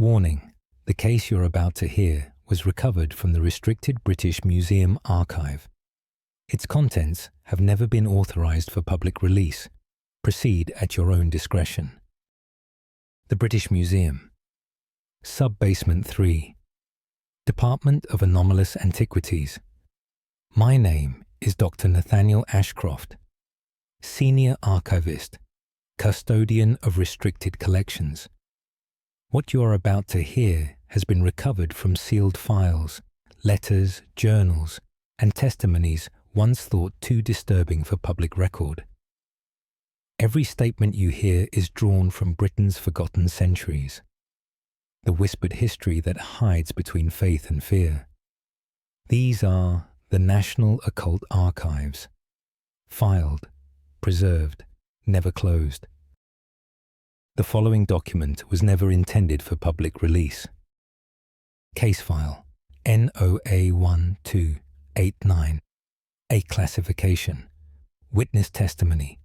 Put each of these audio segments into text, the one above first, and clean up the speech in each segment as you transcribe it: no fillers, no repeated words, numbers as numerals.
Warning: the case you're about to hear was recovered from the restricted British Museum archive. Its contents have never been authorised for public release. Proceed at your own discretion. The British Museum. Sub-Basement 3. Department of Anomalous Antiquities. My name is Dr. Nathaniel Ashcroft, Senior Archivist, Custodian of Restricted Collections. What you are about to hear has been recovered from sealed files, letters, journals, and testimonies once thought too disturbing for public record. Every statement you hear is drawn from Britain's forgotten centuries, the whispered history that hides between faith and fear. These are the National Occult Archives, filed, preserved, never closed. The following document was never intended for public release. Case file NOA1289. A classification. Witness testimony.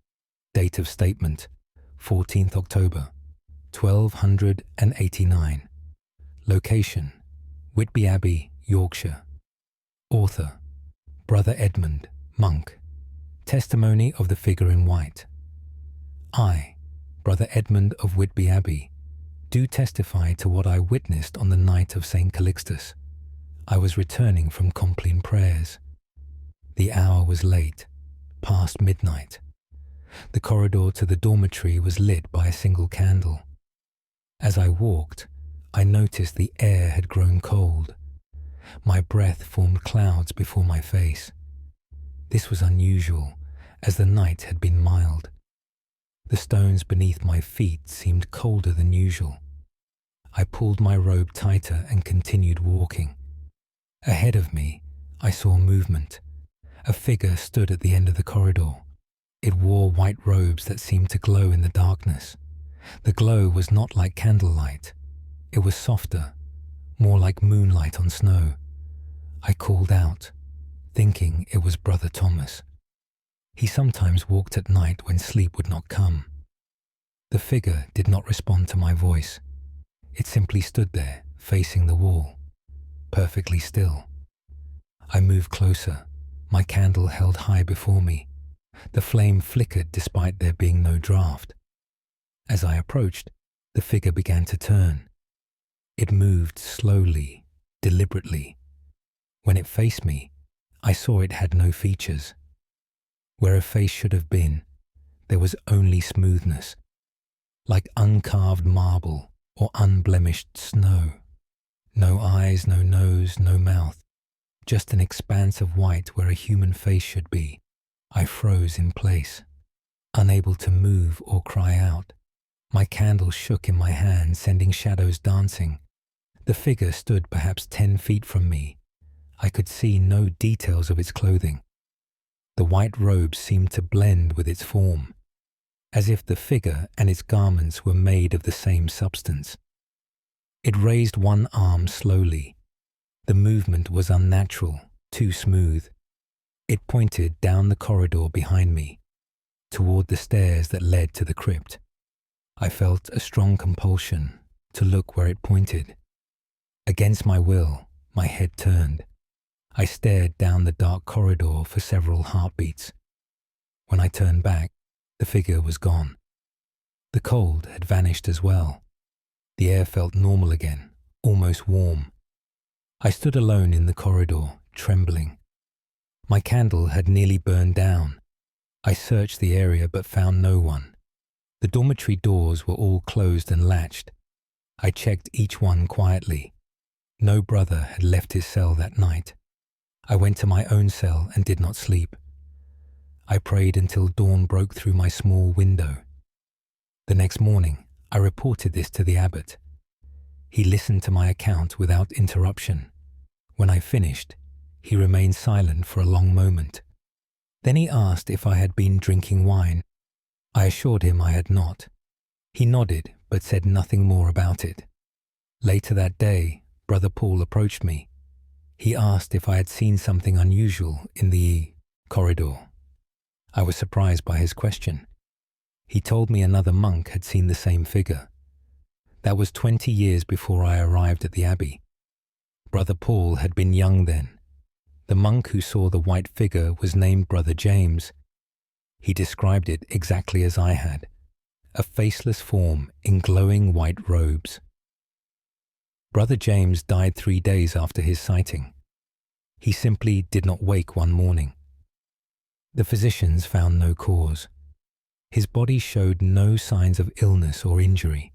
Date of statement 14th October 1289. Location: Whitby Abbey, Yorkshire. Author: Brother Edmund, monk. Testimony of the figure in white. I, Brother Edmund of Whitby Abbey, do testify to what I witnessed on the night of St. Calixtus. I was returning from Compline prayers. The hour was late, past midnight. The corridor to the dormitory was lit by a single candle. As I walked, I noticed the air had grown cold. My breath formed clouds before my face. This was unusual, as the night had been mild. The stones beneath my feet seemed colder than usual. I pulled my robe tighter and continued walking. Ahead of me, I saw movement. A figure stood at the end of the corridor. It wore white robes that seemed to glow in the darkness. The glow was not like candlelight. It was softer, more like moonlight on snow. I called out, thinking it was Brother Thomas. He sometimes walked at night when sleep would not come. The figure did not respond to my voice. It simply stood there, facing the wall, perfectly still. I moved closer, my candle held high before me. The flame flickered despite there being no draft. As I approached, the figure began to turn. It moved slowly, deliberately. When it faced me, I saw it had no features. Where a face should have been, there was only smoothness, like uncarved marble or unblemished snow. No eyes, no nose, no mouth, just an expanse of white where a human face should be. I froze in place, unable to move or cry out. My candle shook in my hand, sending shadows dancing. The figure stood perhaps 10 feet from me. I could see no details of its clothing. The white robes seemed to blend with its form, as if the figure and its garments were made of the same substance. It raised one arm slowly. The movement was unnatural, too smooth. It pointed down the corridor behind me, toward the stairs that led to the crypt. I felt a strong compulsion to look where it pointed. Against my will, my head turned. I stared down the dark corridor for several heartbeats. When I turned back, the figure was gone. The cold had vanished as well. The air felt normal again, almost warm. I stood alone in the corridor, trembling. My candle had nearly burned down. I searched the area but found no one. The dormitory doors were all closed and latched. I checked each one quietly. No brother had left his cell that night. I went to my own cell and did not sleep. I prayed until dawn broke through my small window. The next morning, I reported this to the abbot. He listened to my account without interruption. When I finished, he remained silent for a long moment. Then he asked if I had been drinking wine. I assured him I had not. He nodded but said nothing more about it. Later that day, Brother Paul approached me. He asked if I had seen something unusual in the corridor. I was surprised by his question. He told me another monk had seen the same figure. That was 20 years before I arrived at the abbey. Brother Paul had been young then. The monk who saw the white figure was named Brother James. He described it exactly as I had, a faceless form in glowing white robes. Brother James died 3 days after his sighting. He simply did not wake one morning. The physicians found no cause. His body showed no signs of illness or injury.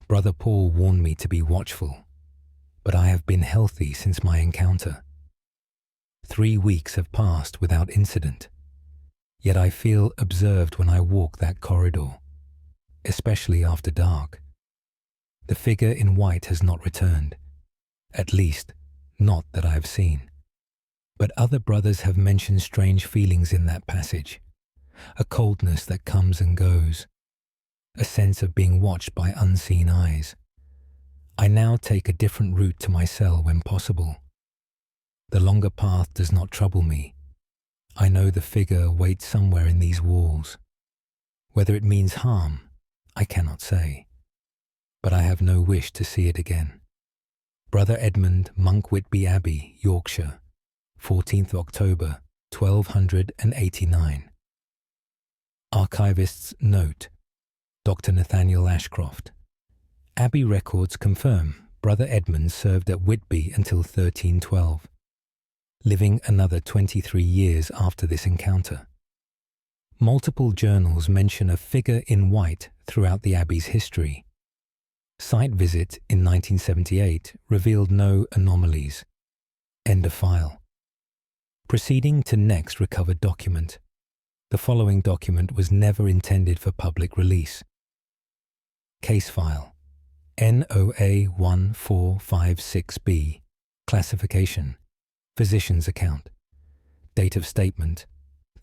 Brother Paul warned me to be watchful, but I have been healthy since my encounter. 3 weeks have passed without incident, yet I feel observed when I walk that corridor, especially after dark. The figure in white has not returned, at least not that I have seen. But other brothers have mentioned strange feelings in that passage, a coldness that comes and goes, a sense of being watched by unseen eyes. I now take a different route to my cell when possible. The longer path does not trouble me. I know the figure waits somewhere in these walls. Whether it means harm, I cannot say, but I have no wish to see it again. Brother Edmund, Monk Whitby Abbey, Yorkshire, 14th October, 1289. Archivist's note, Dr. Nathaniel Ashcroft. Abbey records confirm Brother Edmund served at Whitby until 1312, living another 23 years after this encounter. Multiple journals mention a figure in white throughout the Abbey's history. Site visit in 1978 revealed no anomalies. End of file. Proceeding to next recovered document. The following document was never intended for public release. Case file NOA 1456B. Classification Physician's account. Date of statement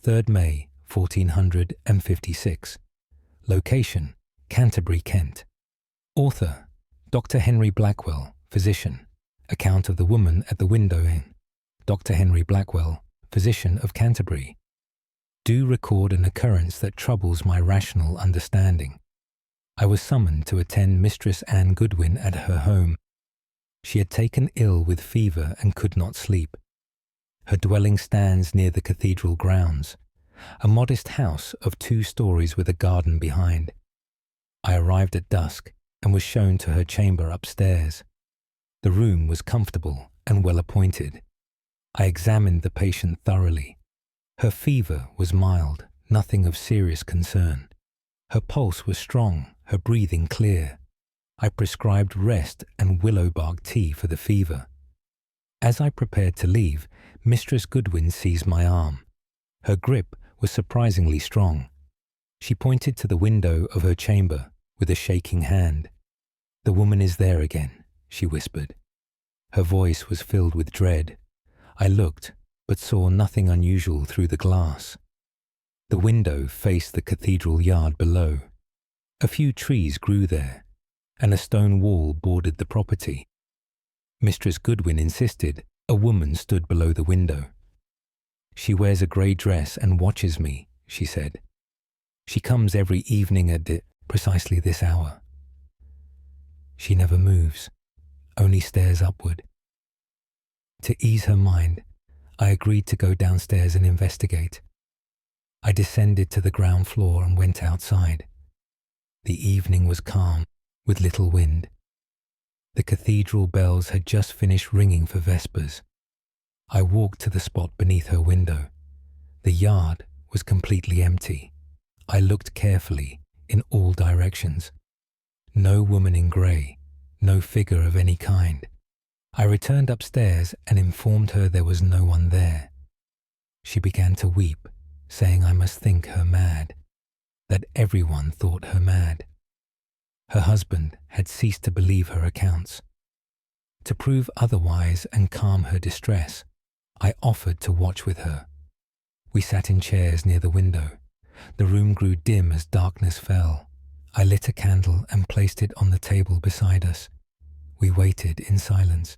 3rd May 1456. Location Canterbury, Kent. Author Dr. Henry Blackwell, physician. Account of the woman at the window in Dr. Henry Blackwell, physician of Canterbury. Do record an occurrence that troubles my rational understanding. I was summoned to attend Mistress Anne Goodwin at her home. She had taken ill with fever and could not sleep. Her dwelling stands near the cathedral grounds, a modest house of 2 stories with a garden behind. I arrived at dusk and was shown to her chamber upstairs. The room was comfortable and well appointed. I examined the patient thoroughly. Her fever was mild, nothing of serious concern. Her pulse was strong, her breathing clear. I prescribed rest and willow bark tea for the fever. As I prepared to leave, Mistress Goodwin seized my arm. Her grip was surprisingly strong. She pointed to the window of her chamber with a shaking hand. "The woman is there again," she whispered. Her voice was filled with dread. I looked, but saw nothing unusual through the glass. The window faced the cathedral yard below. A few trees grew there, and a stone wall bordered the property. Mistress Goodwin insisted a woman stood below the window. "She wears a grey dress and watches me," she said. "She comes every evening at precisely this hour. She never moves, only stares upward." To ease her mind, I agreed to go downstairs and investigate. I descended to the ground floor and went outside. The evening was calm, with little wind. The cathedral bells had just finished ringing for vespers. I walked to the spot beneath her window. The yard was completely empty. I looked carefully in all directions. No woman in grey, no figure of any kind. I returned upstairs and informed her there was no one there. She began to weep, saying I must think her mad, that everyone thought her mad. Her husband had ceased to believe her accounts. To prove otherwise and calm her distress, I offered to watch with her. We sat in chairs near the window. The room grew dim as darkness fell. I lit a candle and placed it on the table beside us. We waited in silence.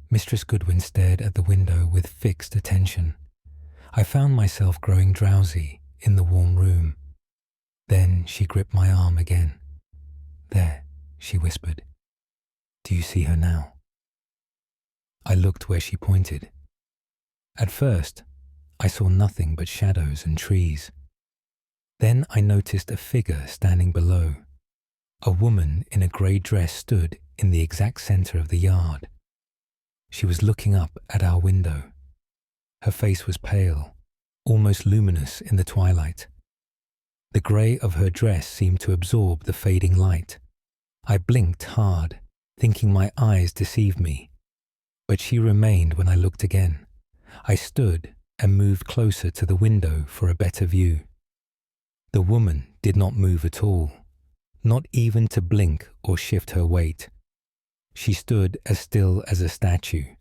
Mistress Goodwin stared at the window with fixed attention. I found myself growing drowsy in the warm room. Then she gripped my arm again. "There," she whispered. "Do you see her now?" I looked where she pointed. At first, I saw nothing but shadows and trees. Then I noticed a figure standing below. A woman in a grey dress stood in the exact centre of the yard. She was looking up at our window. Her face was pale, almost luminous in the twilight. The grey of her dress seemed to absorb the fading light. I blinked hard, thinking my eyes deceived me. But she remained when I looked again. I stood and moved closer to the window for a better view. The woman did not move at all, not even to blink or shift her weight. She stood as still as a statue.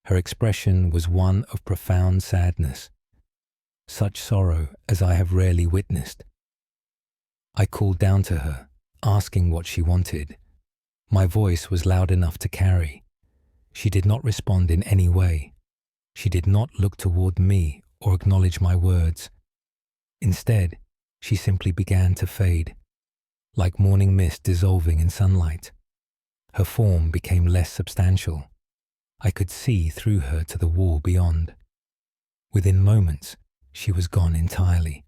Her expression was one of profound sadness, such sorrow as I have rarely witnessed. I called down to her, asking what she wanted. My voice was loud enough to carry. She did not respond in any way. She did not look toward me or acknowledge my words. Instead, she simply began to fade, like morning mist dissolving in sunlight. Her form became less substantial. I could see through her to the wall beyond. Within moments, she was gone entirely.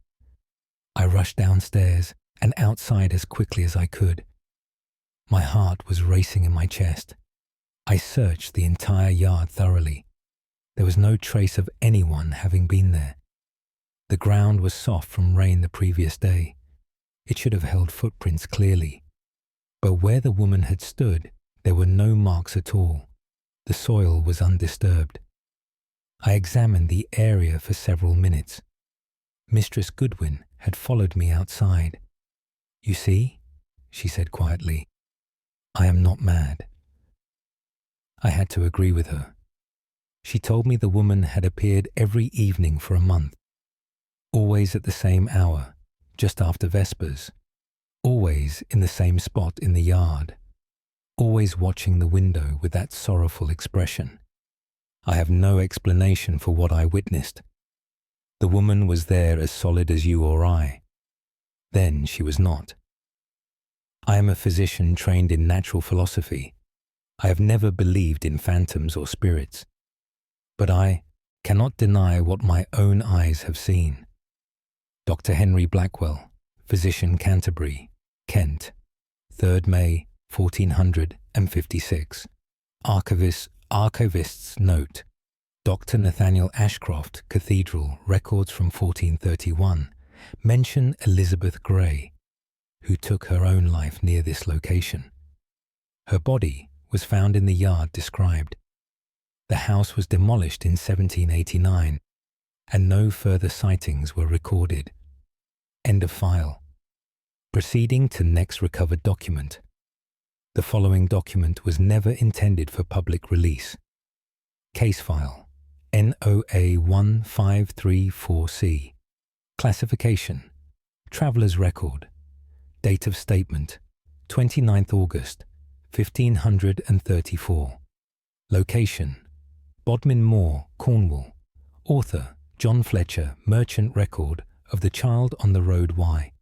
I rushed downstairs and outside as quickly as I could. My heart was racing in my chest. I searched the entire yard thoroughly. There was no trace of anyone having been there. The ground was soft from rain the previous day. It should have held footprints clearly. But where the woman had stood, there were no marks at all. The soil was undisturbed. I examined the area for several minutes. Mistress Goodwin had followed me outside. "You see," she said quietly, "I am not mad." I had to agree with her. She told me the woman had appeared every evening for a month, always at the same hour, just after Vespers, always in the same spot in the yard, always watching the window with that sorrowful expression. I have no explanation for what I witnessed. The woman was there as solid as you or I. Then she was not. I am a physician trained in natural philosophy. I have never believed in phantoms or spirits. But I cannot deny what my own eyes have seen. Dr. Henry Blackwell, Physician, Canterbury, Kent, 3rd May, 1456. Archivist's note. Dr. Nathaniel Ashcroft, Cathedral, records from 1431, mention Elizabeth Gray, who took her own life near this location. Her body was found in the yard described. The house was demolished in 1789, and no further sightings were recorded. End of file. Proceeding to next recovered document. The following document was never intended for public release. Case file, NOA 1534C. Classification, Traveller's Record. Date of statement, 29th August, 1534. Location, Bodmin Moor, Cornwall. Author, John Fletcher, Merchant Record of the Child on the Road Y.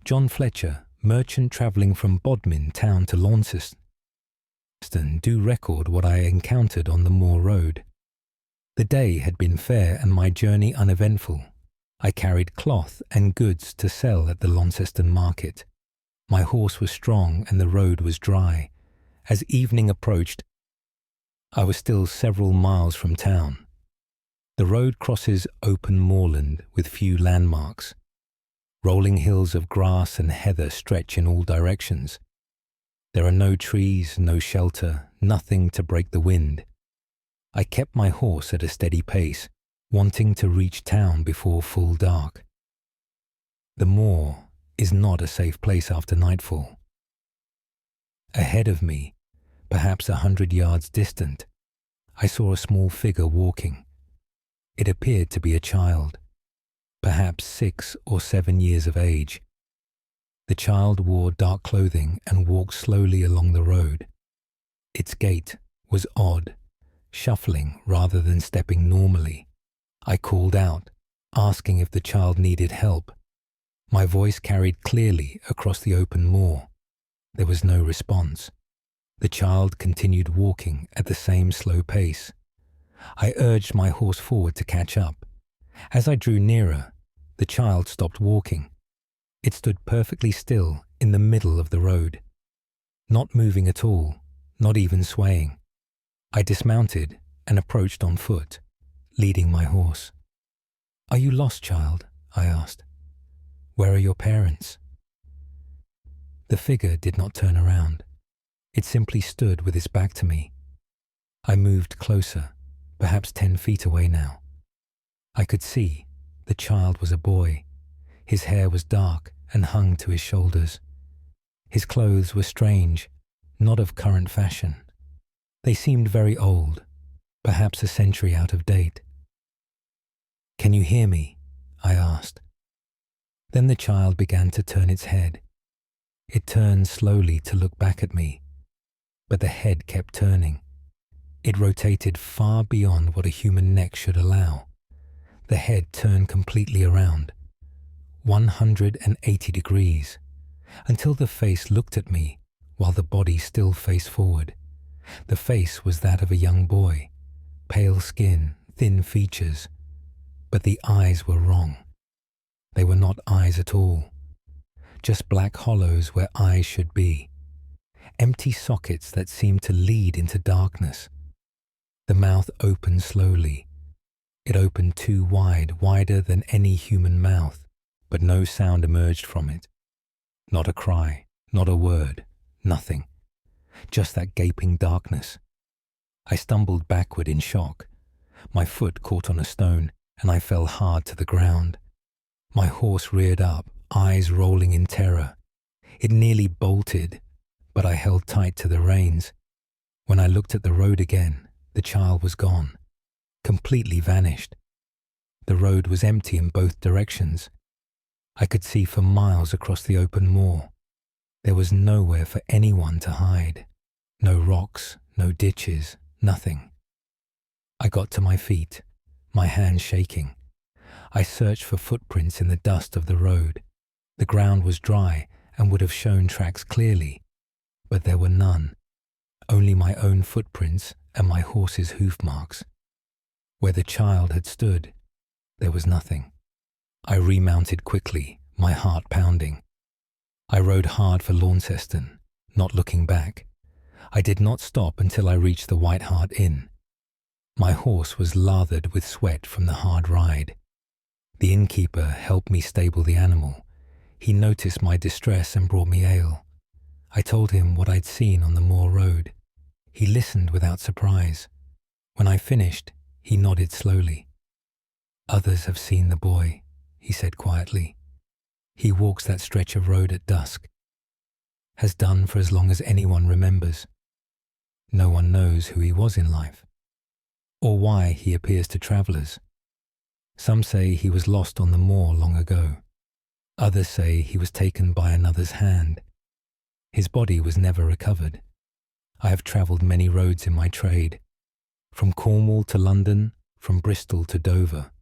John Fletcher, merchant travelling from Bodmin town to Launceston, do record what I encountered on the moor road. The day had been fair and my journey uneventful. I carried cloth and goods to sell at the Launceston market. My horse was strong and the road was dry. As evening approached, I was still several miles from town. The road crosses open moorland with few landmarks. Rolling hills of grass and heather stretch in all directions. There are no trees, no shelter, nothing to break the wind. I kept my horse at a steady pace, wanting to reach town before full dark. The moor is not a safe place after nightfall. Ahead of me, perhaps 100 yards distant, I saw a small figure walking. It appeared to be a child, perhaps 6 or 7 years of age. The child wore dark clothing and walked slowly along the road. Its gait was odd, shuffling rather than stepping normally. I called out, asking if the child needed help. My voice carried clearly across the open moor. There was no response. The child continued walking at the same slow pace. I urged my horse forward to catch up. As I drew nearer, the child stopped walking. It stood perfectly still in the middle of the road, not moving at all, not even swaying. I dismounted and approached on foot, leading my horse. "Are you lost, child?" I asked. "Where are your parents?" The figure did not turn around. It simply stood with its back to me. I moved closer, perhaps 10 feet away now. I could see the child was a boy. His hair was dark and hung to his shoulders. His clothes were strange, not of current fashion. They seemed very old, perhaps a century out of date. "Can you hear me?" I asked. Then the child began to turn its head. It turned slowly to look back at me, but the head kept turning. It rotated far beyond what a human neck should allow. The head turned completely around, 180 degrees, until the face looked at me while the body still faced forward. The face was that of a young boy, pale skin, thin features, but the eyes were wrong. They were not eyes at all, just black hollows where eyes should be, empty sockets that seemed to lead into darkness. The mouth opened slowly. It opened too wide, wider than any human mouth, but no sound emerged from it. Not a cry, not a word, nothing. Just that gaping darkness. I stumbled backward in shock. My foot caught on a stone, and I fell hard to the ground. My horse reared up, eyes rolling in terror. It nearly bolted, but I held tight to the reins. When I looked at the road again, the child was gone, completely vanished. The road was empty in both directions. I could see for miles across the open moor. There was nowhere for anyone to hide. No rocks, no ditches, nothing. I got to my feet, my hands shaking. I searched for footprints in the dust of the road. The ground was dry and would have shown tracks clearly, but there were none. Only my own footprints and my horse's hoof marks. Where the child had stood, there was nothing. I remounted quickly, my heart pounding. I rode hard for Launceston, not looking back. I did not stop until I reached the White Hart Inn. My horse was lathered with sweat from the hard ride. The innkeeper helped me stable the animal. He noticed my distress and brought me ale. I told him what I'd seen on the moor road. He listened without surprise. When I finished, he nodded slowly. "Others have seen the boy," he said quietly. "He walks that stretch of road at dusk. Has done for as long as anyone remembers. No one knows who he was in life, or why he appears to travellers. Some say he was lost on the moor long ago. Others say he was taken by another's hand. His body was never recovered. I have travelled many roads in my trade, from Cornwall to London, from Bristol to Dover.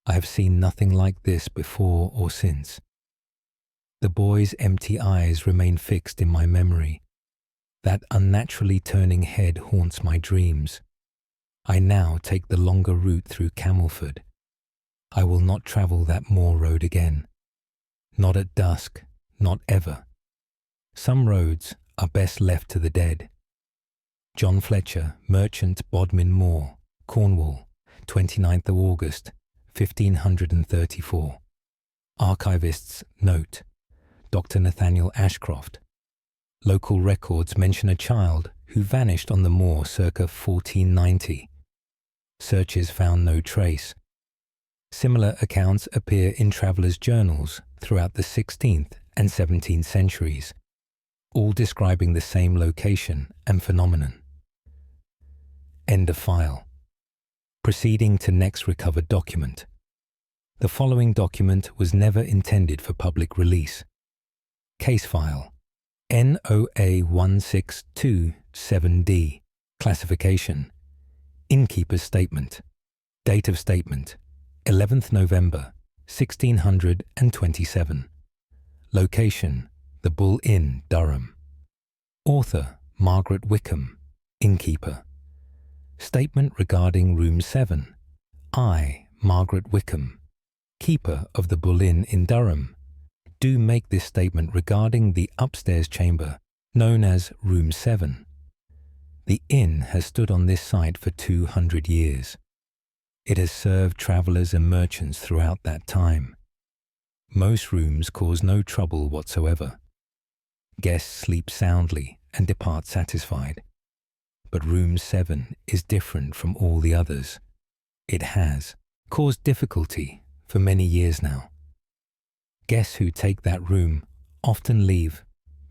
I have seen nothing like this before or since. The boy's empty eyes remain fixed in my memory. That unnaturally turning head haunts my dreams. I now take the longer route through Camelford. I will not travel that moor road again. Not at dusk, not ever. Some roads are best left to the dead. John Fletcher, Merchant, Bodmin Moor, Cornwall, 29th of August, 1534. Archivist's note: Dr. Nathaniel Ashcroft. Local records mention a child who vanished on the moor circa 1490. Searches found no trace. Similar accounts appear in travellers' journals throughout the 16th and 17th centuries, all describing the same location and phenomenon. End of file. Proceeding to next recovered document. The following document was never intended for public release. Case file NOA 1627D. Classification: Innkeeper's statement. Date of statement: 11th November 1627. Location: the Bull Inn, Durham. Author Margaret Wickham, innkeeper. Statement regarding Room 7. I, Margaret Wickham, keeper of the Bull Inn in Durham, do make this statement regarding the upstairs chamber known as Room 7. The inn has stood on this site for 200 years. It has served travellers and merchants throughout that time. Most rooms cause no trouble whatsoever. Guests sleep soundly and depart satisfied. But Room 7 is different from all the others. It has caused difficulty for many years now. Guests who take that room often leave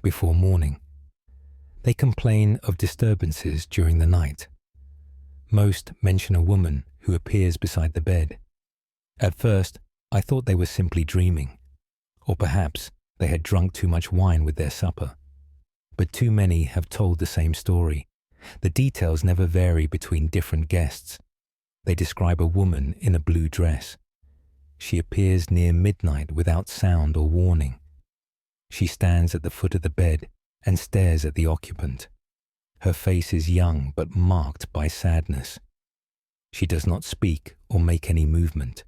before morning. They complain of disturbances during the night. Most mention a woman who appears beside the bed. At first, I thought they were simply dreaming, or perhaps they had drunk too much wine with their supper. But too many have told the same story. The details never vary between different guests. They describe a woman in a blue dress. She appears near midnight without sound or warning. She stands at the foot of the bed and stares at the occupant. Her face is young but marked by sadness. She does not speak or make any movement.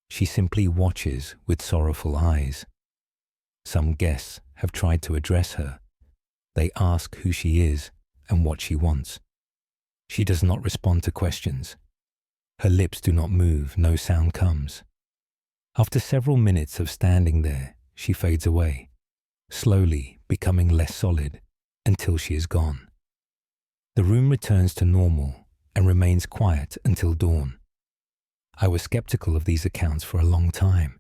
She simply watches with sorrowful eyes. Some guests have tried to address her. They ask who she is and what she wants. She does not respond to questions. Her lips do not move, no sound comes. After several minutes of standing there, she fades away, slowly becoming less solid until she is gone. The room returns to normal and remains quiet until dawn. I was skeptical of these accounts for a long time.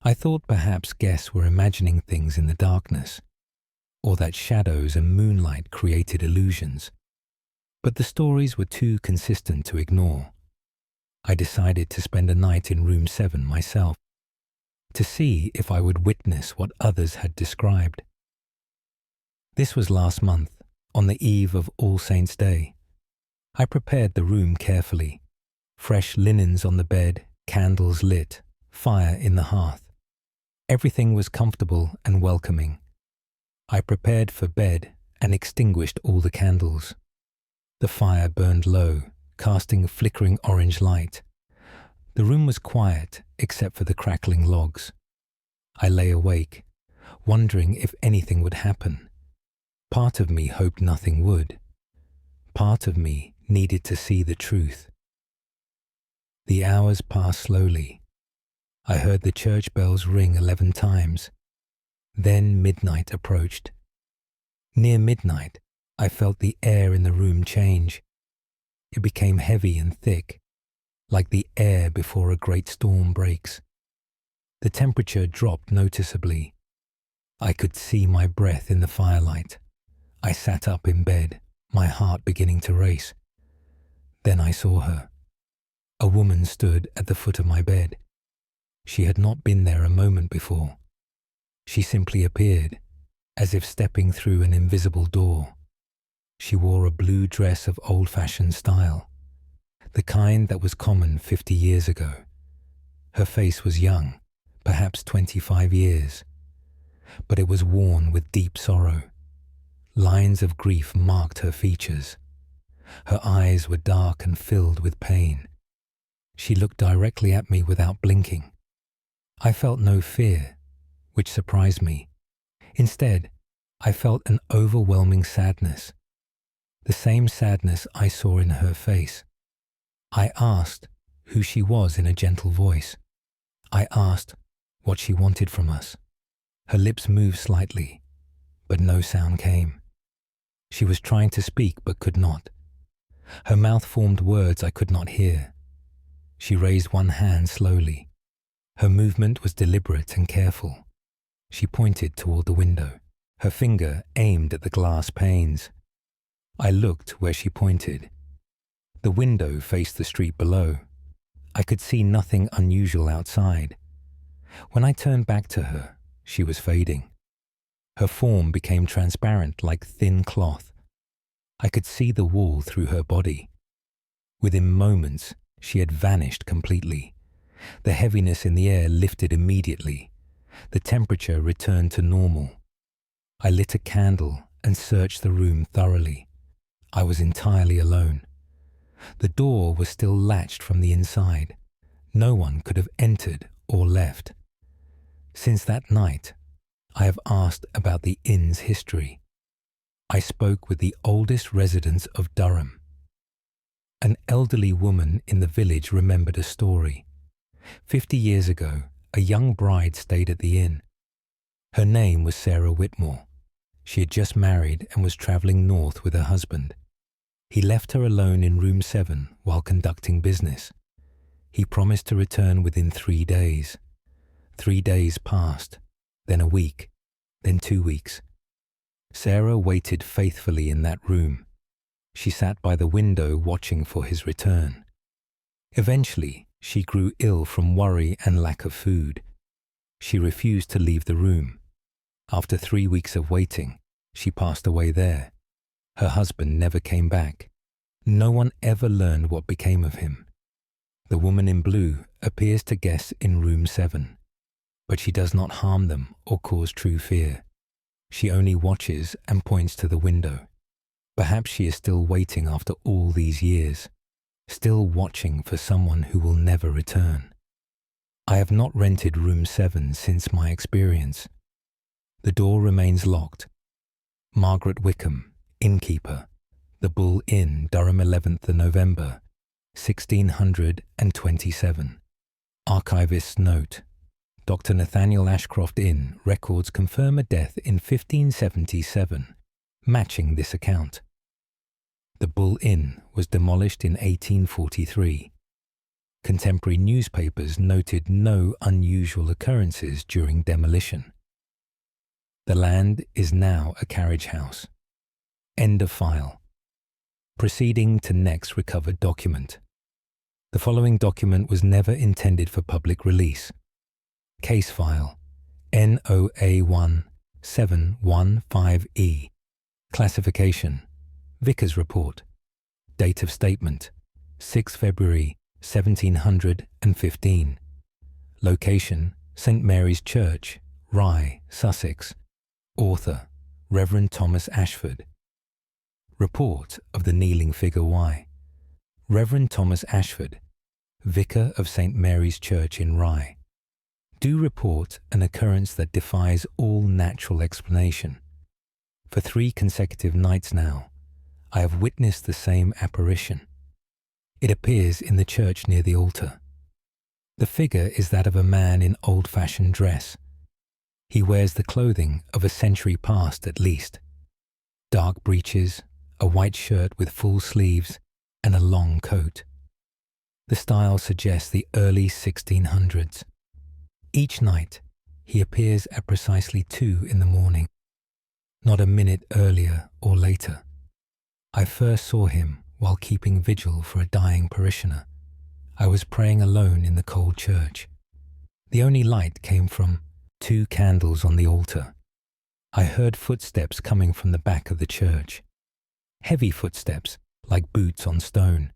I thought perhaps guests were imagining things in the darkness, or that shadows and moonlight created illusions. But the stories were too consistent to ignore. I decided to spend a night in Room 7 myself, to see if I would witness what others had described. This was last month, on the eve of All Saints' Day. I prepared the room carefully. Fresh linens on the bed, candles lit, fire in the hearth. Everything was comfortable and welcoming. I prepared for bed and extinguished all the candles. The fire burned low, casting a flickering orange light. The room was quiet except for the crackling logs. I lay awake, wondering if anything would happen. Part of me hoped nothing would. Part of me needed to see the truth. The hours passed slowly. I heard the church bells ring 11 times. Then midnight approached. Near midnight, I felt the air in the room change. It became heavy and thick, like the air before a great storm breaks. The temperature dropped noticeably. I could see my breath in the firelight. I sat up in bed, my heart beginning to race. Then I saw her. A woman stood at the foot of my bed. She had not been there a moment before. She simply appeared, as if stepping through an invisible door. She wore a blue dress of old-fashioned style, the kind that was common 50 years ago. Her face was young, perhaps 25 years, but it was worn with deep sorrow. Lines of grief marked her features. Her eyes were dark and filled with pain. She looked directly at me without blinking. I felt no fear, which surprised me. Instead, I felt an overwhelming sadness, the same sadness I saw in her face. I asked who she was in a gentle voice. I asked what she wanted from us. Her lips moved slightly, but no sound came. She was trying to speak but could not. Her mouth formed words I could not hear. She raised one hand slowly. Her movement was deliberate and careful. She pointed toward the window, her finger aimed at the glass panes. I looked where she pointed. The window faced the street below. I could see nothing unusual outside. When I turned back to her, she was fading. Her form became transparent like thin cloth. I could see the wall through her body. Within moments, she had vanished completely. The heaviness in the air lifted immediately. The temperature returned to normal. I lit a candle and searched the room thoroughly. I was entirely alone. The door was still latched from the inside. No one could have entered or left. Since that night, I have asked about the inn's history. I spoke with the oldest residents of Durham. An elderly woman in the village remembered a story. 50 years ago, a young bride stayed at the inn. Her name was Sarah Whitmore. She had just married and was travelling north with her husband. He left her alone in room 7 while conducting business. He promised to return within 3 days. 3 days passed, then a week, then 2 weeks. Sarah waited faithfully in that room. She sat by the window watching for his return. Eventually, she grew ill from worry and lack of food. She refused to leave the room. After 3 weeks of waiting, she passed away there. Her husband never came back. No one ever learned what became of him. The woman in blue appears to guest in room 7, but she does not harm them or cause true fear. She only watches and points to the window. Perhaps she is still waiting after all these years, still watching for someone who will never return. I have not rented room 7 since my experience. The door remains locked. Margaret Wickham, innkeeper, the Bull Inn, Durham, 11th November, 1627. Archivist's note. Dr. Nathaniel Ashcroft Inn records confirm a death in 1577, matching this account. The Bull Inn was demolished in 1843. Contemporary newspapers noted no unusual occurrences during demolition. The land is now a carriage house. End of file. Proceeding to next recovered document. The following document was never intended for public release. Case file NOA1715E. Classification Vicar's Report. Date of statement 6 February 1715. Location St. Mary's Church, Rye, Sussex. Author Reverend Thomas Ashford. Report of the kneeling figure Y. Reverend Thomas Ashford, Vicar of St. Mary's Church in Rye. Do report an occurrence that defies all natural explanation. For 3 consecutive nights now, I have witnessed the same apparition. It appears in the church near the altar. The figure is that of a man in old-fashioned dress. He wears the clothing of a century past at least. Dark breeches, a white shirt with full sleeves, and a long coat. The style suggests the early 1600s. Each night, he appears at precisely 2 in the morning, not a minute earlier or later. I first saw him while keeping vigil for a dying parishioner. I was praying alone in the cold church. The only light came from 2 candles on the altar. I heard footsteps coming from the back of the church. Heavy footsteps, like boots on stone.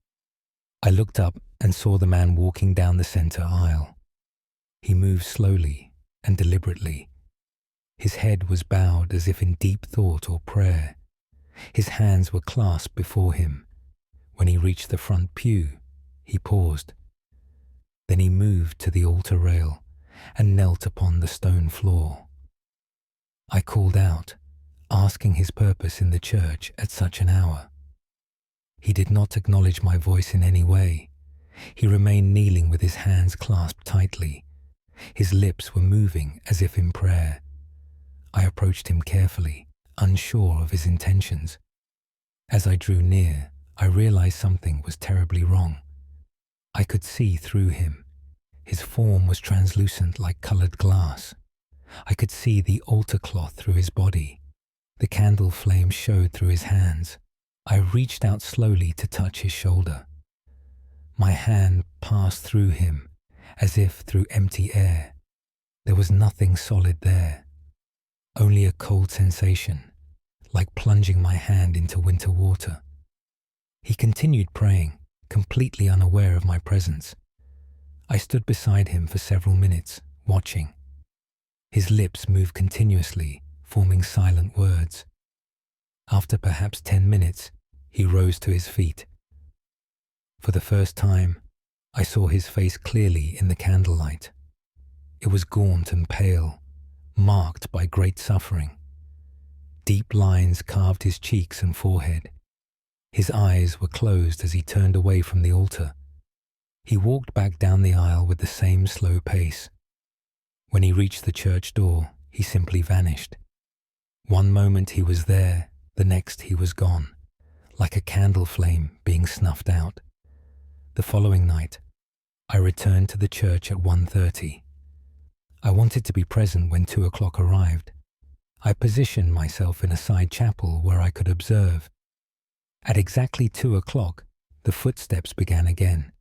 I looked up and saw the man walking down the center aisle. He moved slowly and deliberately. His head was bowed as if in deep thought or prayer. His hands were clasped before him. When he reached the front pew, he paused. Then he moved to the altar rail and knelt upon the stone floor. I called out, asking his purpose in the church at such an hour. He did not acknowledge my voice in any way. He remained kneeling with his hands clasped tightly. His lips were moving as if in prayer. I approached him carefully, unsure of his intentions. As I drew near, I realized something was terribly wrong. I could see through him. His form was translucent like colored glass. I could see the altar cloth through his body. The candle flame showed through his hands. I reached out slowly to touch his shoulder. My hand passed through him, as if through empty air. There was nothing solid there, only a cold sensation, like plunging my hand into winter water. He continued praying, completely unaware of my presence. I stood beside him for several minutes, watching. His lips moved continuously, forming silent words. After perhaps 10 minutes, he rose to his feet. For the first time, I saw his face clearly in the candlelight. It was gaunt and pale, marked by great suffering. Deep lines carved his cheeks and forehead. His eyes were closed as he turned away from the altar. He walked back down the aisle with the same slow pace. When he reached the church door, he simply vanished. One moment he was there, the next he was gone, like a candle flame being snuffed out. The following night, I returned to the church at 1:30. I wanted to be present when 2 o'clock arrived. I positioned myself in a side chapel where I could observe. At exactly 2 o'clock, the footsteps began again.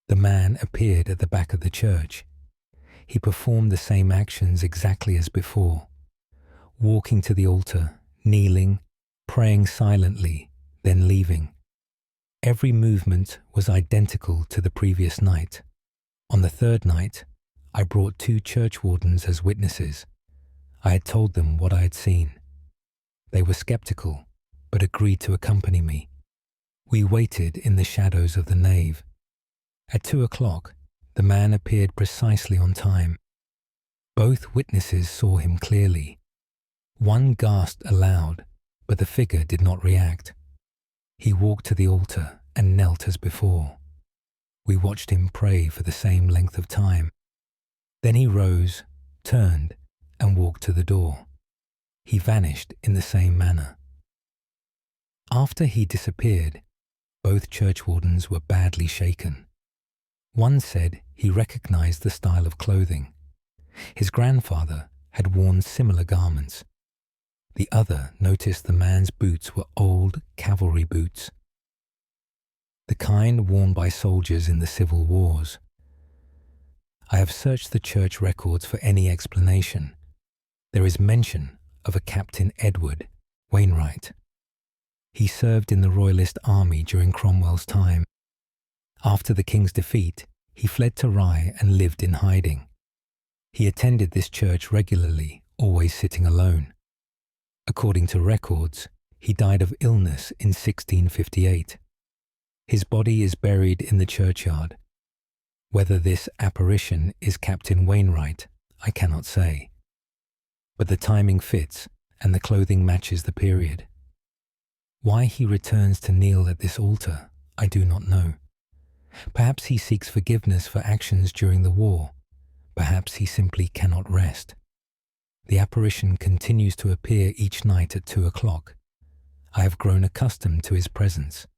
The man appeared at the back of the church. He performed the same actions exactly as before, walking to the altar, kneeling, praying silently, then leaving. Every movement was identical to the previous night. On the third night, I brought 2 church wardens as witnesses. I had told them what I had seen. They were skeptical, but agreed to accompany me. We waited in the shadows of the nave. At 2 o'clock, the man appeared precisely on time. Both witnesses saw him clearly. One gasped aloud, but the figure did not react. He walked to the altar and knelt as before. We watched him pray for the same length of time. Then he rose, turned, and walked to the door. He vanished in the same manner. After he disappeared, both church wardens were badly shaken. One said he recognized the style of clothing. His grandfather had worn similar garments. The other noticed the man's boots were old cavalry boots, the kind worn by soldiers in the civil wars. I have searched the church records for any explanation. There is mention of a Captain Edward Wainwright. He served in the Royalist army during Cromwell's time. After the king's defeat, he fled to Rye and lived in hiding. He attended this church regularly, always sitting alone. According to records, he died of illness in 1658. His body is buried in the churchyard. Whether this apparition is Captain Wainwright, I cannot say. But the timing fits and the clothing matches the period. Why he returns to kneel at this altar, I do not know. Perhaps he seeks forgiveness for actions during the war. Perhaps he simply cannot rest. The apparition continues to appear each night at 2 o'clock. I have grown accustomed to his presence.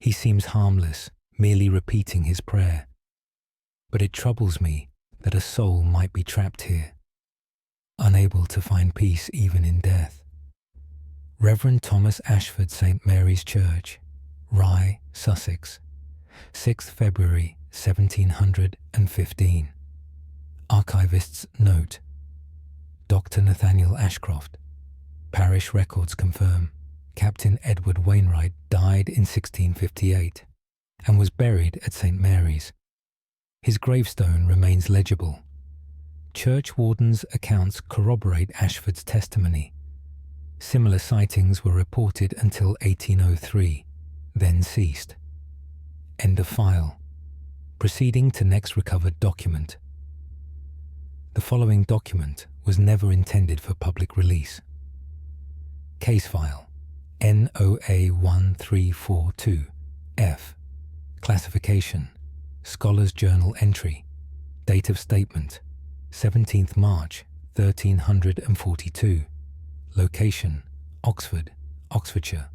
He seems harmless, merely repeating his prayer. But it troubles me that a soul might be trapped here, unable to find peace even in death. Reverend Thomas Ashford St. Mary's Church, Rye, Sussex, 6th February 1715. Archivist's note. Dr. Nathaniel Ashcroft. Parish records confirm Captain Edward Wainwright died in 1658 and was buried at St. Mary's. His gravestone remains legible. Church wardens' accounts corroborate Ashford's testimony. Similar sightings were reported until 1803, then ceased. End of file. Proceeding to next recovered document. The following document was never intended for public release. Case file NOA 1342 F. Classification Scholars Journal entry. Date of statement 17th March 1342. Location Oxford, Oxfordshire.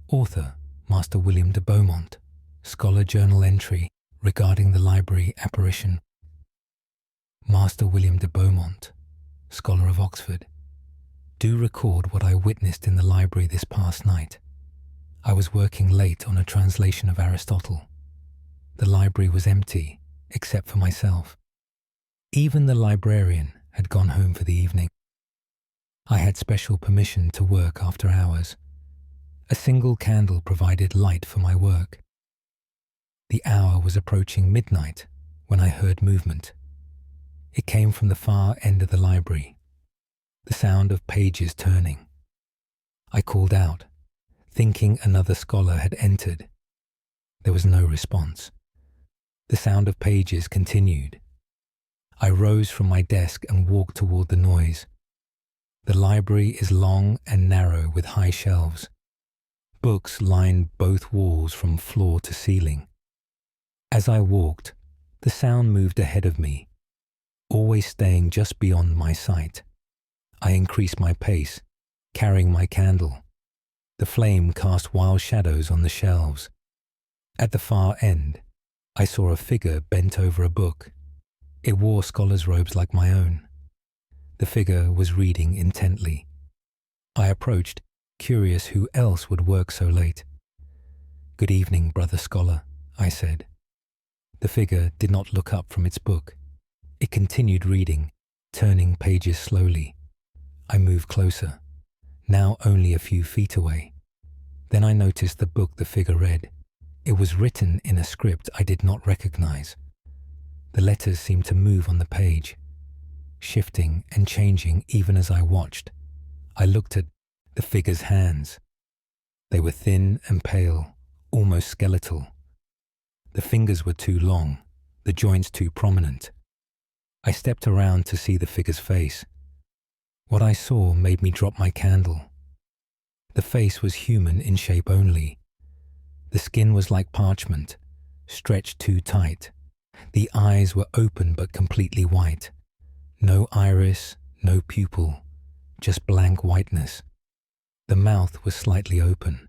Author Master William de Beaumont. Scholar Journal entry regarding the library apparition. Master William de Beaumont, Scholar of Oxford. Do record what I witnessed in the library this past night. I was working late on a translation of Aristotle. The library was empty, except for myself. Even the librarian had gone home for the evening. I had special permission to work after hours. A single candle provided light for my work. The hour was approaching midnight when I heard movement. It came from the far end of the library, the sound of pages turning. I called out, thinking another scholar had entered. There was no response. The sound of pages continued. I rose from my desk and walked toward the noise. The library is long and narrow with high shelves. Books lined both walls from floor to ceiling. As I walked, the sound moved ahead of me, always staying just beyond my sight. I increased my pace, carrying my candle. The flame cast wild shadows on the shelves. At the far end, I saw a figure bent over a book. It wore scholar's robes like my own. The figure was reading intently. I approached, curious who else would work so late. "Good evening, brother scholar," I said. The figure did not look up from its book. It continued reading, turning pages slowly. I moved closer, now only a few feet away. Then I noticed the book the figure read. It was written in a script I did not recognize. The letters seemed to move on the page, shifting and changing even as I watched. I looked at the figure's hands. They were thin and pale, almost skeletal. The fingers were too long, the joints too prominent. I stepped around to see the figure's face. What I saw made me drop my candle. The face was human in shape only. The skin was like parchment, stretched too tight. The eyes were open but completely white. No iris, no pupil, just blank whiteness. The mouth was slightly open.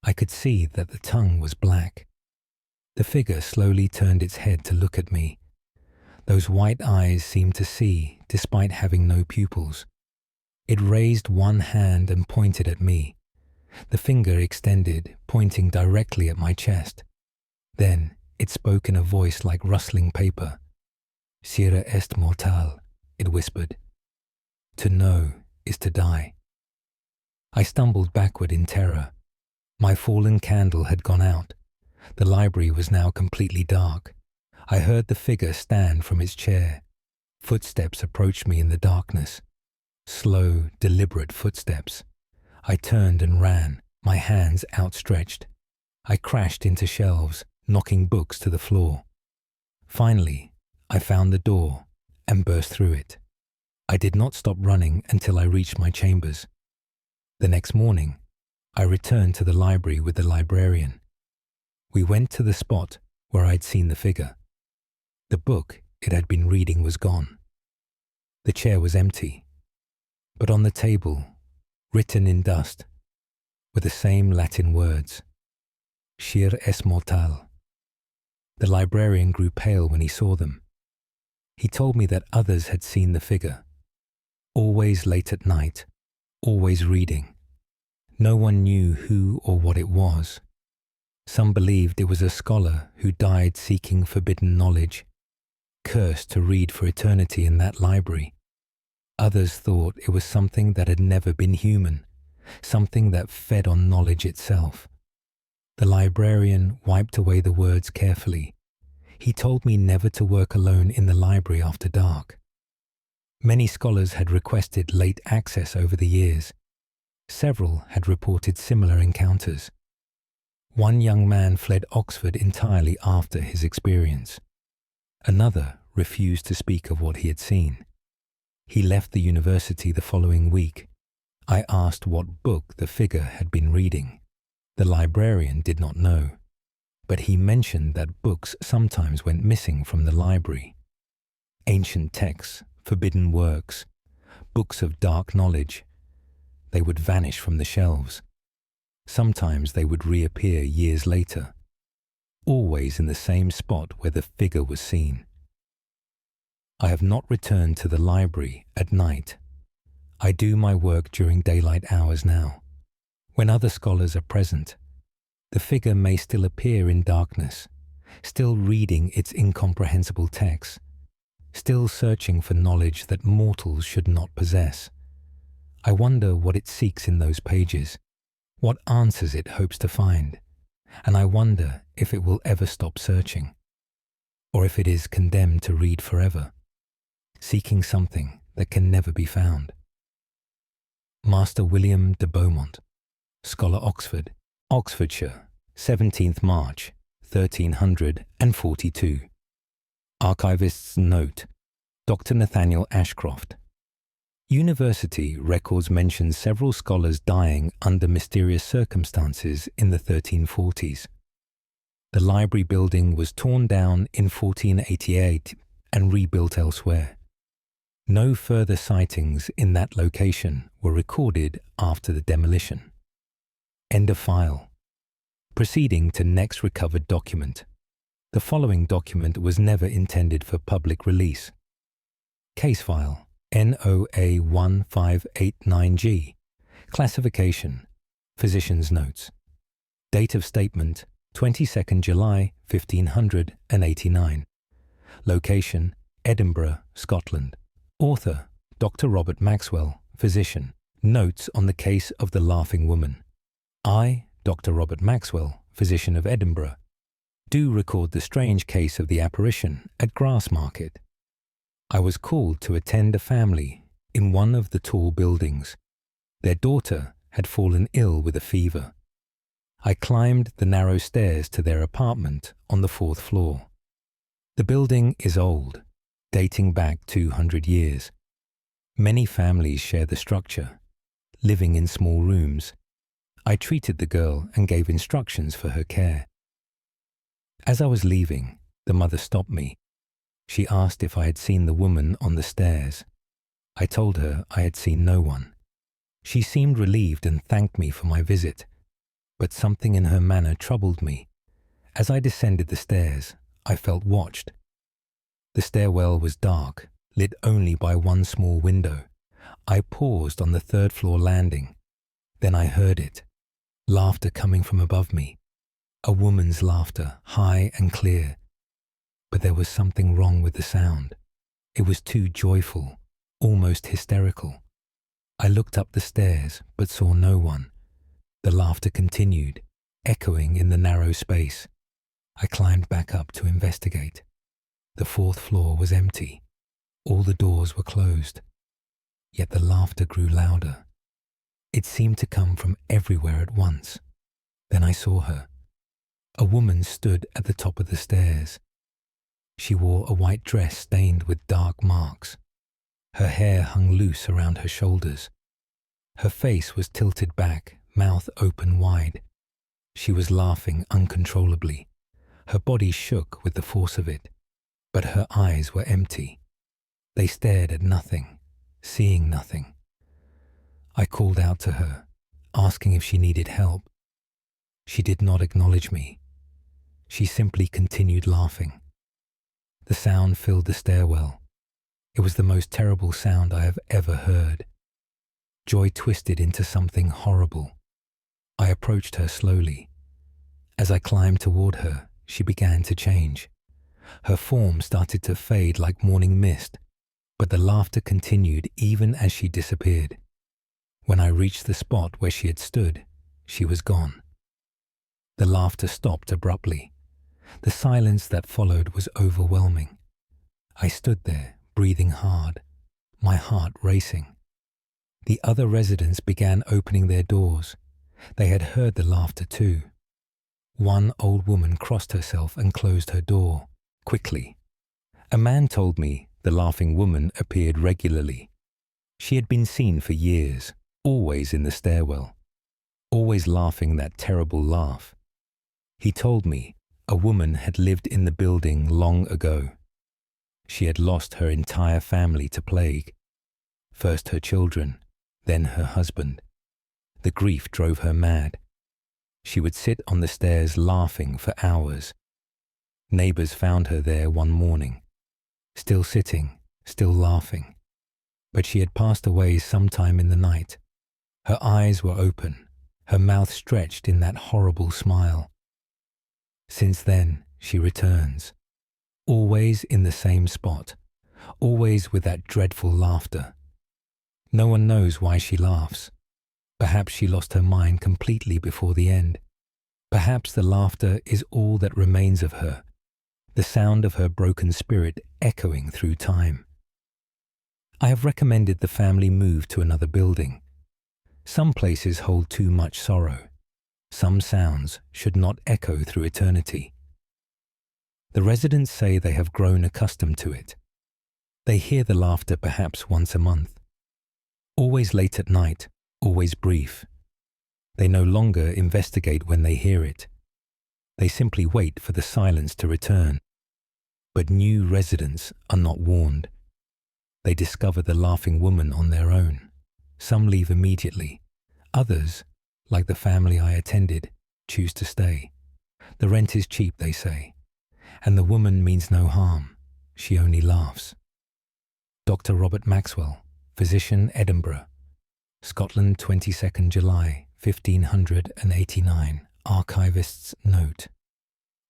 I could see that the tongue was black. The figure slowly turned its head to look at me. Those white eyes seemed to see, despite having no pupils. It raised one hand and pointed at me. The finger extended, pointing directly at my chest. Then it spoke in a voice like rustling paper. "Sira est mortal," it whispered. "To know is to die." I stumbled backward in terror. My fallen candle had gone out. The library was now completely dark. I heard the figure stand from its chair. Footsteps approached me in the darkness. Slow, deliberate footsteps. I turned and ran, my hands outstretched. I crashed into shelves, knocking books to the floor. Finally, I found the door and burst through it. I did not stop running until I reached my chambers. The next morning, I returned to the library with the librarian. We went to the spot where I'd seen the figure. The book it had been reading was gone. The chair was empty, but on the table, written in dust, were the same Latin words, "Sir es mortal." The librarian grew pale when he saw them. He told me that others had seen the figure, always late at night, always reading. No one knew who or what it was. Some believed it was a scholar who died seeking forbidden knowledge, cursed to read for eternity in that library. Others thought it was something that had never been human, something that fed on knowledge itself. The librarian wiped away the words carefully. He told me never to work alone in the library after dark. Many scholars had requested late access over the years. Several had reported similar encounters. One young man fled Oxford entirely after his experience. Another refused to speak of what he had seen. He left the university the following week. I asked what book the figure had been reading. The librarian did not know, but he mentioned that books sometimes went missing from the library. Ancient texts, forbidden works, books of dark knowledge. They would vanish from the shelves. Sometimes they would reappear years later, always in the same spot where the figure was seen. I have not returned to the library at night. I do my work during daylight hours now. When other scholars are present, the figure may still appear in darkness, still reading its incomprehensible text, still searching for knowledge that mortals should not possess. I wonder what it seeks in those pages, what answers it hopes to find, and I wonder if it will ever stop searching, or if it is condemned to read forever, seeking something that can never be found. Master William de Beaumont. Scholar Oxford, Oxfordshire, 17th March, 1342. Archivist's note, Dr. Nathaniel Ashcroft. University records mention several scholars dying under mysterious circumstances in the 1340s. The library building was torn down in 1488 and rebuilt elsewhere. No further sightings in that location were recorded after the demolition. End of file. Proceeding to next recovered document. The following document was never intended for public release. Case file NOA 1589G. Classification. Physician's notes. Date of statement 22nd July 1589. Location Edinburgh, Scotland. Author Dr. Robert Maxwell, physician. Notes on the case of the laughing woman. I, Dr. Robert Maxwell, physician of Edinburgh, do record the strange case of the apparition at Grassmarket. I was called to attend a family in one of the tall buildings. Their daughter had fallen ill with a fever. I climbed the narrow stairs to their apartment on the 4th floor. The building is old, dating back 200 years. Many families share the structure, living in small rooms. I treated the girl and gave instructions for her care. As I was leaving, the mother stopped me. She asked if I had seen the woman on the stairs. I told her I had seen no one. She seemed relieved and thanked me for my visit, but something in her manner troubled me. As I descended the stairs, I felt watched. The stairwell was dark, lit only by one small window. I paused on the 3rd floor landing. Then I heard it. Laughter coming from above me. A woman's laughter, high and clear. But there was something wrong with the sound. It was too joyful, almost hysterical. I looked up the stairs, but saw no one. The laughter continued, echoing in the narrow space. I climbed back up to investigate. The 4th floor was empty. All the doors were closed. Yet the laughter grew louder. It seemed to come from everywhere at once. Then I saw her. A woman stood at the top of the stairs. She wore a white dress stained with dark marks. Her hair hung loose around her shoulders. Her face was tilted back, mouth open wide. She was laughing uncontrollably. Her body shook with the force of it, but her eyes were empty. They stared at nothing, seeing nothing. I called out to her, asking if she needed help. She did not acknowledge me. She simply continued laughing. The sound filled the stairwell. It was the most terrible sound I have ever heard. Joy twisted into something horrible. I approached her slowly. As I climbed toward her, she began to change. Her form started to fade like morning mist, but the laughter continued even as she disappeared. When I reached the spot where she had stood, she was gone. The laughter stopped abruptly. The silence that followed was overwhelming. I stood there, breathing hard, my heart racing. The other residents began opening their doors. They had heard the laughter too. One old woman crossed herself and closed her door, quickly. A man told me the laughing woman appeared regularly. She had been seen for years, always in the stairwell, always laughing that terrible laugh. He told me a woman had lived in the building long ago. She had lost her entire family to plague. First her children, then her husband. The grief drove her mad. She would sit on the stairs laughing for hours. Neighbors found her there one morning, still sitting, still laughing. But she had passed away sometime in the night. Her eyes were open, her mouth stretched in that horrible smile. Since then, she returns, always in the same spot, always with that dreadful laughter. No one knows why she laughs. Perhaps she lost her mind completely before the end. Perhaps the laughter is all that remains of her, the sound of her broken spirit echoing through time. I have recommended the family move to another building. Some places hold too much sorrow. Some sounds should not echo through eternity. The residents say they have grown accustomed to it. They hear the laughter perhaps once a month. Always late at night, always brief. They no longer investigate when they hear it. They simply wait for the silence to return. But new residents are not warned. They discover the laughing woman on their own. Some leave immediately. Others, like the family I attended, choose to stay. The rent is cheap, they say, and the woman means no harm. She only laughs. Dr. Robert Maxwell, physician, Edinburgh, Scotland, 22nd July, 1589. Archivist's note.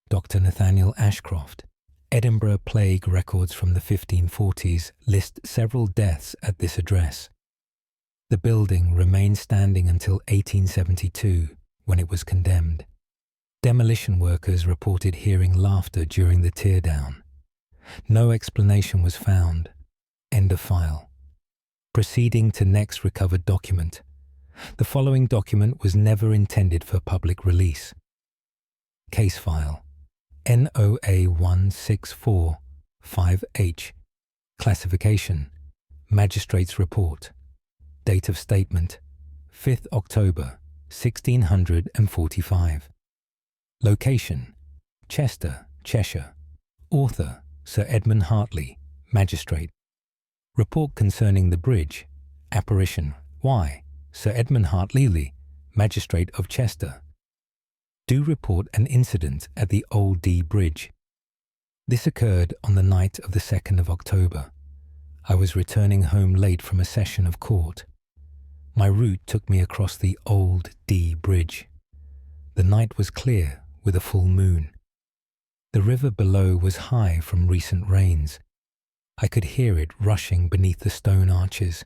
Dr. Nathaniel Ashcroft, Edinburgh Plague Records from the 1540s list several deaths at this address. The building remained standing until 1872, when it was condemned. Demolition workers reported hearing laughter during the teardown. No explanation was found. End of file. Proceeding to next recovered document. The following document was never intended for public release. Case file NOA 1645H. Classification Magistrate's report. Date of statement 5th October 1645. Location Chester, Cheshire. Author Sir Edmund Hartley, Magistrate. Report concerning the bridge. Apparition. Why? Sir Edmund Hartley, Magistrate of Chester. Do report an incident at the Old Dee Bridge. This occurred on the night of the 2nd of October. I was returning home late from a session of court. My route took me across the Old Dee Bridge. The night was clear with a full moon. The river below was high from recent rains. I could hear it rushing beneath the stone arches.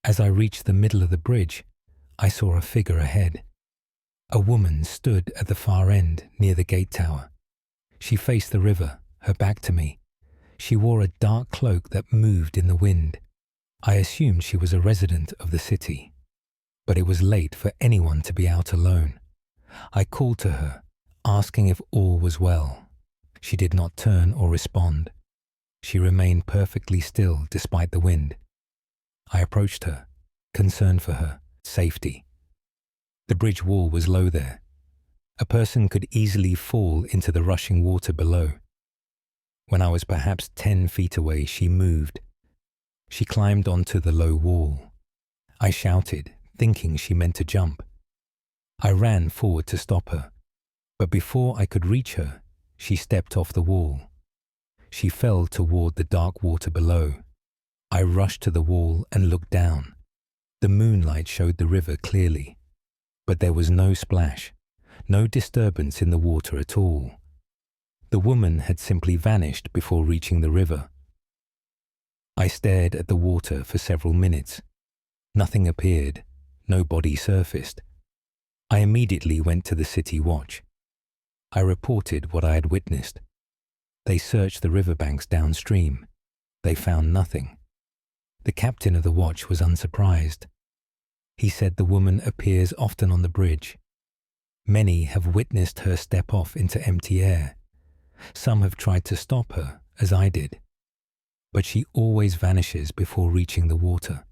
As I reached the middle of the bridge, I saw a figure ahead. A woman stood at the far end near the gate tower. She faced the river, her back to me. She wore a dark cloak that moved in the wind. I assumed she was a resident of the city, but it was late for anyone to be out alone. I called to her, asking if all was well. She did not turn or respond. She remained perfectly still despite the wind. I approached her, concerned for her safety. The bridge wall was low there. A person could easily fall into the rushing water below. When I was perhaps 10 feet away, she moved. She climbed onto the low wall. I shouted, thinking she meant to jump. I ran forward to stop her, but before I could reach her, she stepped off the wall. She fell toward the dark water below. I rushed to the wall and looked down. The moonlight showed the river clearly, but there was no splash, no disturbance in the water at all. The woman had simply vanished before reaching the river. I stared at the water for several minutes. Nothing appeared, no body surfaced. I immediately went to the city watch. I reported what I had witnessed. They searched the riverbanks downstream. They found nothing. The captain of the watch was unsurprised. He said the woman appears often on the bridge. Many have witnessed her step off into empty air. Some have tried to stop her, as I did. But she always vanishes before reaching the water.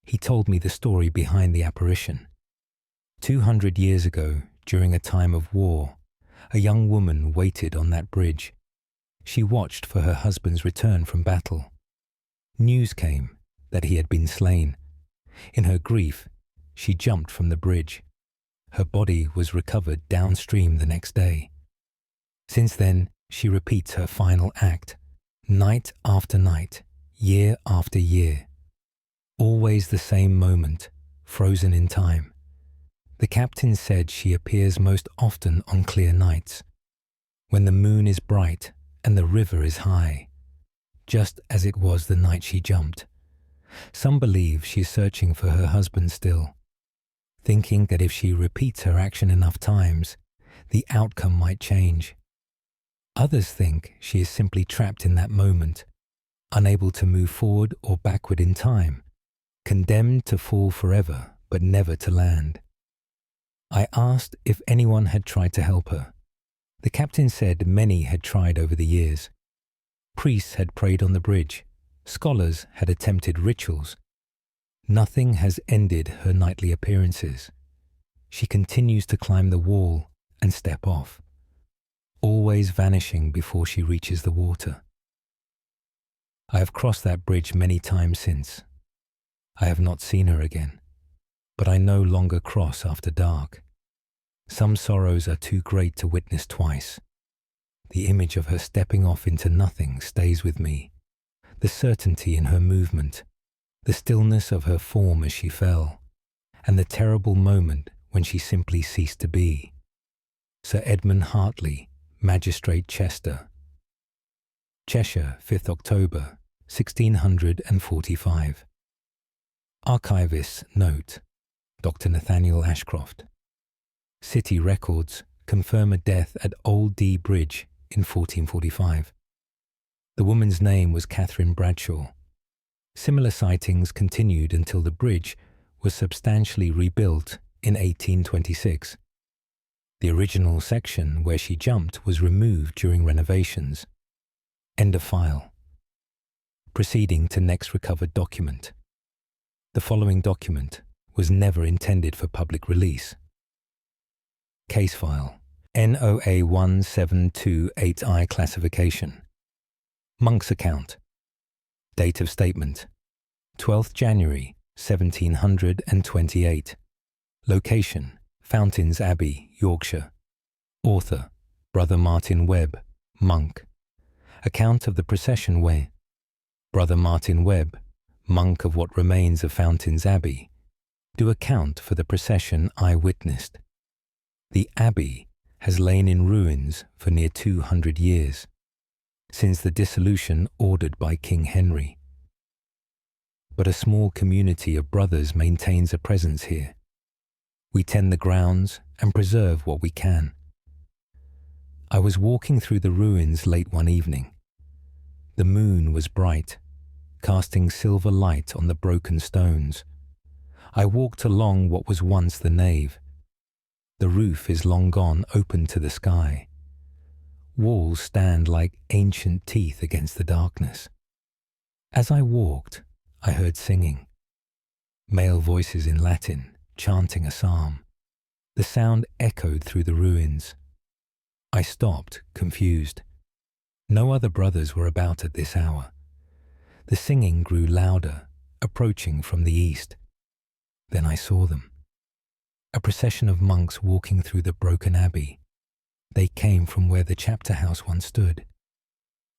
He told me the story behind the apparition. 200 years ago, during a time of war, a young woman waited on that bridge. She watched for her husband's return from battle. News came that he had been slain. In her grief, she jumped from the bridge. Her body was recovered downstream the next day. Since then, she repeats her final act, night after night, year after year. Always the same moment, frozen in time. The captain said she appears most often on clear nights, when the moon is bright and the river is high, just as it was the night she jumped. Some believe she's searching for her husband still, thinking that if she repeats her action enough times, the outcome might change. Others think she is simply trapped in that moment, unable to move forward or backward in time, condemned to fall forever but never to land. I asked if anyone had tried to help her. The captain said many had tried over the years. Priests had prayed on the bridge. Scholars had attempted rituals. Nothing has ended her nightly appearances. She continues to climb the wall and step off, always vanishing before she reaches the water. I have crossed that bridge many times since. I have not seen her again, but I no longer cross after dark. Some sorrows are too great to witness twice. The image of her stepping off into nothing stays with me, the certainty in her movement, the stillness of her form as she fell, and the terrible moment when she simply ceased to be. Sir Edmund Hartley, Magistrate, Chester. Cheshire, 5th October, 1645. Archivist's note, Dr. Nathaniel Ashcroft. City records confirm a death at Old Dee Bridge in 1445. The woman's name was Catherine Bradshaw. Similar sightings continued until the bridge was substantially rebuilt in 1826. The original section where she jumped was removed during renovations. End of file. Proceeding to next recovered document. The following document was never intended for public release. Case file, NOA 1728I classification. Monk's account. Date of statement, 12th January 1728. Location, Fountains Abbey, Yorkshire. Author, Brother Martin Webb, monk. Account of the procession way. Brother Martin Webb, monk of what remains of Fountains Abbey, do account for the procession I witnessed. The abbey has lain in ruins for near 200 years, since the dissolution ordered by King Henry. But a small community of brothers maintains a presence here. We tend the grounds and preserve what we can. I was walking through the ruins late one evening. The moon was bright, casting silver light on the broken stones. I walked along what was once the nave. The roof is long gone open to the sky. Walls stand like ancient teeth against the darkness. As I walked, I heard singing. Male voices in Latin, chanting a psalm. The sound echoed through the ruins. I stopped, confused. No other brothers were about at this hour. The singing grew louder, approaching from the east. Then I saw them. A procession of monks walking through the broken abbey. They came from where the chapter house once stood.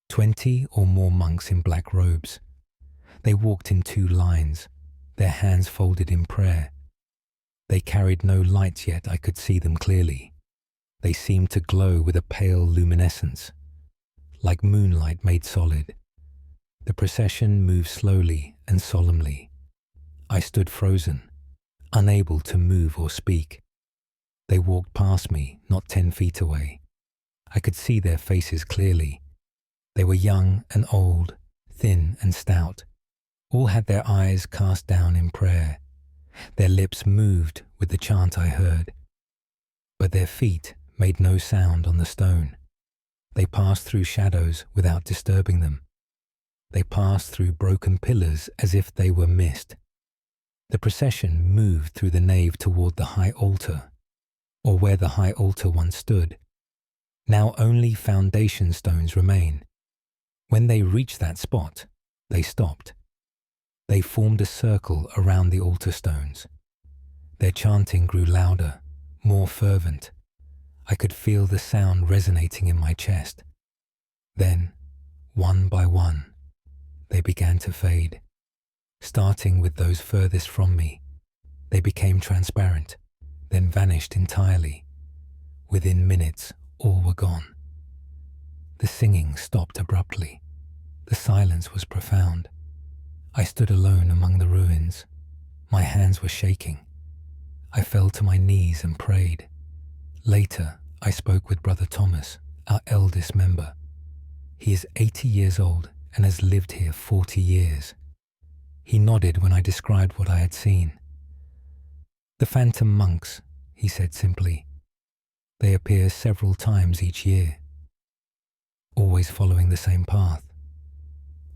20 or more monks in black robes. They walked in 2 lines, their hands folded in prayer. They carried no lights, yet I could see them clearly. They seemed to glow with a pale luminescence, like moonlight made solid. The procession moved slowly and solemnly. I stood frozen, unable to move or speak. They walked past me, not 10 feet away. I could see their faces clearly. They were young and old, thin and stout. All had their eyes cast down in prayer. Their lips moved with the chant I heard. But their feet made no sound on the stone. They passed through shadows without disturbing them. They passed through broken pillars as if they were mist. The procession moved through the nave toward the high altar, or where the high altar once stood. Now only foundation stones remain. When they reached that spot, they stopped. They formed a circle around the altar stones. Their chanting grew louder, more fervent. I could feel the sound resonating in my chest. Then, one by one, they began to fade. Starting with those furthest from me, they became transparent, then vanished entirely. Within minutes, all were gone. The singing stopped abruptly. The silence was profound. I stood alone among the ruins. My hands were shaking. I fell to my knees and prayed. Later, I spoke with Brother Thomas, our eldest member. He is 80 years old and has lived here 40 years. He nodded when I described what I had seen. "The phantom monks," he said simply. "They appear several times each year, always following the same path,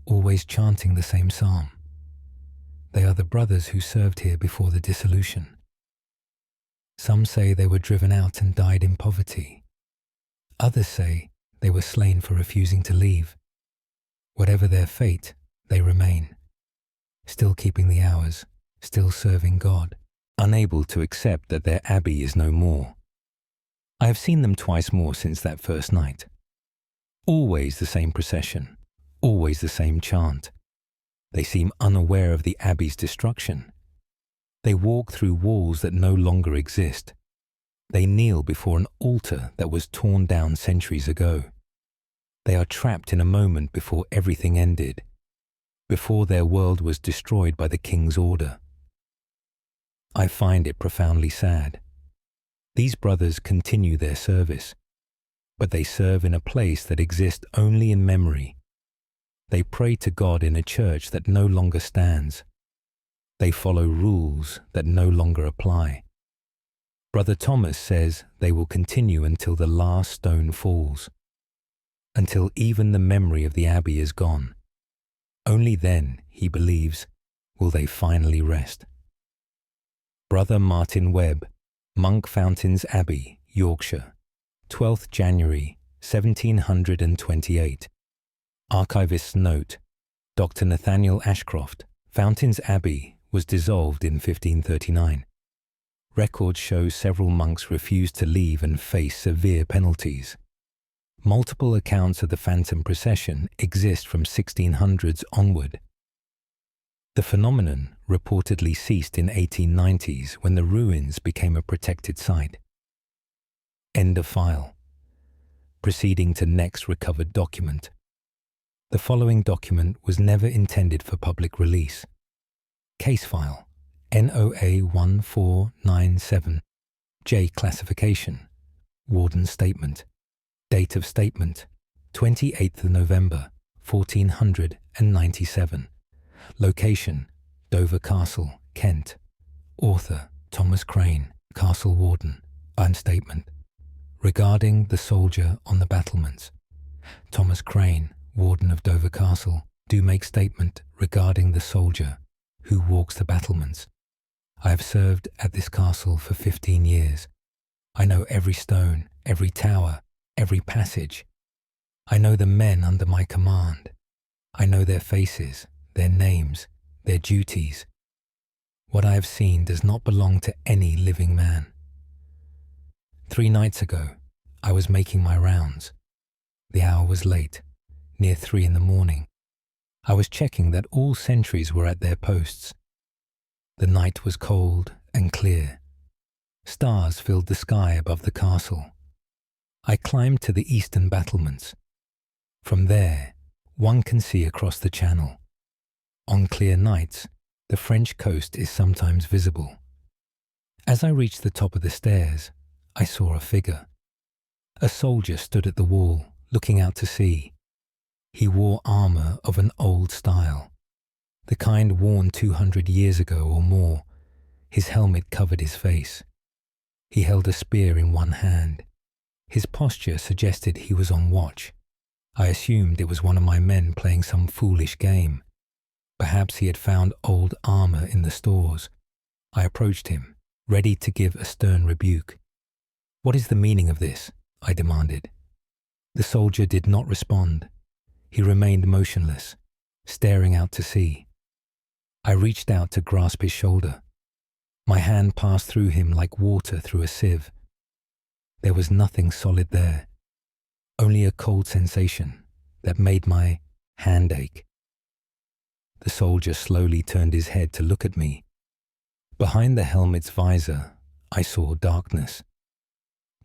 always chanting the same psalm. They are the brothers who served here before the dissolution. Some say they were driven out and died in poverty. Others say they were slain for refusing to leave. Whatever their fate, they remain, still keeping the hours, still serving God, unable to accept that their abbey is no more. I have seen them twice more since that first night. Always the same procession, always the same chant. They seem unaware of the abbey's destruction. They walk through walls that no longer exist. They kneel before an altar that was torn down centuries ago. They are trapped in a moment before everything ended, before their world was destroyed by the king's order. I find it profoundly sad. These brothers continue their service, but they serve in a place that exists only in memory. They pray to God in a church that no longer stands. They follow rules that no longer apply. Brother Thomas says they will continue until the last stone falls, until even the memory of the abbey is gone. Only then, he believes, will they finally rest. Brother Martin Webb, Monk Fountains Abbey, Yorkshire, 12th January 1728. Archivist's note: Dr. Nathaniel Ashcroft. Fountains Abbey was dissolved in 1539. Records show several monks refused to leave and face severe penalties. Multiple accounts of the phantom procession exist from 1600s onward. The phenomenon reportedly ceased in 1890s when the ruins became a protected site. End of file. Proceeding to next recovered document. The following document was never intended for public release. Case file NOA 1497. J classification. Warden statement. Date of statement 28th November 1497. Location: Dover Castle, Kent. Author: Thomas Crane, Castle Warden. Statement: regarding the soldier on the battlements. Thomas Crane, Warden of Dover Castle, do make statement regarding the soldier who walks the battlements. I have served at this castle for 15 years. I know every stone, every tower, every passage. I know the men under my command. I know their faces, their names, their duties. What I have seen does not belong to any living man. 3 nights ago, I was making my rounds. The hour was late, near 3 in the morning. I was checking that all sentries were at their posts. The night was cold and clear. Stars filled the sky above the castle. I climbed to the eastern battlements. From there, one can see across the channel. On clear nights, the French coast is sometimes visible. As I reached the top of the stairs, I saw a figure. A soldier stood at the wall, looking out to sea. He wore armour of an old style, the kind worn 200 years ago or more. His helmet covered his face. He held a spear in one hand. His posture suggested he was on watch. I assumed it was one of my men playing some foolish game. Perhaps he had found old armour in the stores. I approached him, ready to give a stern rebuke. "What is the meaning of this?" I demanded. The soldier did not respond. He remained motionless, staring out to sea. I reached out to grasp his shoulder. My hand passed through him like water through a sieve. There was nothing solid there, only a cold sensation that made my hand ache. The soldier slowly turned his head to look at me. Behind the helmet's visor, I saw darkness.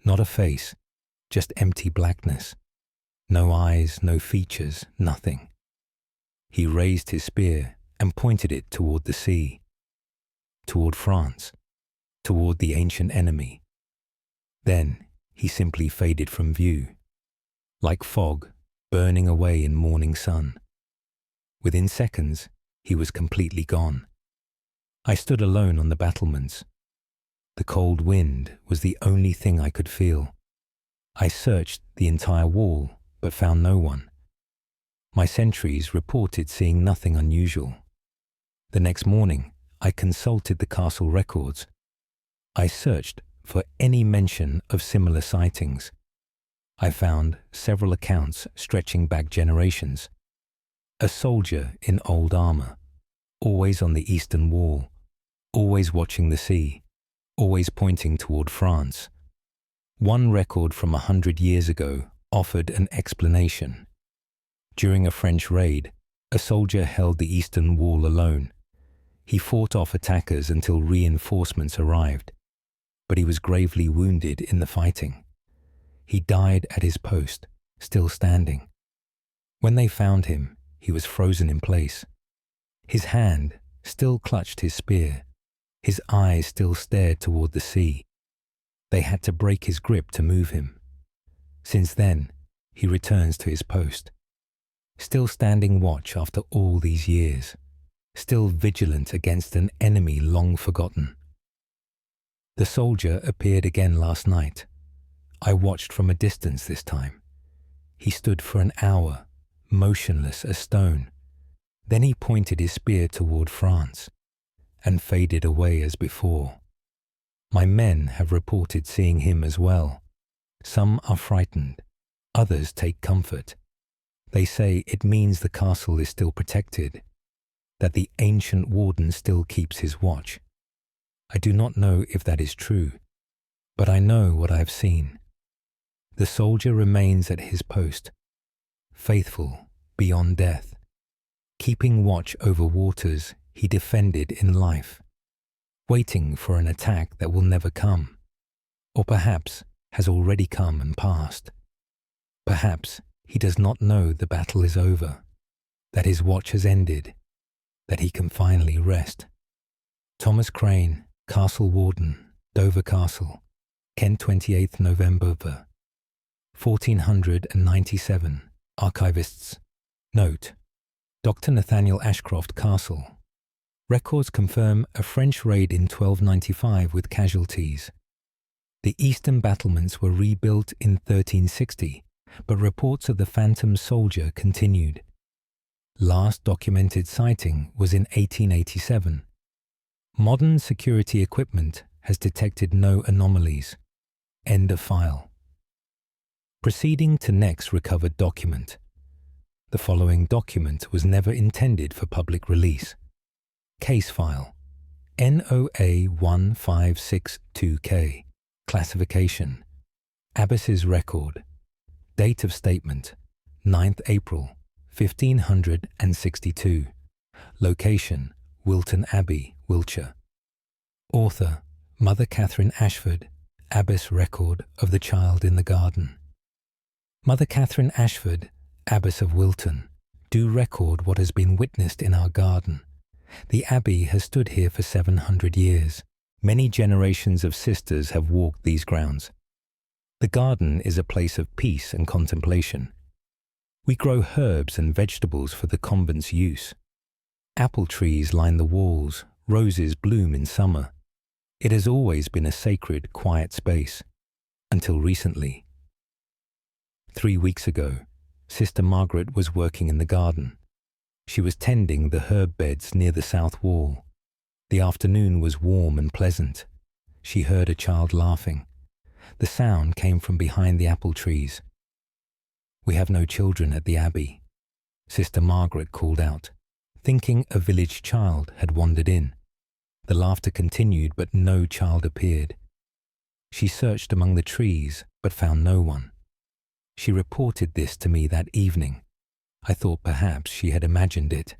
Not a face, just empty blackness. No eyes, no features, nothing. He raised his spear and pointed it toward the sea, toward France, toward the ancient enemy. Then he simply faded from view, like fog burning away in morning sun. Within seconds, he was completely gone. I stood alone on the battlements. The cold wind was the only thing I could feel. I searched the entire wall, but found no one. My sentries reported seeing nothing unusual. The next morning, I consulted the castle records. I searched for any mention of similar sightings. I found several accounts stretching back generations. A soldier in old armour, always on the eastern wall, always watching the sea, always pointing toward France. One record from 100 years ago offered an explanation. During a French raid, a soldier held the eastern wall alone. He fought off attackers until reinforcements arrived, but he was gravely wounded in the fighting. He died at his post, still standing. When they found him, he was frozen in place. His hand still clutched his spear. His eyes still stared toward the sea. They had to break his grip to move him. Since then, he returns to his post, still standing watch after all these years, still vigilant against an enemy long forgotten. The soldier appeared again last night. I watched from a distance this time. He stood for an hour, motionless as stone. Then he pointed his spear toward France and faded away as before. My men have reported seeing him as well. Some are frightened, others take comfort. They say it means the castle is still protected, that the ancient warden still keeps his watch. I do not know if that is true, but I know what I have seen. The soldier remains at his post, faithful beyond death, keeping watch over waters he defended in life, waiting for an attack that will never come, or perhaps has already come and passed. Perhaps he does not know the battle is over, that his watch has ended, that he can finally rest. Thomas Crane, Castle Warden, Dover Castle, Kent 28th November 1497. Archivists. Note: Dr. Nathaniel Ashcroft Castle. Records confirm a French raid in 1295 with casualties. The eastern battlements were rebuilt in 1360, but reports of the phantom soldier continued. Last documented sighting was in 1887. Modern security equipment has detected no anomalies. End of file. Proceeding to next recovered document. The following document was never intended for public release. Case file NOA 1562K. Classification Abbess's record. Date of statement 9th April 1562. Location Wilton Abbey, Wiltshire. Author Mother Catherine Ashford. Abbess record of the child in the garden. Mother Catherine Ashford, Abbess of Wilton, do record what has been witnessed in our garden. The abbey has stood here for 700 years. Many generations of sisters have walked these grounds. The garden is a place of peace and contemplation. We grow herbs and vegetables for the convent's use. Apple trees line the walls, roses bloom in summer. It has always been a sacred, quiet space, until recently. 3 weeks ago, Sister Margaret was working in the garden. She was tending the herb beds near the south wall. The afternoon was warm and pleasant. She heard a child laughing. The sound came from behind the apple trees. "We have no children at the abbey," Sister Margaret called out, thinking a village child had wandered in. The laughter continued, but no child appeared. She searched among the trees, but found no one. She reported this to me that evening. I thought perhaps she had imagined it.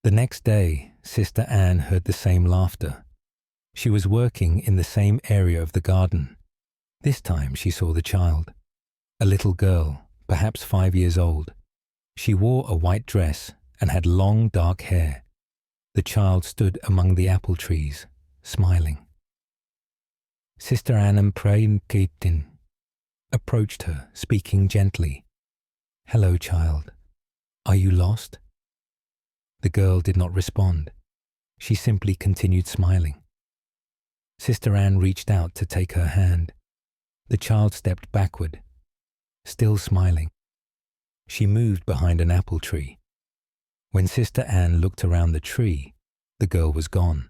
The next day, Sister Anne heard the same laughter. She was working in the same area of the garden. This time she saw the child, a little girl, perhaps 5 years old. She wore a white dress and had long dark hair. The child stood among the apple trees, smiling. Sister Anne Prainketin approached her, speaking gently. "Hello, child. Are you lost?" The girl did not respond. She simply continued smiling. Sister Anne reached out to take her hand. The child stepped backward, still smiling. She moved behind an apple tree. When Sister Anne looked around the tree, the girl was gone.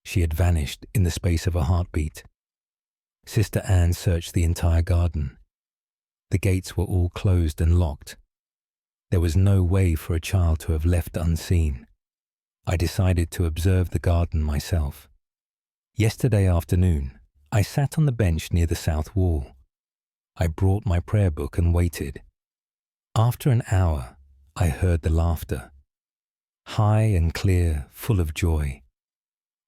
She had vanished in the space of a heartbeat. Sister Anne searched the entire garden. The gates were all closed and locked. There was no way for a child to have left unseen. I decided to observe the garden myself. Yesterday afternoon, I sat on the bench near the south wall. I brought my prayer book and waited. After an hour, I heard the laughter. High and clear, full of joy.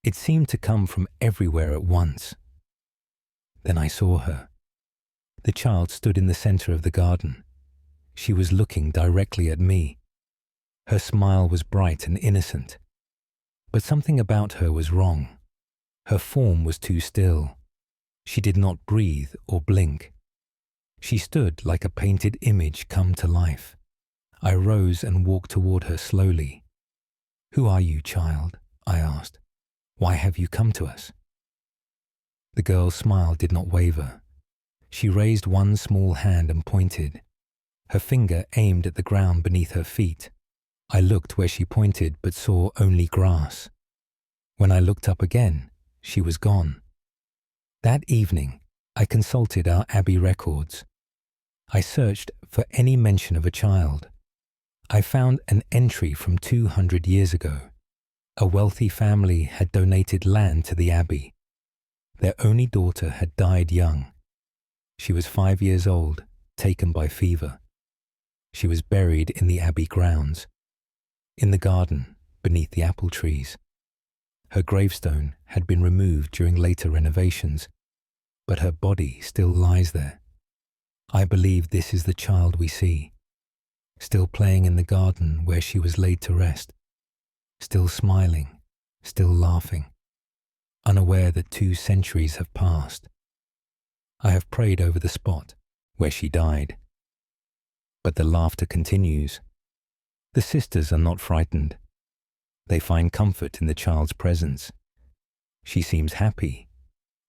It seemed to come from everywhere at once. Then I saw her. The child stood in the center of the garden. She was looking directly at me. Her smile was bright and innocent. But something about her was wrong. Her form was too still. She did not breathe or blink. She stood like a painted image come to life. I rose and walked toward her slowly. "Who are you, child?" I asked. "Why have you come to us?" The girl's smile did not waver. She raised one small hand and pointed. Her finger aimed at the ground beneath her feet. I looked where she pointed but saw only grass. When I looked up again, she was gone. That evening, I consulted our Abbey records. I searched for any mention of a child. I found an entry from 200 years ago. A wealthy family had donated land to the Abbey. Their only daughter had died young. She was 5 years old, taken by fever. She was buried in the Abbey grounds, in the garden beneath the apple trees. Her gravestone had been removed during later renovations, but her body still lies there. I believe this is the child we see, still playing in the garden where she was laid to rest, still smiling, still laughing, unaware that 2 centuries have passed. I have prayed over the spot where she died. But the laughter continues. The sisters are not frightened. They find comfort in the child's presence. She seems happy,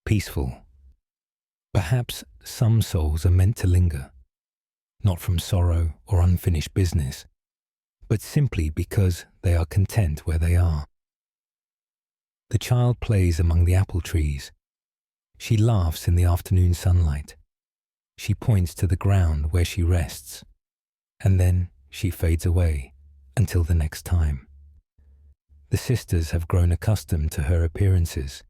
peaceful. Perhaps some souls are meant to linger, not from sorrow or unfinished business, but simply because they are content where they are. The child plays among the apple trees. She laughs in the afternoon sunlight. She points to the ground where she rests, and then she fades away until the next time. The sisters have grown accustomed to her appearances.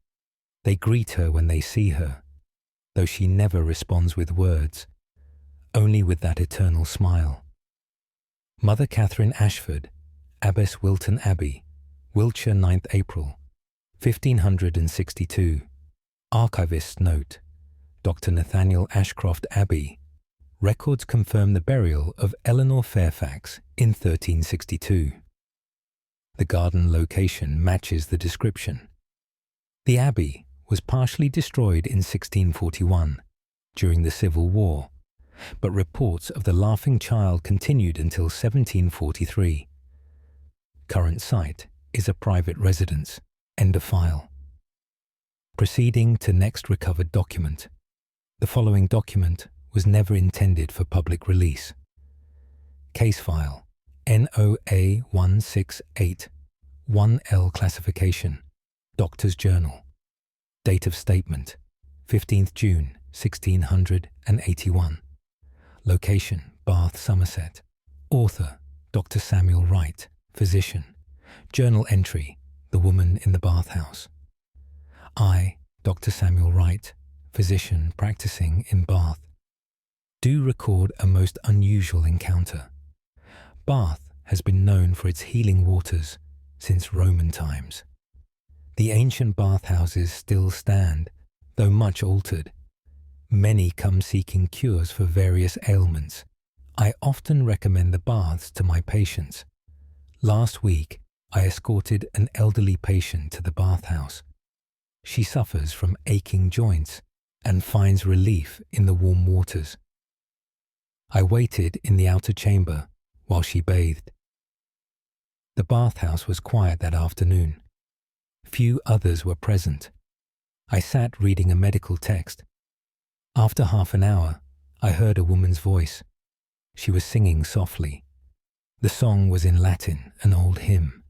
They greet her when they see her, though she never responds with words, only with that eternal smile. Mother Catherine Ashford, Abbess Wilton Abbey, Wiltshire, 9th April, 1562. Archivist's note, Dr. Nathaniel Ashcroft Abbey. Records confirm the burial of Eleanor Fairfax in 1362. The garden location matches the description. The abbey was partially destroyed in 1641 during the Civil War, but reports of the laughing child continued until 1743. Current site is a private residence. End of file. Proceeding to next recovered document. The following document was never intended for public release. Case file NOA 168 1L classification. Doctor's Journal. Date of statement 15th June 1681. Location Bath, Somerset. Author Dr. Samuel Wright, physician. Journal entry The woman in the bathhouse. I, Dr. Samuel Wright, physician practicing in Bath, do record a most unusual encounter. Bath has been known for its healing waters since Roman times. The ancient bathhouses still stand, though much altered. Many come seeking cures for various ailments. I often recommend the baths to my patients. Last week, I escorted an elderly patient to the bathhouse. She suffers from aching joints and finds relief in the warm waters. I waited in the outer chamber while she bathed. The bathhouse was quiet that afternoon. Few others were present. I sat reading a medical text. After half an hour, I heard a woman's voice. She was singing softly. The song was in Latin, an old hymn.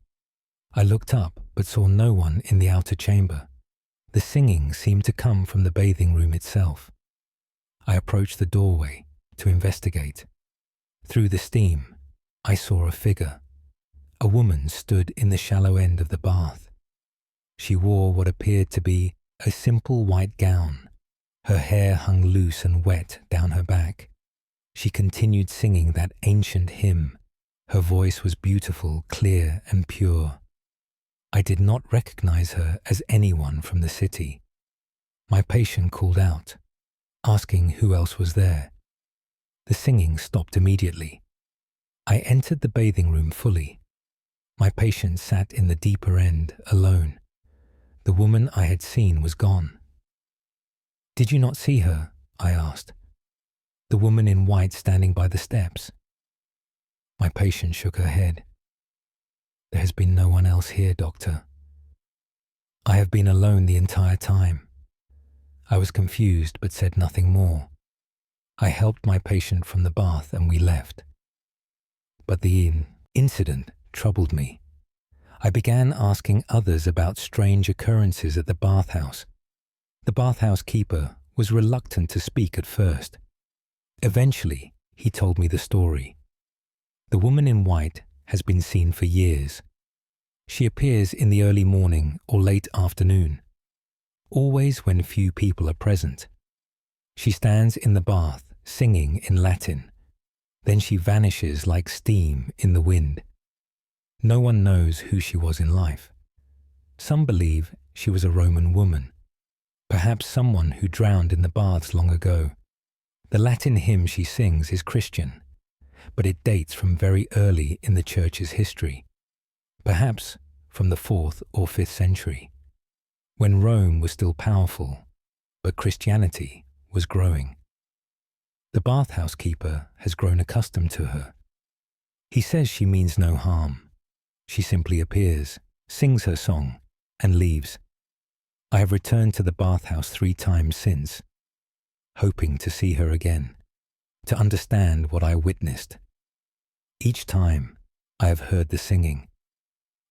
I looked up but saw no one in the outer chamber. The singing seemed to come from the bathing room itself. I approached the doorway to investigate. Through the steam, I saw a figure. A woman stood in the shallow end of the bath. She wore what appeared to be a simple white gown. Her hair hung loose and wet down her back. She continued singing that ancient hymn. Her voice was beautiful, clear, and pure. I did not recognize her as anyone from the city. My patient called out, asking who else was there. The singing stopped immediately. I entered the bathing room fully. My patient sat in the deeper end, alone. The woman I had seen was gone. "Did you not see her?" I asked. "The woman in white standing by the steps?" My patient shook her head. "There has been no one else here, doctor. I have been alone the entire time." I was confused but said nothing more. I helped my patient from the bath and we left. But the incident troubled me. I began asking others about strange occurrences at the bathhouse. The bathhouse keeper was reluctant to speak at first. Eventually, he told me the story. The woman in white has been seen for years. She appears in the early morning or late afternoon, always when few people are present. She stands in the bath, singing in Latin. Then she vanishes like steam in the wind. No one knows who she was in life. Some believe she was a Roman woman, perhaps someone who drowned in the baths long ago. The Latin hymn she sings is Christian, but it dates from very early in the Church's history, perhaps from the 4th or 5th century, when Rome was still powerful, but Christianity was growing. The bathhouse keeper has grown accustomed to her. He says she means no harm. She simply appears, sings her song, and leaves. I have returned to the bathhouse 3 times since, hoping to see her again, to understand what I witnessed. Each time, I have heard the singing,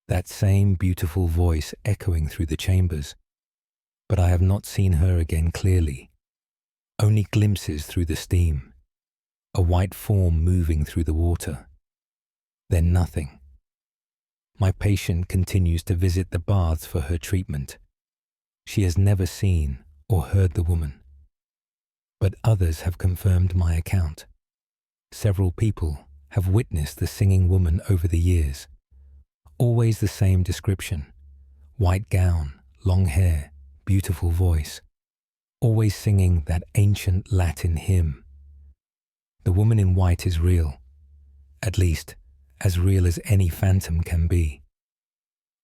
that same beautiful voice echoing through the chambers, but I have not seen her again clearly, only glimpses through the steam, a white form moving through the water, then nothing. My patient continues to visit the baths for her treatment. She has never seen or heard the woman. But others have confirmed my account. Several people have witnessed the singing woman over the years. Always the same description: white gown, long hair, beautiful voice, always singing that ancient Latin hymn. The woman in white is real, at least as real as any phantom can be.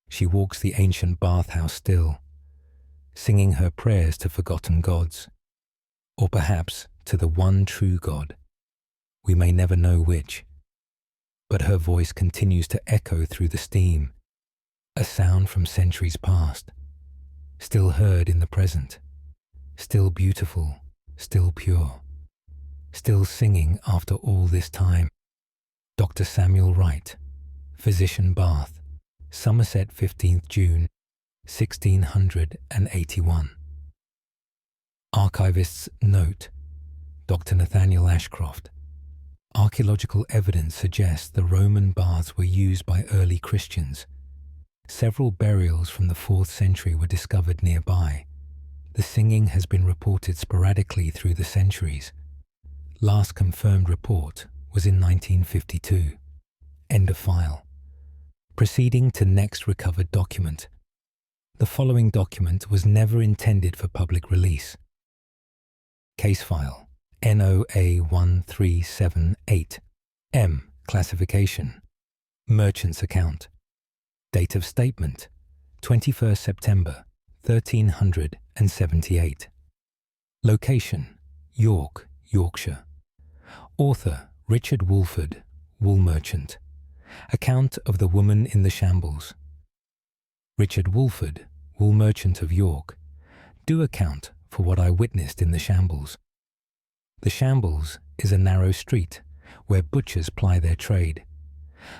She walks the ancient bathhouse still, singing her prayers to forgotten gods, or perhaps to the one true God. We may never know which, but her voice continues to echo through the steam, a sound from centuries past, still heard in the present, still beautiful, still pure, still singing after all this time. Dr. Samuel Wright, Physician, Bath, Somerset, 15th June, 1681. Archivist's note: Dr. Nathaniel Ashcroft. Archaeological evidence suggests the Roman baths were used by early Christians. Several burials from the 4th century were discovered nearby. The singing has been reported sporadically through the centuries. Last confirmed report was in 1952. End of file. Proceeding to next recovered document. The following document was never intended for public release. Case file NOA 1378 M. Classification: Merchant's account. Date of statement: 21st September 1378. Location: York, Yorkshire. Author: Richard Woolford, wool merchant. Account of the woman in the shambles. Richard Woolford, wool merchant of York, do account for what I witnessed in the shambles. The shambles is a narrow street where butchers ply their trade.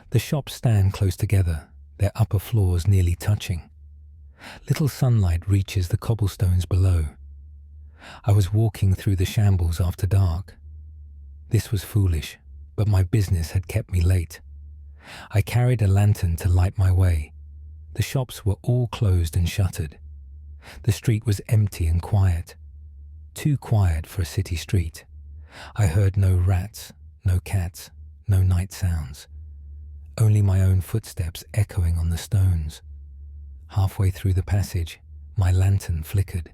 The shops stand close together, their upper floors nearly touching. Little sunlight reaches the cobblestones below. I was walking through the shambles after dark. This was foolish, but my business had kept me late. I carried a lantern to light my way. The shops were all closed and shuttered. The street was empty and quiet. Too quiet for a city street. I heard no rats, no cats, no night sounds. Only my own footsteps echoing on the stones. Halfway through the passage, my lantern flickered.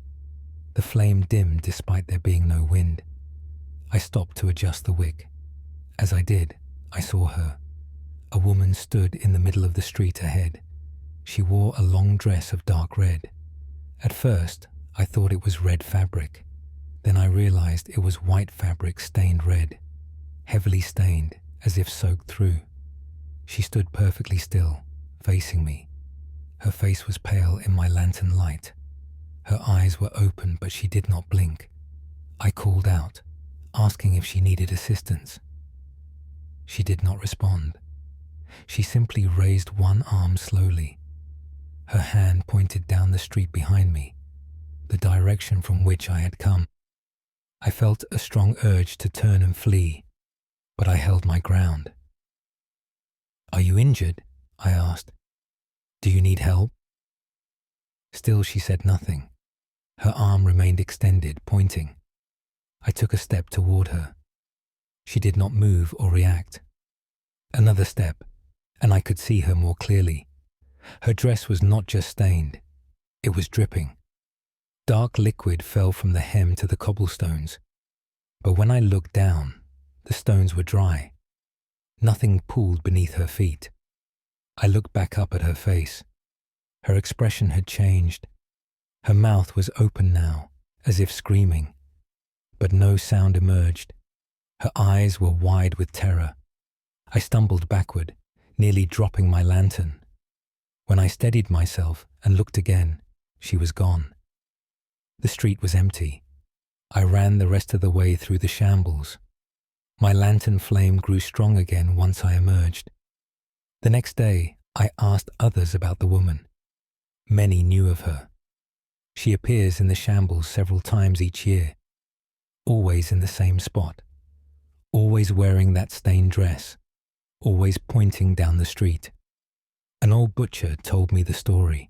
The flame dimmed despite there being no wind. I stopped to adjust the wick. As I did, I saw her. A woman stood in the middle of the street ahead. She wore a long dress of dark red. At first, I thought it was red fabric. Then I realized it was white fabric stained red, heavily stained, as if soaked through. She stood perfectly still, facing me. Her face was pale in my lantern light. Her eyes were open, but she did not blink. I called out, asking if she needed assistance. She did not respond. She simply raised one arm slowly. Her hand pointed down the street behind me, the direction from which I had come. I felt a strong urge to turn and flee, but I held my ground. "Are you injured?" I asked. "Do you need help?" Still she said nothing. Her arm remained extended, pointing. I took a step toward her. She did not move or react. Another step, and I could see her more clearly. Her dress was not just stained, it was dripping. Dark liquid fell from the hem to the cobblestones, but when I looked down, the stones were dry. Nothing pooled beneath her feet. I looked back up at her face. Her expression had changed. Her mouth was open now, as if screaming, but no sound emerged. Her eyes were wide with terror. I stumbled backward, nearly dropping my lantern. When I steadied myself and looked again, she was gone. The street was empty. I ran the rest of the way through the shambles. My lantern flame grew strong again once I emerged. The next day, I asked others about the woman. Many knew of her. She appears in the shambles several times each year, always in the same spot, always wearing that stained dress, always pointing down the street. An old butcher told me the story.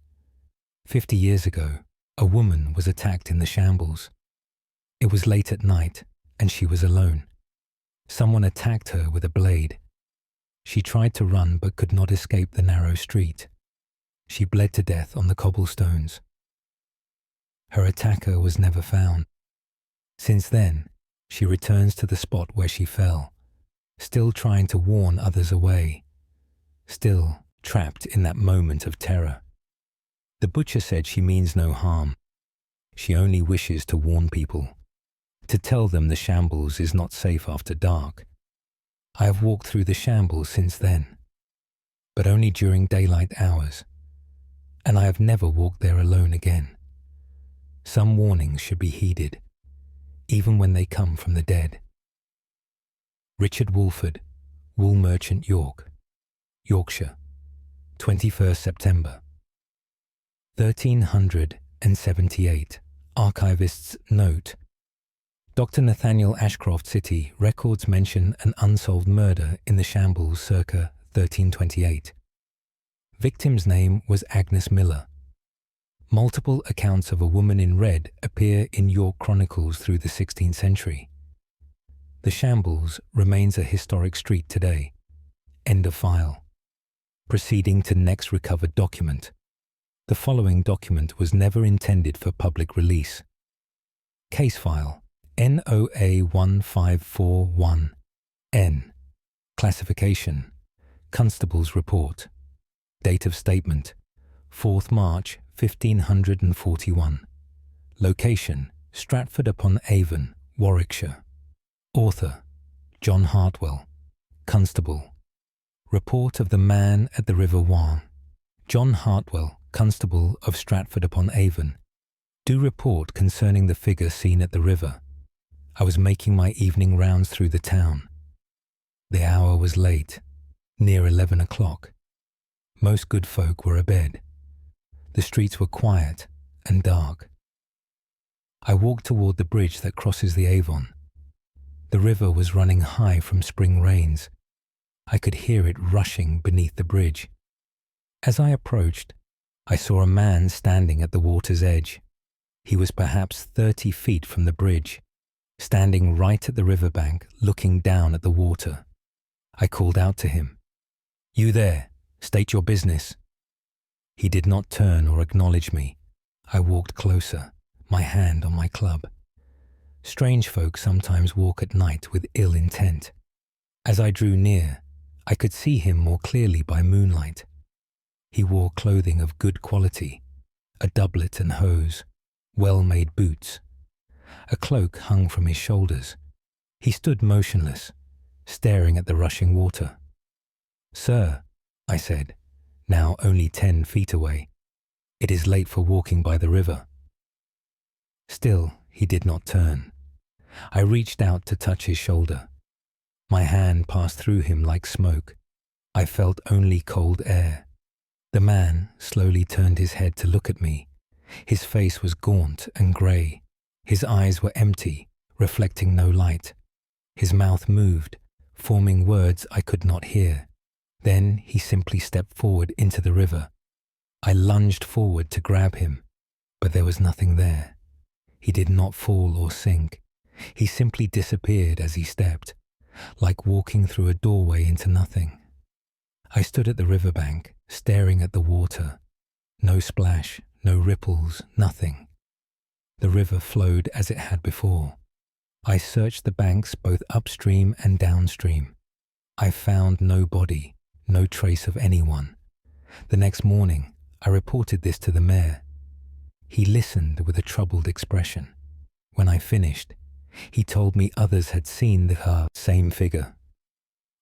50 years ago, a woman was attacked in the shambles. It was late at night, and she was alone. Someone attacked her with a blade. She tried to run but could not escape the narrow street. She bled to death on the cobblestones. Her attacker was never found. Since then, she returns to the spot where she fell, still trying to warn others away, still trapped in that moment of terror. The butcher said she means no harm. She only wishes to warn people, to tell them the shambles is not safe after dark. I have walked through the shambles since then, but only during daylight hours, and I have never walked there alone again. Some warnings should be heeded, even when they come from the dead. Richard Walford, Wool Merchant, Yorkshire, 21st September. 1378. Archivist's note. Dr. Nathaniel Ashcroft City records mention an unsolved murder in the shambles circa 1328. Victim's name was Agnes Miller. Multiple accounts of a woman in red appear in York chronicles through the 16th century. The shambles remains a historic street today. End of file. Proceeding to next recovered document. The following document was never intended for public release. Case file NOA 1541N. Classification Constable's Report. Date of statement 4th March 1541. Location Stratford-upon-Avon, Warwickshire. Author John Hartwell. Constable. Report of the man at the River Warn. John Hartwell, Constable of Stratford-upon-Avon, Do report concerning the figure seen at the river. I was making my evening rounds through the town. The hour was late, near 11 o'clock. Most good folk were abed. The streets were quiet and dark. I walked toward the bridge that crosses the Avon. The river was running high from spring rains. I could hear it rushing beneath the bridge. As I approached, I saw a man standing at the water's edge. He was perhaps 30 feet from the bridge, standing right at the riverbank, looking down at the water. I called out to him, "You there, state your business." He did not turn or acknowledge me. I walked closer, my hand on my club. Strange folk sometimes walk at night with ill intent. As I drew near, I could see him more clearly by moonlight. He wore clothing of good quality, a doublet and hose, well-made boots. A cloak hung from his shoulders. He stood motionless, staring at the rushing water. "Sir," I said, now only 10 feet away, "it is late for walking by the river." Still, he did not turn. I reached out to touch his shoulder. My hand passed through him like smoke. I felt only cold air. The man slowly turned his head to look at me. His face was gaunt and grey. His eyes were empty, reflecting no light. His mouth moved, forming words I could not hear. Then he simply stepped forward into the river. I lunged forward to grab him, but there was nothing there. He did not fall or sink. He simply disappeared as he stepped, like walking through a doorway into nothing. I stood at the riverbank, staring at the water. No splash, no ripples, nothing. The river flowed as it had before. I searched the banks both upstream and downstream. I found no body, no trace of anyone. The next morning, I reported this to the mayor. He listened with a troubled expression. When I finished, he told me others had seen the same figure.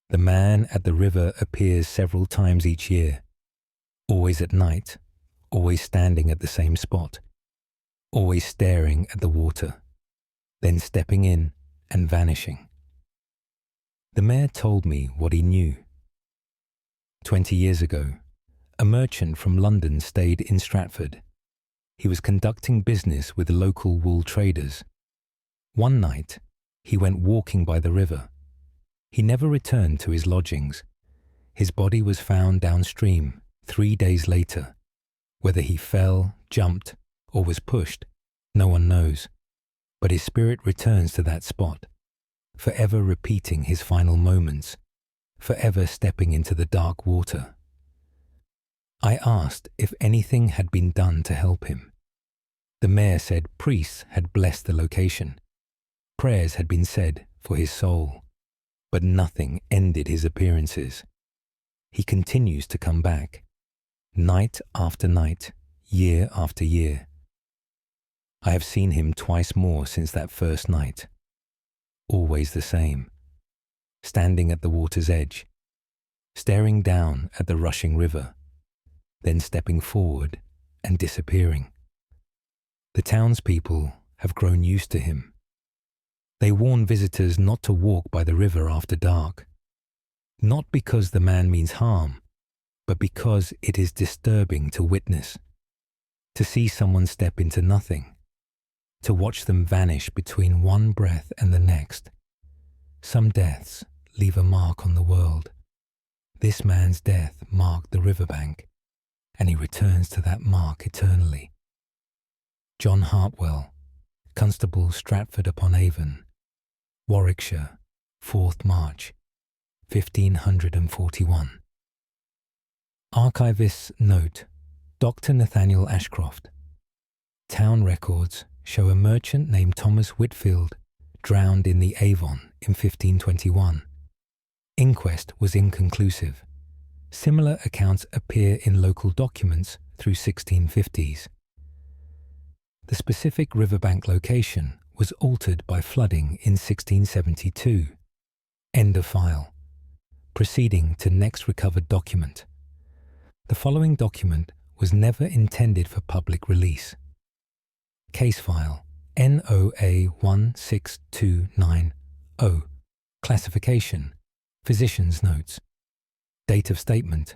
The man at the river appears several times each year, always at night, always standing at the same spot, always staring at the water, then stepping in and vanishing. The mayor told me what he knew. 20 years ago, a merchant from London stayed in Stratford. He was conducting business with local wool traders. One night, he went walking by the river. He never returned to his lodgings. His body was found downstream 3 days later. Whether he fell, jumped, or was pushed, no one knows. But his spirit returns to that spot, forever repeating his final moments, forever stepping into the dark water. I asked if anything had been done to help him. The mayor said priests had blessed the location. Prayers had been said for his soul, but nothing ended his appearances. He continues to come back, night after night, year after year. I have seen him twice more since that first night. Always the same, standing at the water's edge, staring down at the rushing river, then stepping forward and disappearing. The townspeople have grown used to him. They warn visitors not to walk by the river after dark, not because the man means harm, but because it is disturbing to witness, to see someone step into nothing, to watch them vanish between one breath and the next. Some deaths leave a mark on the world. This man's death marked the riverbank, and he returns to that mark eternally. John Hartwell, Constable, Stratford-upon-Avon, Warwickshire, 4th March, 1541. Archivist's note: Dr. Nathaniel Ashcroft. Town records show a merchant named Thomas Whitfield drowned in the Avon in 1521. Inquest was inconclusive. Similar accounts appear in local documents through 1650s. The specific riverbank location was altered by flooding in 1672. End of file. Proceeding to next recovered document. The following document was never intended for public release. Case file NOA16290. Classification: Physician's Notes. Date of statement: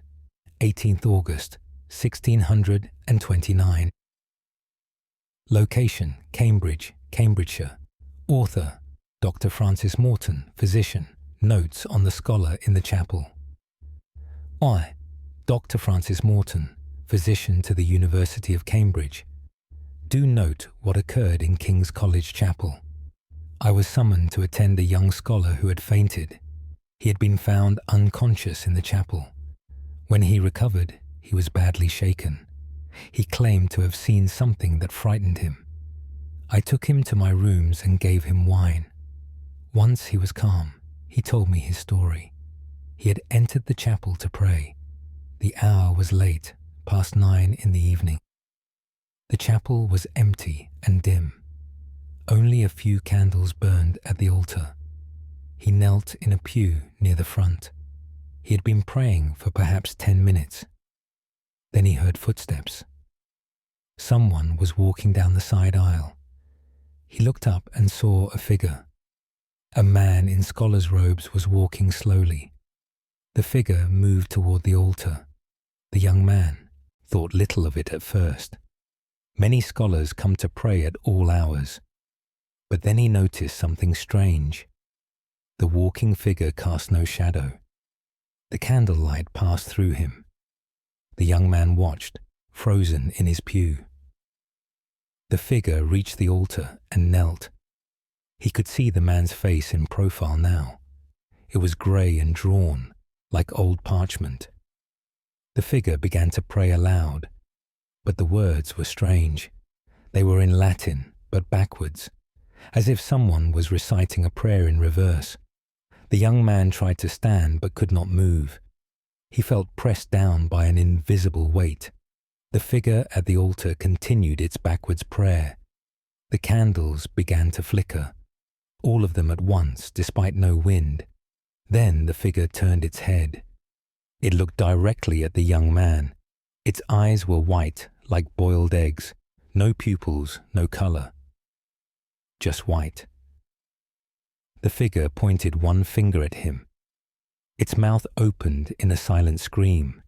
18th August 1629. Location: Cambridge, Cambridgeshire. Author: Dr. Francis Morton, physician. Notes on the scholar in the chapel. I, Dr. Francis Morton, physician to the University of Cambridge, do note what occurred in King's College Chapel. I was summoned to attend a young scholar who had fainted. He had been found unconscious in the chapel. When he recovered, he was badly shaken. He claimed to have seen something that frightened him. I took him to my rooms and gave him wine. Once he was calm, he told me his story. He had entered the chapel to pray. The hour was late, past 9 in the evening. The chapel was empty and dim. Only a few candles burned at the altar. He knelt in a pew near the front. He had been praying for perhaps 10 minutes. Then he heard footsteps. Someone was walking down the side aisle. He looked up and saw a figure. A man in scholar's robes was walking slowly. The figure moved toward the altar. The young man thought little of it at first. Many scholars come to pray at all hours. But then he noticed something strange. The walking figure cast no shadow. The candlelight passed through him. The young man watched, frozen in his pew. The figure reached the altar and knelt. He could see the man's face in profile now. It was grey and drawn, like old parchment. The figure began to pray aloud, but the words were strange. They were in Latin, but backwards, as if someone was reciting a prayer in reverse. The young man tried to stand but could not move. He felt pressed down by an invisible weight. The figure at the altar continued its backwards prayer. The candles began to flicker, all of them at once, despite no wind. Then the figure turned its head. It looked directly at the young man. Its eyes were white, like boiled eggs. No pupils, no colour. Just white. The figure pointed one finger at him. Its mouth opened in a silent scream.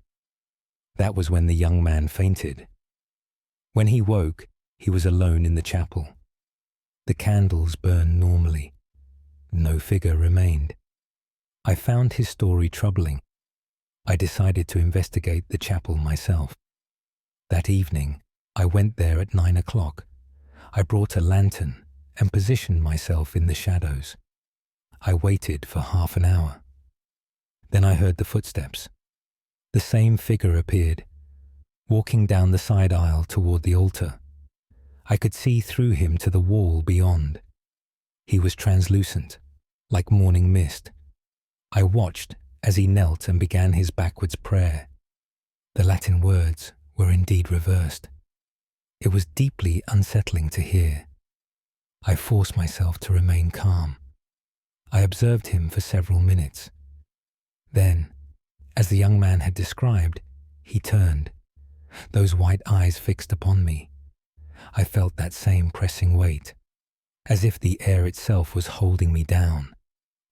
That was when the young man fainted. When he woke, he was alone in the chapel. The candles burned normally. No figure remained. I found his story troubling. I decided to investigate the chapel myself. That evening, I went there at 9 o'clock. I brought a lantern and positioned myself in the shadows. I waited for half an hour. Then I heard the footsteps. The same figure appeared, walking down the side aisle toward the altar. I could see through him to the wall beyond. He was translucent, like morning mist. I watched as he knelt and began his backwards prayer. The Latin words were indeed reversed. It was deeply unsettling to hear. I forced myself to remain calm. I observed him for several minutes. Then, as the young man had described, he turned, those white eyes fixed upon me. I felt that same pressing weight, as if the air itself was holding me down.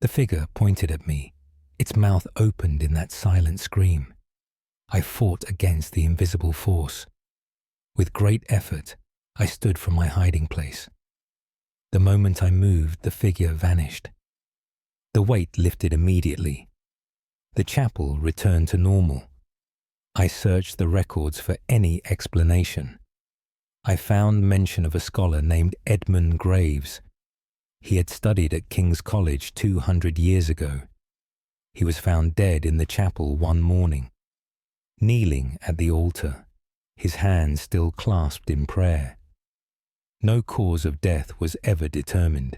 The figure pointed at me. Its mouth opened in that silent scream. I fought against the invisible force. With great effort, I stood from my hiding place. The moment I moved, the figure vanished. The weight lifted immediately. The chapel returned to normal. I searched the records for any explanation. I found mention of a scholar named Edmund Graves. He had studied at King's College 200 years ago. He was found dead in the chapel one morning, kneeling at the altar, his hands still clasped in prayer. No cause of death was ever determined,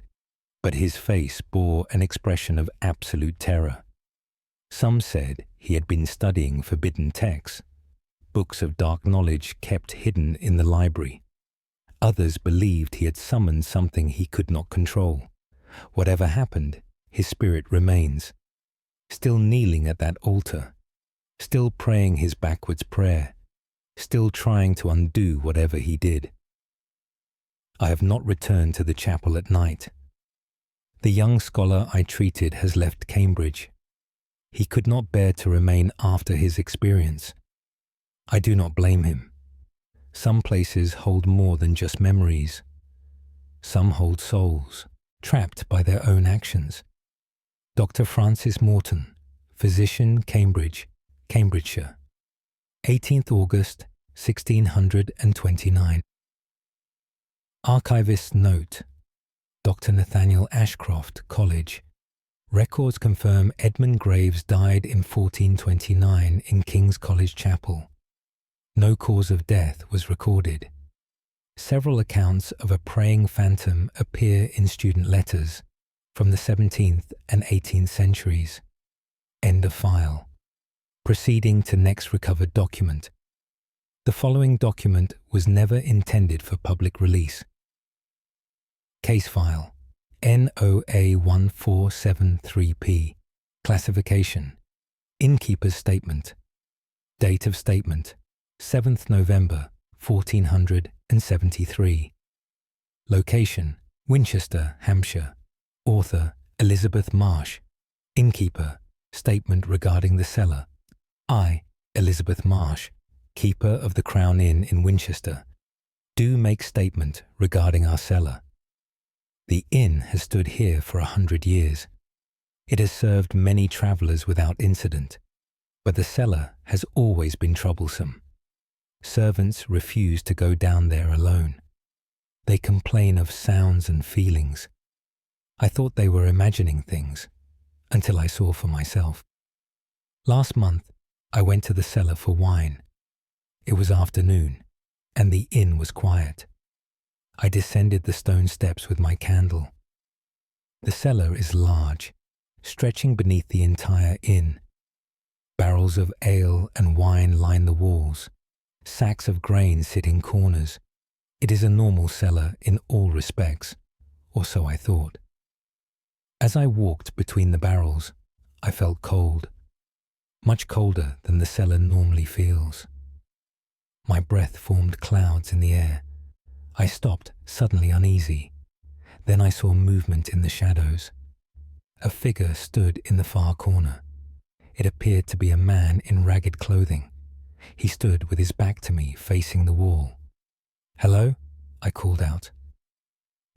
but his face bore an expression of absolute terror. Some said he had been studying forbidden texts, books of dark knowledge kept hidden in the library. Others believed he had summoned something he could not control. Whatever happened, his spirit remains, still kneeling at that altar, still praying his backwards prayer, still trying to undo whatever he did. I have not returned to the chapel at night. The young scholar I treated has left Cambridge. He could not bear to remain after his experience. I do not blame him. Some places hold more than just memories. Some hold souls, trapped by their own actions. Dr. Francis Morton, physician, Cambridge, Cambridgeshire. 18th August, 1629. Archivist's note. Dr. Nathaniel Ashcroft, College. Records confirm Edmund Graves died in 1429 in King's College Chapel. No cause of death was recorded. Several accounts of a praying phantom appear in student letters from the 17th and 18th centuries. End of file. Proceeding to next recovered document. The following document was never intended for public release. Case file NOA1473P. Classification. Innkeeper's statement. Date of statement 7th November 1473. Location Winchester, Hampshire. Author Elizabeth Marsh. Innkeeper. Statement regarding the cellar. I, Elizabeth Marsh, keeper of the Crown Inn in Winchester, do make statement regarding our cellar. The inn has stood here for 100 years. It has served many travellers without incident, but the cellar has always been troublesome. Servants refuse to go down there alone. They complain of sounds and feelings. I thought they were imagining things, until I saw for myself. Last month, I went to the cellar for wine. It was afternoon, and the inn was quiet. I descended the stone steps with my candle. The cellar is large, stretching beneath the entire inn. Barrels of ale and wine line the walls. Sacks of grain sit in corners. It is a normal cellar in all respects, or so I thought. As I walked between the barrels, I felt cold, much colder than the cellar normally feels. My breath formed clouds in the air. I stopped, suddenly uneasy. Then I saw movement in the shadows. A figure stood in the far corner. It appeared to be a man in ragged clothing. He stood with his back to me, facing the wall. "Hello?" I called out.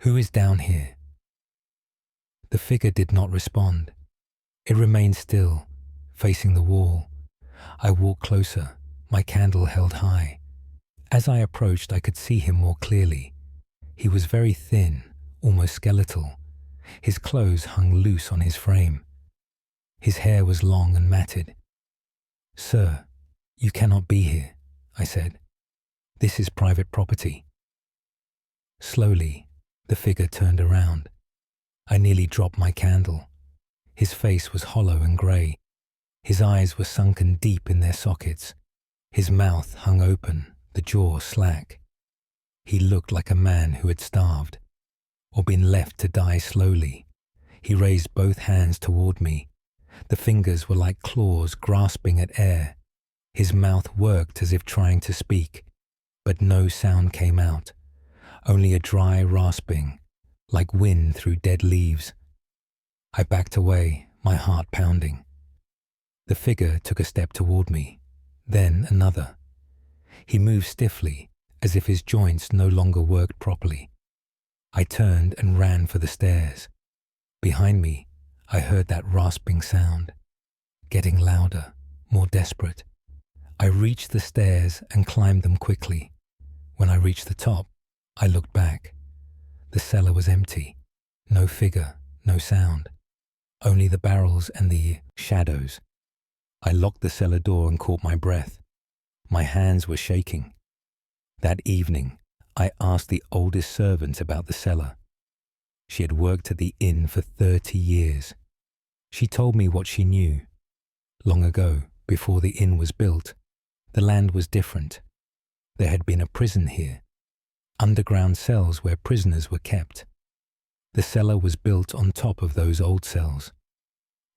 "Who is down here?" The figure did not respond. It remained still, facing the wall. I walked closer, my candle held high. As I approached, I could see him more clearly. He was very thin, almost skeletal. His clothes hung loose on his frame. His hair was long and matted. "Sir, you cannot be here," I said. "This is private property." Slowly, the figure turned around. I nearly dropped my candle. His face was hollow and grey. His eyes were sunken deep in their sockets. His mouth hung open, the jaw slack. He looked like a man who had starved, or been left to die slowly. He raised both hands toward me. The fingers were like claws grasping at air. His mouth worked as if trying to speak, but no sound came out, only a dry rasping, like wind through dead leaves. I backed away, my heart pounding. The figure took a step toward me, then another. He moved stiffly, as if his joints no longer worked properly. I turned and ran for the stairs. Behind me, I heard that rasping sound, getting louder, more desperate. I reached the stairs and climbed them quickly. When I reached the top, I looked back. The cellar was empty. No figure, no sound. Only the barrels and the shadows. I locked the cellar door and caught my breath. My hands were shaking. That evening, I asked the oldest servant about the cellar. She had worked at the inn for 30 years. She told me what she knew. Long ago, before the inn was built, the land was different. There had been a prison here, underground cells where prisoners were kept. The cellar was built on top of those old cells.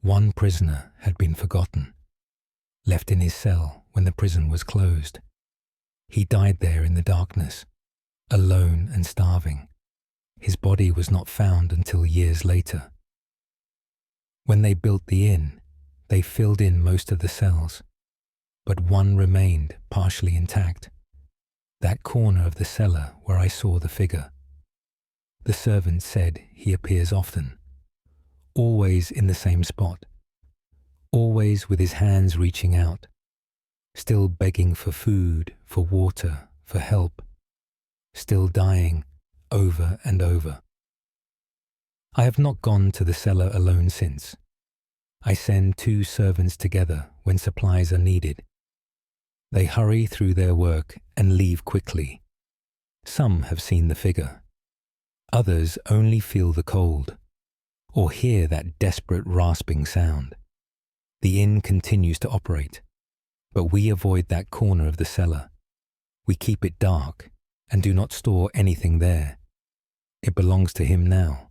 One prisoner had been forgotten, left in his cell when the prison was closed. He died there in the darkness, alone and starving. His body was not found until years later. When they built the inn, they filled in most of the cells, but one remained partially intact, that corner of the cellar where I saw the figure. The servant said he appears often, always in the same spot, always with his hands reaching out, still begging for food, for water, for help, still dying over and over. I have not gone to the cellar alone since. I send 2 servants together when supplies are needed. They hurry through their work and leave quickly. Some have seen the figure. Others only feel the cold, or hear that desperate rasping sound. The inn continues to operate, but we avoid that corner of the cellar. We keep it dark and do not store anything there. It belongs to him now,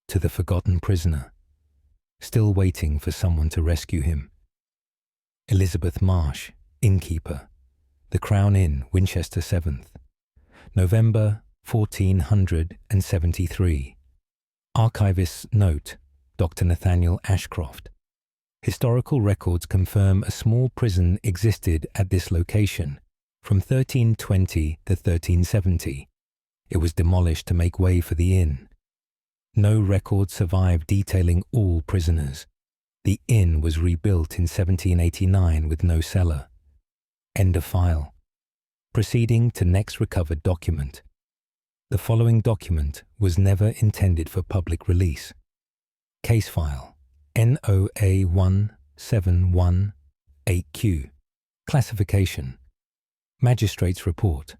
to the forgotten prisoner, still waiting for someone to rescue him. Elizabeth Marsh, innkeeper, the Crown Inn, Winchester 7th, November 1473. Archivist's note, Dr. Nathaniel Ashcroft. Historical records confirm a small prison existed at this location from 1320 to 1370. It was demolished to make way for the inn. No records survive detailing all prisoners. The inn was rebuilt in 1789 with no cellar. End of file. Proceeding to next recovered document. The following document was never intended for public release. Case file NOA 1718Q. Classification. Magistrate's report.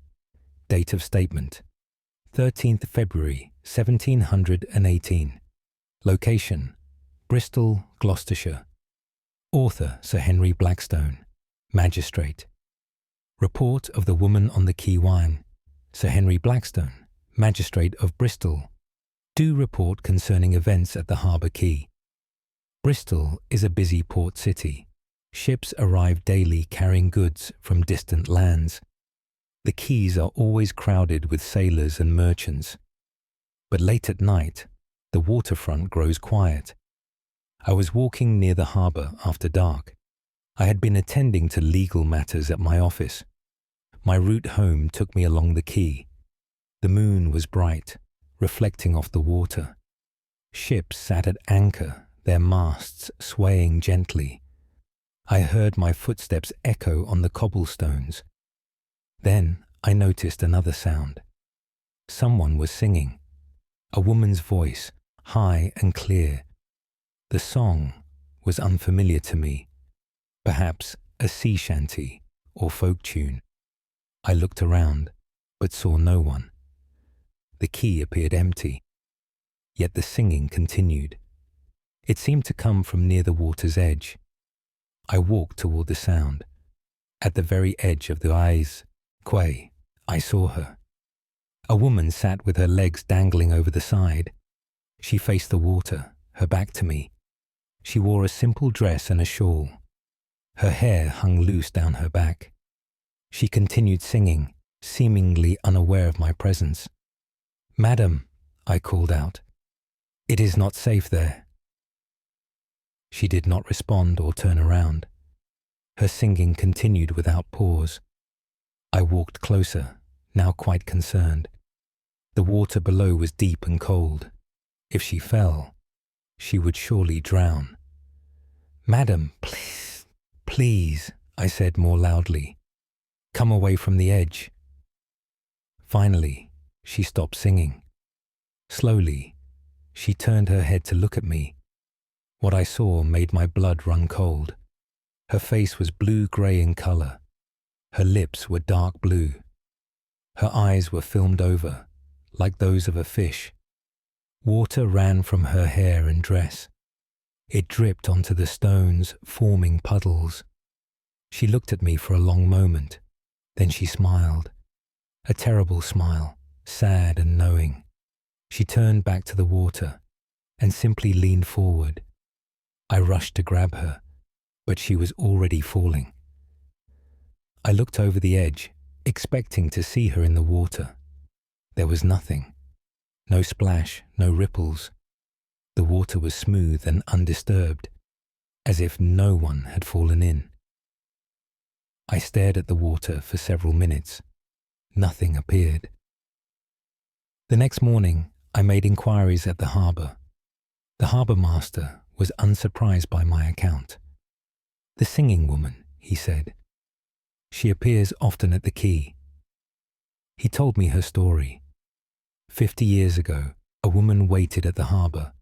Date of statement 13th February 1718. Location Bristol, Gloucestershire. Author Sir Henry Blackstone. Magistrate. Report of the woman on the quay wine. Sir Henry Blackstone, Magistrate of Bristol. Do report concerning events at the harbour quay. Bristol is a busy port city. Ships arrive daily carrying goods from distant lands. The quays are always crowded with sailors and merchants. But late at night, the waterfront grows quiet. I was walking near the harbour after dark. I had been attending to legal matters at my office. My route home took me along the quay. The moon was bright, reflecting off the water. Ships sat at anchor, their masts swaying gently. I heard my footsteps echo on the cobblestones. Then I noticed another sound. Someone was singing. A woman's voice, high and clear. The song was unfamiliar to me. Perhaps a sea shanty or folk tune. I looked around, but saw no one. The quay appeared empty, yet the singing continued. It seemed to come from near the water's edge. I walked toward the sound. At the very edge of the quay, I saw her. A woman sat with her legs dangling over the side. She faced the water, her back to me. She wore a simple dress and a shawl. Her hair hung loose down her back. She continued singing, seemingly unaware of my presence. "Madam," I called out, "it is not safe there." She did not respond or turn around. Her singing continued without pause. I walked closer, now quite concerned. The water below was deep and cold. If she fell, she would surely drown. "Madam, please, please," I said more loudly. "Come away from the edge." Finally, she stopped singing. Slowly, she turned her head to look at me. What I saw made my blood run cold. Her face was blue-grey in colour. Her lips were dark blue. Her eyes were filmed over, like those of a fish. Water ran from her hair and dress. It dripped onto the stones, forming puddles. She looked at me for a long moment. Then she smiled. A terrible smile, sad and knowing. She turned back to the water and simply leaned forward. I rushed to grab her, but she was already falling. I looked over the edge, expecting to see her in the water. There was nothing. No splash, no ripples. The water was smooth and undisturbed, as if no one had fallen in. I stared at the water for several minutes. Nothing appeared. The next morning, I made inquiries at the harbour. The harbour master was unsurprised by my account. "The singing woman," he said. "She appears often at the quay." He told me her story. 50 years ago, a woman waited at the harbour.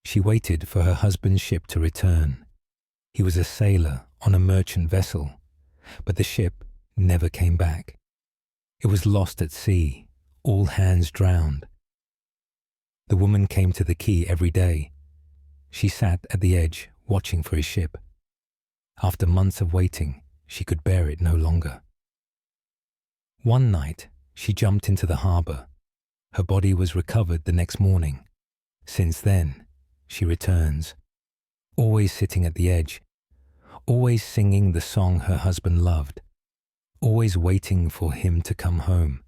She waited for her husband's ship to return. He was a sailor on a merchant vessel, but the ship never came back. It was lost at sea, all hands drowned. The woman came to the quay every day. She sat at the edge, watching for his ship. After months of waiting, she could bear it no longer. One night, she jumped into the harbour. Her body was recovered the next morning. Since then, she returns, always sitting at the edge, always singing the song her husband loved, always waiting for him to come home.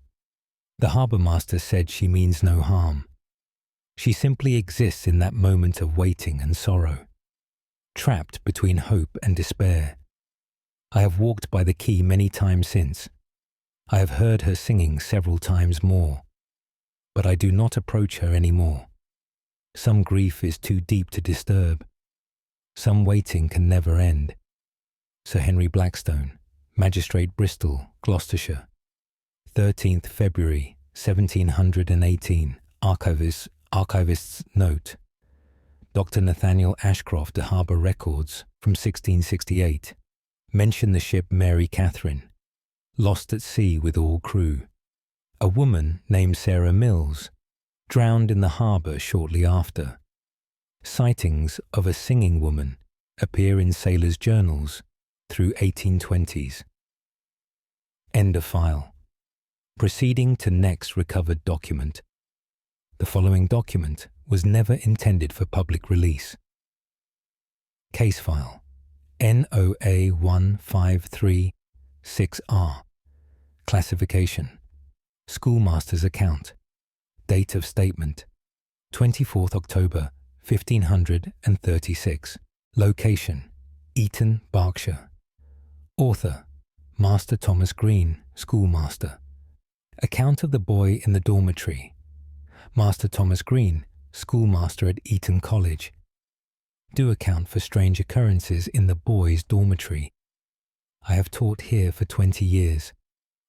The harbour master said she means no harm. She simply exists in that moment of waiting and sorrow, trapped between hope and despair. I have walked by the quay many times since. I have heard her singing several times more, but I do not approach her any more. Some grief is too deep to disturb. Some waiting can never end. Sir Henry Blackstone, Magistrate, Bristol, Gloucestershire, 13th February 1718. Archivist's note. Dr. Nathaniel Ashcroft, The Harbour Records from 1668, mention the ship Mary Catherine, lost at sea with all crew. A woman named Sarah Mills drowned in the harbour shortly after. Sightings of a singing woman appear in sailors' journals through 1820s. End of file. Proceeding to next recovered document. The following document was never intended for public release. Case file NOA 1536R. Classification: Schoolmaster's account. Date of statement: 24th October 1536. Location: Eton, Berkshire. Author: Master Thomas Green, schoolmaster. Account of the boy in the dormitory. Master Thomas Green, schoolmaster at Eton College. Do account for strange occurrences in the boys' dormitory. I have taught here for 20 years.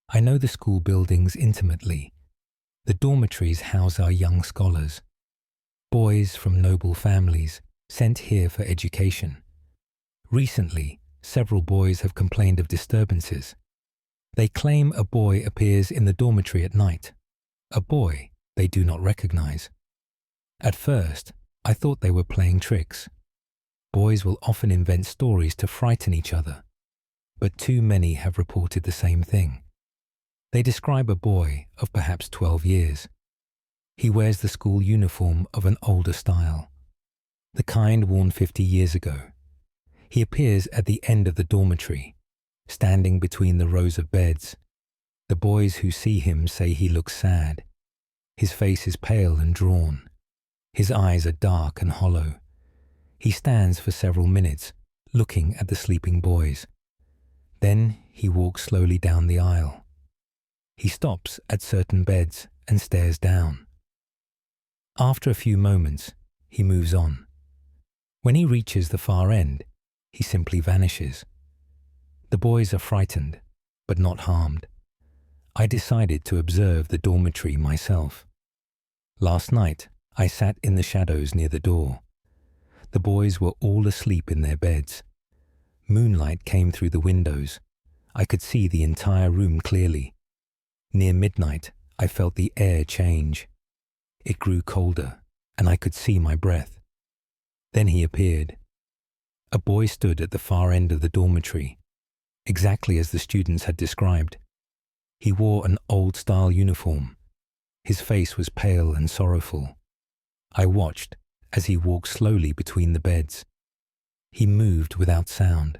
I know the school buildings intimately. The dormitories house our young scholars, boys from noble families sent here for education. Recently, several boys have complained of disturbances. They claim a boy appears in the dormitory at night, a boy they do not recognize. At first, I thought they were playing tricks. Boys will often invent stories to frighten each other, but too many have reported the same thing. They describe a boy of perhaps 12 years. He wears the school uniform of an older style, the kind worn 50 years ago. He appears at the end of the dormitory, standing between the rows of beds. The boys who see him say he looks sad. His face is pale and drawn. His eyes are dark and hollow. He stands for several minutes, looking at the sleeping boys. Then he walks slowly down the aisle. He stops at certain beds and stares down. After a few moments, he moves on. When he reaches the far end, he simply vanishes. The boys are frightened, but not harmed. I decided to observe the dormitory myself. Last night, I sat in the shadows near the door. The boys were all asleep in their beds. Moonlight came through the windows. I could see the entire room clearly. Near midnight, I felt the air change. It grew colder, and I could see my breath. Then he appeared. A boy stood at the far end of the dormitory, exactly as the students had described. He wore an old-style uniform. His face was pale and sorrowful. I watched as he walked slowly between the beds. He moved without sound.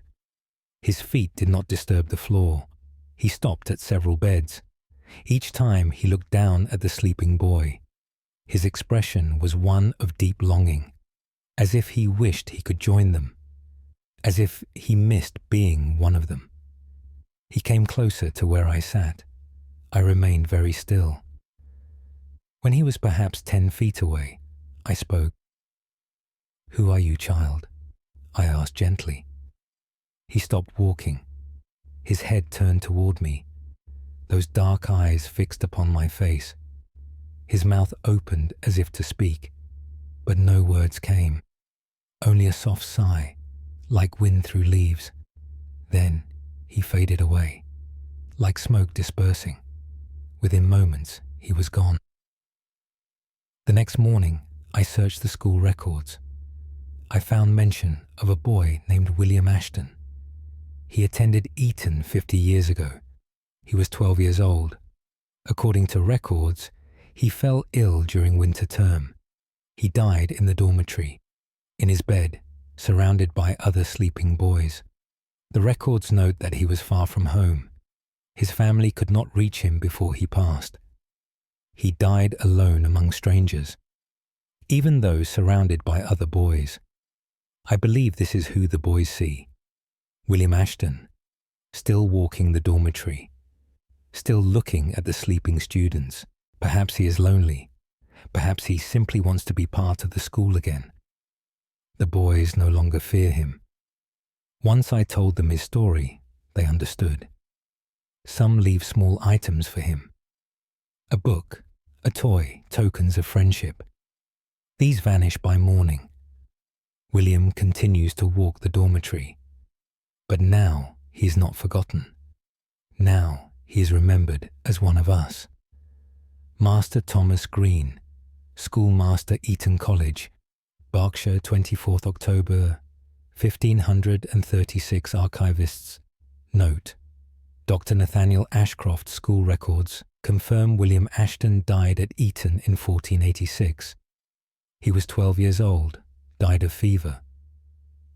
His feet did not disturb the floor. He stopped at several beds. Each time he looked down at the sleeping boy. His expression was one of deep longing, as if he wished he could join them, as if he missed being one of them. He came closer to where I sat. I remained very still. When he was perhaps 10 feet away, I spoke. "Who are you, child?" I asked gently. He stopped walking. His head turned toward me, those dark eyes fixed upon my face. His mouth opened as if to speak, but no words came, only a soft sigh, like wind through leaves. Then he faded away, like smoke dispersing. Within moments, he was gone. The next morning, I searched the school records. I found mention of a boy named William Ashton. He attended Eton 50 years ago. He was 12 years old. According to records, he fell ill during winter term. He died in the dormitory, in his bed, surrounded by other sleeping boys. The records note that he was far from home. His family could not reach him before he passed. He died alone among strangers, even though surrounded by other boys. I believe this is who the boys see. William Ashton, still walking the dormitory, still looking at the sleeping students. Perhaps he is lonely. Perhaps he simply wants to be part of the school again. The boys no longer fear him. Once I told them his story, they understood. Some leave small items for him. A book, a toy, tokens of friendship. These vanish by morning. William continues to walk the dormitory. But now he is not forgotten. Now he is remembered as one of us. Master Thomas Green, Schoolmaster, Eton College, Berkshire, 24th October, 1536. Archivists. Note: Dr. Nathaniel Ashcroft's school records confirm William Ashton died at Eton in 1486. He was 12 years old, died of fever.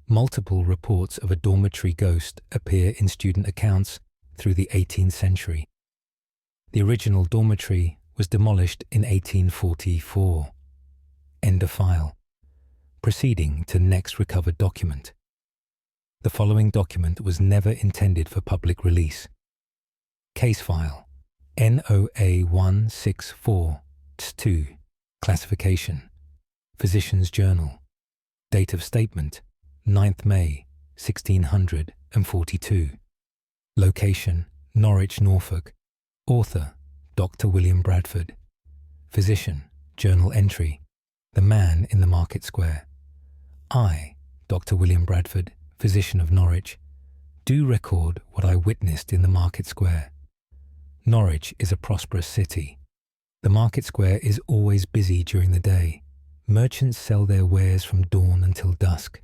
Multiple reports of a dormitory ghost appear in student accounts through the 18th century. The original dormitory was demolished in 1844. End of file. Proceeding to next recovered document. The following document was never intended for public release. Case file NOA 164-2. Classification Physician's Journal. Date of statement 9th May 1642. Location Norwich, Norfolk. Author Dr. William Bradford. Physician. Journal entry: The man in the market square. I, Dr. William Bradford, physician of Norwich, do record what I witnessed in the market square. Norwich is a prosperous city. The market square is always busy during the day. Merchants sell their wares from dawn until dusk.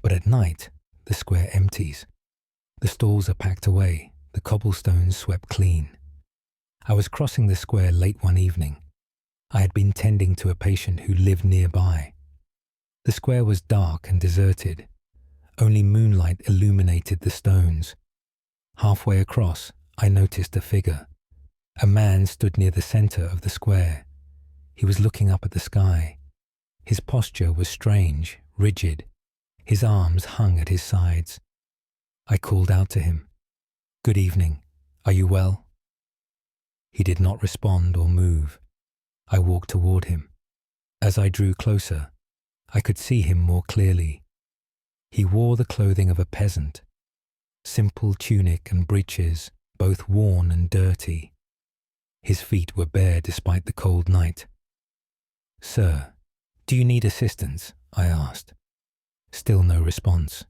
But at night, the square empties. The stalls are packed away, the cobblestones swept clean. I was crossing the square late one evening. I had been tending to a patient who lived nearby. The square was dark and deserted. Only moonlight illuminated the stones. Halfway across, I noticed a figure. A man stood near the center of the square. He was looking up at the sky. His posture was strange, rigid. His arms hung at his sides. I called out to him, "Good evening. Are you well?" He did not respond or move. I walked toward him. As I drew closer, I could see him more clearly. He wore the clothing of a peasant, simple tunic and breeches, both worn and dirty. His feet were bare despite the cold night. "Sir, do you need assistance?" I asked. Still no response.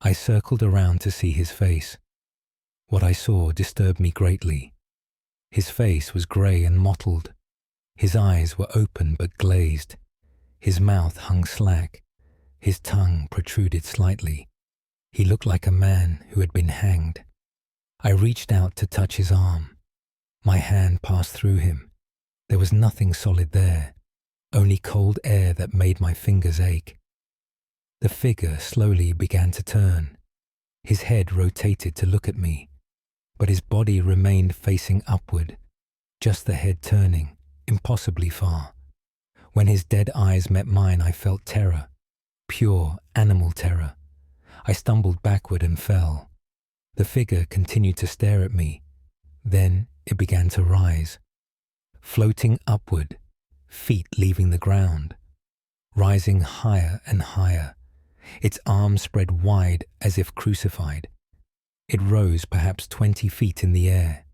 I circled around to see his face. What I saw disturbed me greatly. His face was grey and mottled. His eyes were open but glazed. His mouth hung slack. His tongue protruded slightly. He looked like a man who had been hanged. I reached out to touch his arm. My hand passed through him. There was nothing solid there, only cold air that made my fingers ache. The figure slowly began to turn. His head rotated to look at me, but his body remained facing upward, just the head turning, impossibly far. When his dead eyes met mine, I felt terror, pure animal terror. I stumbled backward and fell. The figure continued to stare at me. Then it began to rise, floating upward, feet leaving the ground, rising higher and higher, its arms spread wide as if crucified. It rose perhaps 20 feet in the air.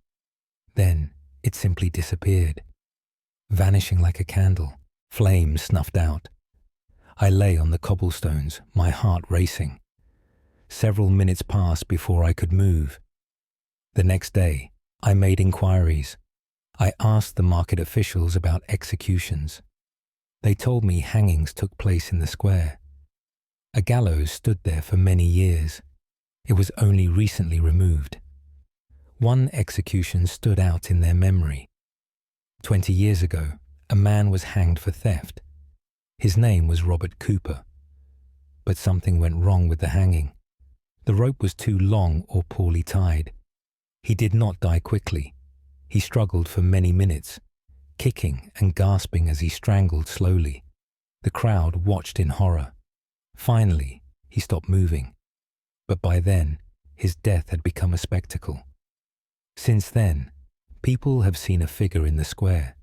Then it simply disappeared, vanishing like a candle, flame snuffed out. I lay on the cobblestones, my heart racing. Several minutes passed before I could move. The next day, I made inquiries. I asked the market officials about executions. They told me hangings took place in the square. A gallows stood there for many years. It was only recently removed. One execution stood out in their memory. 20 years ago, a man was hanged for theft. His name was Robert Cooper. But something went wrong with the hanging. The rope was too long or poorly tied. He did not die quickly. He struggled for many minutes, kicking and gasping as he strangled slowly. The crowd watched in horror. Finally, he stopped moving. But by then, his death had become a spectacle. Since then, people have seen a figure in the square.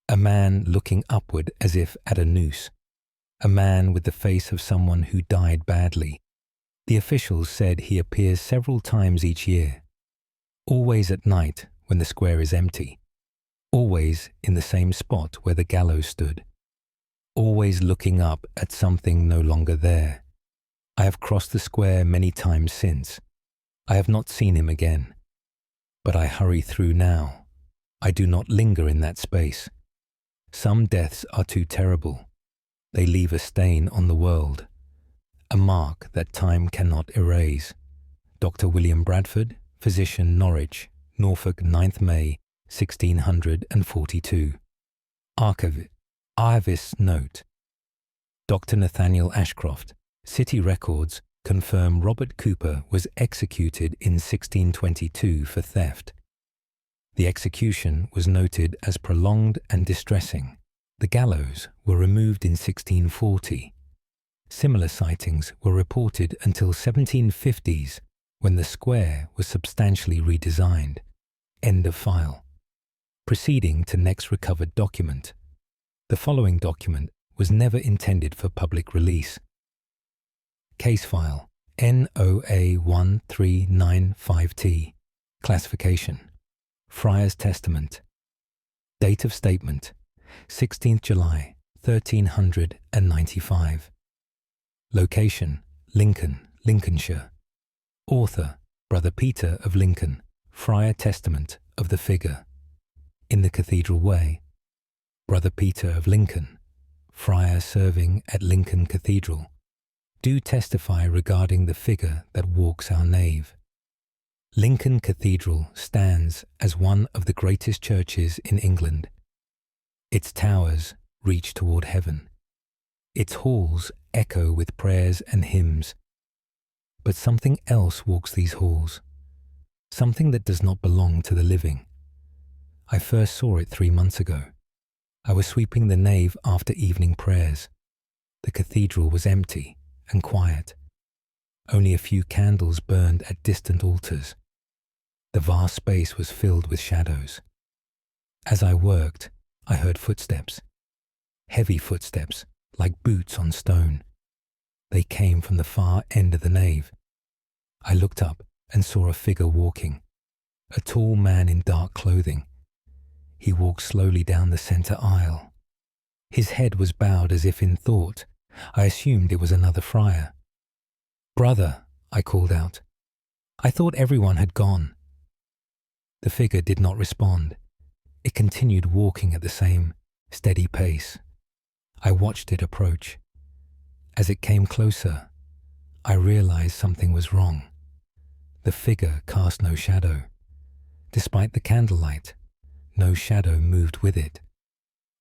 A man looking upward as if at a noose. A man with the face of someone who died badly. The officials said he appears several times each year. Always at night when the square is empty. Always in the same spot where the gallows stood. Always looking up at something no longer there. I have crossed the square many times since. I have not seen him again. But I hurry through now. I do not linger in that space. Some deaths are too terrible. They leave a stain on the world. A mark that time cannot erase. Dr. William Bradford, physician, Norwich, Norfolk, 9th May, 1642. Archivist's note. Dr. Nathaniel Ashcroft, City Records, confirm Robert Cooper was executed in 1622 for theft. The execution was noted as prolonged and distressing. The gallows were removed in 1640. Similar sightings were reported until 1750s, when the square was substantially redesigned. End of file. Proceeding to next recovered document. The following document was never intended for public release. Case file NOA1395T. Classification: Friar's Testament. Date of statement: 16th July 1395. Location: Lincoln, Lincolnshire. Author: Brother Peter of Lincoln. Friar Testament of the figure. In the Cathedral Way. Brother Peter of Lincoln, friar serving at Lincoln Cathedral, do testify regarding the figure that walks our nave. Lincoln Cathedral stands as one of the greatest churches in England. Its towers reach toward heaven. Its halls echo with prayers and hymns. But something else walks these halls, something that does not belong to the living. I first saw it 3 months ago. I was sweeping the nave after evening prayers. The cathedral was empty and quiet. Only a few candles burned at distant altars. The vast space was filled with shadows. As I worked, I heard footsteps. Heavy footsteps, like boots on stone. They came from the far end of the nave. I looked up and saw a figure walking, a tall man in dark clothing. He walked slowly down the center aisle. His head was bowed as if in thought. I assumed it was another friar. "Brother," I called out. "I thought everyone had gone." The figure did not respond. It continued walking at the same steady pace. I watched it approach. As it came closer, I realized something was wrong. The figure cast no shadow. Despite the candlelight, no shadow moved with it.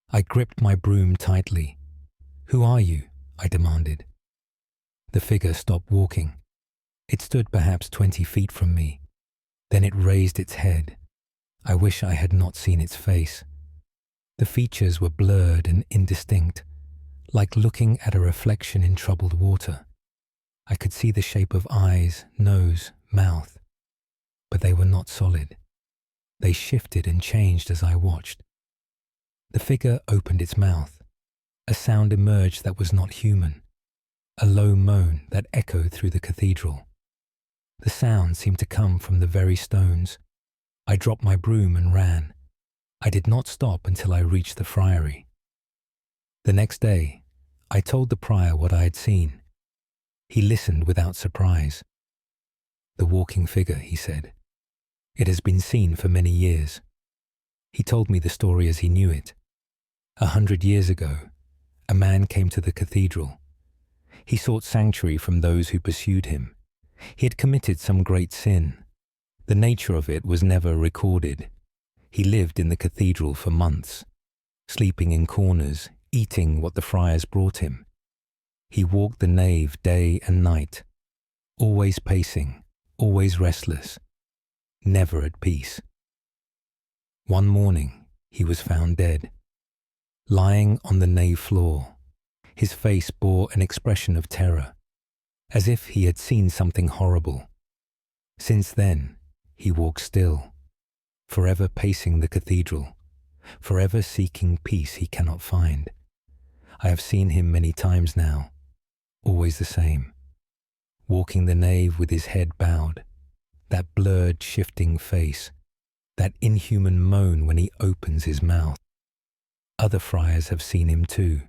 I gripped my broom tightly. "Who are you?" I demanded. The figure stopped walking. It stood perhaps 20 feet from me. Then it raised its head. I wish I had not seen its face. The features were blurred and indistinct, like looking at a reflection in troubled water. I could see the shape of eyes, nose, mouth, but they were not solid. They shifted and changed as I watched. The figure opened its mouth. A sound emerged that was not human, a low moan that echoed through the cathedral. The sound seemed to come from the very stones. I dropped my broom and ran. I did not stop until I reached the friary. The next day, I told the prior what I had seen. He listened without surprise. "The walking figure," he said. "It has been seen for many years." He told me the story as he knew it. 100 years ago, a man came to the cathedral. He sought sanctuary from those who pursued him. He had committed some great sin. The nature of it was never recorded. He lived in the cathedral for months, sleeping in corners, eating what the friars brought him. He walked the nave day and night, always pacing, always restless, never at peace. One morning, he was found dead, lying on the nave floor. His face bore an expression of terror, as if he had seen something horrible. Since then, he walks still, forever pacing the cathedral, forever seeking peace he cannot find. I have seen him many times now, always the same, walking the nave with his head bowed, that blurred, shifting face, that inhuman moan when he opens his mouth. Other friars have seen him too.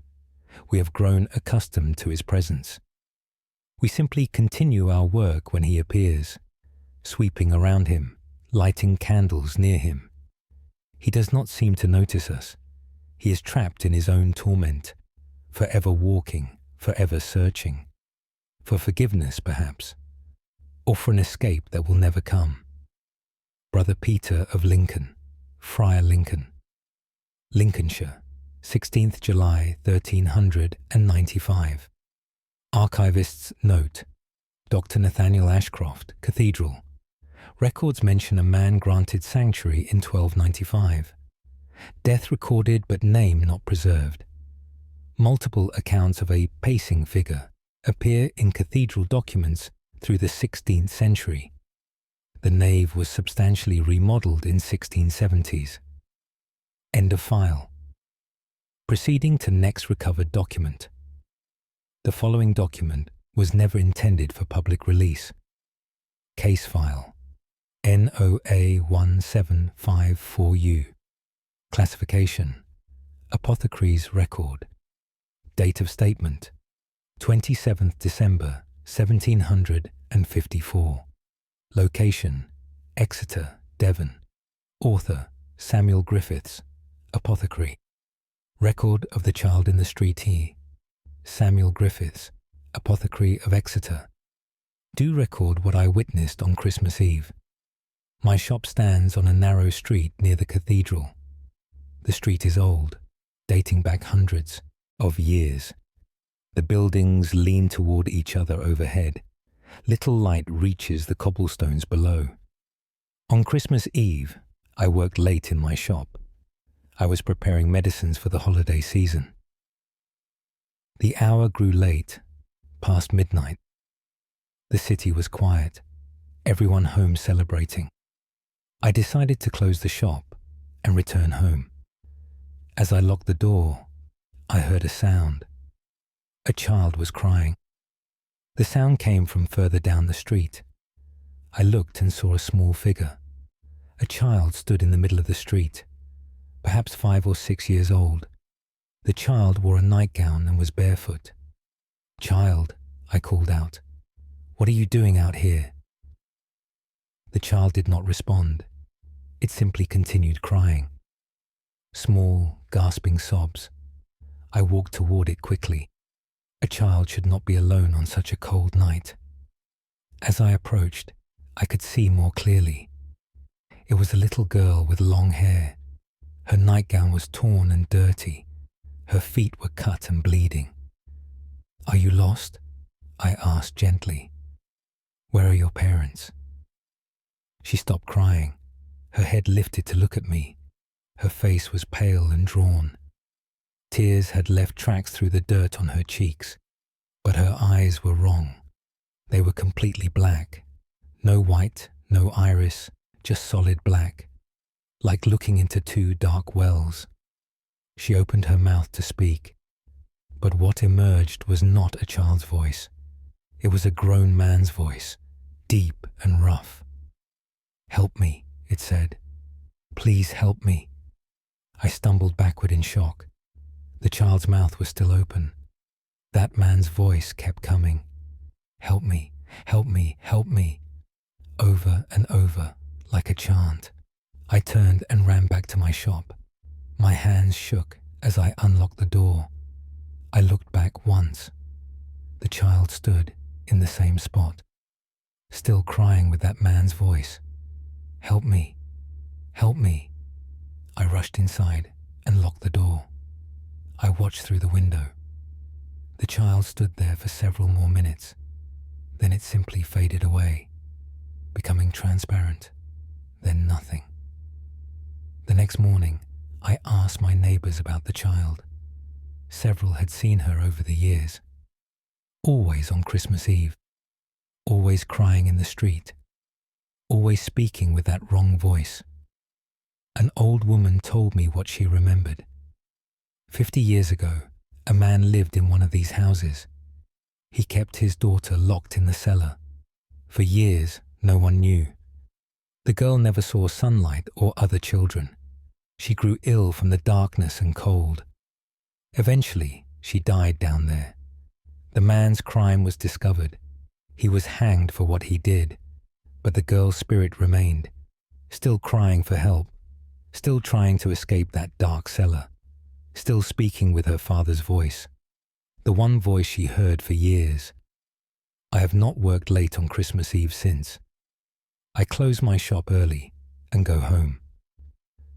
We have grown accustomed to his presence. We simply continue our work when he appears, sweeping around him, lighting candles near him. He does not seem to notice us. He is trapped in his own torment, forever walking, forever searching, for forgiveness perhaps, or for an escape that will never come. Brother Peter of Lincoln, Friar Lincoln, Lincolnshire, 16th July 1395. Archivist's note: Dr. Nathaniel Ashcroft, Cathedral. Records mention a man granted sanctuary in 1295. Death recorded but name not preserved. Multiple accounts of a pacing figure appear in cathedral documents through the 16th century. The nave was substantially remodeled in 1670s. End of file. Proceeding to next recovered document. The following document was never intended for public release. Case file NOA 1754U. Classification: Apothecary's record. Date of statement: 27th December 1754. Location: Exeter, Devon. Author: Samuel Griffiths. Apothecary. Record of the child in the street Samuel Griffiths, Apothecary of Exeter. Do record what I witnessed on Christmas Eve. My shop stands on a narrow street near the cathedral. The street is old, dating back hundreds of years. The buildings lean toward each other overhead. Little light reaches the cobblestones below. On Christmas Eve, I worked late in my shop. I was preparing medicines for the holiday season. The hour grew late, past midnight. The city was quiet, everyone home celebrating. I decided to close the shop and return home. As I locked the door, I heard a sound. A child was crying. The sound came from further down the street. I looked and saw a small figure. A child stood in the middle of the street, perhaps 5 or 6 years old. The child wore a nightgown and was barefoot. "Child," I called out, "what are you doing out here?" The child did not respond. It simply continued crying. Small, gasping sobs. I walked toward it quickly. A child should not be alone on such a cold night. As I approached, I could see more clearly. It was a little girl with long hair. Her nightgown was torn and dirty. Her feet were cut and bleeding. "Are you lost?" I asked gently. "Where are your parents?" She stopped crying. Her head lifted to look at me. Her face was pale and drawn. Tears had left tracks through the dirt on her cheeks, but her eyes were wrong. They were completely black. No white, no iris, just solid black, like looking into two dark wells. She opened her mouth to speak, but what emerged was not a child's voice. It was a grown man's voice, deep and rough. "Help me," it said. "Please help me." I stumbled backward in shock. The child's mouth was still open. That man's voice kept coming. "Help me, help me, help me," over and over, like a chant. I turned and ran back to my shop. My hands shook as I unlocked the door. I looked back once. The child stood in the same spot, still crying with that man's voice. "Help me, help me." I rushed inside and locked the door. I watched through the window. The child stood there for several more minutes. Then it simply faded away, becoming transparent, then nothing. The next morning, I asked my neighbours about the child. Several had seen her over the years, always on Christmas Eve, always crying in the street, always speaking with that wrong voice. An old woman told me what she remembered. 50 years ago, a man lived in one of these houses. He kept his daughter locked in the cellar. For years, no one knew. The girl never saw sunlight or other children. She grew ill from the darkness and cold. Eventually, she died down there. The man's crime was discovered. He was hanged for what he did, but the girl's spirit remained, still crying for help, still trying to escape that dark cellar, still speaking with her father's voice, the one voice she heard for years. I have not worked late on Christmas Eve since. I close my shop early and go home.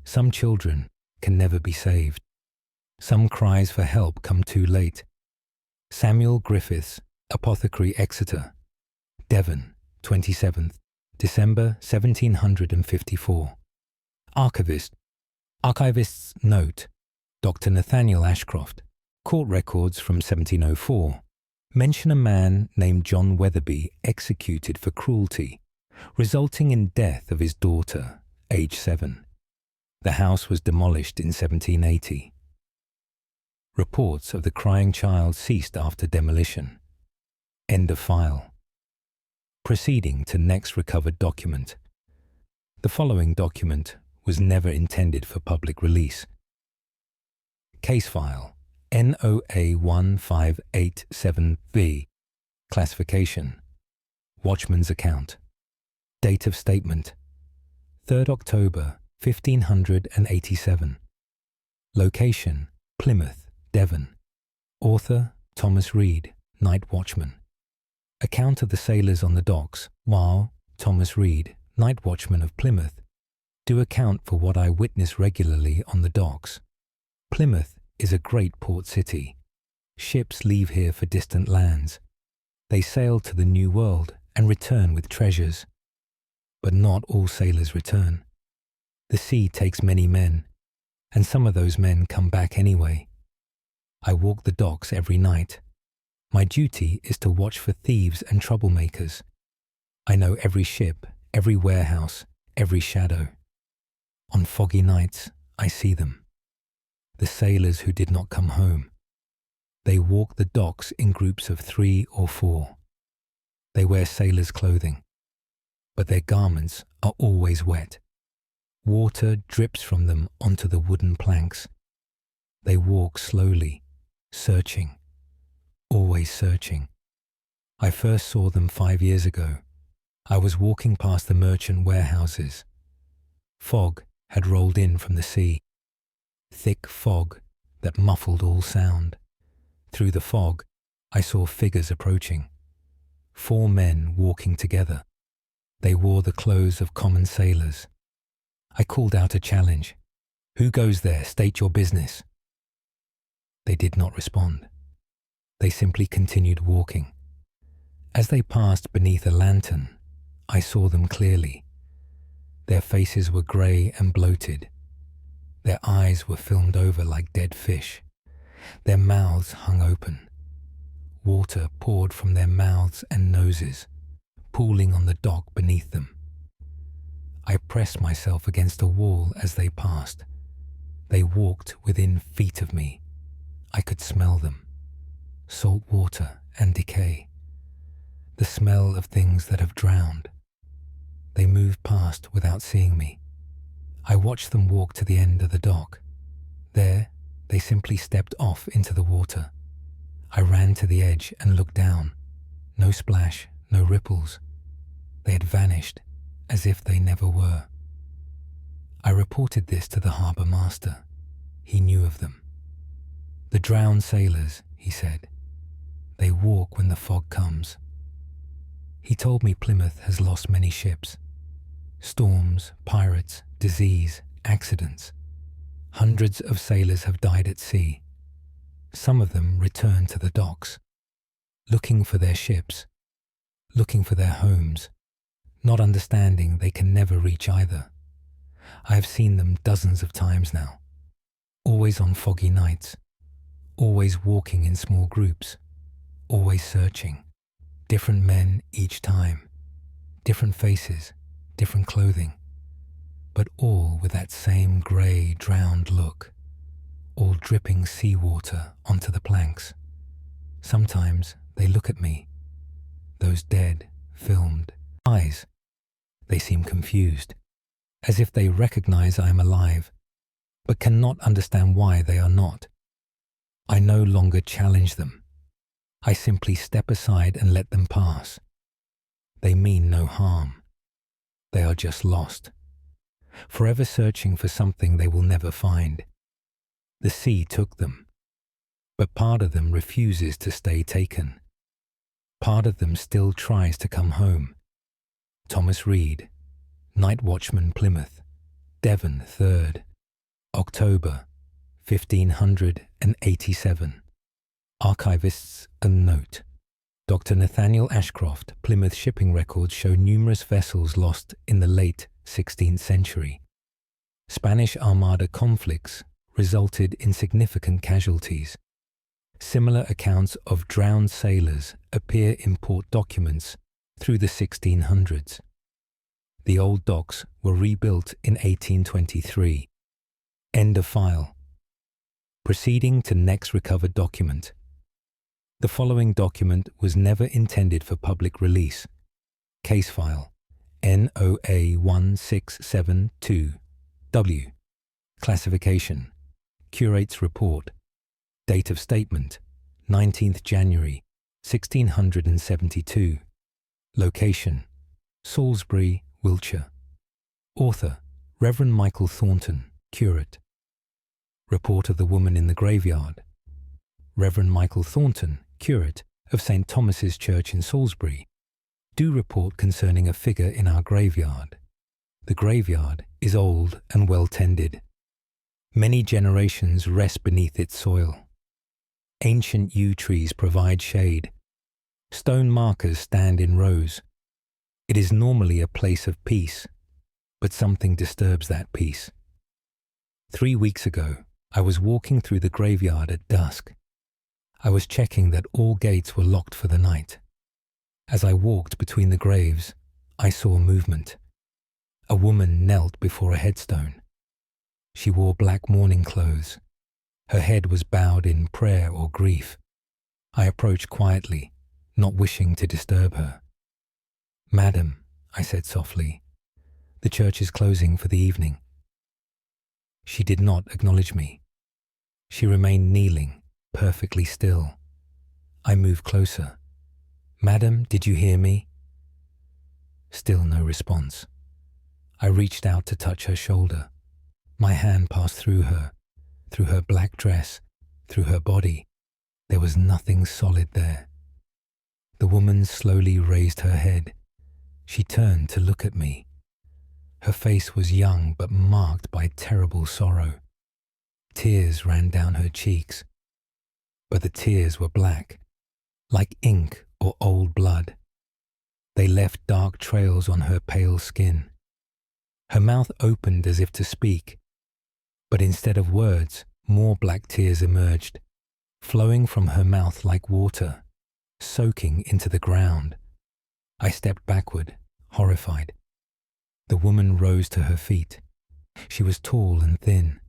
Some children can never be saved. Some cries for help come too late. Samuel Griffiths, Apothecary, Exeter, Devon, 27th December 1754. Archivist's note, Dr. Nathaniel Ashcroft, court records from 1704, mention a man named John Weatherby executed for cruelty, resulting in death of his daughter, age 7. The house was demolished in 1780. Reports of the crying child ceased after demolition. End of file. Proceeding to next recovered document. The following document was never intended for public release. Case file NOA 1587B. Classification: Watchman's account. Date of statement: 3rd October 1587. Location: Plymouth, Devon. Author: Thomas Reed, night watchman. Account of the sailors on the docks, while Thomas Reed, night watchman of Plymouth, do account for what I witness regularly on the docks. Plymouth is a great port city. Ships leave here for distant lands. They sail to the New World and return with treasures. But not all sailors return. The sea takes many men, and some of those men come back anyway. I walk the docks every night. My duty is to watch for thieves and troublemakers. I know every ship, every warehouse, every shadow. On foggy nights, I see them. The sailors who did not come home. They walk the docks in groups of 3 or 4. They wear sailors' clothing, but their garments are always wet. Water drips from them onto the wooden planks. They walk slowly, searching, always searching. I first saw them 5 years ago. I was walking past the merchant warehouses. Fog had rolled in from the sea. Thick fog that muffled all sound. Through the fog, I saw figures approaching. 4 men walking together. They wore the clothes of common sailors. I called out a challenge. "Who goes there? State your business." They did not respond. They simply continued walking. As they passed beneath a lantern, I saw them clearly. Their faces were grey and bloated. Their eyes were filmed over like dead fish. Their mouths hung open. Water poured from their mouths and noses, pooling on the dock beneath them. I pressed myself against a wall as they passed. They walked within feet of me. I could smell them. Salt water and decay. The smell of things that have drowned. They moved past without seeing me. I watched them walk to the end of the dock. There, they simply stepped off into the water. I ran to the edge and looked down. No splash, no ripples. They had vanished, as if they never were. I reported this to the harbour master. He knew of them. The drowned sailors, he said. They walk when the fog comes. He told me Plymouth has lost many ships. Storms, pirates, disease, accidents. Hundreds of sailors have died at sea. Some of them return to the docks, looking for their ships, looking for their homes, not understanding they can never reach either. I have seen them dozens of times now, always on foggy nights, always walking in small groups, always searching, different men each time, different faces, different clothing, but all with that same grey, drowned look, all dripping seawater onto the planks. Sometimes they look at me, those dead, filmed eyes. They seem confused, as if they recognize I am alive, but cannot understand why they are not. I no longer challenge them. I simply step aside and let them pass. They mean no harm. They are just lost, forever searching for something they will never find. The sea took them, but part of them refuses to stay taken. Part of them still tries to come home. Thomas Reed, Night Watchman, Plymouth, Devon, 3rd, October, 1587. Archivists a note. Dr. Nathaniel Ashcroft, Plymouth shipping records show numerous vessels lost in the late 16th century. Spanish Armada conflicts resulted in significant casualties. Similar accounts of drowned sailors appear in port documents through the 1600s. The old docks were rebuilt in 1823. End of file. Proceeding to next recovered document. The following document was never intended for public release. Case file NOA 1672-W. Classification Curate's report. Date of statement 19th January 1672. Location Salisbury, Wiltshire. Author Reverend Michael Thornton, curate. Report of the woman in the graveyard. Reverend Michael Thornton, curate of St. Thomas's Church in Salisbury, do report concerning a figure in our graveyard. The graveyard is old and well tended. Many generations rest beneath its soil. Ancient yew trees provide shade. Stone markers stand in rows. It is normally a place of peace, but something disturbs that peace. 3 weeks ago, I was walking through the graveyard at dusk. I was checking that all gates were locked for the night. As I walked between the graves, I saw movement. A woman knelt before a headstone. She wore black mourning clothes. Her head was bowed in prayer or grief. I approached quietly, not wishing to disturb her. "Madam," I said softly, "the church is closing for the evening." She did not acknowledge me. She remained kneeling, perfectly still. I moved closer. "Madam, did you hear me?" Still no response. I reached out to touch her shoulder. My hand passed through her black dress, through her body. There was nothing solid there. The woman slowly raised her head. She turned to look at me. Her face was young but marked by terrible sorrow. Tears ran down her cheeks, but the tears were black, like ink or old blood. They left dark trails on her pale skin. Her mouth opened as if to speak. But instead of words, more black tears emerged, flowing from her mouth like water, soaking into the ground. I stepped backward, horrified. The woman rose to her feet. She was tall and thin.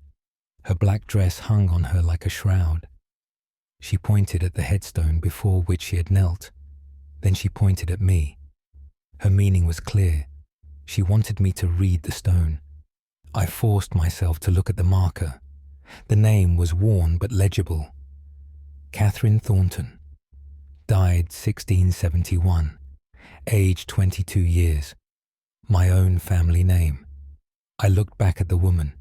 Her black dress hung on her like a shroud. She pointed at the headstone before which she had knelt. Then she pointed at me. Her meaning was clear. She wanted me to read the stone. I forced myself to look at the marker. The name was worn but legible. Catherine Thornton. Died 1671. Age 22 years. My own family name. I looked back at the woman.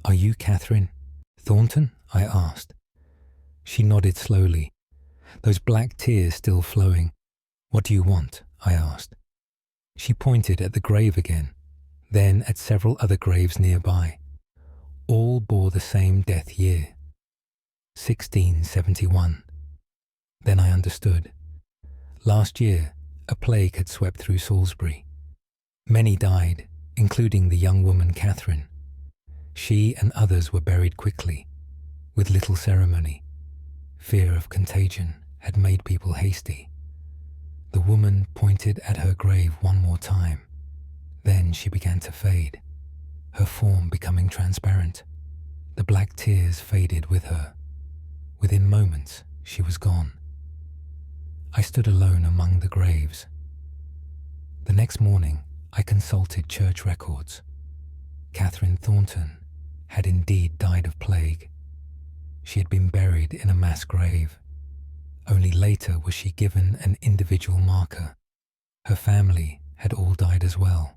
"Are you Catherine Thornton?" I asked. She nodded slowly, those black tears still flowing. "What do you want?" I asked. She pointed at the grave again, then at several other graves nearby. All bore the same death year, 1671. Then I understood. Last year, a plague had swept through Salisbury. Many died, including the young woman Catherine. She and others were buried quickly, with little ceremony. Fear of contagion had made people hasty. The woman pointed at her grave one more time. Then she began to fade, her form becoming transparent. The black tears faded with her. Within moments, she was gone. I stood alone among the graves. The next morning, I consulted church records. Catherine Thornton had indeed died of plague. She had been buried in a mass grave. Only later was she given an individual marker. Her family had all died as well.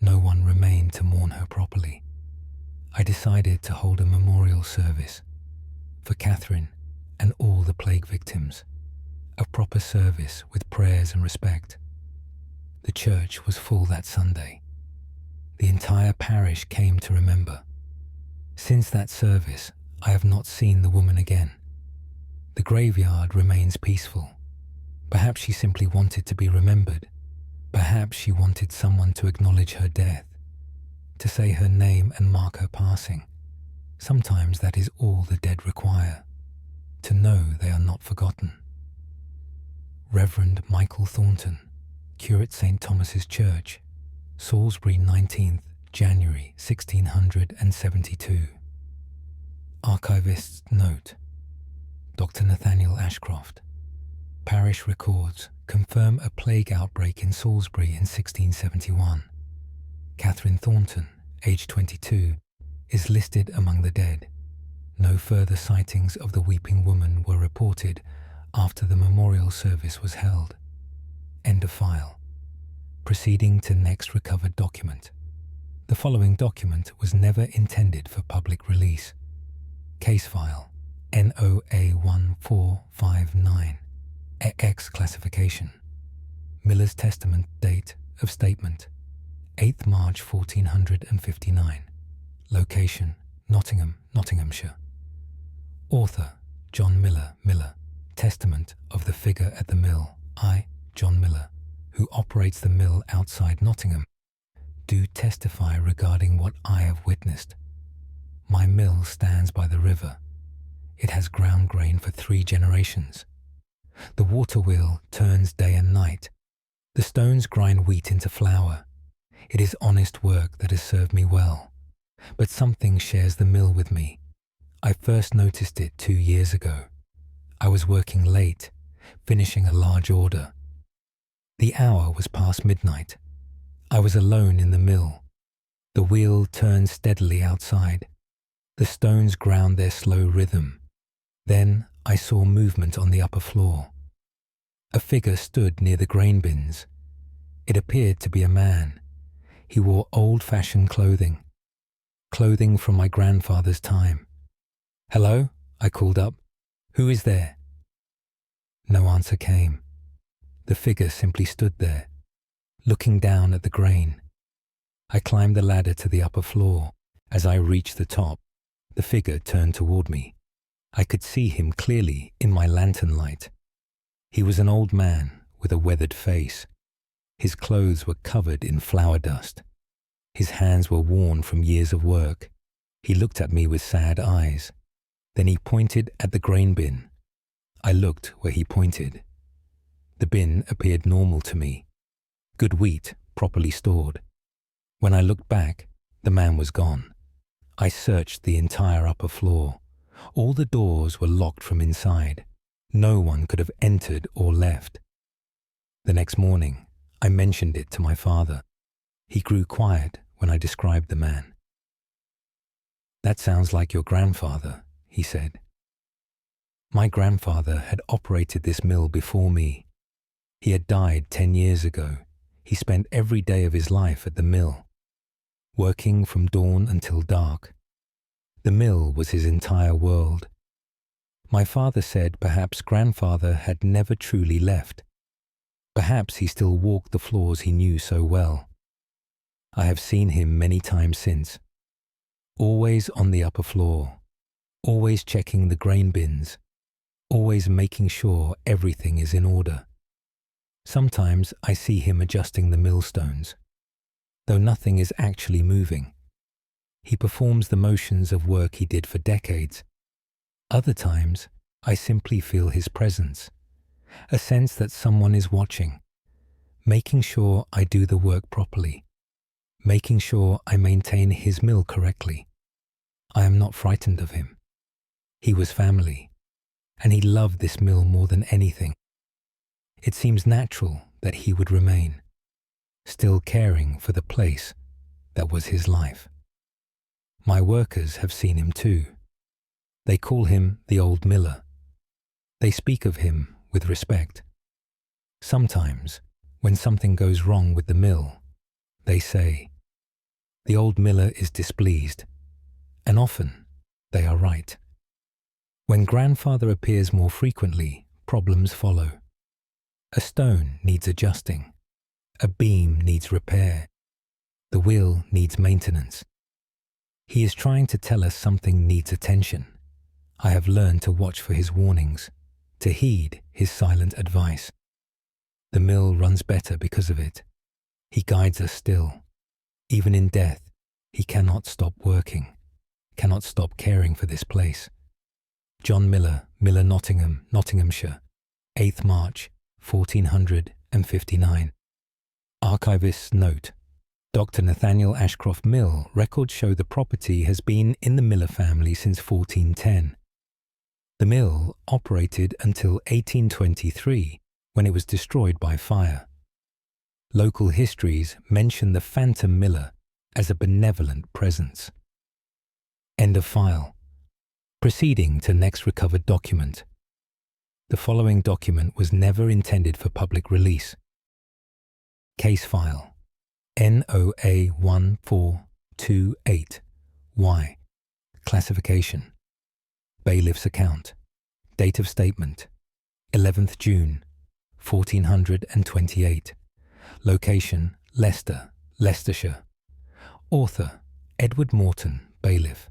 No one remained to mourn her properly. I decided to hold a memorial service for Catherine and all the plague victims, a proper service with prayers and respect. The church was full that Sunday. The entire parish came to remember. Since that service, I have not seen the woman again. The graveyard remains peaceful. Perhaps she simply wanted to be remembered. Perhaps she wanted someone to acknowledge her death, to say her name and mark her passing. Sometimes that is all the dead require, to know they are not forgotten. Reverend Michael Thornton, Curate St. Thomas's Church, Salisbury, 19th January 1672. Archivist's note. Dr. Nathaniel Ashcroft. Parish records confirm a plague outbreak in Salisbury in 1671. Catherine Thornton, aged 22, is listed among the dead. No further sightings of the weeping woman were reported after the memorial service was held. End of file. Proceeding to next recovered document. The following document was never intended for public release. Case file NOA 1459. X classification. Miller's Testament date of statement 8th March 1459. Location Nottingham, Nottinghamshire. Author John Miller, Miller. Testament of the figure at the mill. I, John Miller, who operates the mill outside Nottingham, do testify regarding what I have witnessed. My mill stands by the river. It has ground grain for 3 generations. The water wheel turns day and night. The stones grind wheat into flour. It is honest work that has served me well. But something shares the mill with me. I first noticed it 2 years ago. I was working late, finishing a large order. The hour was past midnight. I was alone in the mill. The wheel turned steadily outside. The stones ground their slow rhythm. Then I saw movement on the upper floor. A figure stood near the grain bins. It appeared to be a man. He wore old-fashioned clothing from my grandfather's time. "Hello?" I called up. "Who is there?" No answer came. The figure simply stood there, looking down at the grain. I climbed the ladder to the upper floor. As I reached the top, the figure turned toward me. I could see him clearly in my lantern light. He was an old man with a weathered face. His clothes were covered in flour dust. His hands were worn from years of work. He looked at me with sad eyes. Then he pointed at the grain bin. I looked where he pointed. The bin appeared normal to me. Good wheat, properly stored. When I looked back, the man was gone. I searched the entire upper floor. All the doors were locked from inside. No one could have entered or left. The next morning, I mentioned it to my father. He grew quiet when I described the man. "That sounds like your grandfather," he said. My grandfather had operated this mill before me. He had died 10 years ago. He spent every day of his life at the mill, working from dawn until dark. The mill was his entire world. My father said perhaps grandfather had never truly left. Perhaps he still walked the floors he knew so well. I have seen him many times since. Always on the upper floor, always checking the grain bins, always making sure everything is in order. Sometimes I see him adjusting the millstones, though nothing is actually moving. He performs the motions of work he did for decades. Other times, I simply feel his presence, a sense that someone is watching, making sure I do the work properly, making sure I maintain his mill correctly. I am not frightened of him. He was family, and he loved this mill more than anything. It seems natural that he would remain, still caring for the place that was his life. My workers have seen him too. They call him the old miller. They speak of him with respect. Sometimes, when something goes wrong with the mill, they say, "The old miller is displeased," and often they are right. When grandfather appears more frequently, problems follow. A stone needs adjusting. A beam needs repair. The wheel needs maintenance. He is trying to tell us something needs attention. I have learned to watch for his warnings, to heed his silent advice. The mill runs better because of it. He guides us still. Even in death, he cannot stop working, cannot stop caring for this place. John Miller, Miller Nottingham, Nottinghamshire, 8th March, 1459. Archivist's note. Dr. Nathaniel Ashcroft Mill records show the property has been in the Miller family since 1410. The mill operated until 1823, when it was destroyed by fire. Local histories mention the phantom miller as a benevolent presence. End of file. Proceeding to next recovered document. The following document was never intended for public release. Case file NOA 1428Y. Classification. Bailiff's account. Date of statement 11th June 1428. Location Leicester, Leicestershire. Author Edward Morton, bailiff.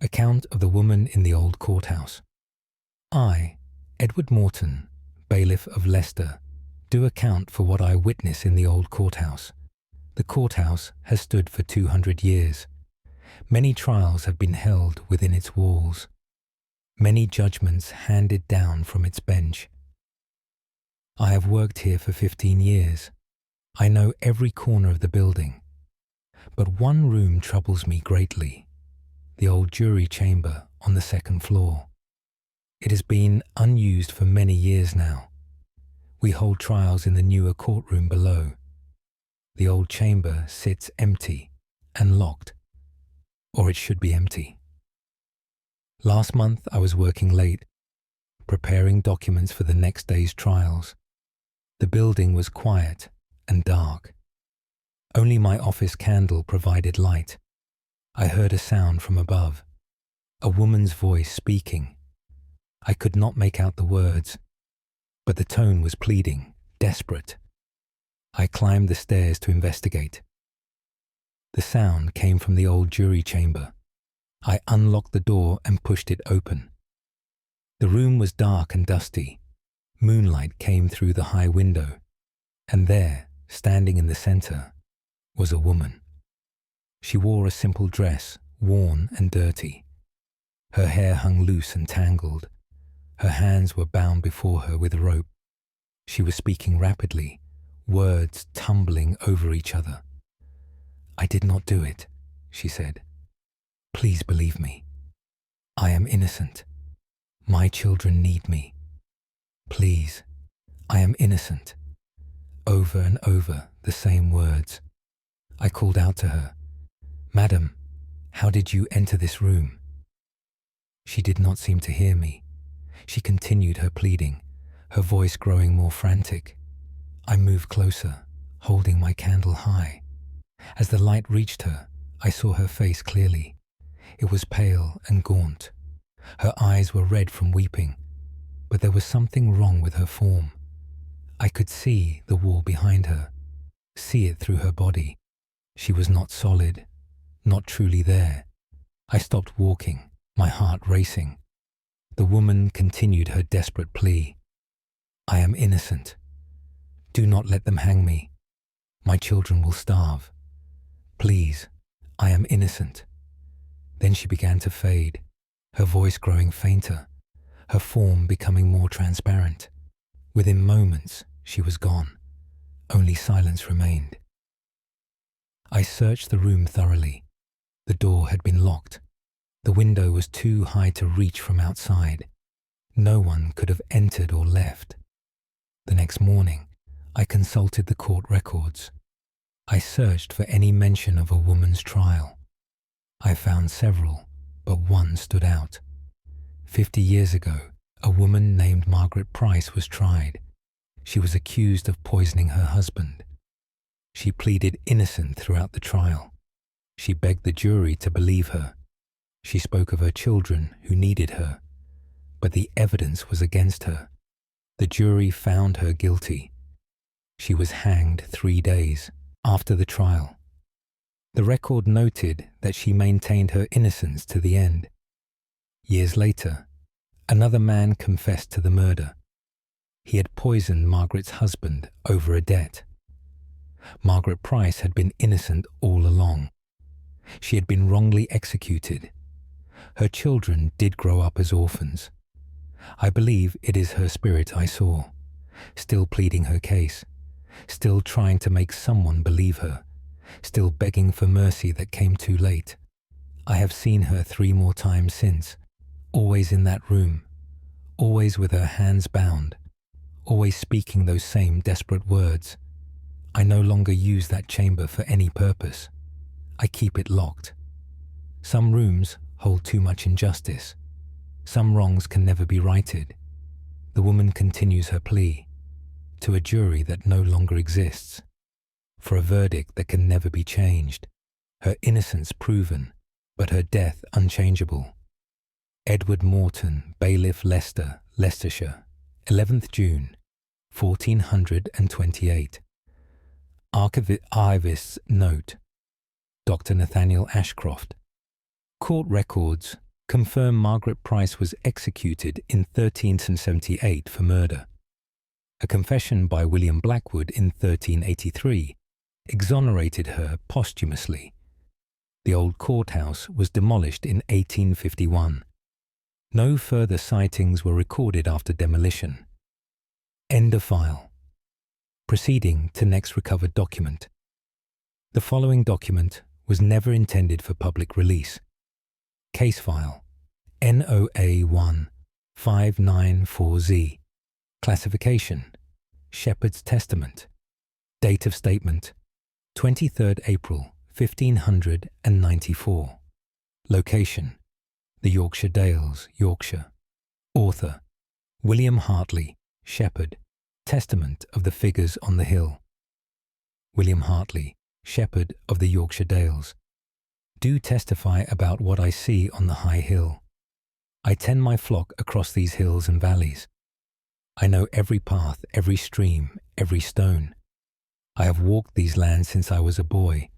Account of the woman in the old courthouse. I, Edward Morton, bailiff of Leicester, do account for what I witness in the old courthouse. The courthouse has stood for 200 years. Many trials have been held within its walls. Many judgments handed down from its bench. I have worked here for 15 years. I know every corner of the building. But one room troubles me greatly, the old jury chamber on the 2nd floor. It has been unused for many years now. We hold trials in the newer courtroom below. The old chamber sits empty and locked, or it should be empty. Last month I was working late, preparing documents for the next day's trials. The building was quiet and dark. Only my office candle provided light. I heard a sound from above, a woman's voice speaking. I could not make out the words, but the tone was pleading, desperate. I climbed the stairs to investigate. The sound came from the old jury chamber. I unlocked the door and pushed it open. The room was dark and dusty. Moonlight came through the high window, and there, standing in the center, was a woman. She wore a simple dress worn and dirty. Her hair hung loose and tangled. Her hands were bound before her with a rope. She was speaking rapidly, words tumbling over each other. "I did not do it," she said. "Please believe me. I am innocent. My children need me. Please, I am innocent." Over and over, the same words. I called out to her, "Madam, how did you enter this room?" She did not seem to hear me. She continued her pleading, her voice growing more frantic. I moved closer, holding my candle high. As the light reached her, I saw her face clearly. It was pale and gaunt. Her eyes were red from weeping, but there was something wrong with her form. I could see the wall behind her, see it through her body. She was not solid, not truly there. I stopped walking, my heart racing. The woman continued her desperate plea. "I am innocent. Do not let them hang me. My children will starve. Please, I am innocent." Then she began to fade, her voice growing fainter, her form becoming more transparent. Within moments, she was gone. Only silence remained. I searched the room thoroughly. The door had been locked. The window was too high to reach from outside. No one could have entered or left. The next morning, I consulted the court records. I searched for any mention of a woman's trial. I found several, but one stood out. 50 years ago, a woman named Margaret Price was tried. She was accused of poisoning her husband. She pleaded innocent throughout the trial. She begged the jury to believe her. She spoke of her children who needed her, but the evidence was against her. The jury found her guilty. She was hanged 3 days after the trial. The record noted that she maintained her innocence to the end. Years later, another man confessed to the murder. He had poisoned Margaret's husband over a debt. Margaret Price had been innocent all along. She had been wrongly executed. Her children did grow up as orphans. I believe it is her spirit I saw, still pleading her case, still trying to make someone believe her, still begging for mercy that came too late. I have seen her 3 more times since, always in that room, always with her hands bound, always speaking those same desperate words. I no longer use that chamber for any purpose. I keep it locked. Some rooms hold too much injustice. Some wrongs can never be righted. The woman continues her plea to a jury that no longer exists, for a verdict that can never be changed, her innocence proven, but her death unchangeable. Edward Morton, Bailiff, Leicester, Leicestershire, 11th June, 1428. Archivist's note. Dr. Nathaniel Ashcroft. Court records confirm Margaret Price was executed in 1378 for murder. A confession by William Blackwood in 1383 exonerated her posthumously. The old courthouse was demolished in 1851. No further sightings were recorded after demolition. End of file. Proceeding to next recovered document. The following document was never intended for public release. Case file NOA 1594Z. Classification Shepherd's Testament. Date of statement 23rd April 1594. Location the Yorkshire Dales, Yorkshire. Author William Hartley, Shepherd. Testament of the figures on the hill. William Hartley, Shepherd of the Yorkshire Dales. Do testify about what I see on the high hill. I tend my flock across these hills and valleys. I know every path, every stream, every stone. I have walked these lands since I was a boy.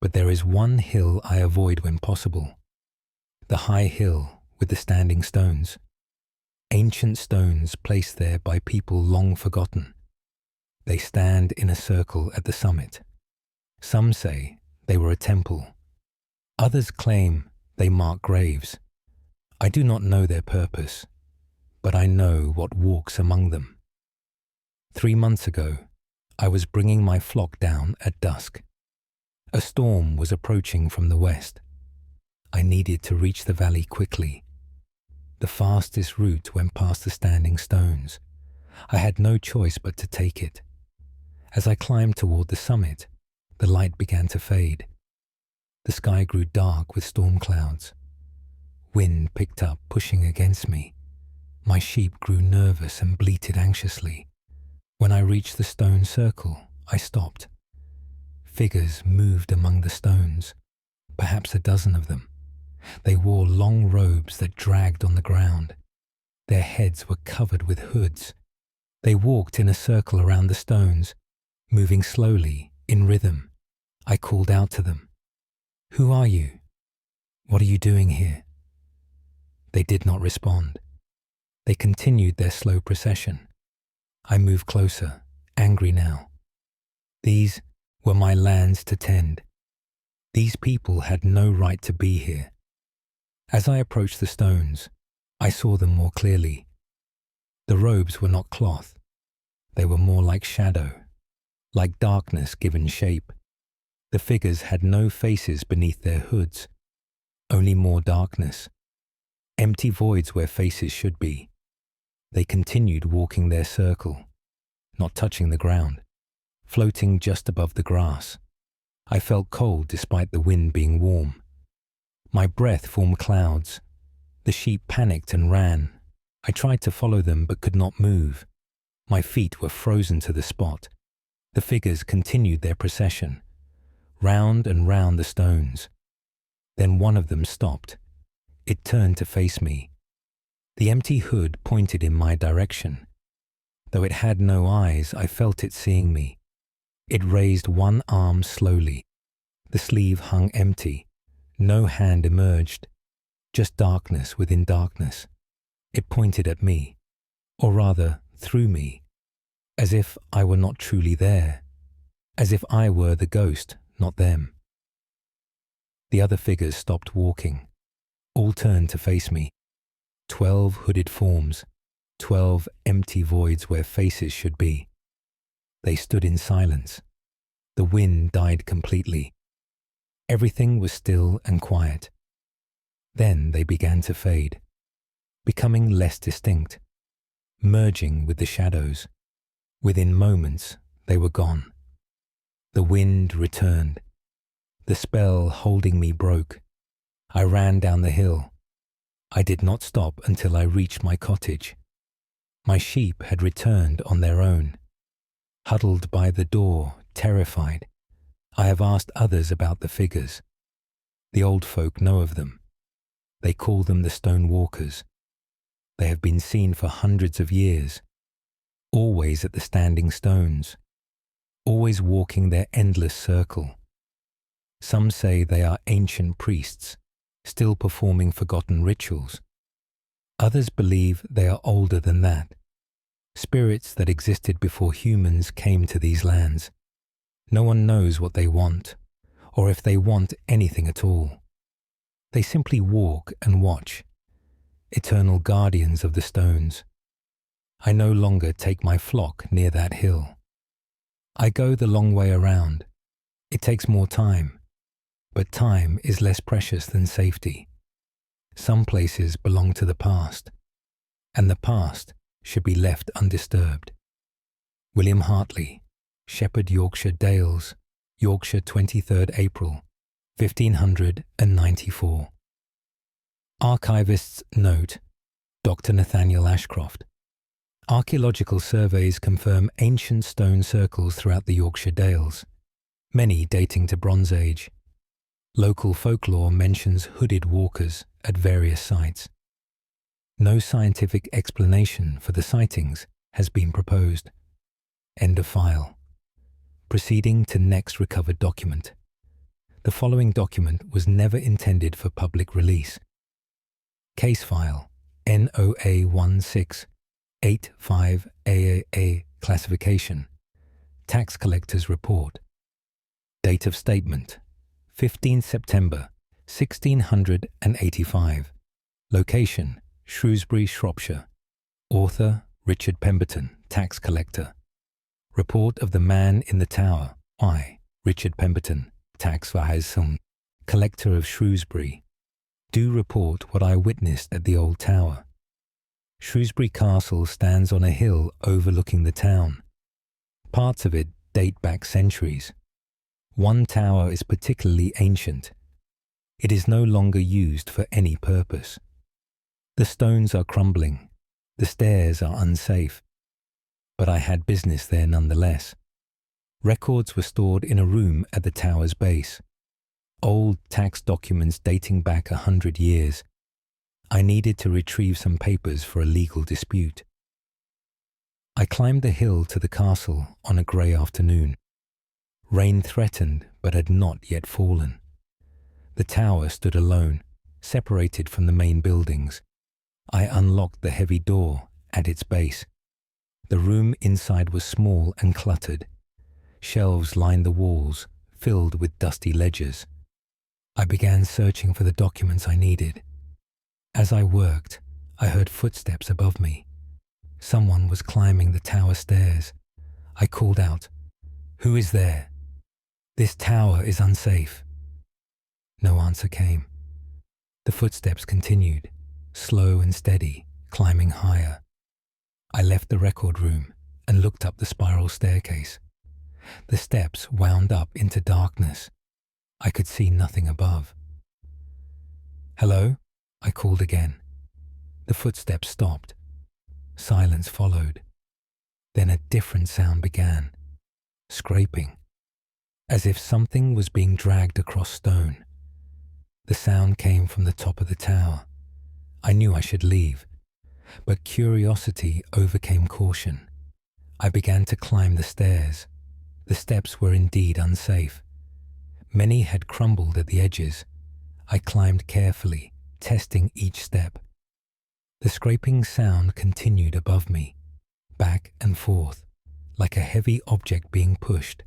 But there is one hill I avoid when possible. The high hill with the standing stones. Ancient stones placed there by people long forgotten. They stand in a circle at the summit. Some say they were a temple. Others claim they mark graves. I do not know their purpose, but I know what walks among them. 3 months ago, I was bringing my flock down at dusk. A storm was approaching from the west. I needed to reach the valley quickly. The fastest route went past the standing stones. I had no choice but to take it. As I climbed toward the summit, the light began to fade. The sky grew dark with storm clouds. Wind picked up, pushing against me. My sheep grew nervous and bleated anxiously. When I reached the stone circle, I stopped. Figures moved among the stones, perhaps a dozen of them. They wore long robes that dragged on the ground. Their heads were covered with hoods. They walked in a circle around the stones, moving slowly, in rhythm. I called out to them, "Who are you? What are you doing here?" They did not respond. They continued their slow procession. I moved closer, angry now. These were my lands to tend. These people had no right to be here. As I approached the stones, I saw them more clearly. The robes were not cloth. They were more like shadow, like darkness given shape. The figures had no faces beneath their hoods, only more darkness. Empty voids where faces should be. They continued walking their circle, not touching the ground, floating just above the grass. I felt cold despite the wind being warm. My breath formed clouds. The sheep panicked and ran. I tried to follow them but could not move. My feet were frozen to the spot. The figures continued their procession, round and round the stones. Then one of them stopped. It turned to face me. The empty hood pointed in my direction. Though it had no eyes, I felt it seeing me. It raised one arm slowly. The sleeve hung empty. No hand emerged, just darkness within darkness. It pointed at me, or rather, through me, as if I were not truly there, as if I were the ghost, not them. The other figures stopped walking. All turned to face me. 12 hooded forms, 12 empty voids where faces should be. They stood in silence. The wind died completely. Everything was still and quiet. Then they began to fade, becoming less distinct, merging with the shadows. Within moments, they were gone. The wind returned. The spell holding me broke. I ran down the hill. I did not stop until I reached my cottage. My sheep had returned on their own. Huddled by the door, terrified, I have asked others about the figures. The old folk know of them. They call them the stone walkers. They have been seen for hundreds of years, always at the standing stones, always walking their endless circle. Some say they are ancient priests, still performing forgotten rituals. Others believe they are older than that, spirits that existed before humans came to these lands. No one knows what they want, or if they want anything at all. They simply walk and watch, eternal guardians of the stones. I no longer take my flock near that hill. I go the long way around. It takes more time, but time is less precious than safety. Some places belong to the past, and the past should be left undisturbed. William Hartley, Shepherd, Yorkshire Dales, Yorkshire, 23rd April, 1594. Archivist's note, Dr. Nathaniel Ashcroft. Archaeological surveys confirm ancient stone circles throughout the Yorkshire Dales, many dating to Bronze Age. Local folklore mentions hooded walkers at various sites. No scientific explanation for the sightings has been proposed. End of file. Proceeding to next recovered document. The following document was never intended for public release. Case file NOA 1685 AAA classification. Tax collector's report. Date of statement 15 September 1685. Location: Shrewsbury, Shropshire. Author: Richard Pemberton, tax collector. Report of the man in the tower. I, Richard Pemberton, taxverheißung, collector of Shrewsbury, do report what I witnessed at the old tower. Shrewsbury Castle stands on a hill overlooking the town. Parts of it date back centuries. One tower is particularly ancient. It is no longer used for any purpose. The stones are crumbling. The stairs are unsafe. But I had business there nonetheless. Records were stored in a room at the tower's base. Old tax documents dating back 100 years. I needed to retrieve some papers for a legal dispute. I climbed the hill to the castle on a grey afternoon. Rain threatened but had not yet fallen. The tower stood alone, separated from the main buildings. I unlocked the heavy door at its base. The room inside was small and cluttered. Shelves lined the walls, filled with dusty ledgers. I began searching for the documents I needed. As I worked, I heard footsteps above me. Someone was climbing the tower stairs. I called out, "Who is there? This tower is unsafe." No answer came. The footsteps continued, slow and steady, climbing higher. I left the record room and looked up the spiral staircase. The steps wound up into darkness. I could see nothing above. "Hello?" I called again. The footsteps stopped. Silence followed. Then a different sound began. Scraping. As if something was being dragged across stone. The sound came from the top of the tower. I knew I should leave, but curiosity overcame caution. I began to climb the stairs. The steps were indeed unsafe. Many had crumbled at the edges. I climbed carefully, testing each step. The scraping sound continued above me, back and forth, like a heavy object being pushed.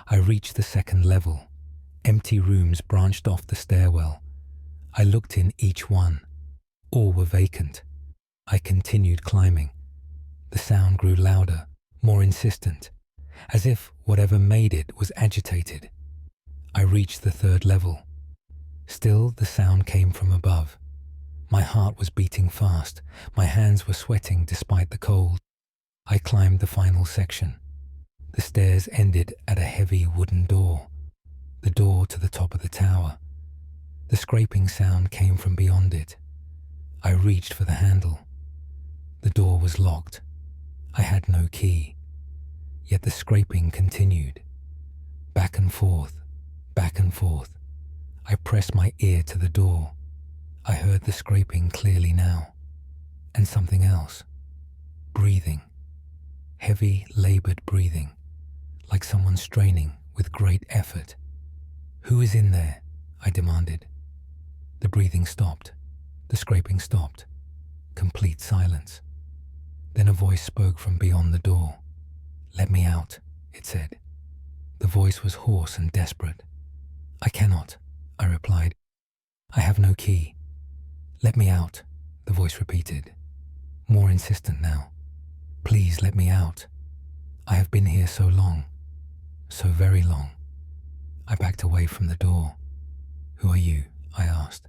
I reached the second level. Empty rooms branched off the stairwell. I looked in each one. All were vacant. I continued climbing. The sound grew louder, more insistent, as if whatever made it was agitated. I reached the third level. Still the sound came from above. My heart was beating fast. My hands were sweating despite the cold. I climbed the final section. The stairs ended at a heavy wooden door, the door to the top of the tower. The scraping sound came from beyond it. I reached for the handle. The door was locked. I had no key. Yet the scraping continued. Back and forth, back and forth. I pressed my ear to the door. I heard the scraping clearly now. And something else. Breathing. Heavy, laboured breathing. Like someone straining with great effort. "Who is in there?" I demanded. The breathing stopped. The scraping stopped. Complete silence. Then a voice spoke from beyond the door. "Let me out," it said. The voice was hoarse and desperate. "I cannot," I replied. "I have no key." "Let me out," the voice repeated, more insistent now. "Please let me out. I have been here so long, so very long." I backed away from the door. "Who are you?" I asked.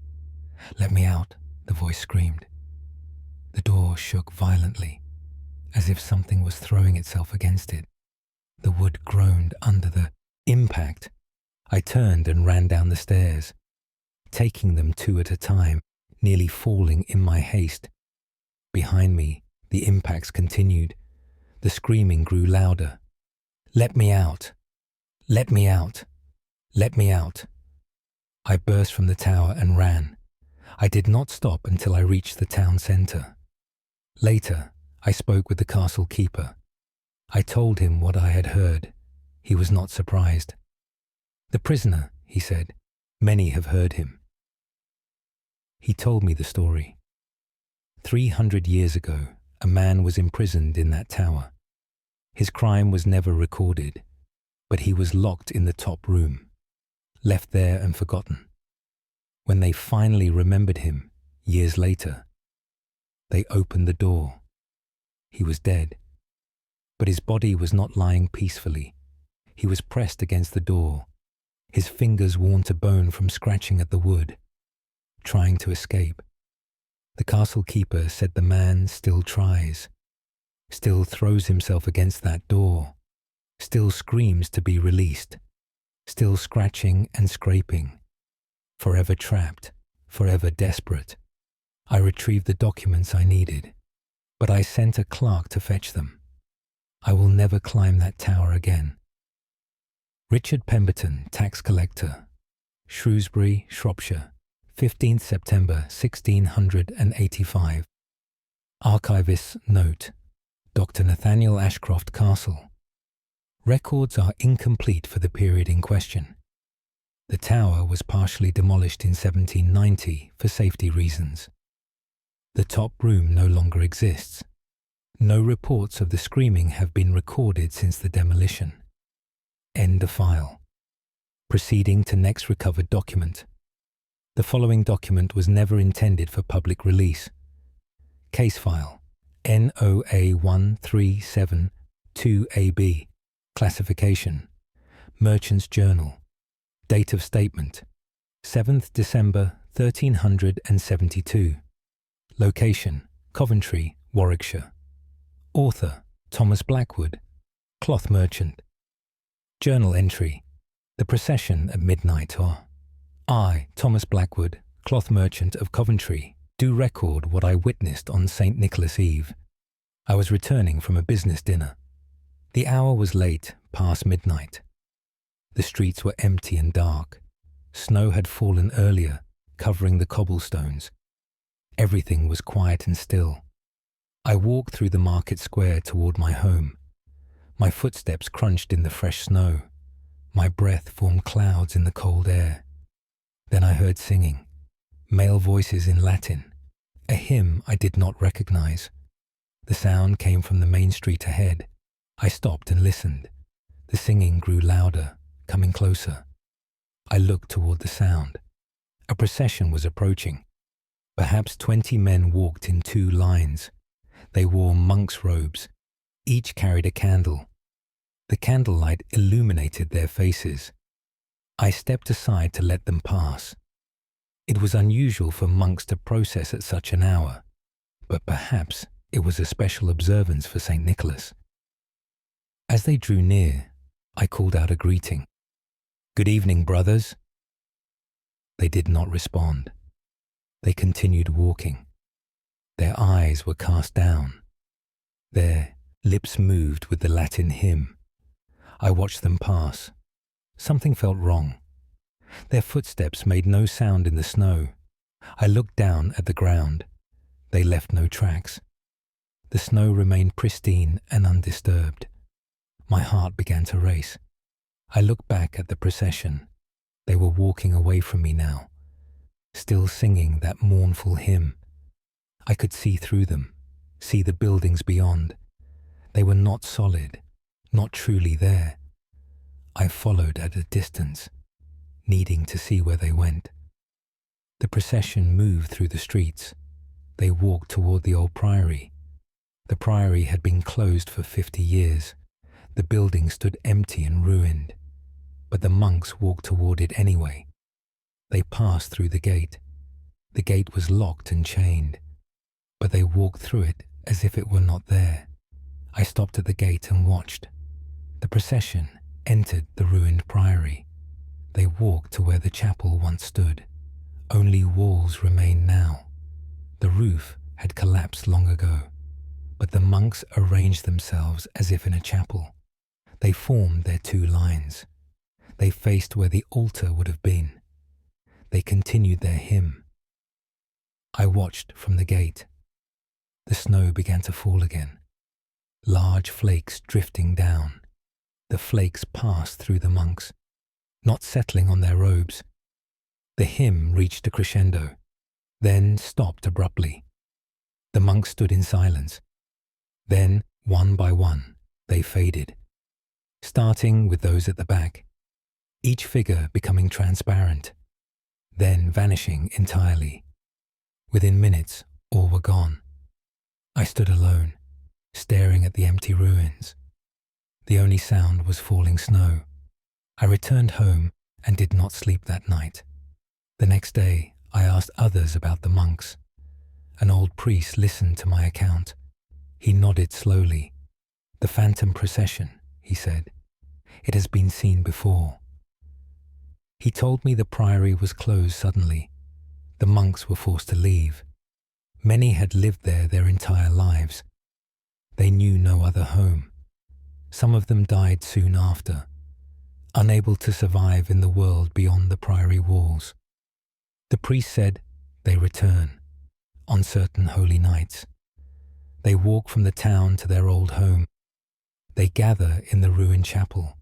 "Let me out," the voice screamed. The door shook violently, as if something was throwing itself against it. The wood groaned under the impact. I turned and ran down the stairs, taking them two at a time, nearly falling in my haste. Behind me, the impacts continued. The screaming grew louder. "Let me out! Let me out! Let me out!" I burst from the tower and ran. I did not stop until I reached the town centre. Later, I spoke with the castle keeper. I told him what I had heard. He was not surprised. "The prisoner," he said. "Many have heard him." He told me the story. 300 years ago, a man was imprisoned in that tower. His crime was never recorded, but he was locked in the top room, left there and forgotten. When they finally remembered him, years later, they opened the door. He was dead. But his body was not lying peacefully. He was pressed against the door, his fingers worn to bone from scratching at the wood, trying to escape. The castle keeper said the man still tries, still throws himself against that door, still screams to be released, still scratching and scraping, forever trapped, forever desperate. I retrieved the documents I needed, but I sent a clerk to fetch them. I will never climb that tower again. Richard Pemberton, tax collector, Shrewsbury, Shropshire, 15th September 1685. Archivist's note: Dr. Nathaniel Ashcroft Castle. Records are incomplete for the period in question. The tower was partially demolished in 1790 for safety reasons. The top room no longer exists. No reports of the screaming have been recorded since the demolition. End of file. Proceeding to next recovered document. The following document was never intended for public release. Case file NOA 1372AB. Classification: Merchant's Journal. Date of statement: 7th December 1372. Location: Coventry, Warwickshire. Author: Thomas Blackwood, cloth merchant. Journal entry: The procession at midnight, or I, Thomas Blackwood, cloth merchant of Coventry, do record what I witnessed on St. Nicholas Eve. I was returning from a business dinner. The hour was late, past midnight. The streets were empty and dark. Snow had fallen earlier, covering the cobblestones. Everything was quiet and still. I walked through the market square toward my home. My footsteps crunched in the fresh snow. My breath formed clouds in the cold air. Then I heard singing, male voices in Latin, a hymn I did not recognize. The sound came from the main street ahead. I stopped and listened. The singing grew louder, coming closer. I looked toward the sound. A procession was approaching. Perhaps 20 men walked in 2 lines. They wore monks' robes. Each carried a candle. The candlelight illuminated their faces. I stepped aside to let them pass. It was unusual for monks to process at such an hour, but perhaps it was a special observance for St. Nicholas. As they drew near, I called out a greeting. "Good evening, brothers." They did not respond. They continued walking. Their eyes were cast down. Their lips moved with the Latin hymn. I watched them pass. Something felt wrong. Their footsteps made no sound in the snow. I looked down at the ground. They left no tracks. The snow remained pristine and undisturbed. My heart began to race. I looked back at the procession. They were walking away from me now, still singing that mournful hymn. I could see through them, see the buildings beyond. They were not solid, not truly there. I followed at a distance, needing to see where they went. The procession moved through the streets. They walked toward the old priory. The priory had been closed for 50 years. The building stood empty and ruined, but the monks walked toward it anyway. They passed through the gate. The gate was locked and chained, but they walked through it as if it were not there. I stopped at the gate and watched. The procession entered the ruined priory. They walked to where the chapel once stood. Only walls remained now. The roof had collapsed long ago, but the monks arranged themselves as if in a chapel. They formed their 2 lines. They faced where the altar would have been. They continued their hymn. I watched from the gate. The snow began to fall again. Large flakes drifting down. The flakes passed through the monks, not settling on their robes. The hymn reached a crescendo, then stopped abruptly. The monks stood in silence. Then, one by one, they faded, starting with those at the back, each figure becoming transparent. then vanishing entirely. Within minutes, all were gone. I stood alone, staring at the empty ruins. The only sound was falling snow. I returned home and did not sleep that night. The next day, I asked others about the monks. An old priest listened to my account. He nodded slowly. "The phantom procession," he said. "It has been seen before." He told me the priory was closed suddenly. The monks were forced to leave. Many had lived there their entire lives. They knew no other home. Some of them died soon after, unable to survive in the world beyond the priory walls. The priest said they return on certain holy nights. They walk from the town to their old home. They gather in the ruined chapel.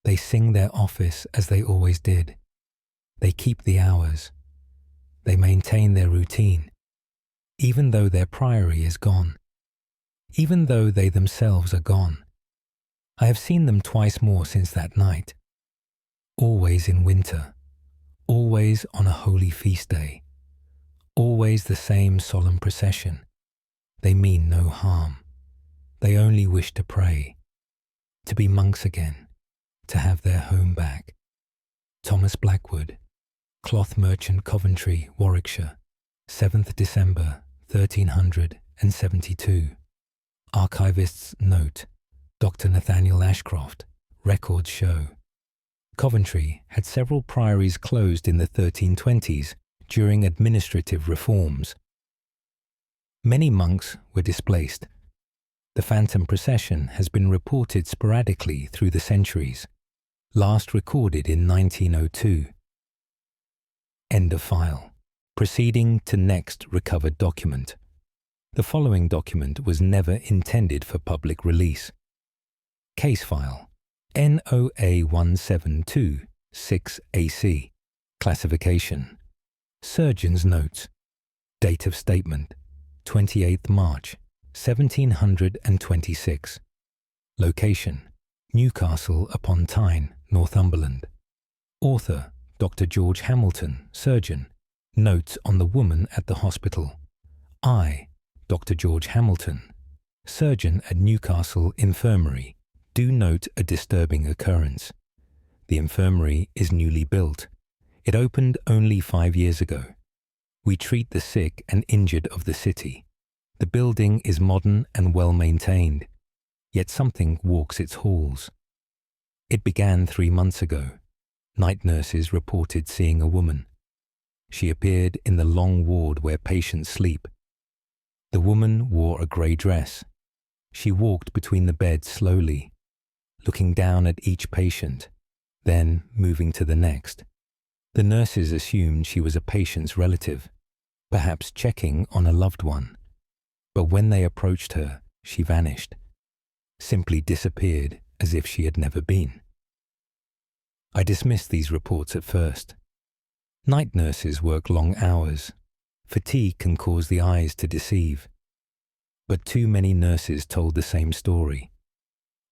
They sing their office as they always did. They keep the hours. They maintain their routine, even though their priory is gone, even though they themselves are gone. I have seen them twice more since that night, always in winter, always on a holy feast day, always the same solemn procession. They mean no harm. They only wish to pray, to be monks again, to have their home back. Thomas Blackwood, Cloth Merchant, Coventry, Warwickshire, 7th December 1372. Archivist's note. Dr. Nathaniel Ashcroft. Records show. Coventry had several priories closed in the 1320s during administrative reforms. Many monks were displaced. The phantom procession has been reported sporadically through the centuries, last recorded in 1902. End of file. Proceeding to next recovered document. The following document was never intended for public release. Case file NOA 1726AC. Classification. Surgeon's notes. Date of statement 28th March 1726. Location: Newcastle upon Tyne, Northumberland. Author: Dr. George Hamilton, surgeon. Notes on the woman at the hospital. I, Dr. George Hamilton, surgeon at Newcastle Infirmary, do note a disturbing occurrence. The infirmary is newly built. It opened only 5 years ago. We treat the sick and injured of the city. The building is modern and well maintained, yet something walks its halls. It began 3 months ago. Night nurses reported seeing a woman. She appeared in the long ward where patients sleep. The woman wore a grey dress. She walked between the beds slowly, looking down at each patient, then moving to the next. The nurses assumed she was a patient's relative, perhaps checking on a loved one. But when they approached her, she vanished, simply disappeared as if she had never been. I dismissed these reports at first. Night nurses work long hours. Fatigue can cause the eyes to deceive. But too many nurses told the same story.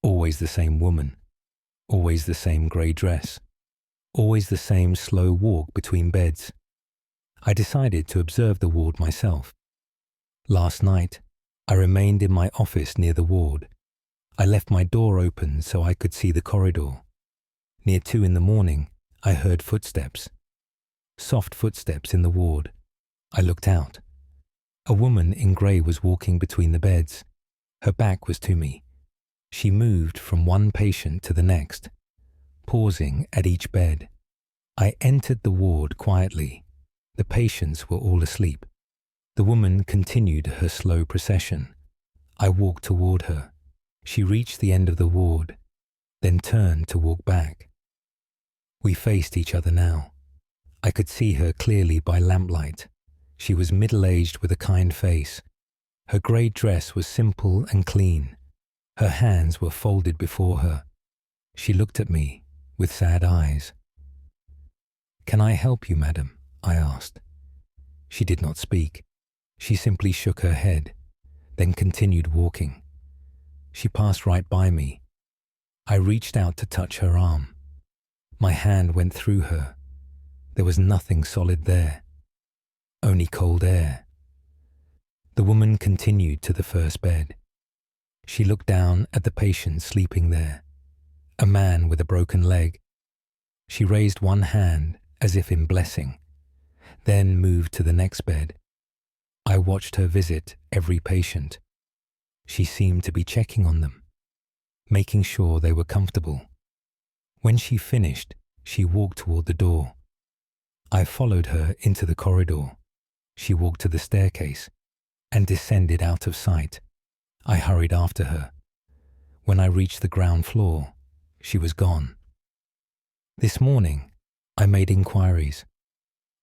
Always the same woman. Always the same grey dress. Always the same slow walk between beds. I decided to observe the ward myself. Last night, I remained in my office near the ward. I left my door open so I could see the corridor. Near 2 in the morning, I heard footsteps. Soft footsteps in the ward. I looked out. A woman in grey was walking between the beds. Her back was to me. She moved from one patient to the next, pausing at each bed. I entered the ward quietly. The patients were all asleep. The woman continued her slow procession. I walked toward her. She reached the end of the ward, then turned to walk back. We faced each other now. I could see her clearly by lamplight. She was middle-aged with a kind face. Her grey dress was simple and clean. Her hands were folded before her. She looked at me with sad eyes. "Can I help you, madam?" I asked. She did not speak. She simply shook her head, then continued walking. She passed right by me. I reached out to touch her arm. My hand went through her. There was nothing solid there, only cold air. The woman continued to the first bed. She looked down at the patient sleeping there, a man with a broken leg. She raised one hand as if in blessing, then moved to the next bed. I watched her visit every patient. She seemed to be checking on them, making sure they were comfortable. When she finished, she walked toward the door. I followed her into the corridor. She walked to the staircase and descended out of sight. I hurried after her. When I reached the ground floor, she was gone. This morning, I made inquiries.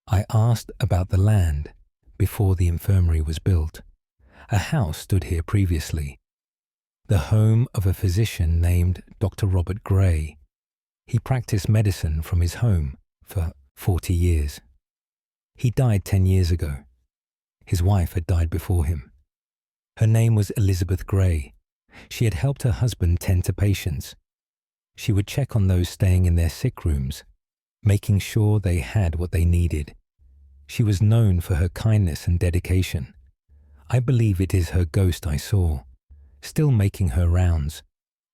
I asked about the land before the infirmary was built. A house stood here previously, the home of a physician named Dr. Robert Gray. He practiced medicine from his home for 40 years. He died 10 years ago. His wife had died before him. Her name was Elizabeth Gray. She had helped her husband tend to patients. She would check on those staying in their sick rooms, making sure they had what they needed. She was known for her kindness and dedication. I believe it is her ghost I saw, still making her rounds,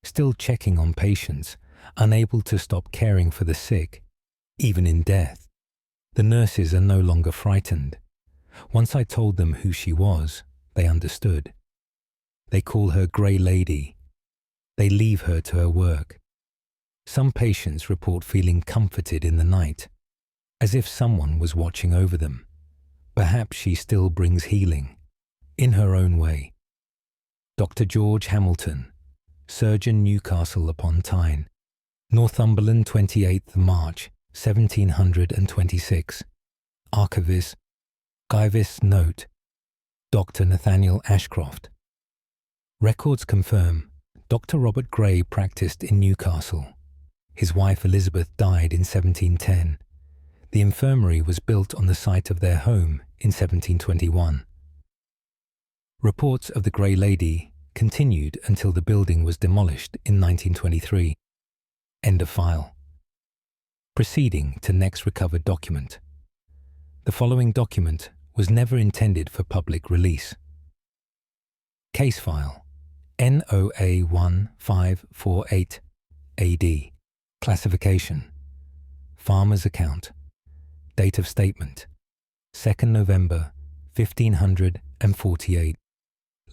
still checking on patients, unable to stop caring for the sick, even in death. The nurses are no longer frightened. Once I told them who she was, they understood. They call her Grey Lady. They leave her to her work. Some patients report feeling comforted in the night, as if someone was watching over them. Perhaps she still brings healing, in her own way. Dr. George Hamilton, Surgeon, Newcastle upon Tyne, Northumberland, 28th March, 1726. Archivist, Guyvis Note, Dr. Nathaniel Ashcroft. Records confirm Dr. Robert Gray practiced in Newcastle. His wife Elizabeth died in 1710. The infirmary was built on the site of their home in 1721. Reports of the Grey Lady continued until the building was demolished in 1923. End of file. Proceeding to next recovered document. The following document was never intended for public release. Case file NOA 1548 AD. Classification: Farmer's account. Date of statement: 2nd November 1548.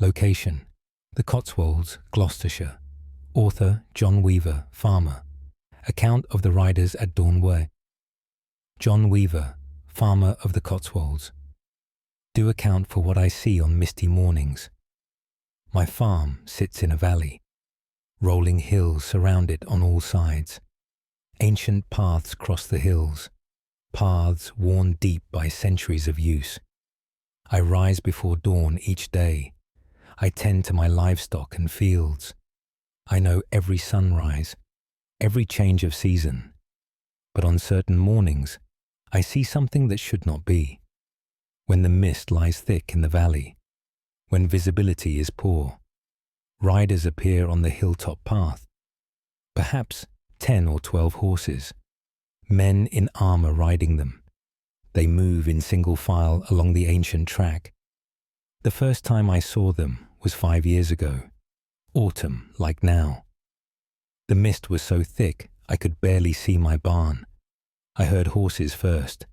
Location: the Cotswolds, Gloucestershire. Author: John Weaver, farmer. Account of the riders at Dornway. John Weaver, farmer of the Cotswolds. Do account for what I see on misty mornings. My farm sits in a valley. Rolling hills surround it on all sides. Ancient paths cross the hills, paths worn deep by centuries of use. I rise before dawn each day. I tend to my livestock and fields. I know every sunrise, every change of season. But on certain mornings, I see something that should not be. When the mist lies thick in the valley, when visibility is poor, riders appear on the hilltop path. Perhaps 10 or 12 horses, men in armour riding them. They move in single file along the ancient track. The first time I saw them was 5 years ago, autumn like now. The mist was so thick I could barely see my barn. I heard horses first,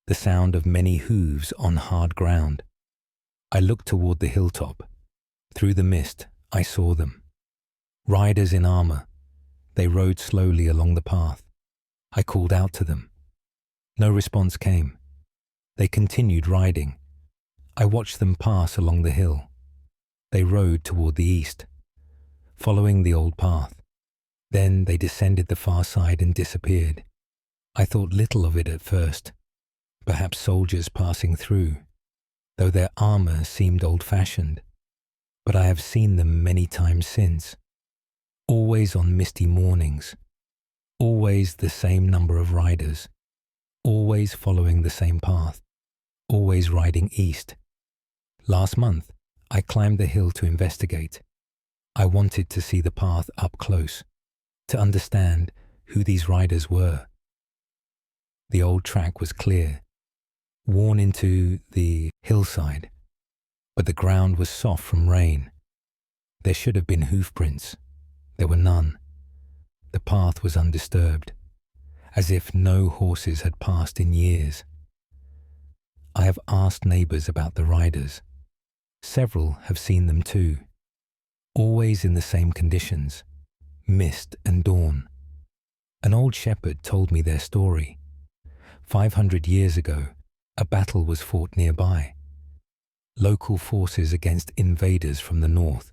the sound of many hooves on hard ground. I looked toward the hilltop. Through the mist, I saw them. Riders in armour. They rode slowly along the path. I called out to them. No response came. They continued riding. I watched them pass along the hill. They rode toward the east, following the old path. Then they descended the far side and disappeared. I thought little of it at first. Perhaps soldiers passing through, though their armour seemed old-fashioned. But I have seen them many times since. Always on misty mornings, always the same number of riders, always following the same path, always riding east. Last month, I climbed the hill to investigate. I wanted to see the path up close, to understand who these riders were. The old track was clear, worn into the hillside, but the ground was soft from rain. There should have been hoof prints. There were none. The path was undisturbed, as if no horses had passed in years. I have asked neighbours about the riders. Several have seen them too, always in the same conditions, mist and dawn. An old shepherd told me their story. 500 years ago, a battle was fought nearby. Local forces against invaders from the north.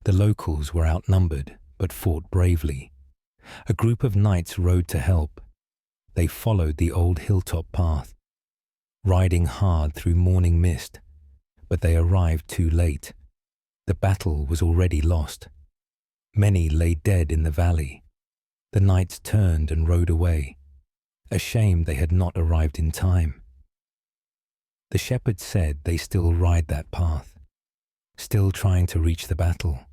The locals were outnumbered, but fought bravely. A group of knights rode to help. They followed the old hilltop path, riding hard through morning mist, but they arrived too late. The battle was already lost. Many lay dead in the valley. The knights turned and rode away, ashamed they had not arrived in time. The shepherd said they still ride that path, still trying to reach the battle,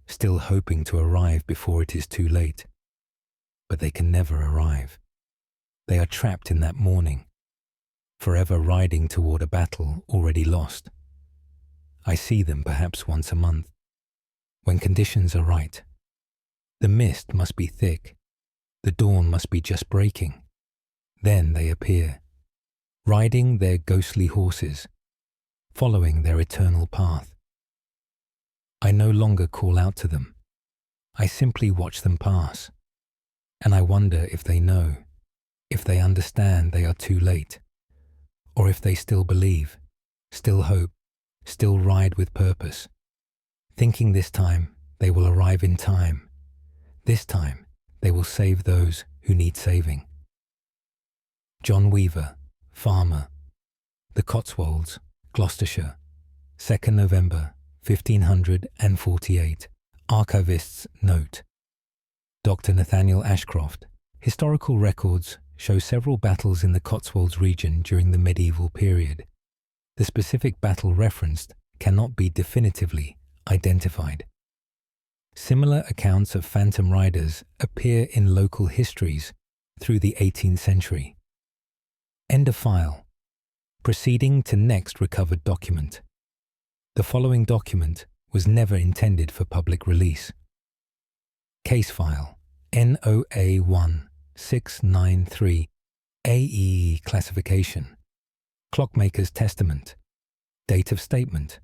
still hoping to arrive before it is too late. But they can never arrive. They are trapped in that morning, forever riding toward a battle already lost. I see them perhaps once a month, when conditions are right. The mist must be thick, the dawn must be just breaking. Then they appear, riding their ghostly horses, following their eternal path. I no longer call out to them. I simply watch them pass, and I wonder if they know, if they understand they are too late, or if they still believe, still hope, still ride with purpose, thinking this time they will arrive in time. This time they will save those who need saving. John Weaver, farmer, the Cotswolds, Gloucestershire, 2nd November 1548. Archivist's note. Dr. Nathaniel Ashcroft. Historical records show several battles in the Cotswolds region during the medieval period. The specific battle referenced cannot be definitively identified. Similar accounts of phantom riders appear in local histories through the 18th century. End of file. Proceeding to next recovered document. The following document was never intended for public release. Case file NOA 1693 AE classification. Clockmaker's testament. Date of statement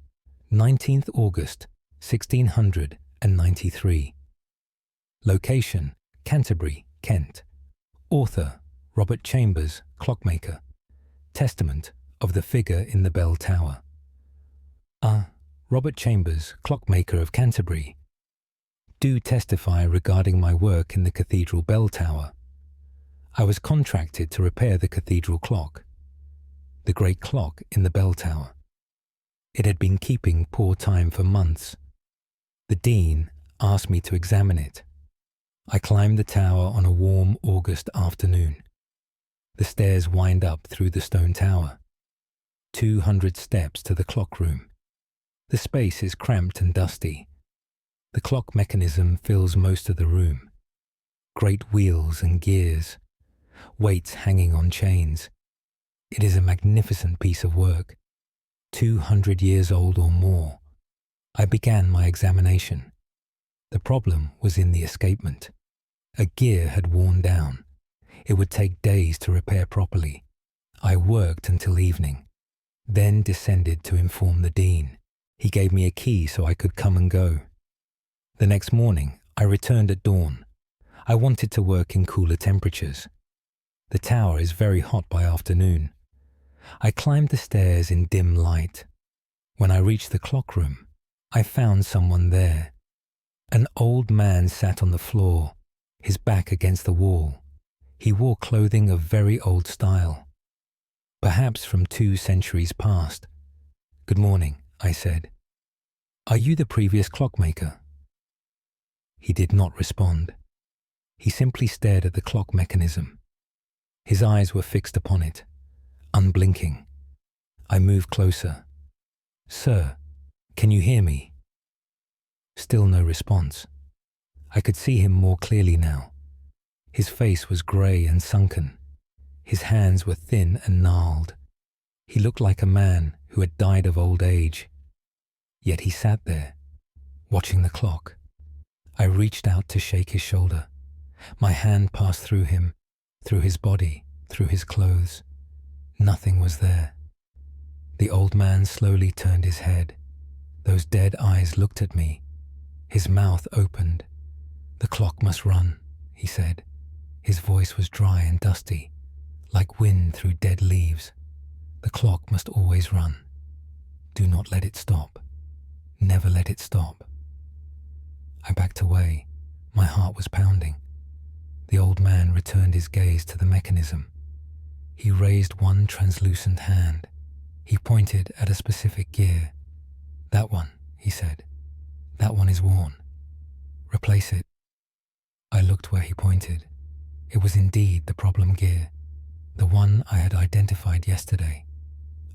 19th August 1693. Location Canterbury, Kent. Author Robert Chambers, clockmaker. Testament of the figure in the bell tower. Robert Chambers, clockmaker of Canterbury. Do testify regarding my work in the cathedral bell tower. I was contracted to repair the cathedral clock, the great clock in the bell tower. It had been keeping poor time for months. The dean asked me to examine it. I climbed the tower on a warm August afternoon. The stairs wind up through the stone tower. 200 steps to the clock room. The space is cramped and dusty. The clock mechanism fills most of the room. Great wheels and gears, weights hanging on chains. It is a magnificent piece of work, 200 years old or more. I began my examination. The problem was in the escapement. A gear had worn down. It would take days to repair properly. I worked until evening, then descended to inform the dean. He gave me a key so I could come and go. The next morning, I returned at dawn. I wanted to work in cooler temperatures. The tower is very hot by afternoon. I climbed the stairs in dim light. When I reached the clock room, I found someone there. An old man sat on the floor, his back against the wall. He wore clothing of very old style, perhaps from 2 centuries past. "Good morning," I said. "Are you the previous clockmaker?" He did not respond. He simply stared at the clock mechanism. His eyes were fixed upon it, unblinking. I moved closer. "Sir, can you hear me?" Still no response. I could see him more clearly now. His face was grey and sunken. His hands were thin and gnarled. He looked like a man who had died of old age. Yet he sat there, watching the clock. I reached out to shake his shoulder. My hand passed through him, through his body, through his clothes. Nothing was there. The old man slowly turned his head. Those dead eyes looked at me. His mouth opened. "The clock must run," he said. His voice was dry and dusty, like wind through dead leaves. "The clock must always run. Do not let it stop. Never let it stop." I backed away. My heart was pounding. The old man returned his gaze to the mechanism. He raised one translucent hand. He pointed at a specific gear. "That one," he said. "That one is worn. Replace it." I looked where he pointed. It was indeed the problem gear, the one I had identified yesterday.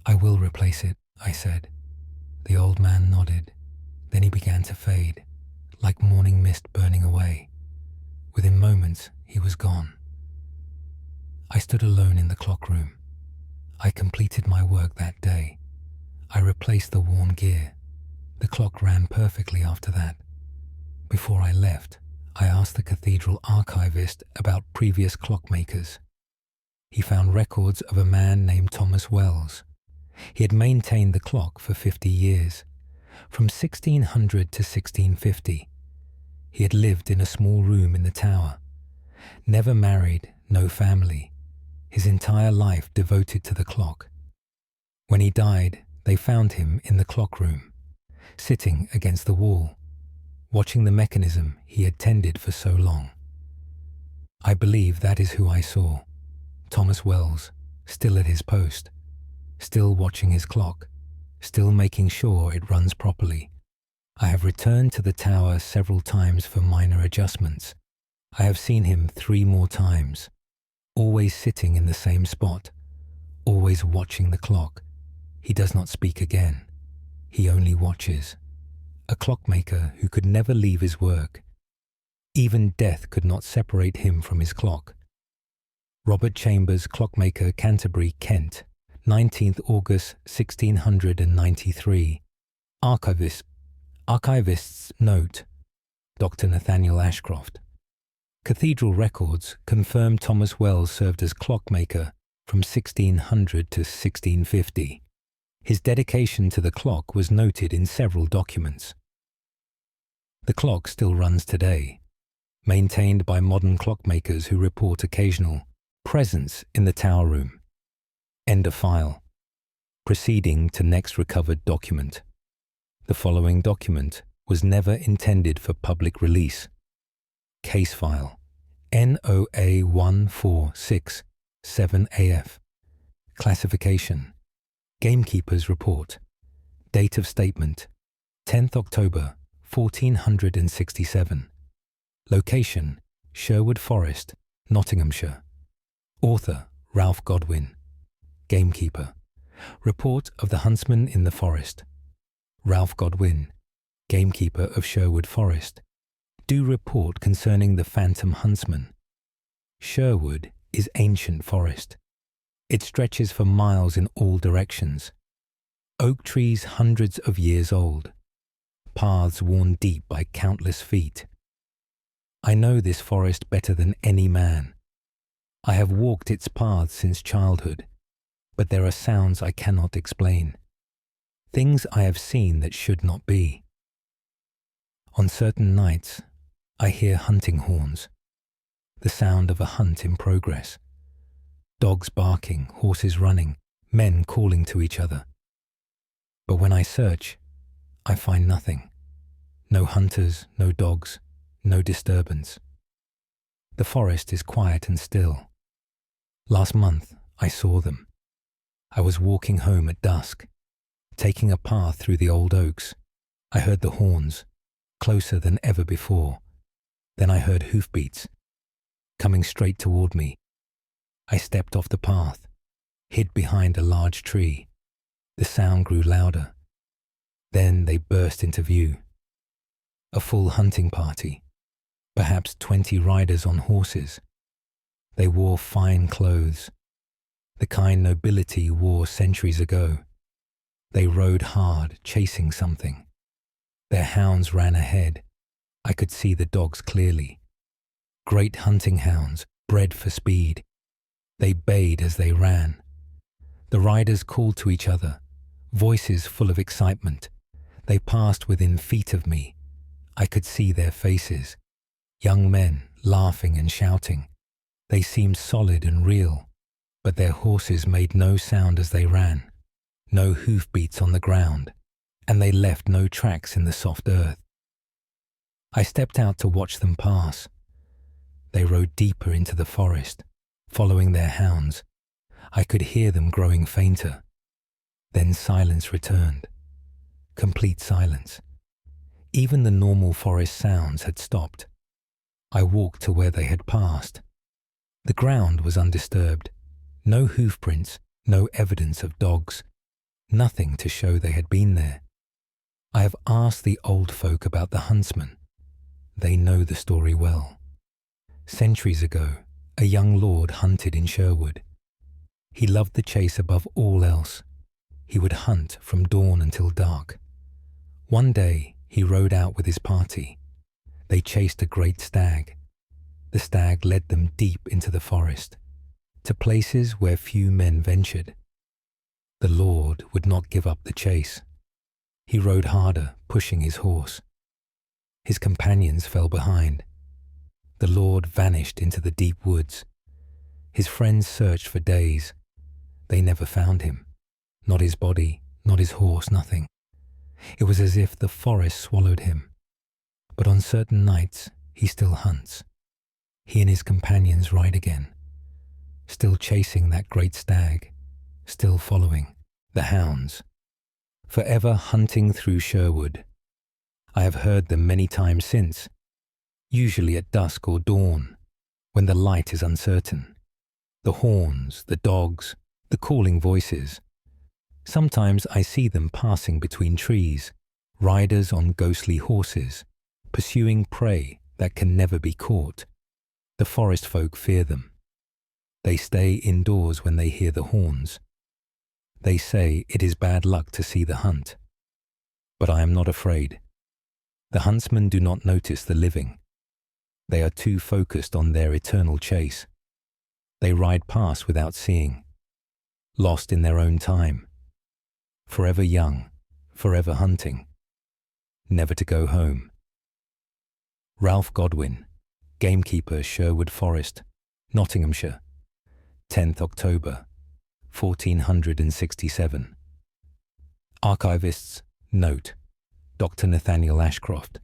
"I will replace it," I said. The old man nodded. Then he began to fade, like morning mist burning away. Within moments, he was gone. I stood alone in the clock room. I completed my work that day. I replaced the worn gear. The clock ran perfectly after that. Before I left, I asked the cathedral archivist about previous clockmakers. He found records of a man named Thomas Wells. He had maintained the clock for 50 years, from 1600 to 1650. He had lived in a small room in the tower. Never married, no family. His entire life devoted to the clock. When he died, they found him in the clock room, sitting against the wall, watching the mechanism he had tended for so long. I believe that is who I saw. Thomas Wells, still at his post, still watching his clock, still making sure it runs properly. I have returned to the tower several times for minor adjustments. I have seen him 3 more times, always sitting in the same spot, always watching the clock. He does not speak again. He only watches. A clockmaker who could never leave his work. Even death could not separate him from his clock. Robert Chambers, Clockmaker, Canterbury, Kent, 19th August 1693. Archivist's note, Dr. Nathaniel Ashcroft. Cathedral records confirm Thomas Wells served as clockmaker from 1600 to 1650. His dedication to the clock was noted in several documents. The clock still runs today, maintained by modern clockmakers who report occasional presence in the tower room. End of file. Proceeding to next recovered document. The following document was never intended for public release. Case file NOA 1467AF. Classification Gamekeeper's Report. Date of statement 10th October 1467. Location Sherwood Forest, Nottinghamshire. Author Ralph Godwin. Gamekeeper. Report of the huntsman in the forest. Ralph Godwin, gamekeeper of Sherwood Forest. Do report concerning the phantom huntsman. Sherwood is ancient forest. It stretches for miles in all directions. Oak trees hundreds of years old. Paths worn deep by countless feet. I know this forest better than any man. I have walked its paths since childhood, but there are sounds I cannot explain. Things I have seen that should not be. On certain nights, I hear hunting horns, the sound of a hunt in progress. Dogs barking, horses running, men calling to each other. But when I search, I find nothing. No hunters, no dogs, no disturbance. The forest is quiet and still. Last month, I saw them. I was walking home at dusk, taking a path through the old oaks. I heard the horns, closer than ever before. Then I heard hoofbeats, coming straight toward me. I stepped off the path, hid behind a large tree. The sound grew louder. Then they burst into view. A full hunting party, perhaps 20 riders on horses. They wore fine clothes, the kind nobility wore centuries ago. They rode hard, chasing something. Their hounds ran ahead. I could see the dogs clearly. Great hunting hounds, bred for speed. They bayed as they ran. The riders called to each other, voices full of excitement. They passed within feet of me. I could see their faces. Young men, laughing and shouting. They seemed solid and real, but their horses made no sound as they ran, no hoofbeats on the ground, and they left no tracks in the soft earth. I stepped out to watch them pass. They rode deeper into the forest, following their hounds. I could hear them growing fainter. Then silence returned. Complete silence. Even the normal forest sounds had stopped. I walked to where they had passed. The ground was undisturbed. No hoofprints, no evidence of dogs. Nothing to show they had been there. I have asked the old folk about the huntsman. They know the story well. Centuries ago, a young lord hunted in Sherwood. He loved the chase above all else. He would hunt from dawn until dark. One day, he rode out with his party. They chased a great stag. The stag led them deep into the forest, to places where few men ventured. The lord would not give up the chase. He rode harder, pushing his horse. His companions fell behind. The lord vanished into the deep woods. His friends searched for days. They never found him. Not his body, not his horse, nothing. It was as if the forest swallowed him. But on certain nights, he still hunts. He and his companions ride again, still chasing that great stag, still following the hounds, forever hunting through Sherwood. I have heard them many times since, usually at dusk or dawn, when the light is uncertain. The horns, the dogs, the calling voices. Sometimes I see them passing between trees, riders on ghostly horses, pursuing prey that can never be caught. The forest folk fear them. They stay indoors when they hear the horns. They say it is bad luck to see the hunt. But I am not afraid. The huntsmen do not notice the living. They are too focused on their eternal chase. They ride past without seeing, lost in their own time, forever young, forever hunting, never to go home. Ralph Godwin, Gamekeeper, Sherwood Forest, Nottinghamshire, 10th October, 1467. Archivists note, Dr. Nathaniel Ashcroft.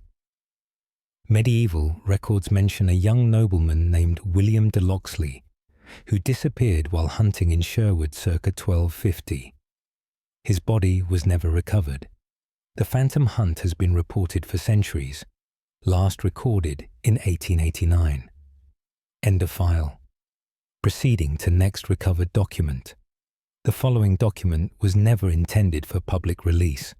Medieval records mention a young nobleman named William de Locksley, who disappeared while hunting in Sherwood circa 1250. His body was never recovered. The phantom hunt has been reported for centuries, last recorded in 1889. End of file. Proceeding to next recovered document. The following document was never intended for public release.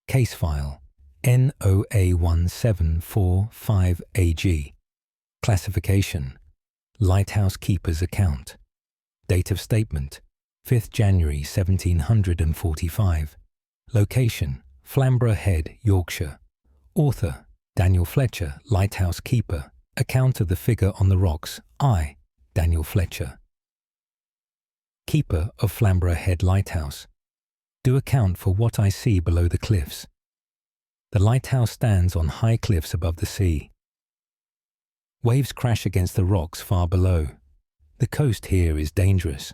Case file NOA1745AG. Classification: Lighthouse Keeper's Account. Date of statement: 5th January 1745. Location: Flamborough Head, Yorkshire. Author: Daniel Fletcher, Lighthouse Keeper. Account of the figure on the rocks. I, Daniel Fletcher. Keeper of Flamborough Head Lighthouse. Do account for what I see below the cliffs. The lighthouse stands on high cliffs above the sea. Waves crash against the rocks far below. The coast here is dangerous.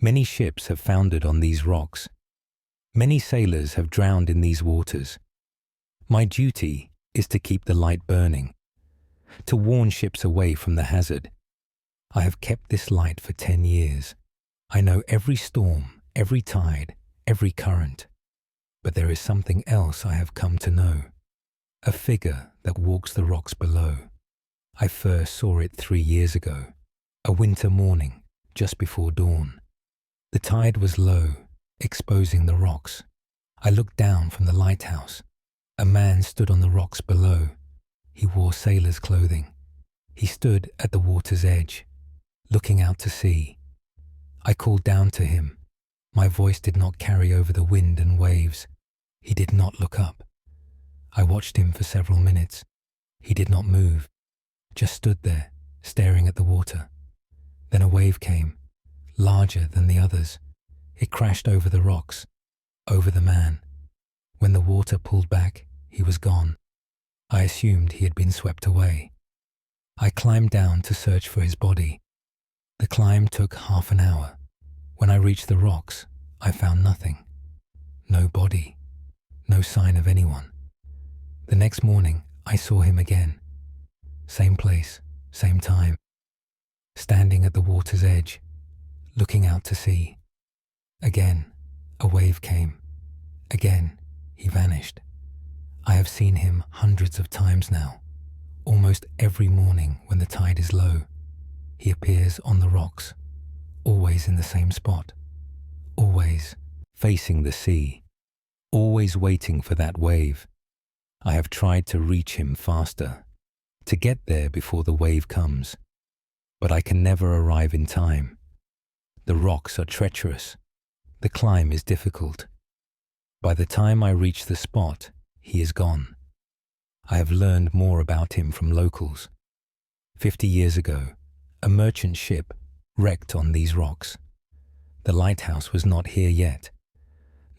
Many ships have foundered on these rocks. Many sailors have drowned in these waters. My duty is to keep the light burning, to warn ships away from the hazard. I have kept this light for 10 years. I know every storm, every tide, every current. But there is something else I have come to know. A figure that walks the rocks below. I first saw it 3 years ago, a winter morning, just before dawn. The tide was low, exposing the rocks. I looked down from the lighthouse. A man stood on the rocks below. He wore sailor's clothing. He stood at the water's edge, looking out to sea. I called down to him. My voice did not carry over the wind and waves. He did not look up. I watched him for several minutes. He did not move, just stood there, staring at the water. Then a wave came, larger than the others. It crashed over the rocks, over the man. When the water pulled back, he was gone. I assumed he had been swept away. I climbed down to search for his body. The climb took half an hour. When I reached the rocks, I found nothing. No body, no sign of anyone. The next morning, I saw him again. Same place, same time. Standing at the water's edge, looking out to sea. Again, a wave came. Again, he vanished. I have seen him hundreds of times now. Almost every morning when the tide is low, he appears on the rocks, always in the same spot, always facing the sea, always waiting for that wave. I have tried to reach him faster, to get there before the wave comes, but I can never arrive in time. The rocks are treacherous. The climb is difficult. By the time I reach the spot, he is gone. I have learned more about him from locals. 50 years ago, a merchant ship wrecked on these rocks. The lighthouse was not here yet.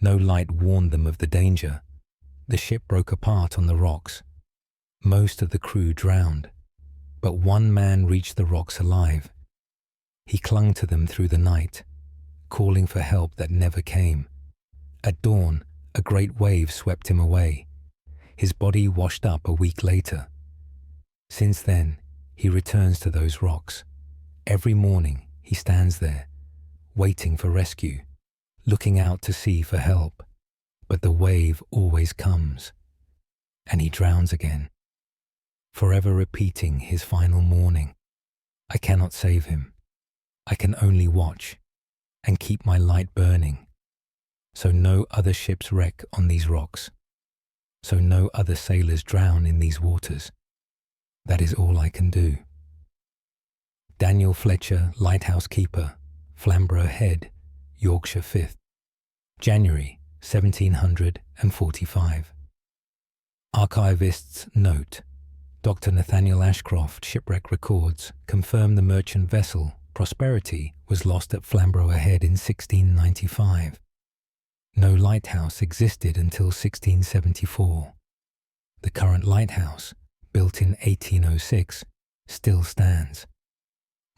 No light warned them of the danger. The ship broke apart on the rocks. Most of the crew drowned, but one man reached the rocks alive. He clung to them through the night, calling for help that never came. At dawn, a great wave swept him away. His body washed up a week later. Since then, he returns to those rocks. Every morning, he stands there, waiting for rescue, looking out to sea for help. But the wave always comes, and he drowns again, forever repeating his final mourning. I cannot save him. I can only watch and keep my light burning, so no other ships wreck on these rocks, so no other sailors drown in these waters. That is all I can do. Daniel Fletcher, Lighthouse Keeper, Flamborough Head, Yorkshire 5th, January 1745. Archivist's note: Dr. Nathaniel Ashcroft shipwreck records confirm the merchant vessel Prosperity was lost at Flamborough Head in 1695. No lighthouse existed until 1674. The current lighthouse, built in 1806, still stands.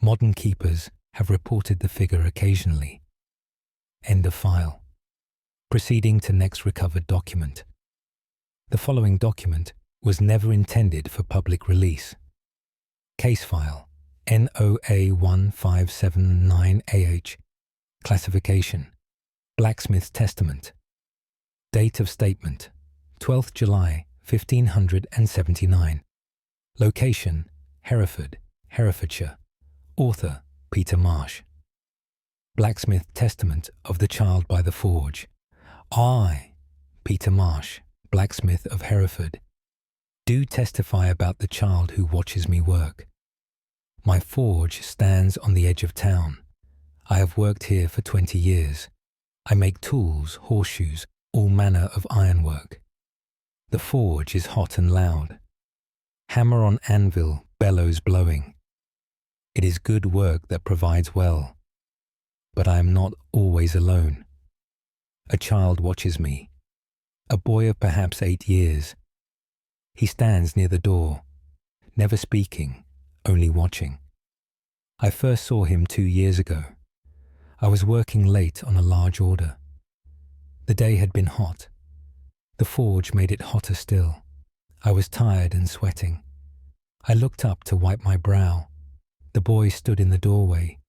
Modern keepers have reported the figure occasionally. End of file. Proceeding to next recovered document. The following document was never intended for public release. Case file NOA 1579AH. Classification: Blacksmith's Testament. Date of statement: 12th July 1579. Location: Hereford, Herefordshire. Author: Peter Marsh. Blacksmith Testament of the Child by the Forge. I, Peter Marsh, blacksmith of Hereford, do testify about the child who watches me work. My forge stands on the edge of town. I have worked here for 20 years. I make tools, horseshoes, all manner of ironwork. The forge is hot and loud. Hammer on anvil, bellows blowing. It is good work that provides well. But I am not always alone. A child watches me, a boy of perhaps 8 years. He stands near the door, never speaking, only watching. I first saw him 2 years ago. I was working late on a large order. The day had been hot. The forge made it hotter still. I was tired and sweating. I looked up to wipe my brow. The boy stood in the doorway.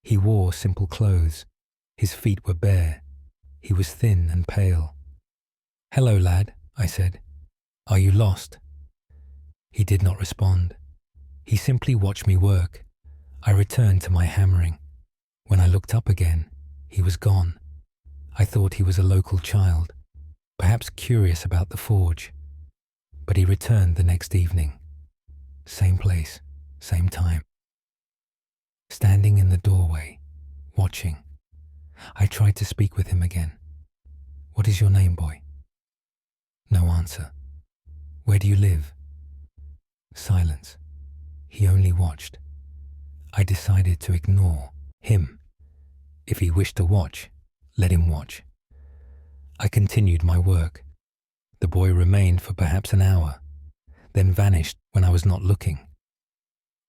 He wore simple clothes. His feet were bare. He was thin and pale. "Hello, lad," I said. "Are you lost?" He did not respond. He simply watched me work. I returned to my hammering. When I looked up again, he was gone. I thought he was a local child, perhaps curious about the forge. But he returned the next evening. Same place, same time. Standing in the doorway, watching. I tried to speak with him again. "What is your name, boy?" No answer. "Where do you live?" Silence. He only watched. I decided to ignore him. If he wished to watch, let him watch. I continued my work. The boy remained for perhaps an hour, then vanished when I was not looking.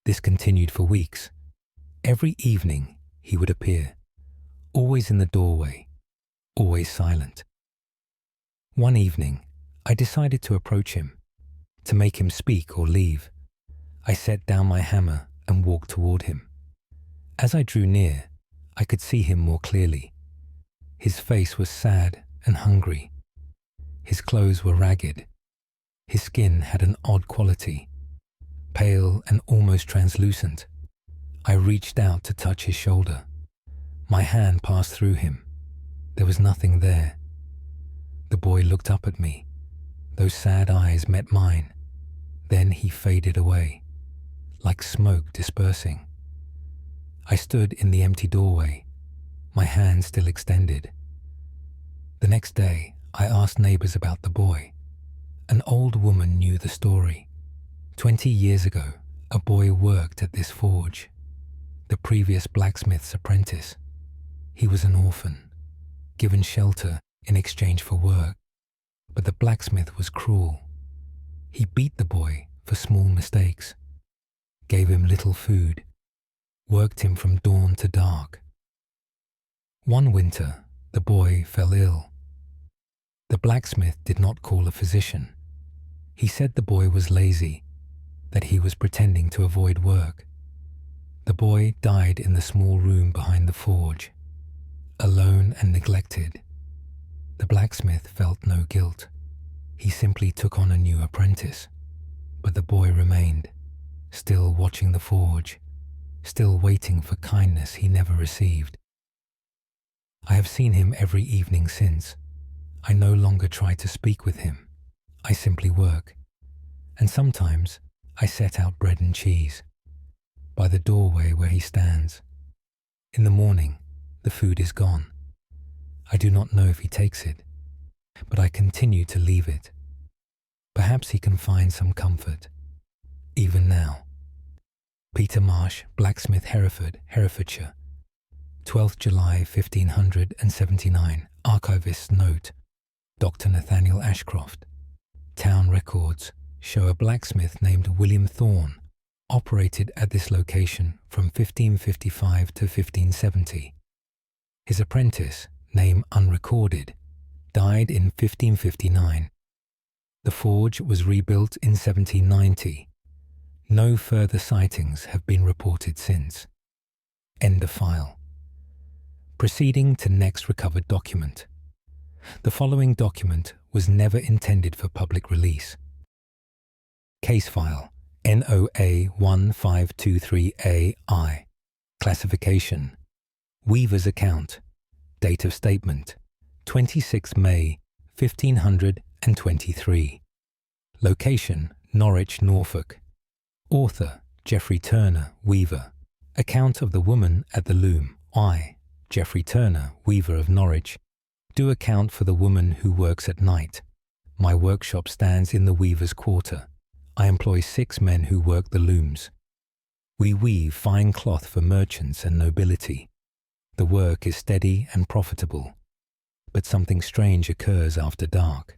This continued for weeks. Every evening he would appear, always in the doorway, always silent. One evening, I decided to approach him, to make him speak or leave. I set down my hammer and walked toward him. As I drew near, I could see him more clearly. His face was sad and hungry. His clothes were ragged. His skin had an odd quality, pale and almost translucent. I reached out to touch his shoulder. My hand passed through him. There was nothing there. The boy looked up at me. Those sad eyes met mine. Then he faded away, like smoke dispersing. I stood in the empty doorway, my hand still extended. The next day, I asked neighbors about the boy. An old woman knew the story. 20 years ago, a boy worked at this forge, the previous blacksmith's apprentice. He was an orphan, given shelter in exchange for work, but the blacksmith was cruel. He beat the boy for small mistakes, gave him little food, worked him from dawn to dark. One winter, the boy fell ill. The blacksmith did not call a physician. He said the boy was lazy, that he was pretending to avoid work. The boy died in the small room behind the forge, alone and neglected. The blacksmith felt no guilt. He simply took on a new apprentice. But the boy remained, still watching the forge, still waiting for kindness he never received. I have seen him every evening since. I no longer try to speak with him. I simply work. And sometimes I set out bread and cheese by the doorway where he stands. In the morning, the food is gone. I do not know if he takes it, but I continue to leave it. Perhaps he can find some comfort, even now. Peter Marsh, Blacksmith, Hereford, Herefordshire. 12th July 1579. Archivist's note. Dr. Nathaniel Ashcroft. Town records show a blacksmith named William Thorne operated at this location from 1555 to 1570. His apprentice, name unrecorded, died in 1559. The forge was rebuilt in 1790. No further sightings have been reported since. End of file. Proceeding to next recovered document. The following document was never intended for public release. Case file NOA 1523AI. Classification: Weaver's account. Date of statement: 26 May 1523. Location: Norwich, Norfolk. Author: Geoffrey Turner, Weaver. Account of the woman at the loom. I, Geoffrey Turner, Weaver of Norwich, do account for the woman who works at night. My workshop stands in the weaver's quarter. I employ 6 men who work the looms. We weave fine cloth for merchants and nobility. The work is steady and profitable, but something strange occurs after dark.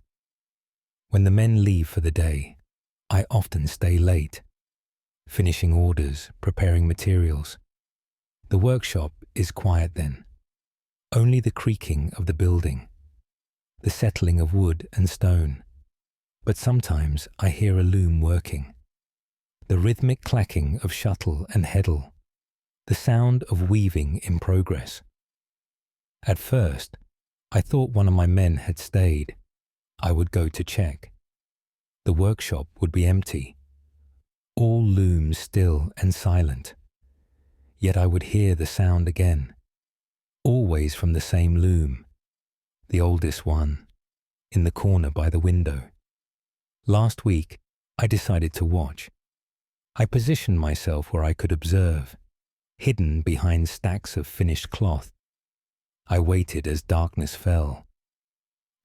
When the men leave for the day, I often stay late, finishing orders, preparing materials. The workshop is quiet then. Only the creaking of the building, the settling of wood and stone. But sometimes I hear a loom working, the rhythmic clacking of shuttle and heddle, the sound of weaving in progress. At first, I thought one of my men had stayed. I would go to check. The workshop would be empty, all looms still and silent. Yet I would hear the sound again, always from the same loom, the oldest one, in the corner by the window. Last week, I decided to watch. I positioned myself where I could observe, hidden behind stacks of finished cloth. I waited as darkness fell.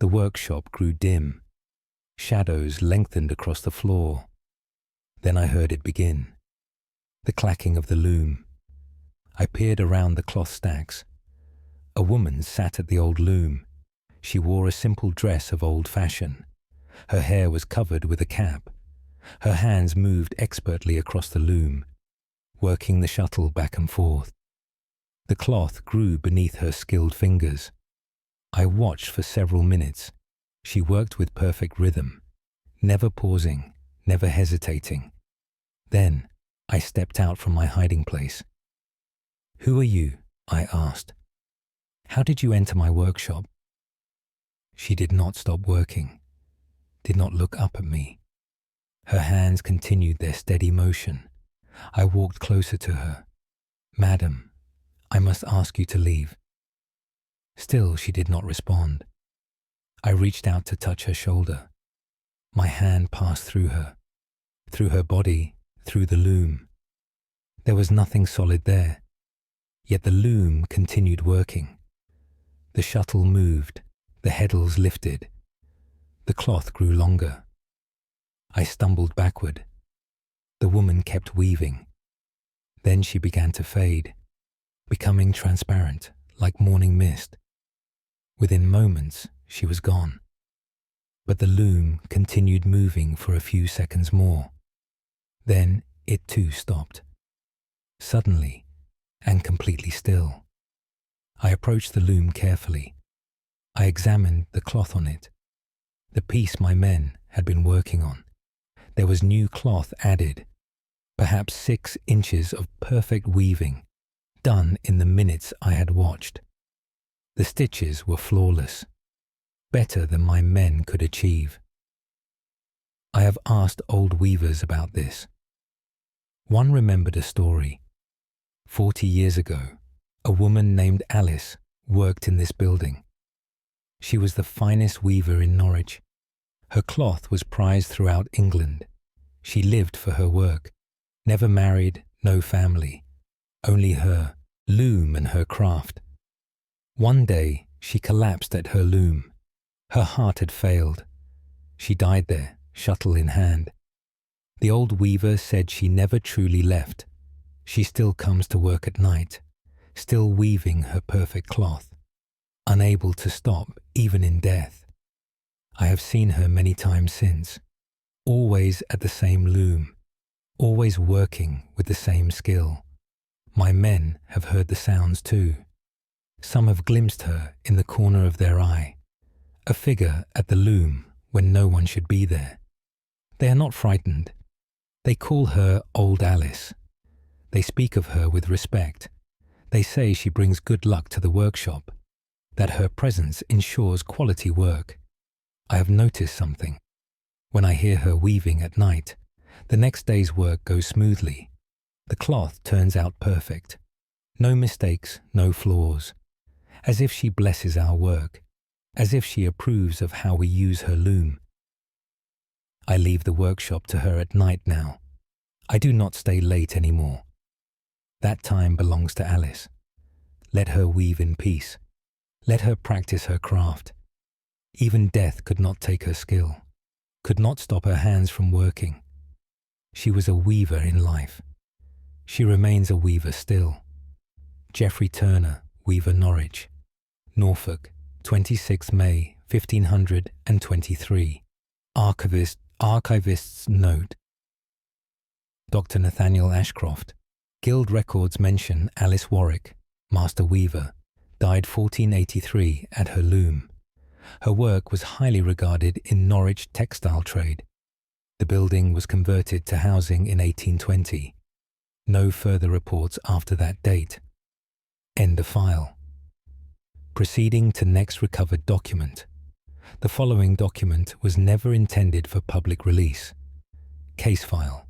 The workshop grew dim. Shadows lengthened across the floor. Then I heard it begin. The clacking of the loom. I peered around the cloth stacks. A woman sat at the old loom. She wore a simple dress of old fashion. Her hair was covered with a cap. Her hands moved expertly across the loom, working the shuttle back and forth. The cloth grew beneath her skilled fingers. I watched for several minutes. She worked with perfect rhythm, never pausing, never hesitating. Then I stepped out from my hiding place. "Who are you?" I asked. "How did you enter my workshop?" She did not stop working, did not look up at me. Her hands continued their steady motion. I walked closer to her. "Madam, I must ask you to leave." Still she did not respond. I reached out to touch her shoulder. My hand passed through her body, through the loom. There was nothing solid there, yet the loom continued working. The shuttle moved, the heddles lifted. The cloth grew longer. I stumbled backward. The woman kept weaving. Then she began to fade, becoming transparent like morning mist. Within moments, she was gone. But the loom continued moving for a few seconds more. Then it too stopped. Suddenly, and completely still. I approached the loom carefully. I examined the cloth on it, the piece my men had been working on. There was new cloth added, perhaps 6 inches of perfect weaving, done in the minutes I had watched. The stitches were flawless, better than my men could achieve. I have asked old weavers about this. One remembered a story. 40 years ago, a woman named Alice worked in this building. She was the finest weaver in Norwich. Her cloth was prized throughout England. She lived for her work, never married, no family, only her loom and her craft. One day, she collapsed at her loom. Her heart had failed. She died there, shuttle in hand. The old weaver said she never truly left. She still comes to work at night, still weaving her perfect cloth, unable to stop even in death. I have seen her many times since, always at the same loom, always working with the same skill. My men have heard the sounds too. Some have glimpsed her in the corner of their eye, a figure at the loom when no one should be there. They are not frightened. They call her Old Alice. They speak of her with respect. They say she brings good luck to the workshop, that her presence ensures quality work. I have noticed something. When I hear her weaving at night, the next day's work goes smoothly. The cloth turns out perfect. No mistakes, no flaws. As if she blesses our work, as if she approves of how we use her loom. I leave the workshop to her at night now. I do not stay late anymore. That time belongs to Alice. Let her weave in peace. Let her practice her craft. Even death could not take her skill, could not stop her hands from working. She was a weaver in life. She remains a weaver still. Geoffrey Turner, Weaver, Norwich, Norfolk, 26 May 1523. Archivist's note. Dr. Nathaniel Ashcroft. Guild records mention Alice Warwick, Master Weaver, died 1483 at her loom. Her work was highly regarded in Norwich textile trade. The building was converted to housing in 1820. No further reports after that date. End of file. Proceeding to next recovered document. The following document was never intended for public release. Case file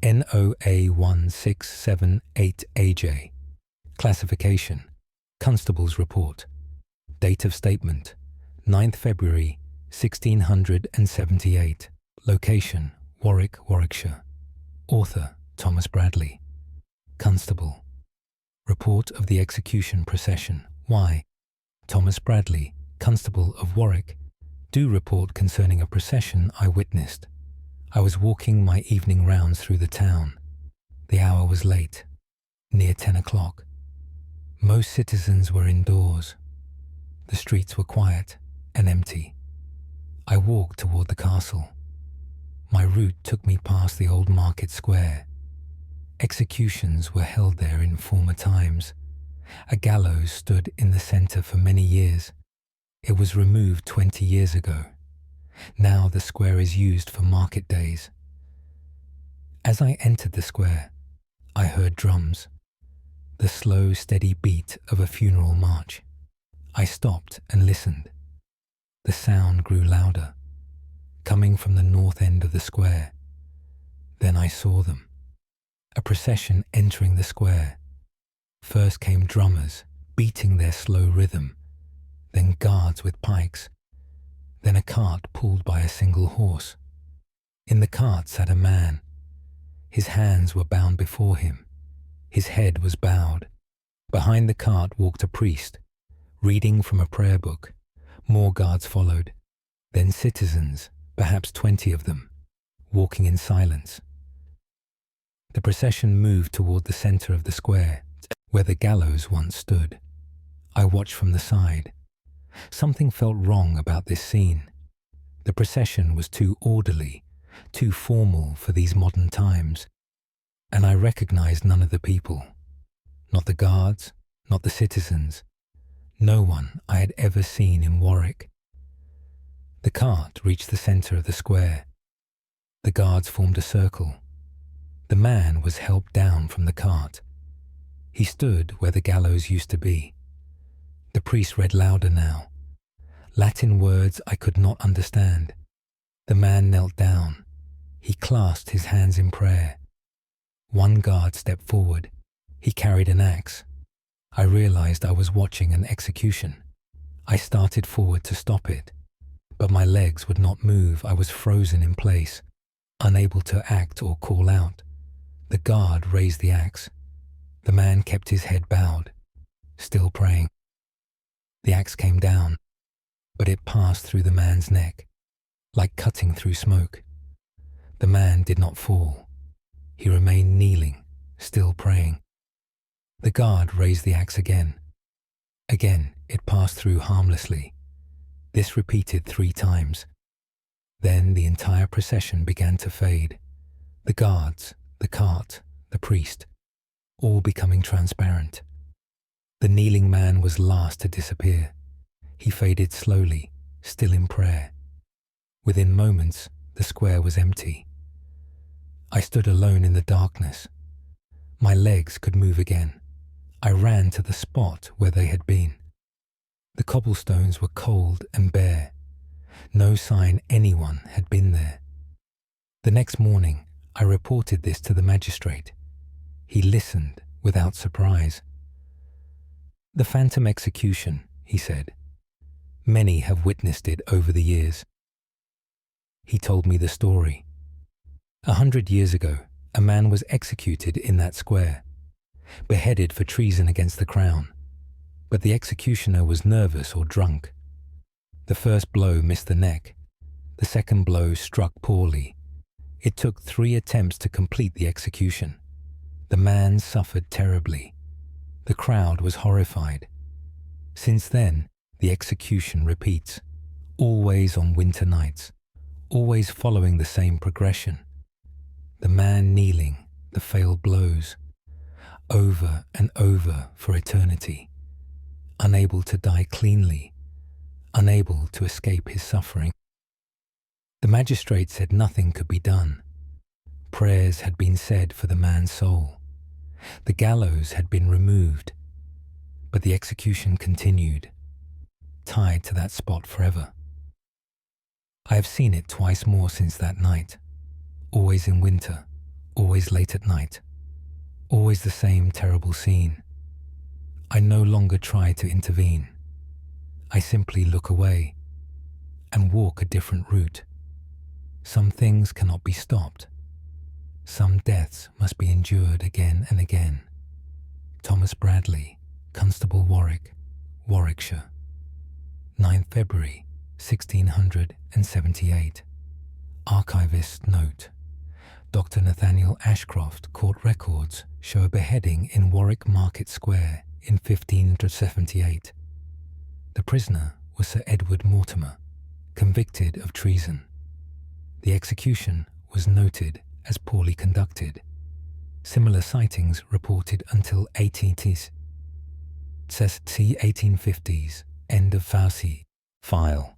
NOA1678AJ. Classification Constable's Report. Date of statement 9th February 1678. Location Warwick, Warwickshire. Author Thomas Bradley. Constable. Report of the execution procession. Why? Thomas Bradley, Constable of Warwick, do report concerning a procession I witnessed. I was walking my evening rounds through the town. The hour was late, near 10 o'clock. Most citizens were indoors. The streets were quiet and empty. I walked toward the castle. My route took me past the old market square. Executions were held there in former times. A gallows stood in the centre for many years. It was removed 20 years ago. Now the square is used for market days. As I entered the square, I heard drums, the slow, steady beat of a funeral march. I stopped and listened. The sound grew louder, coming from the north end of the square. Then I saw them, a procession entering the square. First came drummers, beating their slow rhythm, then guards with pikes, then a cart pulled by a single horse. In the cart sat a man. His hands were bound before him. His head was bowed. Behind the cart walked a priest, reading from a prayer book. More guards followed, then citizens, perhaps 20 of them, walking in silence. The procession moved toward the centre of the square, where the gallows once stood. I watched from the side. Something felt wrong about this scene. The procession was too orderly, too formal for these modern times, and I recognized none of the people. Not the guards, not the citizens. No one I had ever seen in Warwick. The cart reached the centre of the square. The guards formed a circle. The man was helped down from the cart. He stood where the gallows used to be. The priest read louder now. Latin words I could not understand. The man knelt down. He clasped his hands in prayer. One guard stepped forward. He carried an axe. I realized I was watching an execution. I started forward to stop it, but my legs would not move. I was frozen in place, unable to act or call out. The guard raised the axe. The man kept his head bowed, still praying. The axe came down, but it passed through the man's neck, like cutting through smoke. The man did not fall. He remained kneeling, still praying. The guard raised the axe again. Again, it passed through harmlessly. This repeated 3 times. Then the entire procession began to fade. The guards, the cart, the priest, all becoming transparent. The kneeling man was last to disappear. He faded slowly, still in prayer. Within moments, the square was empty. I stood alone in the darkness. My legs could move again. I ran to the spot where they had been. The cobblestones were cold and bare. No sign anyone had been there. The next morning, I reported this to the magistrate. He listened without surprise. "The phantom execution," he said. "Many have witnessed it over the years." He told me the story. 100 years ago, a man was executed in that square, beheaded for treason against the crown. But the executioner was nervous or drunk. The first blow missed the neck. The second blow struck poorly. It took 3 attempts to complete the execution. The man suffered terribly. The crowd was horrified. Since then, the execution repeats, always on winter nights, always following the same progression. The man kneeling, the failed blows, over and over for eternity, unable to die cleanly, unable to escape his suffering. The magistrate said nothing could be done. Prayers had been said for the man's soul. The gallows had been removed, but the execution continued, tied to that spot forever. I have seen it twice more since that night, always in winter, always late at night, always the same terrible scene. I no longer try to intervene. I simply look away and walk a different route. Some things cannot be stopped. Some deaths must be endured again and again. Thomas Bradley, Constable Warwick, Warwickshire. 9th February 1678. Archivist note: Dr. Nathaniel Ashcroft court records show a beheading in Warwick Market Square in 1578. The prisoner was Sir Edward Mortimer, convicted of treason. The execution was noted as poorly conducted. Similar sightings reported until 1880s. Says see 1850s, end of Fauci. File.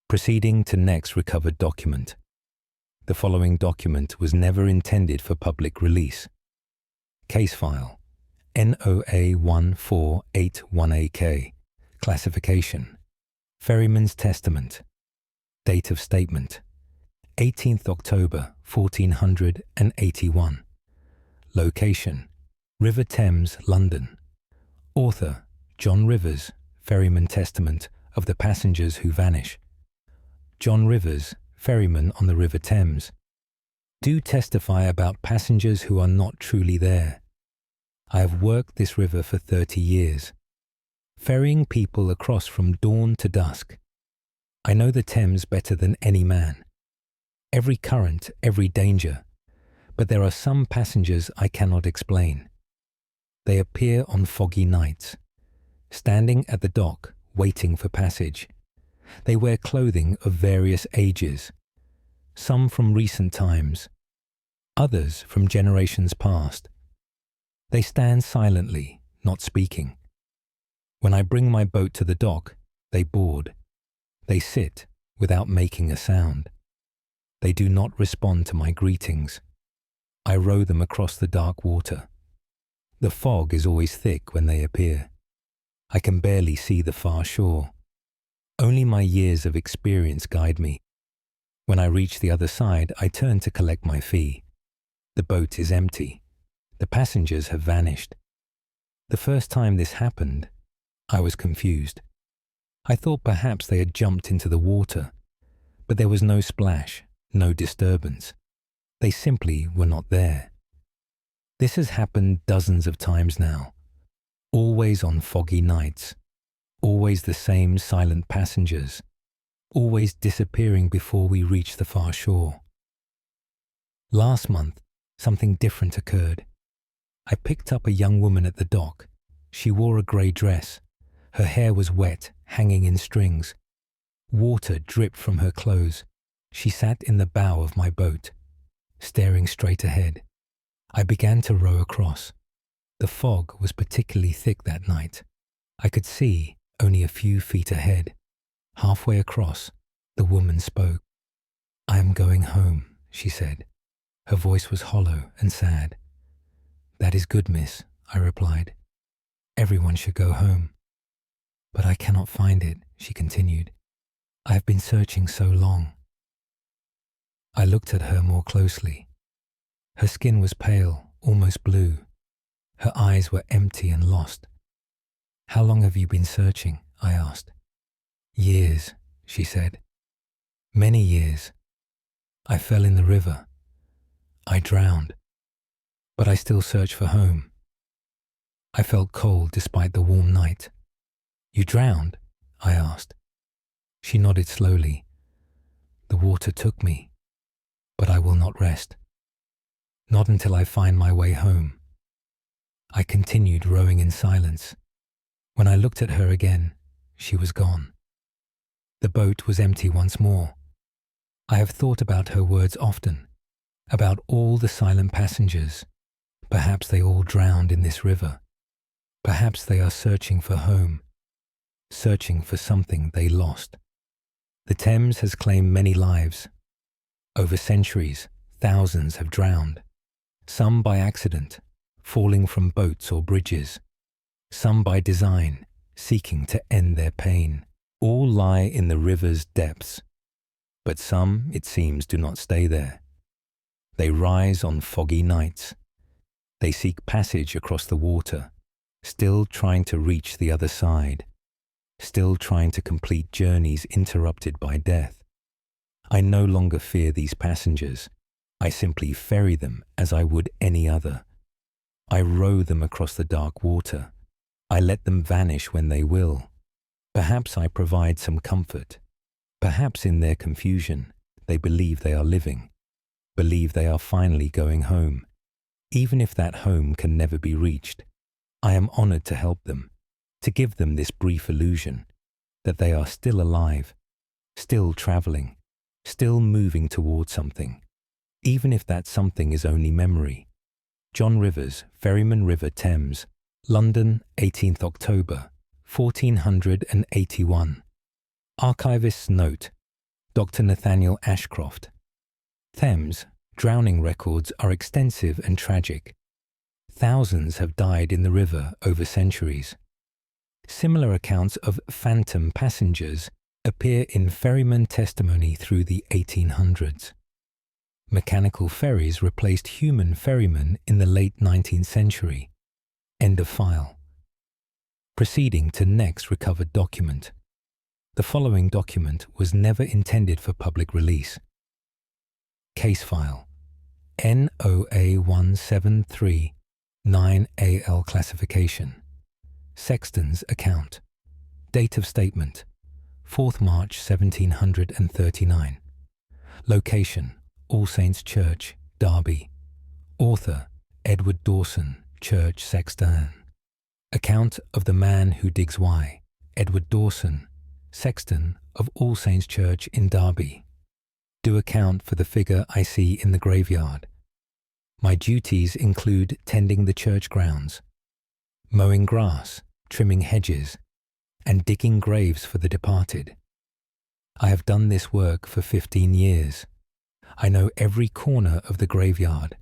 Proceeding to next recovered document. The following document was never intended for public release. Case file. NOA 14818AK. Classification. Ferryman's Testament. Date of statement. 18th October 1481. Location: River Thames, London. Author: John Rivers, Ferryman Testament of the Passengers Who Vanish. John Rivers, ferryman on the River Thames. Do testify about passengers who are not truly there. I have worked this river for 30 years, ferrying people across from dawn to dusk. I know the Thames better than any man. Every current, every danger. But there are some passengers I cannot explain. They appear on foggy nights, standing at the dock, waiting for passage. They wear clothing of various ages, some from recent times, others from generations past. They stand silently, not speaking. When I bring my boat to the dock, they board. They sit without making a sound. They do not respond to my greetings. I row them across the dark water. The fog is always thick when they appear. I can barely see the far shore. Only my years of experience guide me. When I reach the other side, I turn to collect my fee. The boat is empty. The passengers have vanished. The first time this happened, I was confused. I thought perhaps they had jumped into the water, but there was no splash, no disturbance. They simply were not there. This has happened dozens of times now, always on foggy nights, always the same silent passengers, always disappearing before we reach the far shore. Last month, something different occurred. I picked up a young woman at the dock. She wore a grey dress. Her hair was wet, hanging in strings. Water dripped from her clothes. She sat in the bow of my boat, staring straight ahead. I began to row across. The fog was particularly thick that night. I could see only a few feet ahead. Halfway across, the woman spoke. "I am going home," she said. Her voice was hollow and sad. "That is good, miss," I replied. "Everyone should go home." "But I cannot find it," she continued. "I have been searching so long." I looked at her more closely. Her skin was pale, almost blue. Her eyes were empty and lost. "How long have you been searching?" I asked. "Years," she said. "Many years. I fell in the river. I drowned. But I still search for home." I felt cold despite the warm night. "You drowned?" I asked. She nodded slowly. "The water took me, but I will not rest. Not until I find my way home." I continued rowing in silence. When I looked at her again, she was gone. The boat was empty once more. I have thought about her words often, about all the silent passengers. Perhaps they all drowned in this river. Perhaps they are searching for home, searching for something they lost. The Thames has claimed many lives. Over centuries, thousands have drowned. Some by accident, falling from boats or bridges. Some by design, seeking to end their pain. All lie in the river's depths. But some, it seems, do not stay there. They rise on foggy nights. They seek passage across the water, still trying to reach the other side, still trying to complete journeys interrupted by death. I no longer fear these passengers. I simply ferry them as I would any other. I row them across the dark water. I let them vanish when they will. Perhaps I provide some comfort. Perhaps in their confusion, they believe they are living, believe they are finally going home. Even if that home can never be reached, I am honored to help them, to give them this brief illusion that they are still alive, still traveling, still moving toward something, even if that something is only memory. John Rivers, Ferryman River, Thames, London, 18th October, 1481. Archivist's note, Dr. Nathaniel Ashcroft. Thames, drowning records are extensive and tragic. Thousands have died in the river over centuries. Similar accounts of phantom passengers appear in ferryman testimony through the 1800s. Mechanical ferries replaced human ferrymen in the late 19th century. End of file. Proceeding to next recovered document. The following document was never intended for public release. Case file NOA 173-9AL classification. Sexton's account. Date of statement 4th March 1739. Location All Saints Church, Derby. Author Edward Dawson, Church Sexton. Account of the man who digs why. Edward Dawson, Sexton of All Saints Church in Derby. Do account for the figure I see in the graveyard. My duties include tending the church grounds, mowing grass, trimming hedges, and digging graves for the departed. I have done this work for 15 years. I know every corner of the graveyard,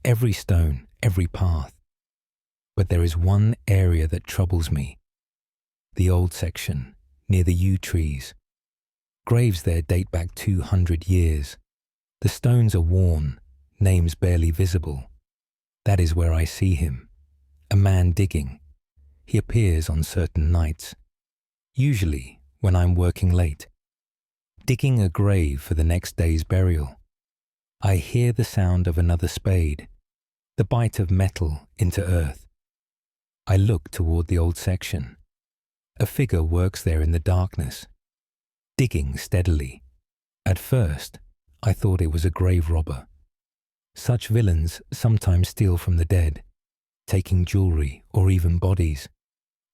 every stone, every path. But there is one area that troubles me. The old section, near the yew trees. Graves there date back 200 years. The stones are worn, names barely visible. That is where I see him, a man digging. He appears on certain nights, usually when I'm working late, digging a grave for the next day's burial. I hear the sound of another spade, the bite of metal into earth. I look toward the old section. A figure works there in the darkness, digging steadily. At first, I thought it was a grave robber. Such villains sometimes steal from the dead, taking jewelry or even bodies.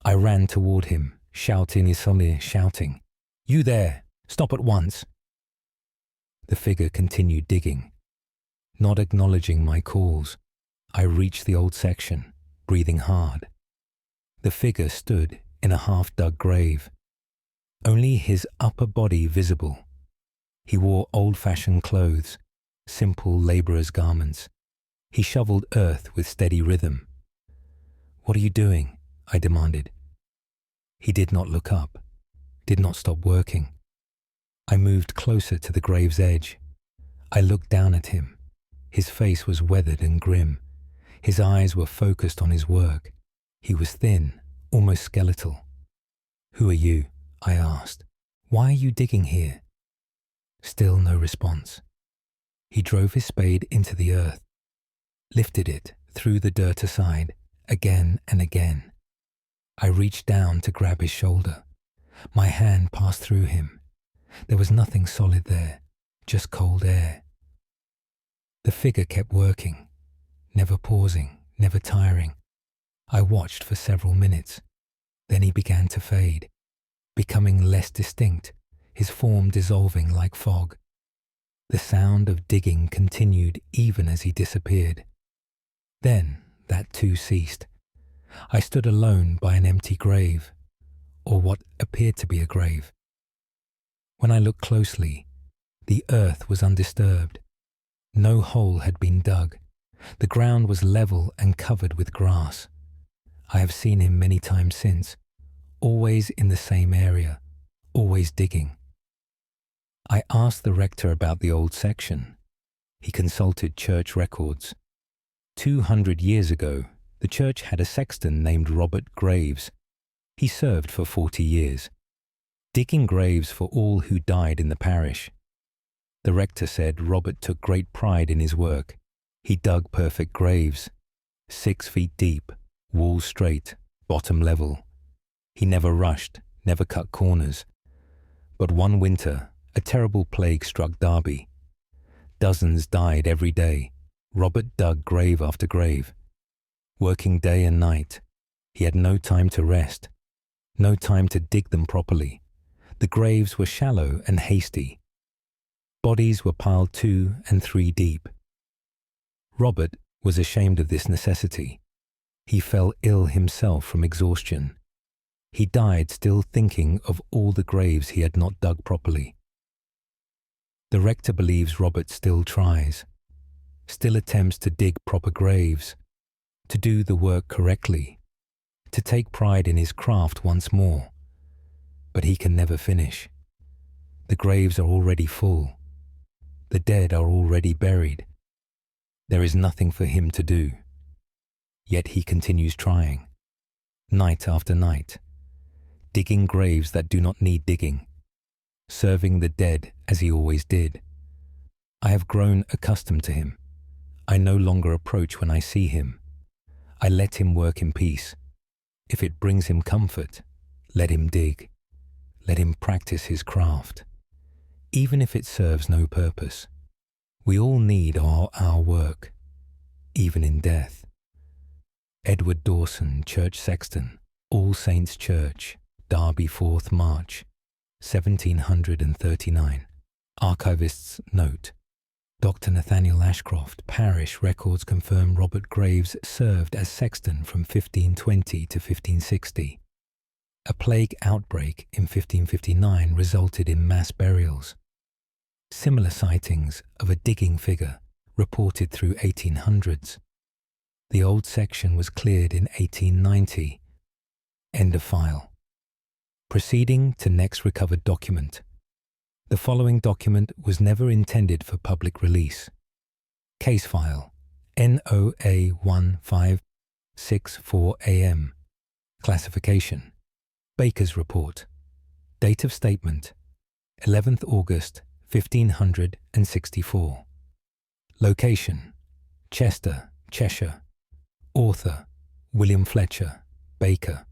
I ran toward him, shouting, "You there! Stop at once!" The figure continued digging. Not acknowledging my calls, I reached the old section, breathing hard. The figure stood in a half-dug grave, only his upper body visible. He wore old-fashioned clothes, simple labourer's garments. He shoveled earth with steady rhythm. "What are you doing?" I demanded. He did not look up, did not stop working. I moved closer to the grave's edge. I looked down at him. His face was weathered and grim. His eyes were focused on his work. He was thin, almost skeletal. "Who are you?" I asked. "Why are you digging here?" Still no response. He drove his spade into the earth, lifted it, threw the dirt aside, again and again. I reached down to grab his shoulder. My hand passed through him. There was nothing solid there, just cold air. The figure kept working, never pausing, never tiring. I watched for several minutes. Then he began to fade, becoming less distinct, his form dissolving like fog. The sound of digging continued even as he disappeared. Then that too ceased. I stood alone by an empty grave, or what appeared to be a grave. When I looked closely, the earth was undisturbed. No hole had been dug. The ground was level and covered with grass. I have seen him many times since, always in the same area, always digging. I asked the rector about the old section. He consulted church records. 200 years ago, the church had a sexton named Robert Graves. He served for 40 years, digging graves for all who died in the parish. The rector said Robert took great pride in his work. He dug perfect graves, 6 feet deep, walls straight, bottom level. He never rushed, never cut corners. But one winter, a terrible plague struck Derby. Dozens died every day. Robert dug grave after grave. Working day and night, he had no time to rest, no time to dig them properly. The graves were shallow and hasty. Bodies were piled 2 and 3 deep. Robert was ashamed of this necessity. He fell ill himself from exhaustion. He died still thinking of all the graves he had not dug properly. The rector believes Robert still tries, still attempts to dig proper graves, to do the work correctly, to take pride in his craft once more. But he can never finish. The graves are already full. The dead are already buried. There is nothing for him to do. Yet he continues trying, night after night, digging graves that do not need digging, serving the dead as he always did. I have grown accustomed to him. I no longer approach when I see him. I let him work in peace. If it brings him comfort, let him dig. Let him practice his craft. Even if it serves no purpose, we all need our work, even in death. Edward Dawson, Church Sexton, All Saints Church, Derby, 4th March, 1739. Archivist's note. Dr. Nathaniel Ashcroft, parish records confirm Robert Graves served as sexton from 1520 to 1560. A plague outbreak in 1559 resulted in mass burials. Similar sightings of a digging figure reported through 1800s. The old section was cleared in 1890. End of file. Proceeding to next recovered document. The following document was never intended for public release. Case file NOA 1564AM. Classification Baker's Report. Date of statement 11th August 1564. Location Chester, Cheshire. Author William Fletcher, Baker.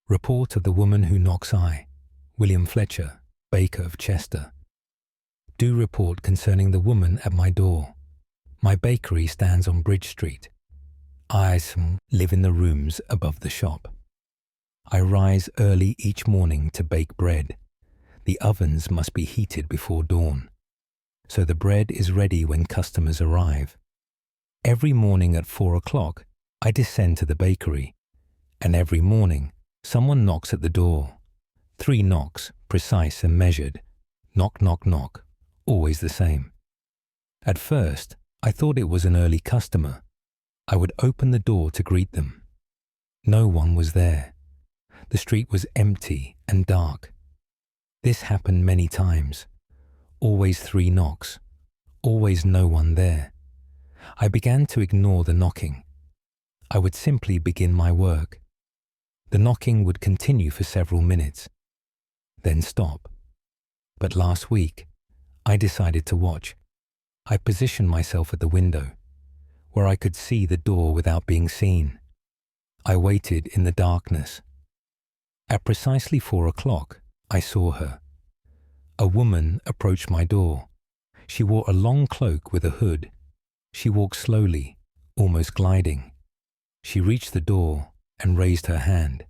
Report of the woman who knocks eye, William Fletcher, Baker of Chester. Do report concerning the woman at my door. My bakery stands on Bridge Street. I live in the rooms above the shop. I rise early each morning to bake bread. The ovens must be heated before dawn, so the bread is ready when customers arrive. Every morning at 4 o'clock, I descend to the bakery, and every morning someone knocks at the door. 3 knocks, precise and measured. Knock, knock, knock, always the same. At first, I thought it was an early customer. I would open the door to greet them. No one was there. The street was empty and dark. This happened many times. Always 3 knocks. Always no one there. I began to ignore the knocking. I would simply begin my work. The knocking would continue for several minutes, then stop. But last week, I decided to watch. I positioned myself at the window, where I could see the door without being seen. I waited in the darkness. At precisely 4 o'clock, I saw her. A woman approached my door. She wore a long cloak with a hood. She walked slowly, almost gliding. She reached the door and raised her hand.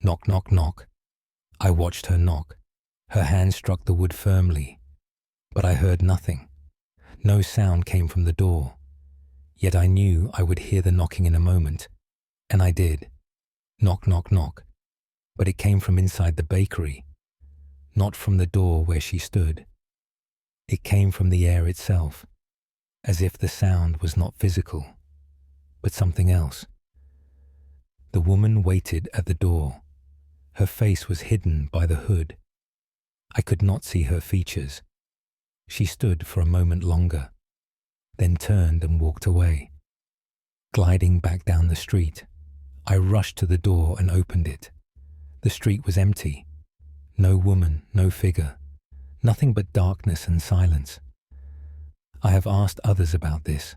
Knock, knock, knock. I watched her knock. Her hand struck the wood firmly, but I heard nothing. No sound came from the door. Yet I knew I would hear the knocking in a moment, and I did. Knock, knock, knock. But it came from inside the bakery, not from the door where she stood. It came from the air itself, as if the sound was not physical, but something else. The woman waited at the door. Her face was hidden by the hood. I could not see her features. She stood for a moment longer, then turned and walked away. Gliding back down the street, I rushed to the door and opened it. The street was empty. No woman, no figure, nothing but darkness and silence. I have asked others about this.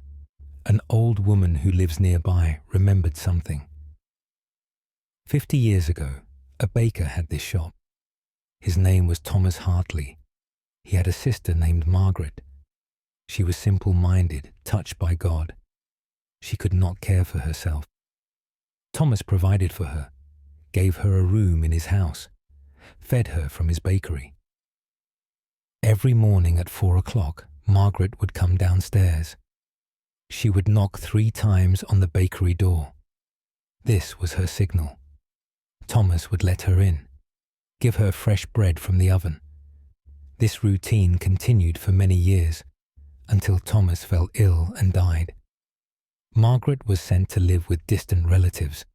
An old woman who lives nearby remembered something. 50 years ago, a baker had this shop. His name was Thomas Hartley. He had a sister named Margaret. She was simple-minded, touched by God. She could not care for herself. Thomas provided for her, gave her a room in his house, fed her from his bakery. Every morning at 4 o'clock, Margaret would come downstairs. She would knock 3 times on the bakery door. This was her signal. Thomas would let her in, give her fresh bread from the oven. This routine continued for many years, until Thomas fell ill and died. Margaret was sent to live with distant relatives.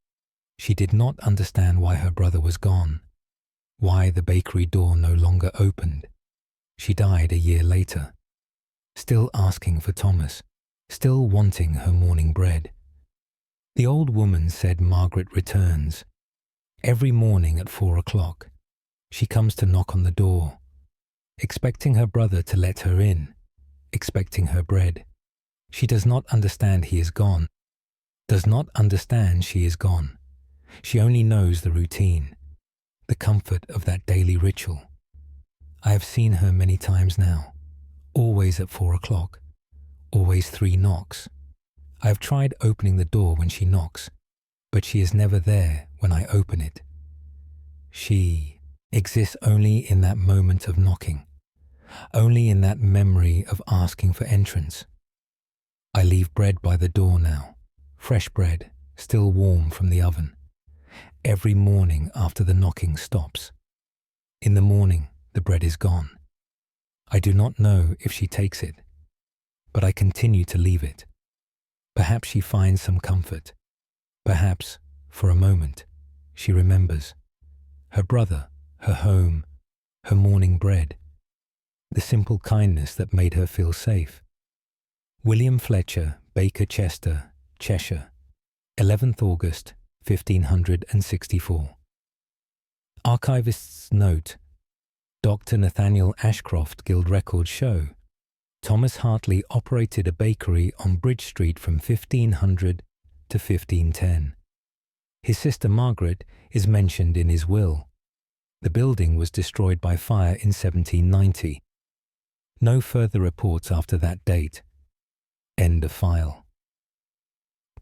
She did not understand why her brother was gone, why the bakery door no longer opened. She died a year later, still asking for Thomas, still wanting her morning bread. The old woman said Margaret returns. Every morning at 4 o'clock, she comes to knock on the door, expecting her brother to let her in, expecting her bread. She does not understand he is gone, does not understand she is gone. She only knows the routine, the comfort of that daily ritual. I have seen her many times now, always at 4 o'clock, always 3 knocks. I have tried opening the door when she knocks, but she is never there when I open it. She exists only in that moment of knocking, only in that memory of asking for entrance. I leave bread by the door now, fresh bread, still warm from the oven. Every morning after the knocking stops. In the morning, the bread is gone. I do not know if she takes it, but I continue to leave it. Perhaps she finds some comfort. Perhaps, for a moment, she remembers her brother, her home, her morning bread, the simple kindness that made her feel safe. William Fletcher, Baker Chester, Cheshire, 11th August, 1564. Archivist's note: Dr. Nathaniel Ashcroft Guild records show Thomas Hartley operated a bakery on Bridge Street from 1500 to 1510. His sister Margaret is mentioned in his will. The building was destroyed by fire in 1790. No further reports after that date. End of file.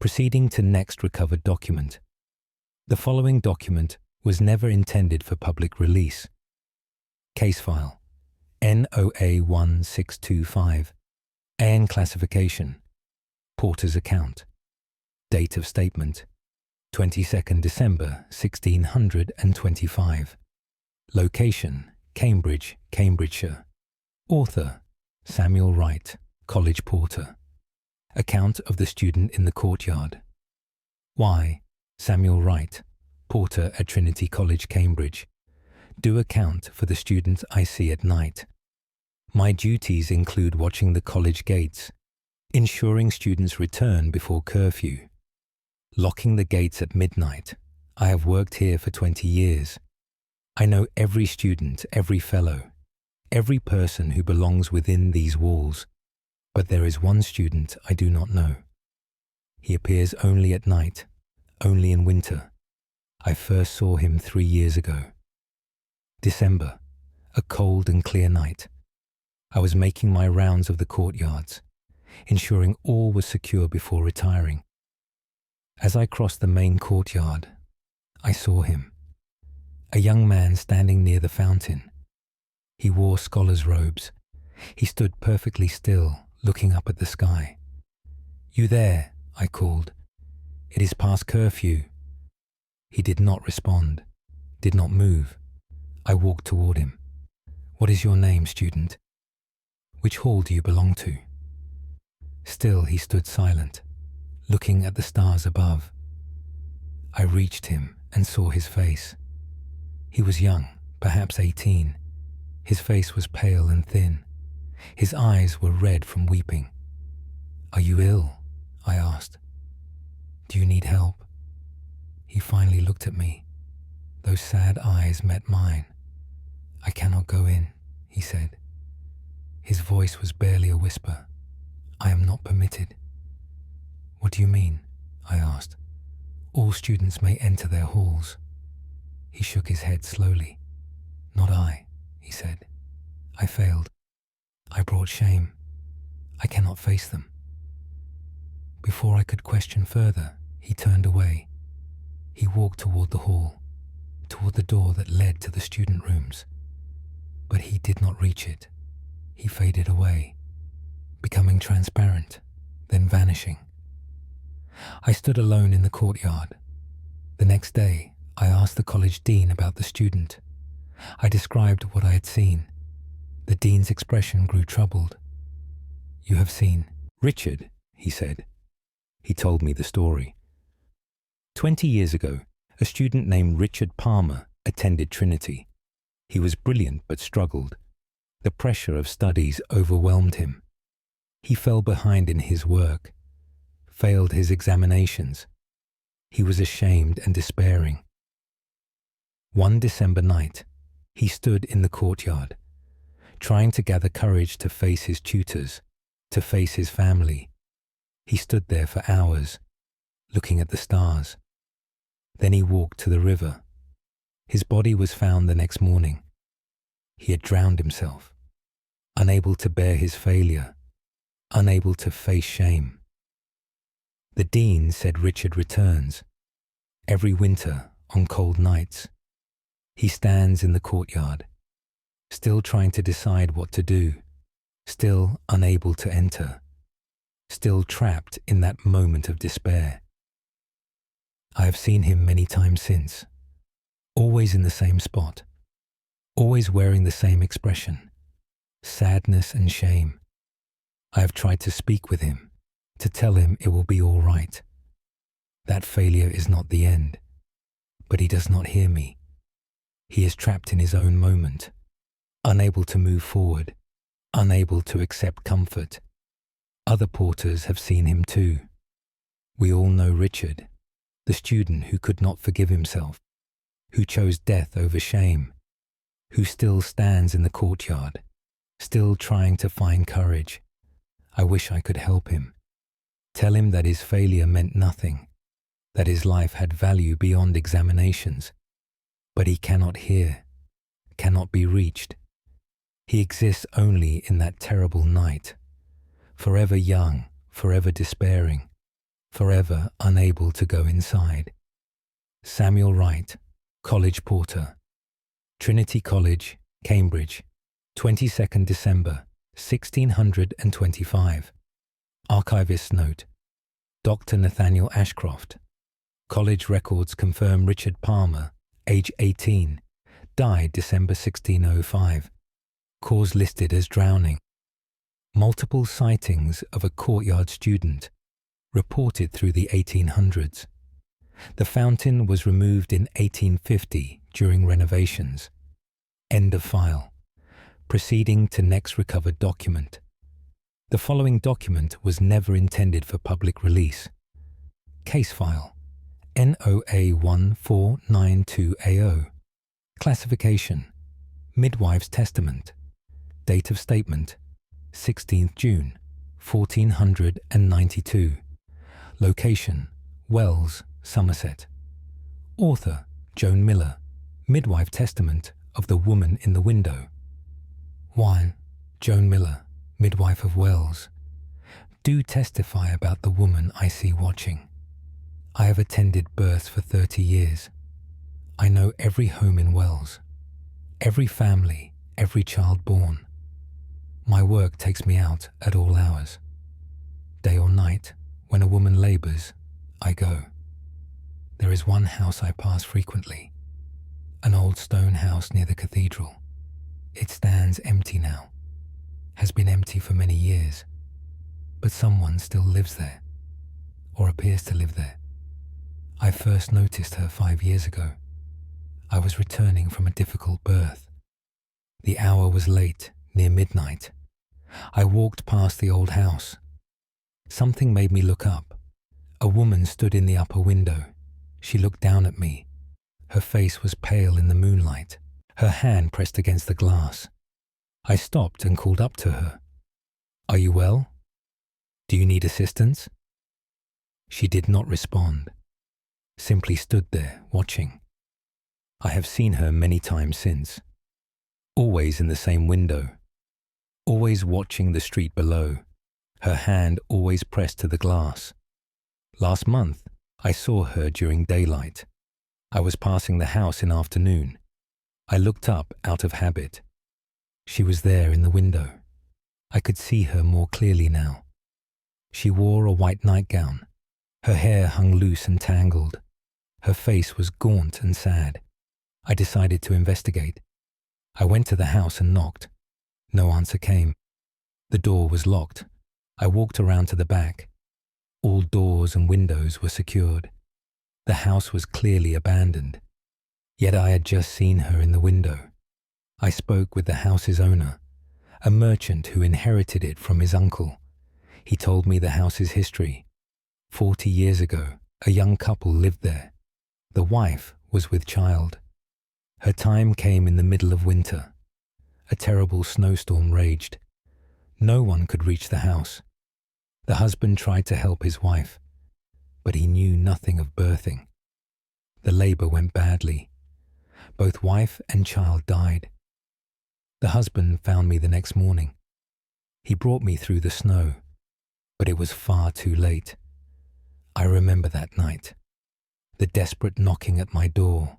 Proceeding to next recovered document. The following document was never intended for public release. Case file NOA 1625. AN classification. Porter's account. Date of statement 22nd December 1625. Location Cambridge, Cambridgeshire. Author Samuel Wright, college porter. Account of the student in the courtyard. Why Samuel Wright, porter at Trinity College, Cambridge. Do account for the students I see at night. My duties include watching the college gates, ensuring students return before curfew, locking the gates at midnight. I have worked here for 20 years. I know every student, every fellow, every person who belongs within these walls. But there is one student I do not know. He appears only at night, only in winter. I first saw him 3 years ago. December, a cold and clear night. I was making my rounds of the courtyards, ensuring all was secure before retiring. As I crossed the main courtyard, I saw him, a young man standing near the fountain. He wore scholar's robes. He stood perfectly still, looking up at the sky. "You there?" I called. "It is past curfew." He did not respond, did not move. I walked toward him. "What is your name, student? Which hall do you belong to?" Still he stood silent, looking at the stars above. I reached him and saw his face. He was young, perhaps 18. His face was pale and thin. His eyes were red from weeping. "Are you ill?" I asked. "Do you need help?" He finally looked at me. Those sad eyes met mine. "I cannot go in," he said. His voice was barely a whisper. "I am not permitted." "What do you mean?" I asked. "All students may enter their halls." He shook his head slowly. "Not I," he said. "I failed. I brought shame. I cannot face them." Before I could question further, he turned away. He walked toward the hall, toward the door that led to the student rooms. But he did not reach it. He faded away, becoming transparent, then vanishing. I stood alone in the courtyard. The next day, I asked the college dean about the student. I described what I had seen. The dean's expression grew troubled. "You have seen Richard," he said. He told me the story. 20 years ago, a student named Richard Palmer attended Trinity. He was brilliant but struggled. The pressure of studies overwhelmed him. He fell behind in his work, failed his examinations. He was ashamed and despairing. One December night, he stood in the courtyard, trying to gather courage to face his tutors, to face his family. He stood there for hours, looking at the stars. Then he walked to the river. His body was found the next morning. He had drowned himself, unable to bear his failure, unable to face shame. The dean said Richard returns. Every winter, on cold nights, he stands in the courtyard, still trying to decide what to do, still unable to enter, still trapped in that moment of despair. I have seen him many times since, always in the same spot, always wearing the same expression, sadness and shame. I have tried to speak with him, to tell him it will be all right. That failure is not the end, but he does not hear me. He is trapped in his own moment, unable to move forward, unable to accept comfort. Other porters have seen him too. We all know Richard, the student who could not forgive himself, who chose death over shame, who still stands in the courtyard, still trying to find courage. I wish I could help him. Tell him that his failure meant nothing, that his life had value beyond examinations. But he cannot hear, cannot be reached. He exists only in that terrible night, forever young, forever despairing, forever unable to go inside. Samuel Wright, College Porter, Trinity College, Cambridge, 22nd December, 1625. Archivist's note: Dr. Nathaniel Ashcroft. College records confirm Richard Palmer, age 18, died December 1605. Cause listed as drowning. Multiple sightings of a courtyard student reported through the 1800s. The fountain was removed in 1850 during renovations. End of file. Proceeding to next recovered document. The following document was never intended for public release. Case file NOA 1492AO. Classification: Midwife's Testament. Date of statement: 16th June, 1492. Location: Wells, Somerset. Author: Joan Miller. Midwife Testament of the Woman in the Window. 1. Joan Miller, Midwife of Wells. Do testify about the woman I see watching. I have attended births for 30 years. I know every home in Wells, every family, every child born. My work takes me out at all hours. Day or night, when a woman labours, I go. There is one house I pass frequently, an old stone house near the cathedral. It stands empty now, has been empty for many years, but someone still lives there, or appears to live there. I first noticed her 5 years ago. I was returning from a difficult birth. The hour was late, near midnight. I walked past the old house. Something made me look up. A woman stood in the upper window. She looked down at me. Her face was pale in the moonlight, her hand pressed against the glass. I stopped and called up to her. "Are you well? Do you need assistance?" She did not respond, simply stood there watching. I have seen her many times since. always in the same window, always watching the street below, her hand always pressed to the glass. Last month, I saw her during daylight. I was passing the house in afternoon. I looked up out of habit. She was there in the window. I could see her more clearly now. She wore a white nightgown. Her hair hung loose and tangled. Her face was gaunt and sad. I decided to investigate. I went to the house and knocked. No answer came. The door was locked. I walked around to the back. All doors and windows were secured. The house was clearly abandoned. Yet I had just seen her in the window. I spoke with the house's owner, a merchant who inherited it from his uncle. He told me the house's history. 40 years ago, a young couple lived there. The wife was with child. Her time came in the middle of winter. A terrible snowstorm raged. No one could reach the house. The husband tried to help his wife, but he knew nothing of birthing. The labor went badly. Both wife and child died. The husband found me the next morning. He brought me through the snow, but it was far too late. I remember that night, the desperate knocking at my door,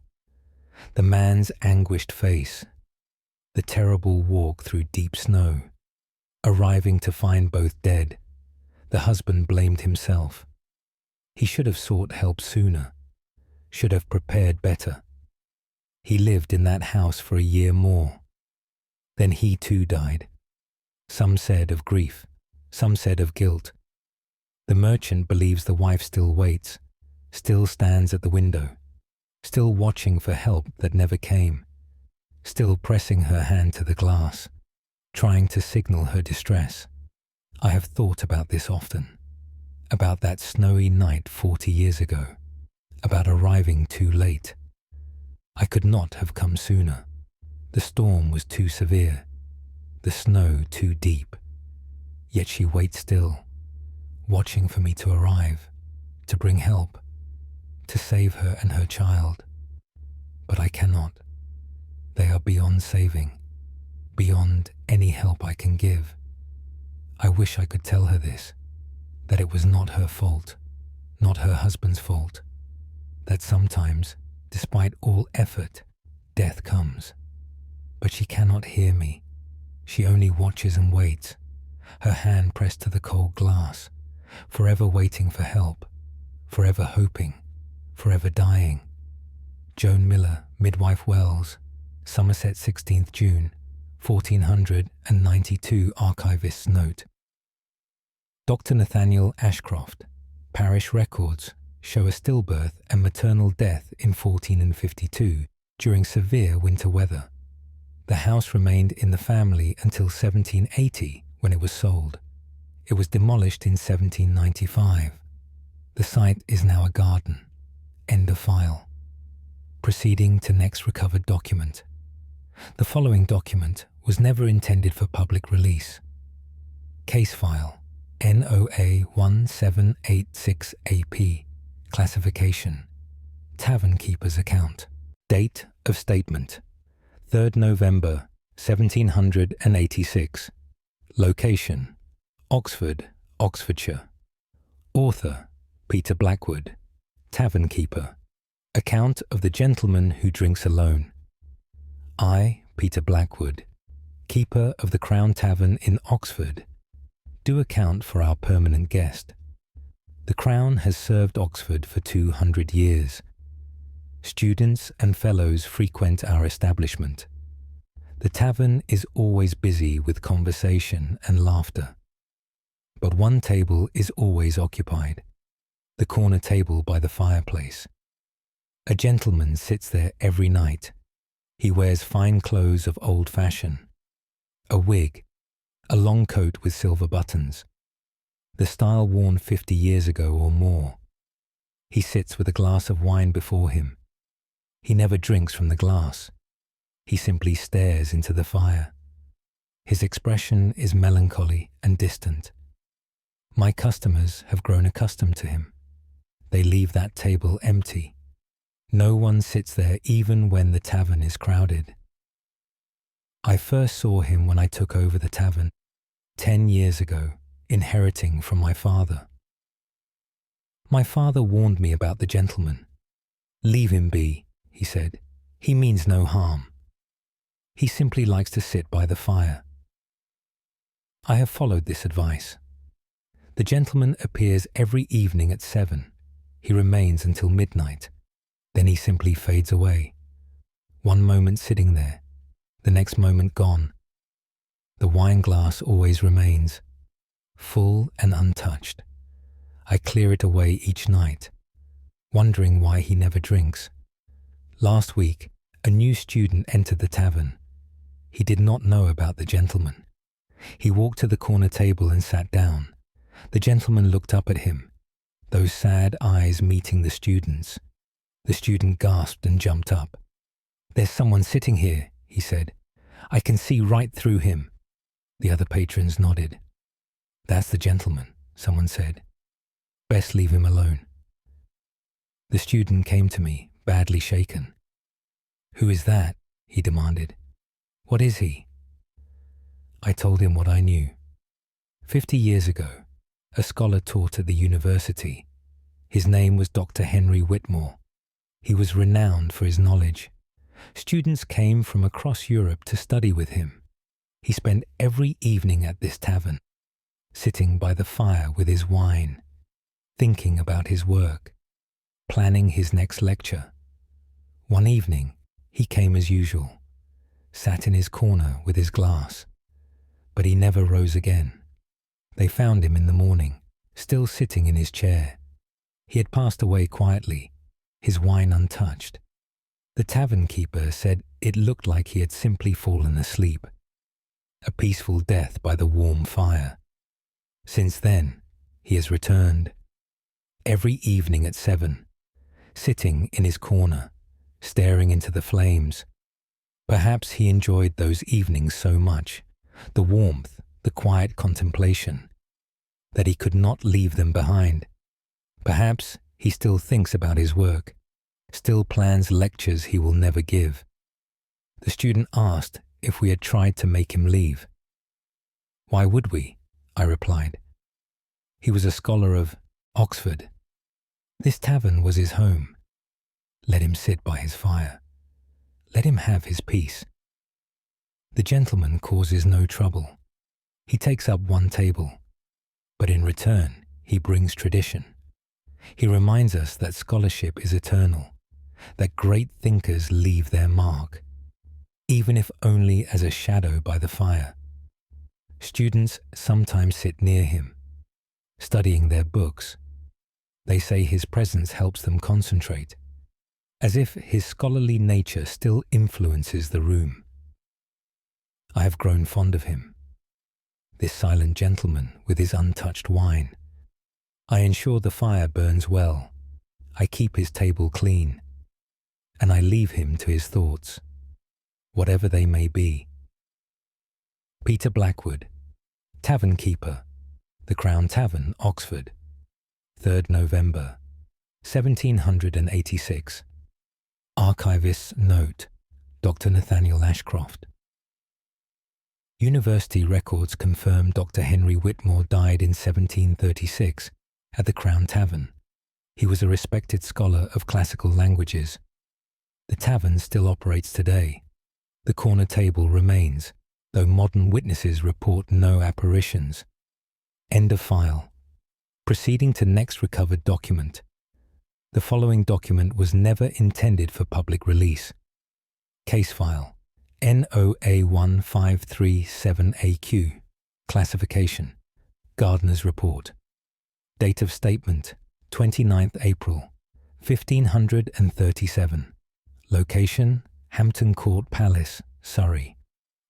the man's anguished face, the terrible walk through deep snow, arriving to find both dead. The husband blamed himself. He should have sought help sooner, should have prepared better. He lived in that house for a year more. Then he too died. Some said of grief, some said of guilt. The merchant believes the wife still waits, still stands at the window, still watching for help that never came, still pressing her hand to the glass, trying to signal her distress. I have thought about this often, about that snowy night 40 years ago, about arriving too late. I could not have come sooner. The storm was too severe, the snow too deep. Yet she waits still, watching for me to arrive, to bring help, to save her and her child. But I cannot. They are beyond saving, beyond any help I can give. I wish I could tell her this, that it was not her fault, not her husband's fault, that sometimes, despite all effort, death comes. But she cannot hear me. She only watches and waits, her hand pressed to the cold glass, forever waiting for help, forever hoping, forever dying. Joan Miller, Midwife Wells, Somerset, 16th June, 1492 Archivist's Note. Dr. Nathaniel Ashcroft, Parish records show a stillbirth and maternal death in 1452 during severe winter weather. The house remained in the family until 1780 when it was sold. It was demolished in 1795. The site is now a garden. End of file. Proceeding to next recovered document. The following document was never intended for public release. Case file NOA 1786AP. Classification Tavern keeper's account. Date of statement 3rd November 1786. Location Oxford, Oxfordshire. Author Peter Blackwood. Tavern keeper. Account of the gentleman who drinks alone. I, Peter Blackwood, keeper of the Crown Tavern in Oxford, do account for our permanent guest. The Crown has served Oxford for 200 years. Students and fellows frequent our establishment. The tavern is always busy with conversation and laughter. But one table is always occupied, the corner table by the fireplace. A gentleman sits there every night. He wears fine clothes of old fashion, a wig, a long coat with silver buttons, the style worn 50 years ago or more. He sits with a glass of wine before him. He never drinks from the glass. He simply stares into the fire. His expression is melancholy and distant. My customers have grown accustomed to him. They leave that table empty. No one sits there even when the tavern is crowded. I first saw him when I took over the tavern 10 years ago, inheriting from my father. My father warned me about the gentleman. "Leave him be," he said. "He means no harm. He simply likes to sit by the fire." I have followed this advice. The gentleman appears every evening at 7. He remains until midnight. Then he simply fades away. One moment sitting there, the next moment gone. The wine glass always remains, full and untouched. I clear it away each night, wondering why he never drinks. Last week, a new student entered the tavern. He did not know about the gentleman. He walked to the corner table and sat down. The gentleman looked up at him, those sad eyes meeting the student's. The student gasped and jumped up. "There's someone sitting here," he said. "I can see right through him." The other patrons nodded. "That's the gentleman," someone said. "Best leave him alone." The student came to me, badly shaken. "Who is that?" he demanded. "What is he?" I told him what I knew. 50 years ago, a scholar taught at the university. His name was Dr. Henry Whitmore. He was renowned for his knowledge. Students came from across Europe to study with him. He spent every evening at this tavern, sitting by the fire with his wine, thinking about his work, planning his next lecture. One evening, he came as usual, sat in his corner with his glass, but he never rose again. They found him in the morning, still sitting in his chair. He had passed away quietly, his wine untouched. The tavern keeper said it looked like he had simply fallen asleep, a peaceful death by the warm fire. Since then, he has returned, every evening at 7, sitting in his corner, staring into the flames. Perhaps he enjoyed those evenings so much, the warmth, the quiet contemplation, that he could not leave them behind. Perhaps he still thinks about his work, still plans lectures he will never give. The student asked if we had tried to make him leave. "Why would we?" I replied. "He was a scholar of Oxford. This tavern was his home. Let him sit by his fire. Let him have his peace. The gentleman causes no trouble. He takes up one table, but in return he brings tradition. He reminds us that scholarship is eternal, that great thinkers leave their mark, even if only as a shadow by the fire. Students sometimes sit near him, studying their books. They say his presence helps them concentrate, as if his scholarly nature still influences the room. I have grown fond of him, this silent gentleman with his untouched wine. I ensure the fire burns well. I keep his table clean, and I leave him to his thoughts, whatever they may be. Peter Blackwood, Tavern Keeper, The Crown Tavern, Oxford, 3rd November, 1786. Archivist's note, Dr. Nathaniel Ashcroft. University records confirm Dr. Henry Whitmore died in 1736 at the Crown Tavern. He was a respected scholar of classical languages. The tavern still operates today. The corner table remains, though modern witnesses report no apparitions. End of file. Proceeding to next recovered document. The following document was never intended for public release. Case file NOA1537AQ. Classification Gardener's Report. Date of statement 29th April 1537. Location Hampton Court Palace, Surrey.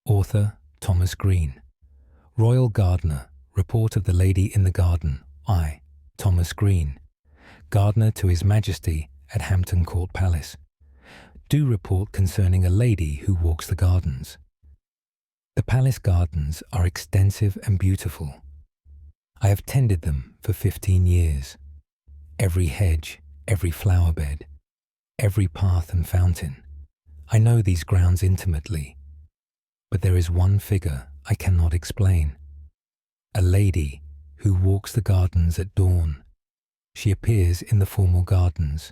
Author Thomas Green. Royal Gardener. Report of the Lady in the Garden. I, Thomas Green. Gardener to His Majesty at Hampton Court Palace. Do report concerning a lady who walks the gardens. The palace gardens are extensive and beautiful. I have tended them for 15 years. Every hedge, every flower bed, every path and fountain. I know these grounds intimately. But there is one figure I cannot explain. A lady who walks the gardens at dawn. She appears in the formal gardens,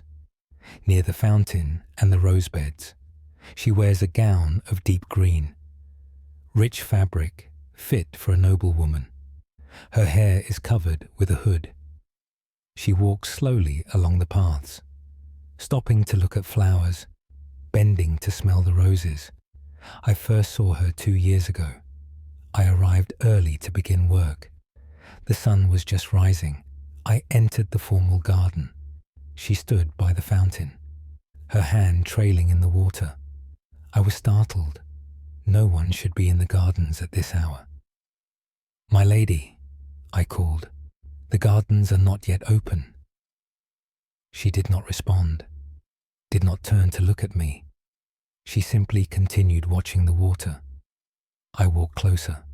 near the fountain and the rose beds. She wears a gown of deep green, rich fabric, fit for a noblewoman. Her hair is covered with a hood. She walks slowly along the paths, stopping to look at flowers, bending to smell the roses. I first saw her 2 years ago. I arrived early to begin work. The sun was just rising. I entered the formal garden. She stood by the fountain, her hand trailing in the water. I was startled. No one should be in the gardens at this hour. "My lady," I called, "the gardens are not yet open." She did not respond, did not turn to look at me. She simply continued watching the water. I walked closer.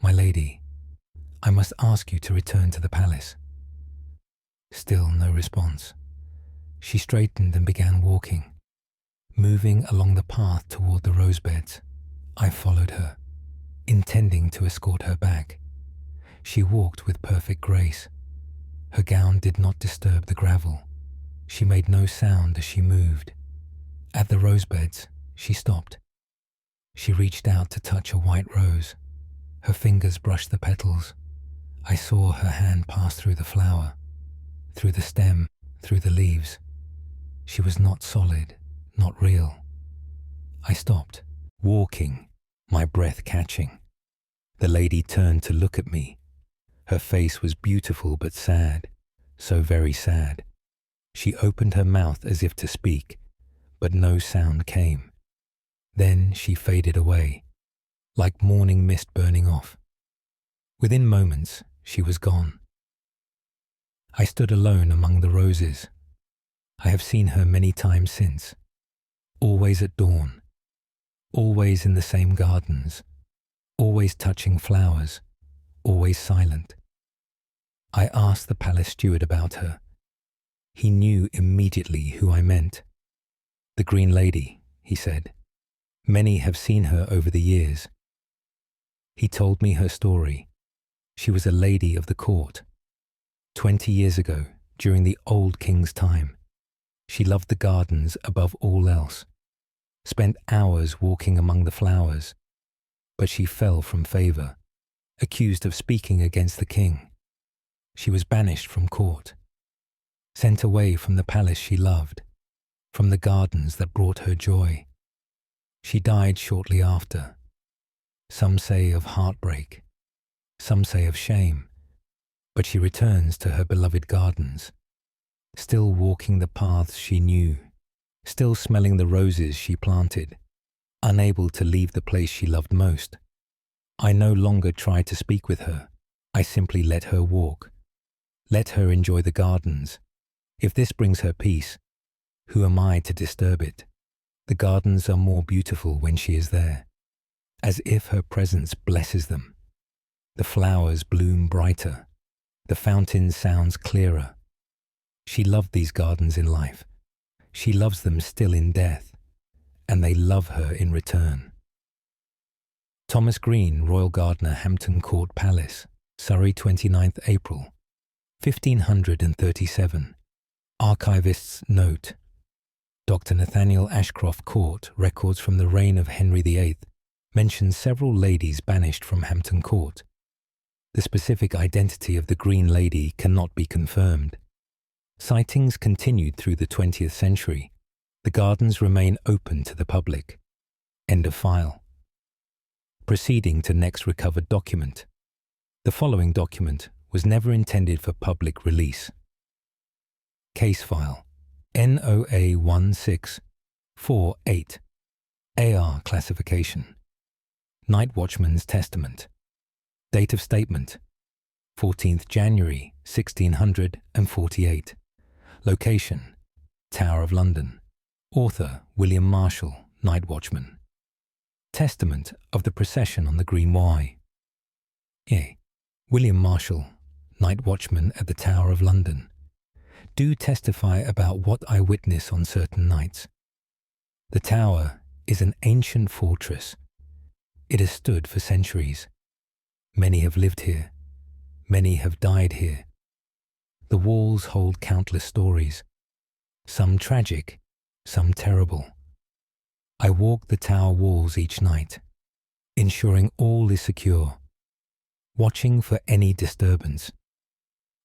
"My lady, I must ask you to return to the palace." Still no response. She straightened and began walking, moving along the path toward the rose beds. I followed her, intending to escort her back. She walked with perfect grace. Her gown did not disturb the gravel. She made no sound as she moved. At the rose beds, she stopped. She reached out to touch a white rose. Her fingers brushed the petals. I saw her hand pass through the flower, through the stem, through the leaves. She was not solid, not real. I stopped, walking, my breath catching. The lady turned to look at me. Her face was beautiful but sad, so very sad. She opened her mouth as if to speak, but no sound came. Then she faded away, like morning mist burning off. Within moments, she was gone. I stood alone among the roses. I have seen her many times since, always at dawn, always in the same gardens, always touching flowers, always silent. I asked the palace steward about her. He knew immediately who I meant. "The Green Lady," he said. "Many have seen her over the years." He told me her story. She was a lady of the court. 20 years ago, during the old king's time, she loved the gardens above all else, spent hours walking among the flowers, but she fell from favour, accused of speaking against the king. She was banished from court, sent away from the palace she loved, from the gardens that brought her joy. She died shortly after. Some say of heartbreak, some say of shame, but she returns to her beloved gardens, still walking the paths she knew, still smelling the roses she planted, unable to leave the place she loved most. I no longer try to speak with her. I simply let her walk, let her enjoy the gardens. If this brings her peace, who am I to disturb it? The gardens are more beautiful when she is there, as if her presence blesses them. The flowers bloom brighter, the fountain sounds clearer. She loved these gardens in life. She loves them still in death, and they love her in return. Thomas Green, Royal Gardener, Hampton Court Palace, Surrey, 29th April, 1537. Archivist's note. Dr. Nathaniel Ashcroft Court records from the reign of Henry VIII mention several ladies banished from Hampton Court. The specific identity of the Green Lady cannot be confirmed. Sightings continued through the 20th century. The gardens remain open to the public. End of file. Proceeding to next recovered document. The following document was never intended for public release. Case file NOA 1648 AR classification. Night Watchman's Testament. Date of statement 14th January 1648. Location Tower of London. Author William Marshall, Night Watchman. Testament of the procession on the Green Wye. A. William Marshall, Night Watchman at the Tower of London. Do testify about what I witness on certain nights. The tower is an ancient fortress It has stood for centuries. Many have lived here. Many have died here. The walls hold countless stories, some tragic, some terrible. I walk the tower walls each night, ensuring all is secure, watching for any disturbance.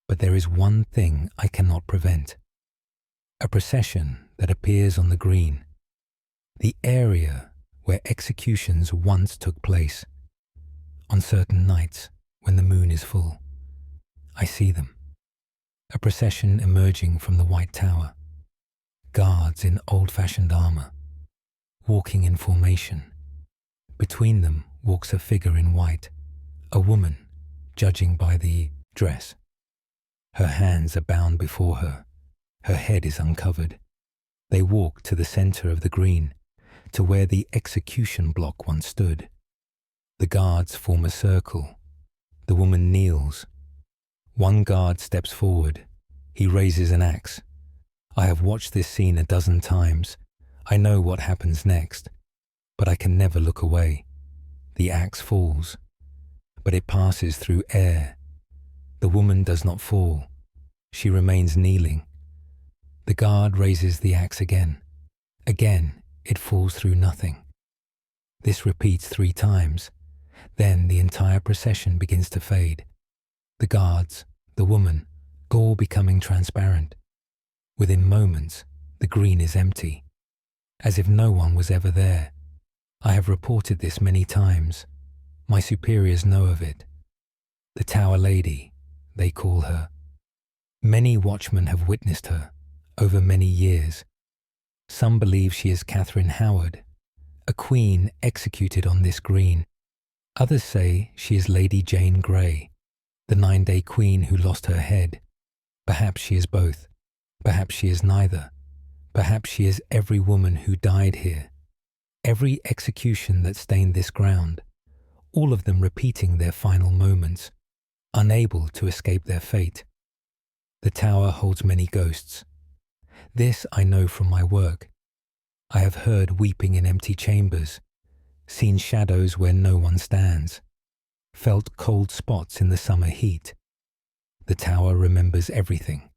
But there is one thing I cannot prevent. A procession that appears on the green, the area where executions once took place. On certain nights, when the moon is full, I see them. A procession emerging from the White Tower, guards in old-fashioned armour, walking in formation. Between them walks a figure in white, a woman, judging by the dress. Her hands are bound before her. Her head is uncovered. They walk to the centre of the green, to where the execution block once stood. The guards form a circle. The woman kneels. One guard steps forward. He raises an axe. I have watched this scene a dozen times. I know what happens next, but I can never look away. The axe falls, but it passes through air. The woman does not fall. She remains kneeling. The guard raises the axe again. Again, it falls through nothing. This repeats 3 times. Then the entire procession begins to fade. The guards, the woman, all becoming transparent. Within moments, the green is empty, as if no one was ever there. I have reported this many times. My superiors know of it. The Tower Lady, they call her. Many watchmen have witnessed her over many years. Some believe she is Catherine Howard, a queen executed on this green. Others say she is Lady Jane Grey, the 9-day queen who lost her head. Perhaps she is both. Perhaps she is neither. Perhaps she is every woman who died here. Every execution that stained this ground, all of them repeating their final moments, unable to escape their fate. The tower holds many ghosts. This I know from my work. I have heard weeping in empty chambers, seen shadows where no one stands, felt cold spots in the summer heat. The tower remembers everything.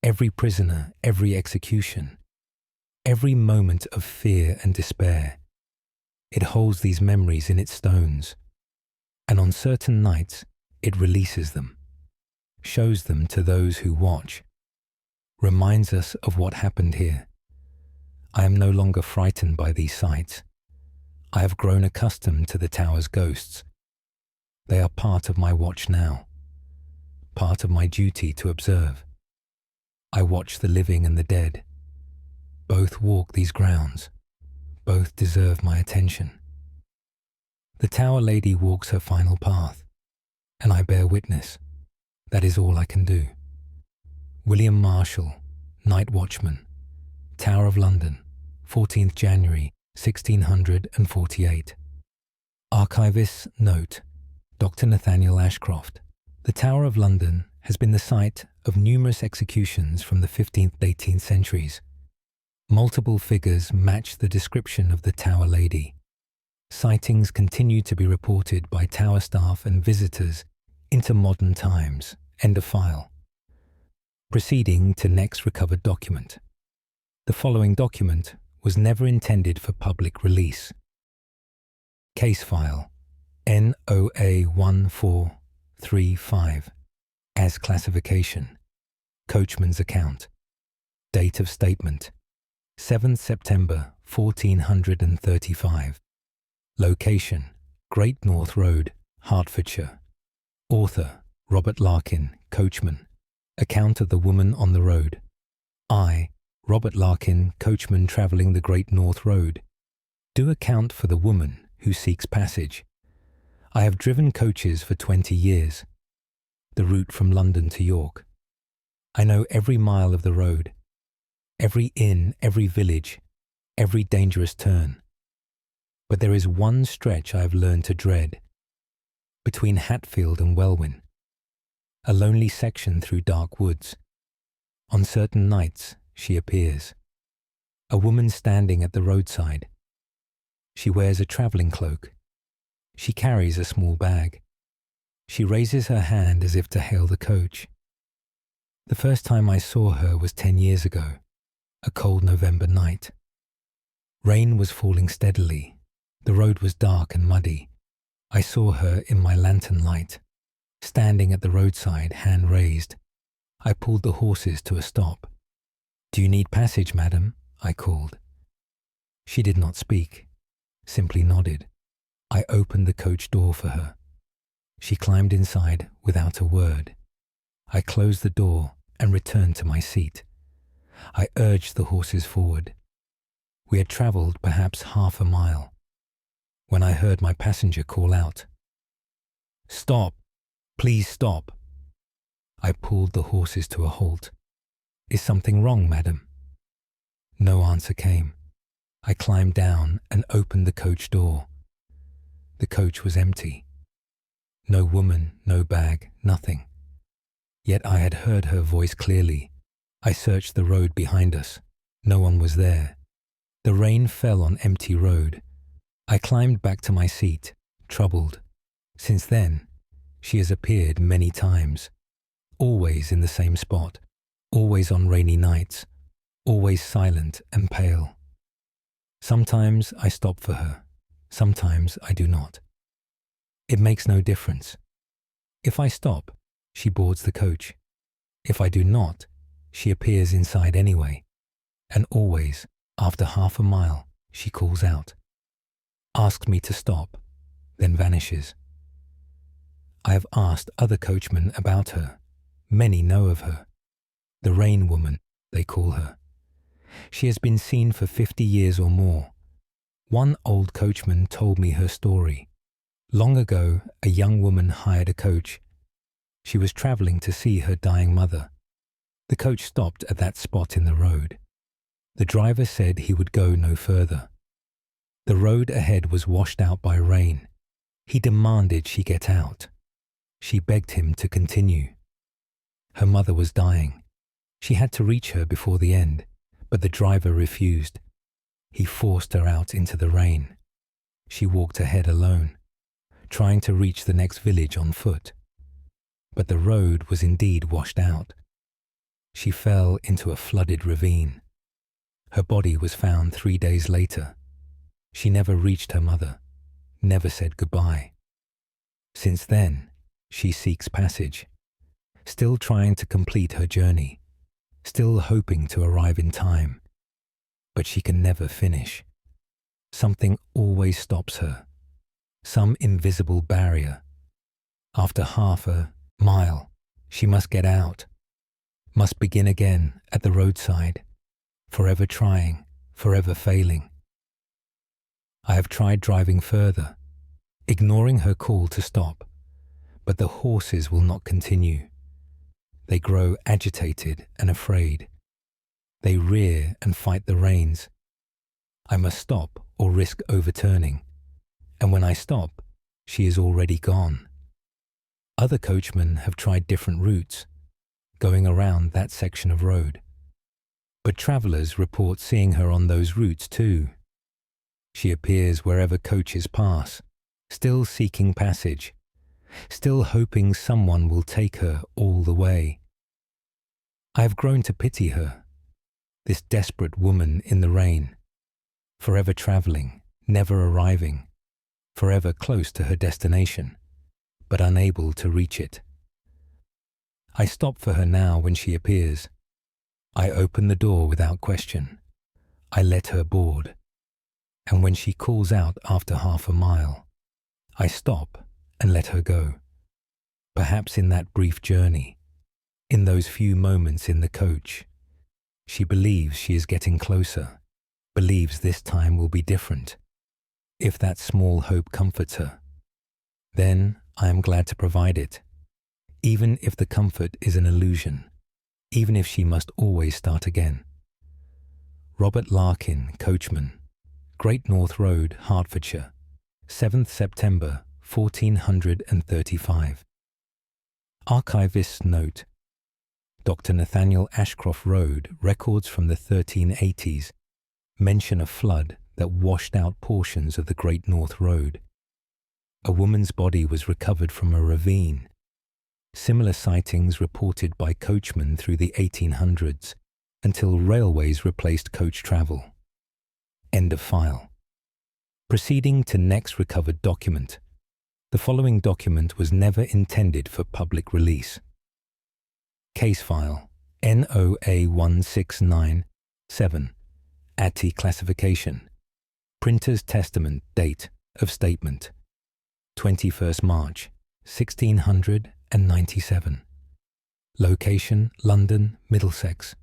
Every prisoner, every execution, every moment of fear and despair. It holds these memories in its stones, and on certain nights it releases them, shows them to those who watch, reminds us of what happened here. I am no longer frightened by these sights. I have grown accustomed to the tower's ghosts. They are part of my watch now, part of my duty to observe. I watch the living and the dead. Both walk these grounds. Both deserve my attention. The Tower Lady walks her final path, and I bear witness. That is all I can do. William Marshall, Night Watchman, Tower of London, 14th January, 1648. Archivist's note, Dr. Nathaniel Ashcroft. The Tower of London has been the site of numerous executions from the 15th and 18th centuries. Multiple figures match the description of the Tower Lady. Sightings continue to be reported by tower staff and visitors into modern times. End of file. Proceeding to next recovered document. The following document was never intended for public release. Case file NOA 1435. As classification. Coachman's account. Date of statement. 7th September 1435. Location, Great North Road, Hertfordshire. Author, Robert Larkin, coachman. Account of the woman on the road. I, Robert Larkin, coachman travelling the Great North Road, do account for the woman who seeks passage. I have driven coaches for 20 years. The route from London to York. I know every mile of the road, every inn, every village, every dangerous turn. But there is one stretch I have learned to dread. Between Hatfield and Welwyn. A lonely section through dark woods. On certain nights, she appears. A woman standing at the roadside. She wears a travelling cloak. She carries a small bag. She raises her hand as if to hail the coach. The first time I saw her was 10 years ago, a cold November night. Rain was falling steadily. The road was dark and muddy. I saw her in my lantern light, standing at the roadside, hand raised. I pulled the horses to a stop. "Do you need passage, madam?" I called. She did not speak, simply nodded. I opened the coach door for her. She climbed inside without a word. I closed the door and returned to my seat. I urged the horses forward. We had travelled perhaps half a mile when I heard my passenger call out, "Stop! Please stop!" I pulled the horses to a halt. "Is something wrong, madam?" No answer came. I climbed down and opened the coach door. The coach was empty. No woman, no bag, nothing. Yet I had heard her voice clearly. I searched the road behind us. No one was there. The rain fell on empty road. I climbed back to my seat, troubled. Since then, she has appeared many times, always in the same spot, always on rainy nights, always silent and pale. Sometimes I stop for her, sometimes I do not. It makes no difference. If I stop, she boards the coach. If I do not, she appears inside anyway, and always, after half a mile, she calls out, asks me to stop, then vanishes. I have asked other coachmen about her. Many know of her. The Rain Woman, they call her. She has been seen for 50 years or more. One old coachman told me her story. Long ago, a young woman hired a coach. She was travelling to see her dying mother. The coach stopped at that spot in the road. The driver said he would go no further. The road ahead was washed out by rain. He demanded she get out. She begged him to continue. Her mother was dying. She had to reach her before the end, but the driver refused. He forced her out into the rain. She walked ahead alone, trying to reach the next village on foot. But the road was indeed washed out. She fell into a flooded ravine. Her body was found 3 days later. She never reached her mother, never said goodbye. Since then, she seeks passage, still trying to complete her journey, still hoping to arrive in time. But she can never finish. Something always stops her, some invisible barrier. After half a mile, she must get out, must begin again at the roadside, forever trying, forever failing. I have tried driving further, ignoring her call to stop, but the horses will not continue. They grow agitated and afraid. They rear and fight the reins. I must stop or risk overturning, and when I stop, she is already gone. Other coachmen have tried different routes, going around that section of road. But travellers report seeing her on those routes too. She appears wherever coaches pass, still seeking passage, still hoping someone will take her all the way. I have grown to pity her, this desperate woman in the rain, forever travelling, never arriving, forever close to her destination, but unable to reach it. I stop for her now when she appears. I open the door without question. I let her board. And when she calls out after half a mile, I stop and let her go. Perhaps in that brief journey, in those few moments in the coach, she believes she is getting closer, believes this time will be different. If that small hope comforts her, then I am glad to provide it, even if the comfort is an illusion, even if she must always start again. Robert Larkin, coachman, Great North Road, Hertfordshire, 7th September 1435. Archivist's note: Dr. Nathaniel Ashcroft Road records from the 1380s mention a flood that washed out portions of the Great North Road. A woman's body was recovered from a ravine. Similar sightings reported by coachmen through the 1800s until railways replaced coach travel. End of file. Proceeding to next recovered document. The following document was never intended for public release. Case file NOA1697, ATTI classification. Printer's testament date of statement 21st March 1697. Location London, Middlesex.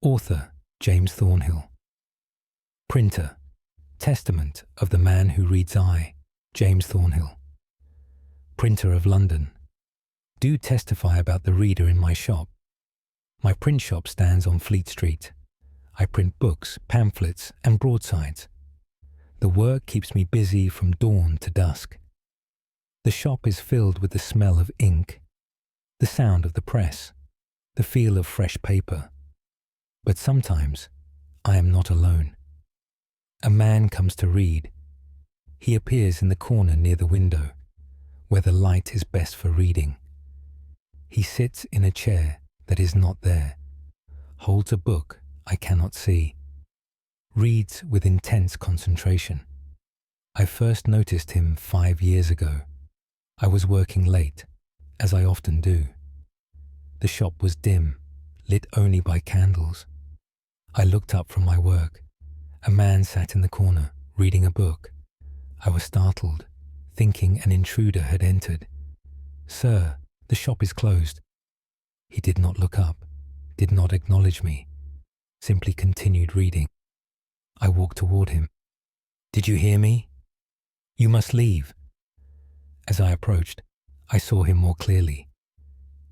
Author James Thornhill. Printer Testament of the man who reads I, James Thornhill. Printer of London. Do testify about the reader in my shop. My print shop stands on Fleet Street. I print books, pamphlets and broadsides. The work keeps me busy from dawn to dusk. The shop is filled with the smell of ink, the sound of the press, the feel of fresh paper. But sometimes I am not alone. A man comes to read. He appears in the corner near the window, where the light is best for reading. He sits in a chair that is not there, holds a book I cannot see, reads with intense concentration. I first noticed him 5 years ago. I was working late, as I often do. The shop was dim, lit only by candles. I looked up from my work. A man sat in the corner, reading a book. I was startled, thinking an intruder had entered. "Sir, the shop is closed." He did not look up, did not acknowledge me, simply continued reading. I walked toward him. "Did you hear me? You must leave." As I approached, I saw him more clearly.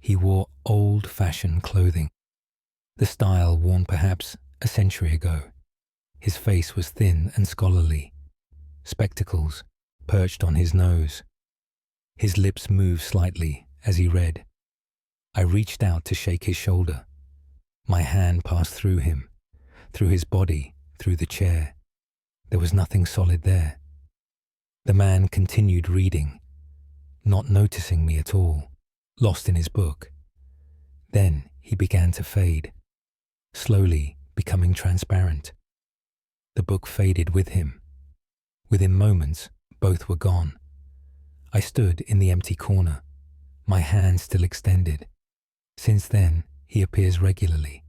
He wore old-fashioned clothing, the style worn perhaps a century ago. His face was thin and scholarly, spectacles perched on his nose. His lips moved slightly as he read. I reached out to shake his shoulder. My hand passed through him, through his body, through the chair. There was nothing solid there. The man continued reading, not noticing me at all, lost in his book. Then he began to fade, slowly becoming transparent. The book faded with him. Within moments, both were gone. I stood in the empty corner, my hand still extended. Since then, he appears regularly,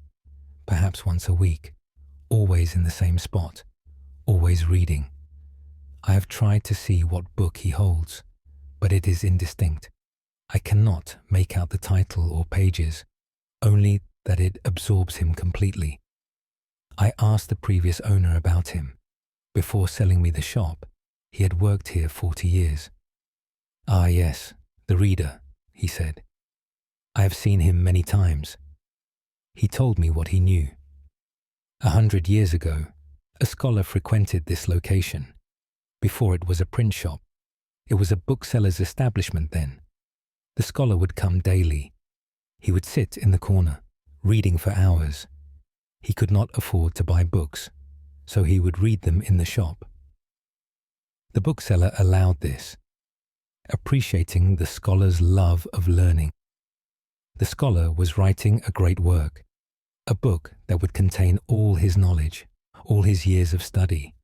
perhaps once a week, always in the same spot, always reading. I have tried to see what book he holds, but it is indistinct. I cannot make out the title or pages, only that it absorbs him completely. I asked the previous owner about him. Before selling me the shop, he had worked here 40 years. "Ah yes, the reader," he said. "I have seen him many times." He told me what he knew. 100 years ago, a scholar frequented this location. Before it was a print shop, it was a bookseller's establishment then. The scholar would come daily. He would sit in the corner, reading for hours. He could not afford to buy books, so he would read them in the shop. The bookseller allowed this, appreciating the scholar's love of learning. The scholar was writing a great work, a book that would contain all his knowledge, all his years of study.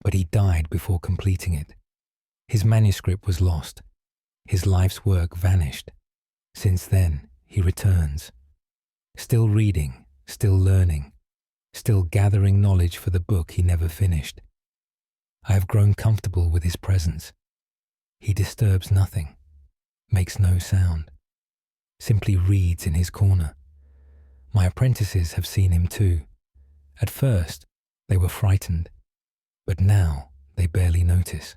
But he died before completing it. His manuscript was lost. His life's work vanished. Since then, he returns, still reading, still learning, still gathering knowledge for the book he never finished. I have grown comfortable with his presence. He disturbs nothing, makes no sound, simply reads in his corner. My apprentices have seen him too. At first, they were frightened, but now they barely notice.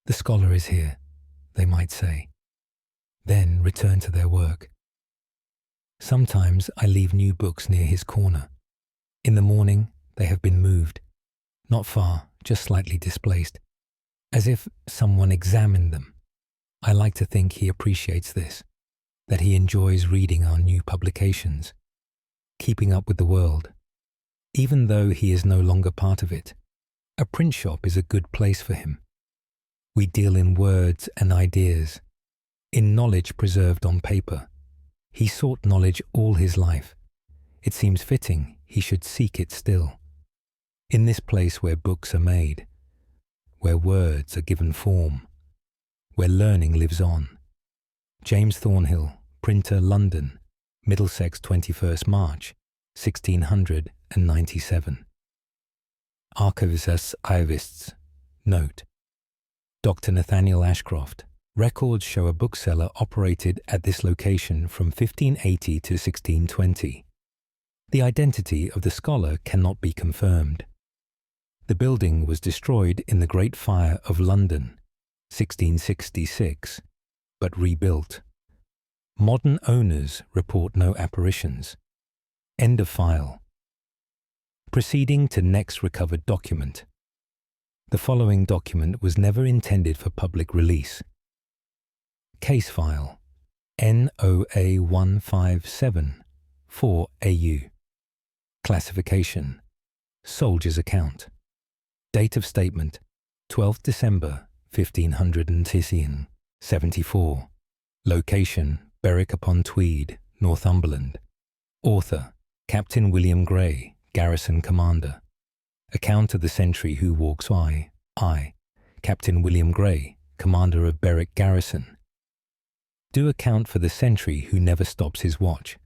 "The scholar is here," they might say, then return to their work. Sometimes I leave new books near his corner. In the morning, they have been moved, not far, just slightly displaced, as if someone examined them. I like to think he appreciates this, that he enjoys reading our new publications, keeping up with the world. Even though he is no longer part of it, a print shop is a good place for him. We deal in words and ideas, in knowledge preserved on paper. He sought knowledge all his life. It seems fitting he should seek it still. In this place where books are made, where words are given form, where learning lives on. James Thornhill, Printer, London, Middlesex, 21st March, 1697. Archivists Ivists. Note. Dr. Nathaniel Ashcroft. Records show a bookseller operated at this location from 1580 to 1620. The identity of the scholar cannot be confirmed. The building was destroyed in the Great Fire of London, 1666, but rebuilt. Modern owners report no apparitions. End of file. Proceeding to next recovered document. The following document was never intended for public release. Case file NOA 157 4AU. Classification Soldier's account. Date of statement 12th December 1574. Location Berwick upon Tweed, Northumberland. Author Captain William Gray, Garrison Commander. Account of the sentry who walks by. I, Captain William Gray, Commander of Berwick Garrison. Do account for the sentry who never stops his watch.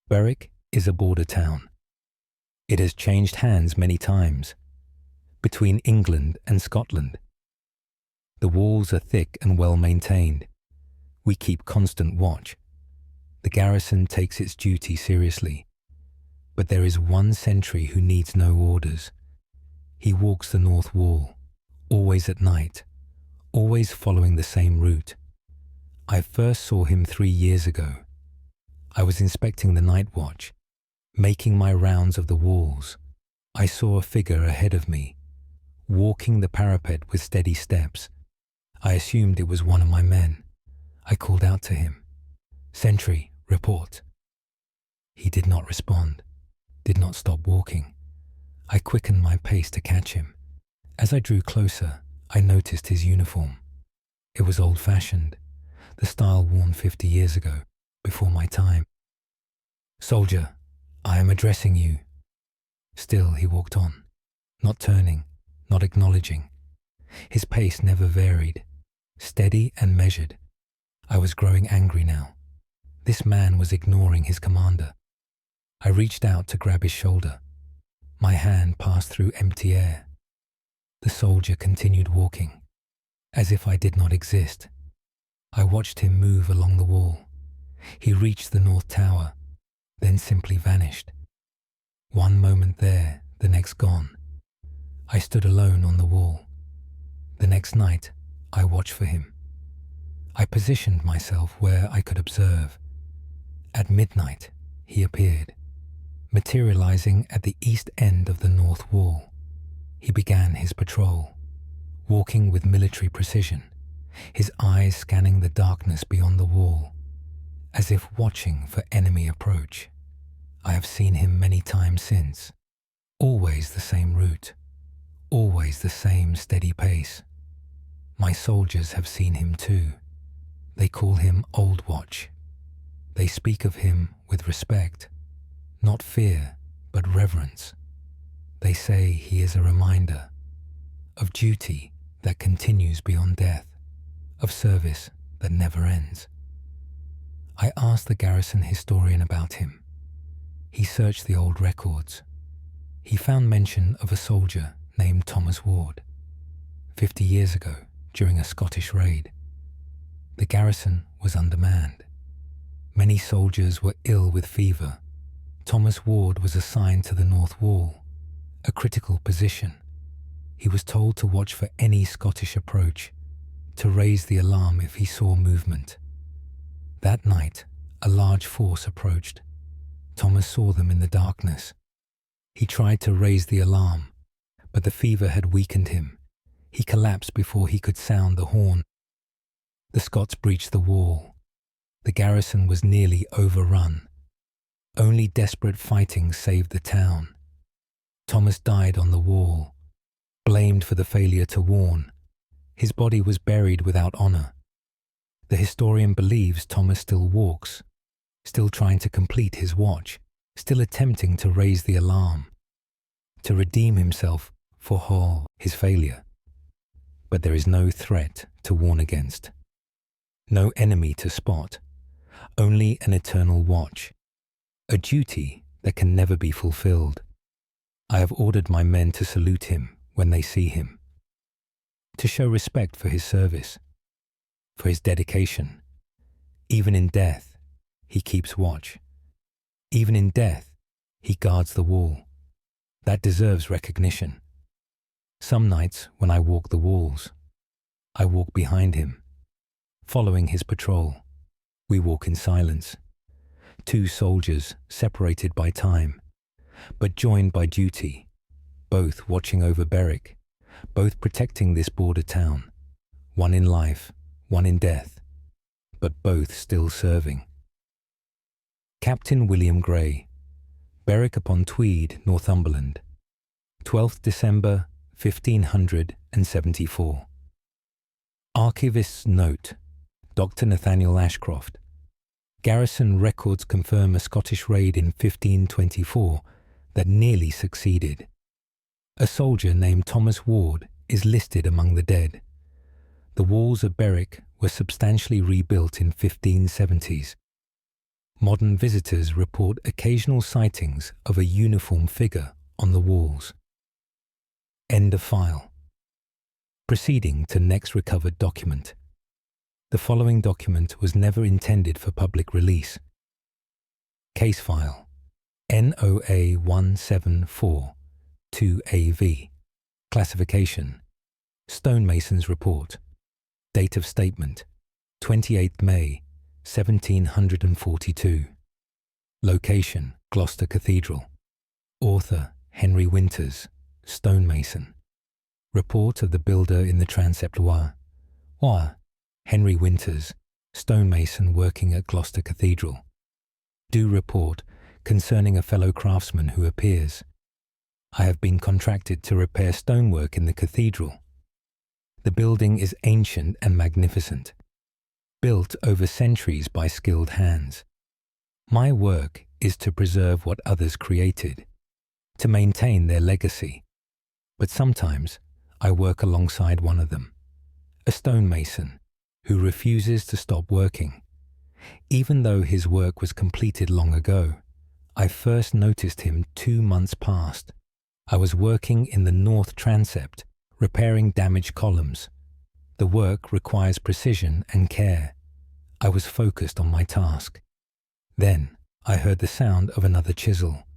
Berwick is a border town. It has changed hands many times, between England and Scotland. The walls are thick and well maintained. We keep constant watch. The garrison takes its duty seriously. But there is one sentry who needs no orders. He walks the north wall, always at night, always following the same route. I first saw him 3 years ago. I was inspecting the night watch, making my rounds of the walls. I saw a figure ahead of me, walking the parapet with steady steps. I assumed it was one of my men. I called out to him, "Sentry, report." He did not respond, did not stop walking. I quickened my pace to catch him. As I drew closer, I noticed his uniform. It was old-fashioned, the style worn 50 years ago, before my time. "Soldier, I am addressing you." Still he walked on, not turning, not acknowledging. His pace never varied, steady and measured. I was growing angry now. This man was ignoring his commander. I reached out to grab his shoulder. My hand passed through empty air. The soldier continued walking, as if I did not exist. I watched him move along the wall. He reached the North Tower, then simply vanished. One moment there, the next gone. I stood alone on the wall. The next night, I watched for him. I positioned myself where I could observe. At midnight, he appeared, materializing at the east end of the north wall. He began his patrol, walking with military precision, his eyes scanning the darkness beyond the wall, as if watching for enemy approach. I have seen him many times since. Always the same route, always the same steady pace. My soldiers have seen him too. They call him Old Watch. They speak of him with respect, not fear, but reverence. They say he is a reminder of duty that continues beyond death, of service that never ends. I asked the garrison historian about him. He searched the old records. He found mention of a soldier named Thomas Ward, 50 years ago during a Scottish raid. The garrison was undermanned. Many soldiers were ill with fever. Thomas Ward was assigned to the North Wall, a critical position. He was told to watch for any Scottish approach, to raise the alarm if he saw movement. That night, a large force approached. Thomas saw them in the darkness. He tried to raise the alarm, but the fever had weakened him. He collapsed before he could sound the horn. The Scots breached the wall. The garrison was nearly overrun. Only desperate fighting saved the town. Thomas died on the wall, blamed for the failure to warn. His body was buried without honour. The historian believes Thomas still walks, still trying to complete his watch, still attempting to raise the alarm, to redeem himself for his failure. But there is no threat to warn against, no enemy to spot, only an eternal watch, a duty that can never be fulfilled. I have ordered my men to salute him when they see him, to show respect for his service, for his dedication. Even in death, he keeps watch. Even in death, he guards the wall. That deserves recognition. Some nights when I walk the walls, I walk behind him, following his patrol. We walk in silence. Two soldiers separated by time, but joined by duty, both watching over Berwick, both protecting this border town, one in life, one in death, but both still serving. Captain William Gray, Berwick upon Tweed, Northumberland, 12th December 1574. Archivist's note, Dr. Nathaniel Ashcroft. Garrison records confirm a Scottish raid in 1524 that nearly succeeded. A soldier named Thomas Ward is listed among the dead. The walls of Berwick were substantially rebuilt in 1570s. Modern visitors report occasional sightings of a uniform figure on the walls. End of file. Proceeding to next recovered document. The following document was never intended for public release. Case file NOA 1742AV. Classification Stonemason's report. Date of statement 28th May 1742. Location Gloucester Cathedral. Author Henry Winters, stonemason. Report of the builder in the transept Henry Winters, stonemason working at Gloucester Cathedral. Due report concerning a fellow craftsman who appears. I have been contracted to repair stonework in the cathedral. The building is ancient and magnificent, built over centuries by skilled hands. My work is to preserve what others created, to maintain their legacy. But sometimes I work alongside one of them, a stonemason who refuses to stop working. Even though his work was completed long ago, I first noticed him 2 months past. I was working in the north transept, repairing damaged columns. The work requires precision and care. I was focused on my task. Then I heard the sound of another chisel,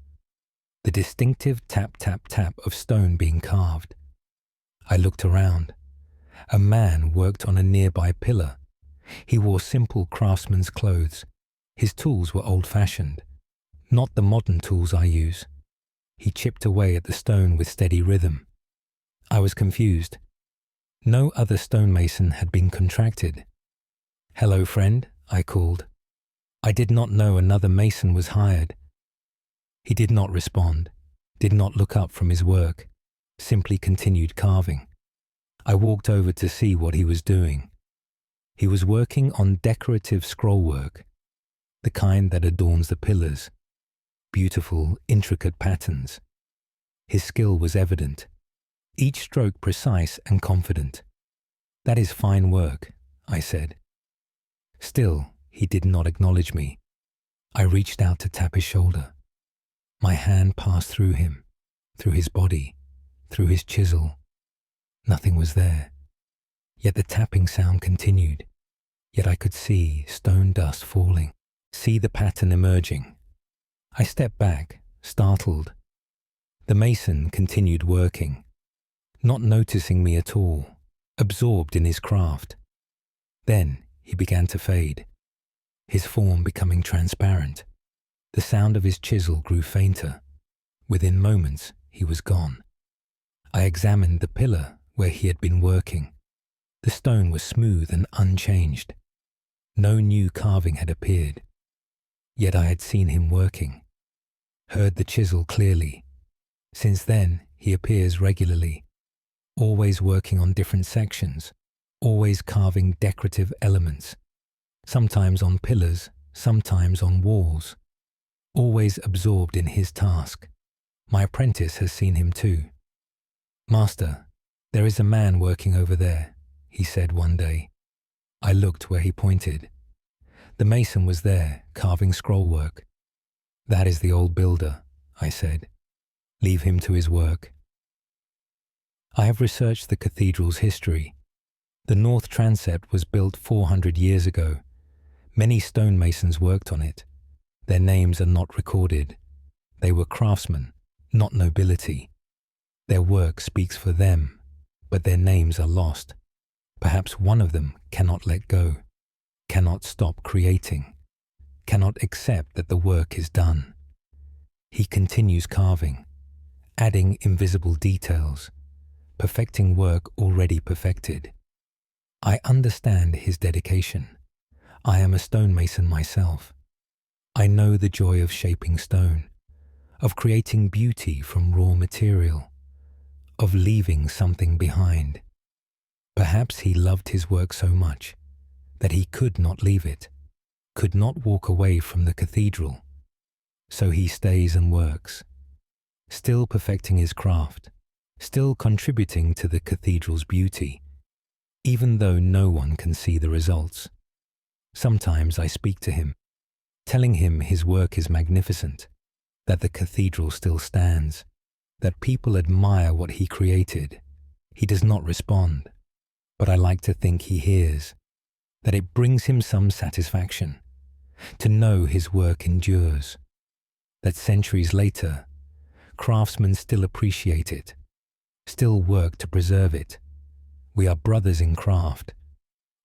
the distinctive tap-tap-tap of stone being carved. I looked around. A man worked on a nearby pillar. He wore simple craftsman's clothes. His tools were old-fashioned, not the modern tools I use. He chipped away at the stone with steady rhythm. I was confused. No other stonemason had been contracted. "Hello, friend," I called. I did not know another mason was hired. He did not respond, did not look up from his work, simply continued carving. I walked over to see what he was doing. He was working on decorative scrollwork, the kind that adorns the pillars, beautiful, intricate patterns. His skill was evident, each stroke precise and confident. "That is fine work," I said. Still, he did not acknowledge me. I reached out to tap his shoulder. My hand passed through him, through his body, through his chisel. Nothing was there. Yet the tapping sound continued. Yet I could see stone dust falling, see the pattern emerging. I stepped back, startled. The mason continued working, not noticing me at all, absorbed in his craft. Then he began to fade, his form becoming transparent. The sound of his chisel grew fainter. Within moments, he was gone. I examined the pillar where he had been working. The stone was smooth and unchanged. No new carving had appeared. Yet I had seen him working, heard the chisel clearly. Since then, he appears regularly, always working on different sections, always carving decorative elements, sometimes on pillars, sometimes on walls, always absorbed in his task. My apprentice has seen him too. "Master, there is a man working over there," he said one day. I looked where he pointed. The mason was there, carving scrollwork. "That is the old builder," I said. "Leave him to his work." I have researched the cathedral's history. The north transept was built 400 years ago. Many stonemasons worked on it. Their names are not recorded. They were craftsmen, not nobility. Their work speaks for them, but their names are lost. Perhaps one of them cannot let go, cannot stop creating, cannot accept that the work is done. He continues carving, adding invisible details, perfecting work already perfected. I understand his dedication. I am a stonemason myself. I know the joy of shaping stone, of creating beauty from raw material, of leaving something behind. Perhaps he loved his work so much that he could not leave it, could not walk away from the cathedral. So he stays and works, still perfecting his craft, still contributing to the cathedral's beauty, even though no one can see the results. Sometimes I speak to him, telling him his work is magnificent, that the cathedral still stands, that people admire what he created. He does not respond, but I like to think he hears, that it brings him some satisfaction, to know his work endures, that centuries later, craftsmen still appreciate it, still work to preserve it. We are brothers in craft,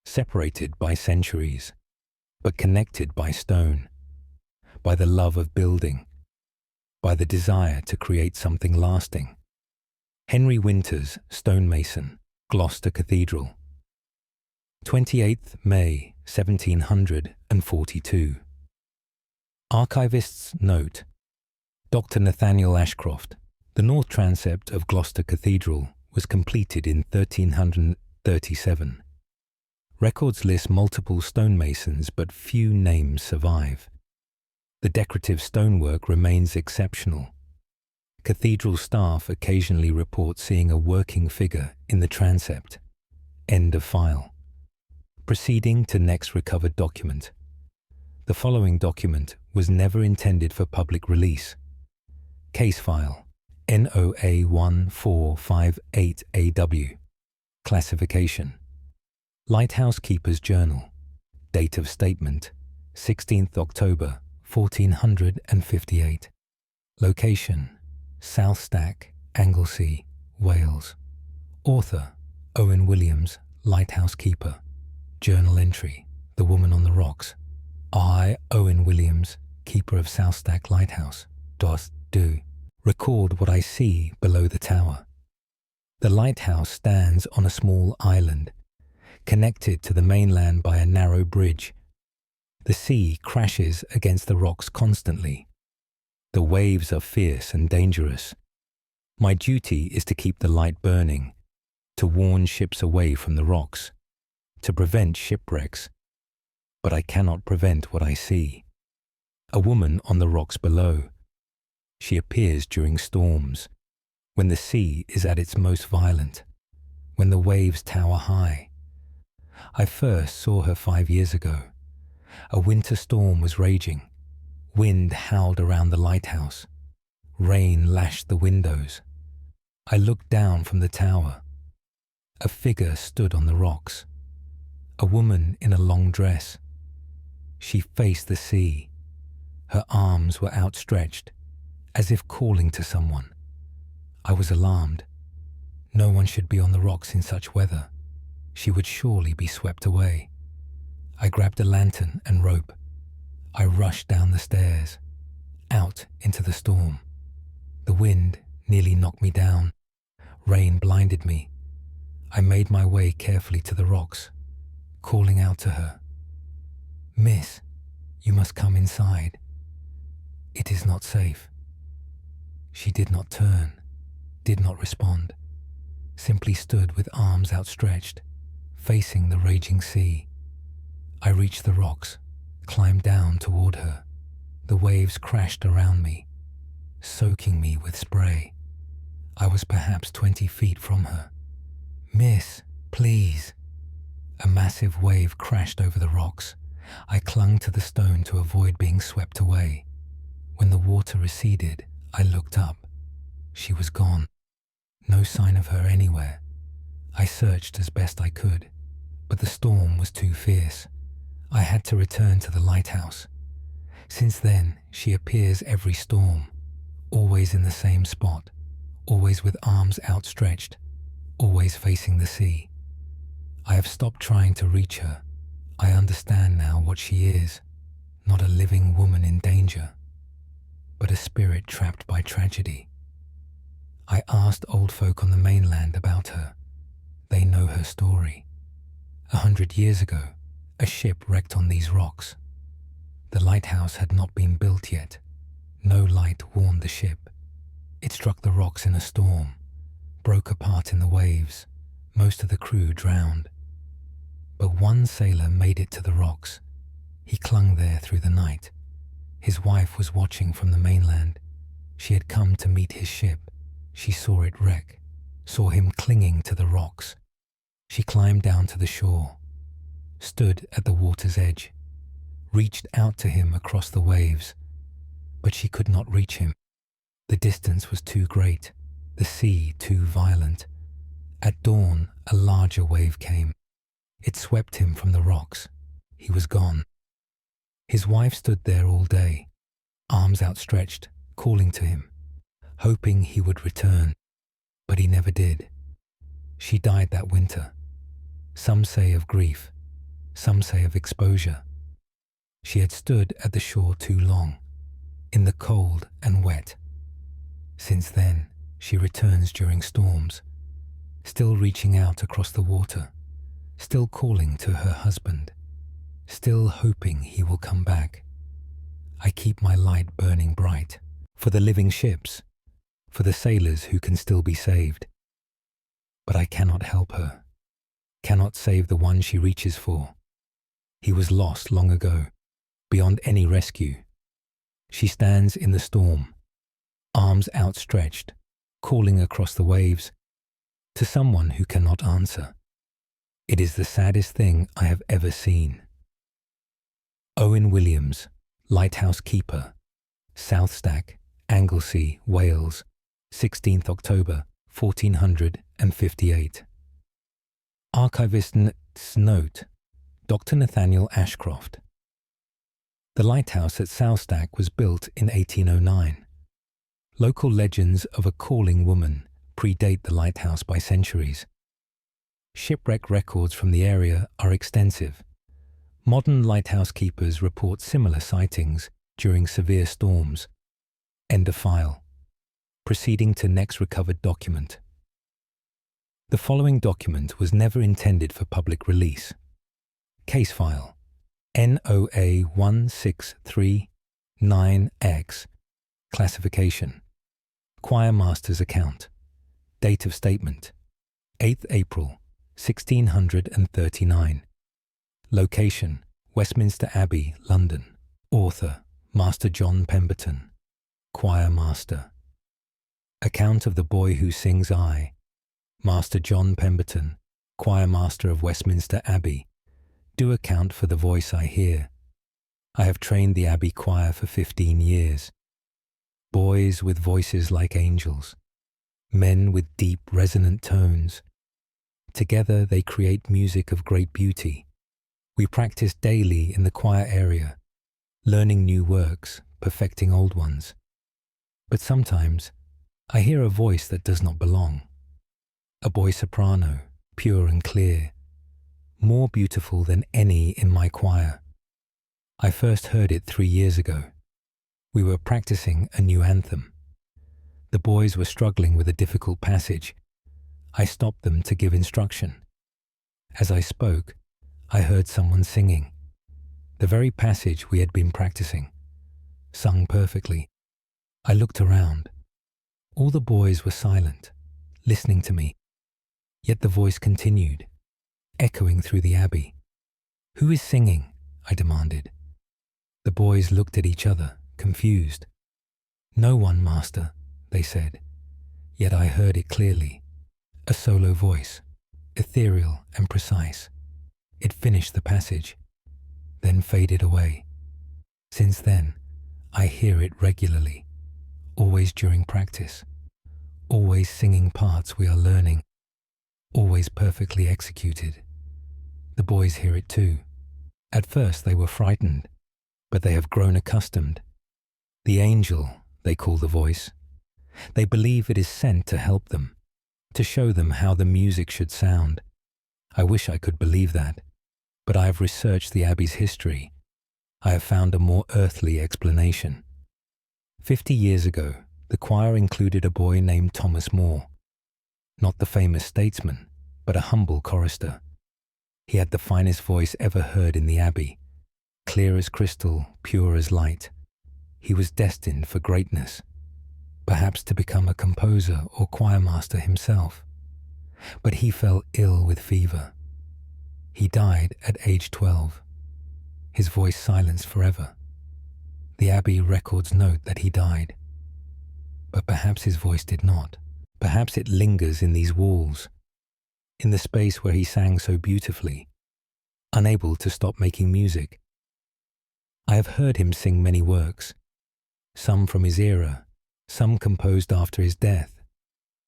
separated by centuries, but connected by stone, by the love of building, by the desire to create something lasting. Henry Winters, stonemason, Gloucester Cathedral. 28th May 1742. Archivist's note. Dr. Nathaniel Ashcroft. The north transept of Gloucester Cathedral was completed in 1337. Records list multiple stonemasons, but few names survive. The decorative stonework remains exceptional. Cathedral staff occasionally report seeing a working figure in the transept. End of file. Proceeding to next recovered document. The following document was never intended for public release. Case file NOA 1458AW. Classification. Lighthouse Keeper's Journal. Date of statement 16th October 1458. Location South Stack, Anglesey, Wales. Author Owen Williams, Lighthouse Keeper. Journal entry: The Woman on the Rocks. I, Owen Williams, Keeper of South Stack Lighthouse, does do record what I see below the tower. The lighthouse stands on a small island, connected to the mainland by a narrow bridge. The sea crashes against the rocks constantly. The waves are fierce and dangerous. My duty is to keep the light burning, to warn ships away from the rocks, to prevent shipwrecks. But I cannot prevent what I see. A woman on the rocks below. She appears during storms, when the sea is at its most violent, when the waves tower high. I first saw her 5 years ago. A winter storm was raging. Wind howled around the lighthouse. Rain lashed the windows. I looked down from the tower. A figure stood on the rocks. A woman in a long dress. She faced the sea. Her arms were outstretched, as if calling to someone. I was alarmed. No one should be on the rocks in such weather. She would surely be swept away. I grabbed a lantern and rope. I rushed down the stairs, out into the storm. The wind nearly knocked me down. Rain blinded me. I made my way carefully to the rocks, calling out to her. "Miss, you must come inside. It is not safe." She did not turn, did not respond, simply stood with arms outstretched, facing the raging sea. I reached the rocks, climbed down toward her. The waves crashed around me, soaking me with spray. I was perhaps 20 feet from her. "Miss, please." A massive wave crashed over the rocks. I clung to the stone to avoid being swept away. When the water receded, I looked up. She was gone. No sign of her anywhere. I searched as best I could, but the storm was too fierce. I had to return to the lighthouse. Since then, she appears every storm, always in the same spot, always with arms outstretched, always facing the sea. I have stopped trying to reach her. I understand now what she is, not a living woman in danger, but a spirit trapped by tragedy. I asked old folk on the mainland about her. They know her story. 100 years ago, a ship wrecked on these rocks. The lighthouse had not been built yet. No light warned the ship. It struck the rocks in a storm, broke apart in the waves. Most of the crew drowned. But one sailor made it to the rocks. He clung there through the night. His wife was watching from the mainland. She had come to meet his ship. She saw it wreck, saw him clinging to the rocks. She climbed down to the shore, stood at the water's edge, reached out to him across the waves, but she could not reach him. The distance was too great, the sea too violent. At dawn, a larger wave came. It swept him from the rocks. He was gone. His wife stood there all day, arms outstretched, calling to him, hoping he would return, but he never did. She died that winter. Some say of grief, some say of exposure. She had stood at the shore too long, in the cold and wet. Since then, she returns during storms, still reaching out across the water, still calling to her husband, still hoping he will come back. I keep my light burning bright, for the living ships, for the sailors who can still be saved. But I cannot help her, cannot save the one she reaches for. He was lost long ago, beyond any rescue. She stands in the storm, arms outstretched, calling across the waves, to someone who cannot answer. It is the saddest thing I have ever seen. Owen Williams, Lighthouse Keeper, South Stack, Anglesey, Wales, 16th October, 1458. Archivist's note, Dr. Nathaniel Ashcroft. The lighthouse at South Stack was built in 1809. Local legends of a calling woman predate the lighthouse by centuries. Shipwreck records from the area are extensive. Modern lighthouse keepers report similar sightings during severe storms. End of file. Proceeding to next recovered document. The following document was never intended for public release. Case file NOA 1639X. Classification. Choir master's account. Date of statement 8th April 1639. Location Westminster Abbey, London. Author Master John Pemberton. Choir master. Account of the boy who sings I. Master John Pemberton, choir master of Westminster Abbey. Do account for the voice I hear. I have trained the Abbey choir for 15 years. Boys with voices like angels. Men with deep resonant tones. Together they create music of great beauty. We practice daily in the choir area, learning new works, perfecting old ones. But sometimes I hear a voice that does not belong. A boy soprano, pure and clear, more beautiful than any in my choir. I first heard it 3 years ago. We were practicing a new anthem. The boys were struggling with a difficult passage. I stopped them to give instruction. As I spoke, I heard someone singing. The very passage we had been practicing, sung perfectly. I looked around. All the boys were silent, listening to me. Yet the voice continued. echoing through the abbey. "Who is singing?" I demanded. The boys looked at each other, confused. "No one, master," they said. Yet I heard it clearly. A solo voice, ethereal and precise. It finished the passage, then faded away. Since then, I hear it regularly, always during practice, always singing parts we are learning, always perfectly executed. The boys hear it too. At first they were frightened, but they have grown accustomed. The angel, they call the voice. They believe it is sent to help them, to show them how the music should sound. I wish I could believe that, but I have researched the abbey's history. I have found a more earthly explanation. 50 years ago, the choir included a boy named Thomas More, not the famous statesman, but a humble chorister. He had the finest voice ever heard in the abbey, clear as crystal, pure as light. He was destined for greatness, perhaps to become a composer or choirmaster himself. But he fell ill with fever. He died at age 12. His voice silenced forever. The abbey records note that he died. But perhaps his voice did not. Perhaps it lingers in these walls, in the space where he sang so beautifully, unable to stop making music. I have heard him sing many works, some from his era, some composed after his death.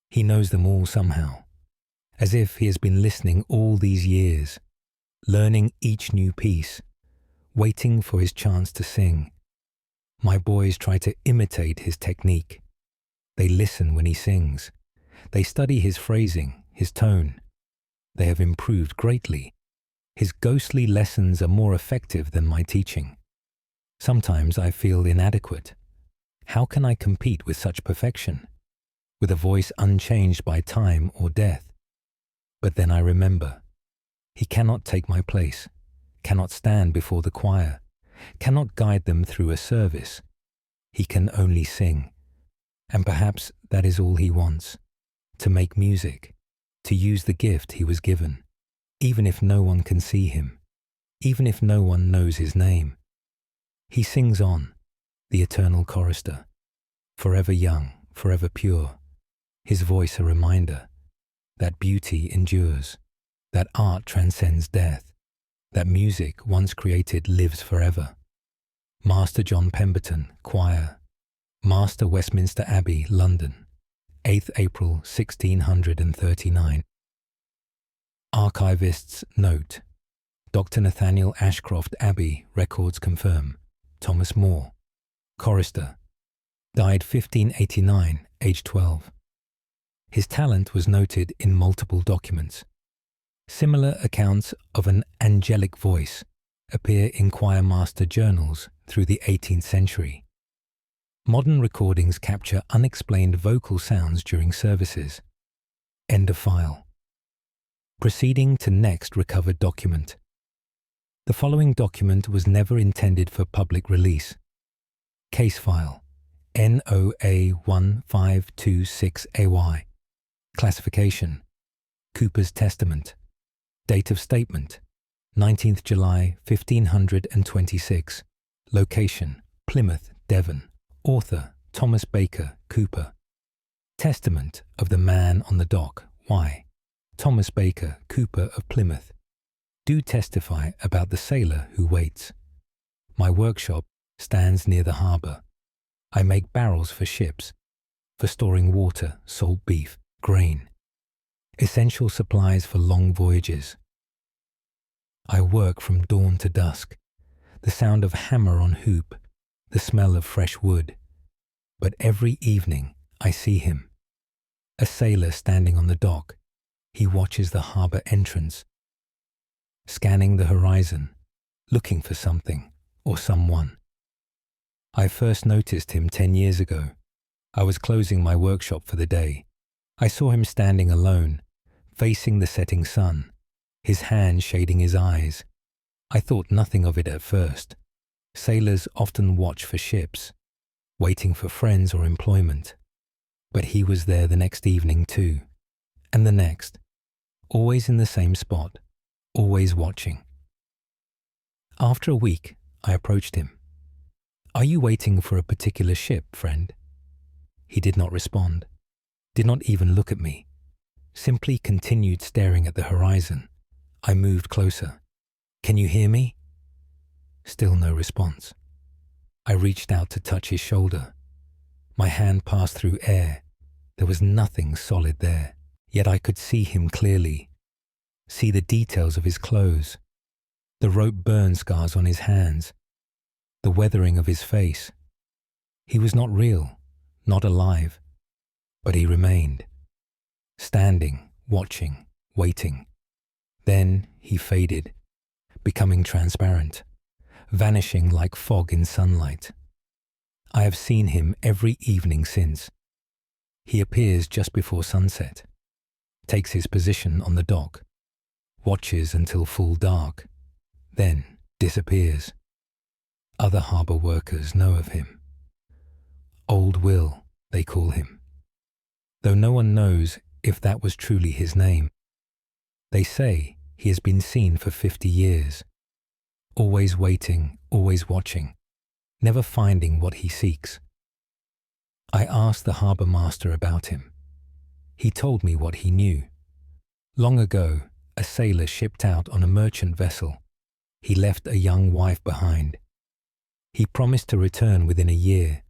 He knows them all somehow, as if he has been listening all these years, learning each new piece, waiting for his chance to sing. My boys try to imitate his technique. They listen when he sings. They study his phrasing, his tone. They have improved greatly. His ghostly lessons are more effective than my teaching. Sometimes I feel inadequate. How can I compete with such perfection, with a voice unchanged by time or death? But then I remember, he cannot take my place, cannot stand before the choir, cannot guide them through a service. He can only sing. And perhaps that is all he wants, to make music, to use the gift he was given, even if no one can see him, even if no one knows his name. He sings on, the eternal chorister, forever young, forever pure, his voice a reminder that beauty endures, that art transcends death, that music once created lives forever. Master John Pemberton, Choir, Master Westminster Abbey, London, 8th April 1639. Archivists note, Dr. Nathaniel Ashcroft Abbey records confirm, Thomas More, chorister, died 1589, aged 12. His talent was noted in multiple documents. Similar accounts of an angelic voice appear in choirmaster journals through the 18th century. Modern recordings capture unexplained vocal sounds during services. End of file. Proceeding to next recovered document. The following document was never intended for public release. Case file NOA1526AY. Classification: Cooper's Testament. Date of statement: 19th July 1526. Location: Plymouth, Devon. Author: Thomas Baker, Cooper. Testament of the man on the dock. Why? Thomas Baker, Cooper of Plymouth. Do testify about the sailor who waits. My workshop stands near the harbour. I make barrels for ships, for storing water, salt beef, grain, essential supplies for long voyages. I work from dawn to dusk, the sound of hammer on hoop, the smell of fresh wood. But every evening I see him, a sailor standing on the dock. He watches the harbour entrance, scanning the horizon, looking for something or someone. I first noticed him 10 years ago. I was closing my workshop for the day. I saw him standing alone, facing the setting sun, his hand shading his eyes. I thought nothing of it at first. Sailors often watch for ships, waiting for friends or employment. But he was there the next evening too, and the next, always in the same spot, always watching. After a week, I approached him. "Are you waiting for a particular ship, friend?" He did not respond, did not even look at me, simply continued staring at the horizon. I moved closer. "Can you hear me?" Still no response. I reached out to touch his shoulder. My hand passed through air. There was nothing solid there, yet I could see him clearly, see the details of his clothes, the rope burn scars on his hands, the weathering of his face. He was not real, not alive, but he remained, standing, watching, waiting. Then he faded, becoming transparent, vanishing like fog in sunlight. I have seen him every evening since. He appears just before sunset, takes his position on the dock, watches until full dark, then disappears. Other harbour workers know of him. Old Will, they call him, though no one knows if that was truly his name. They say he has been seen for 50 years, always waiting, always watching, never finding what he seeks. I asked the harbour master about him. He told me what he knew. Long ago, a sailor shipped out on a merchant vessel. He left a young wife behind. He promised to return within a year,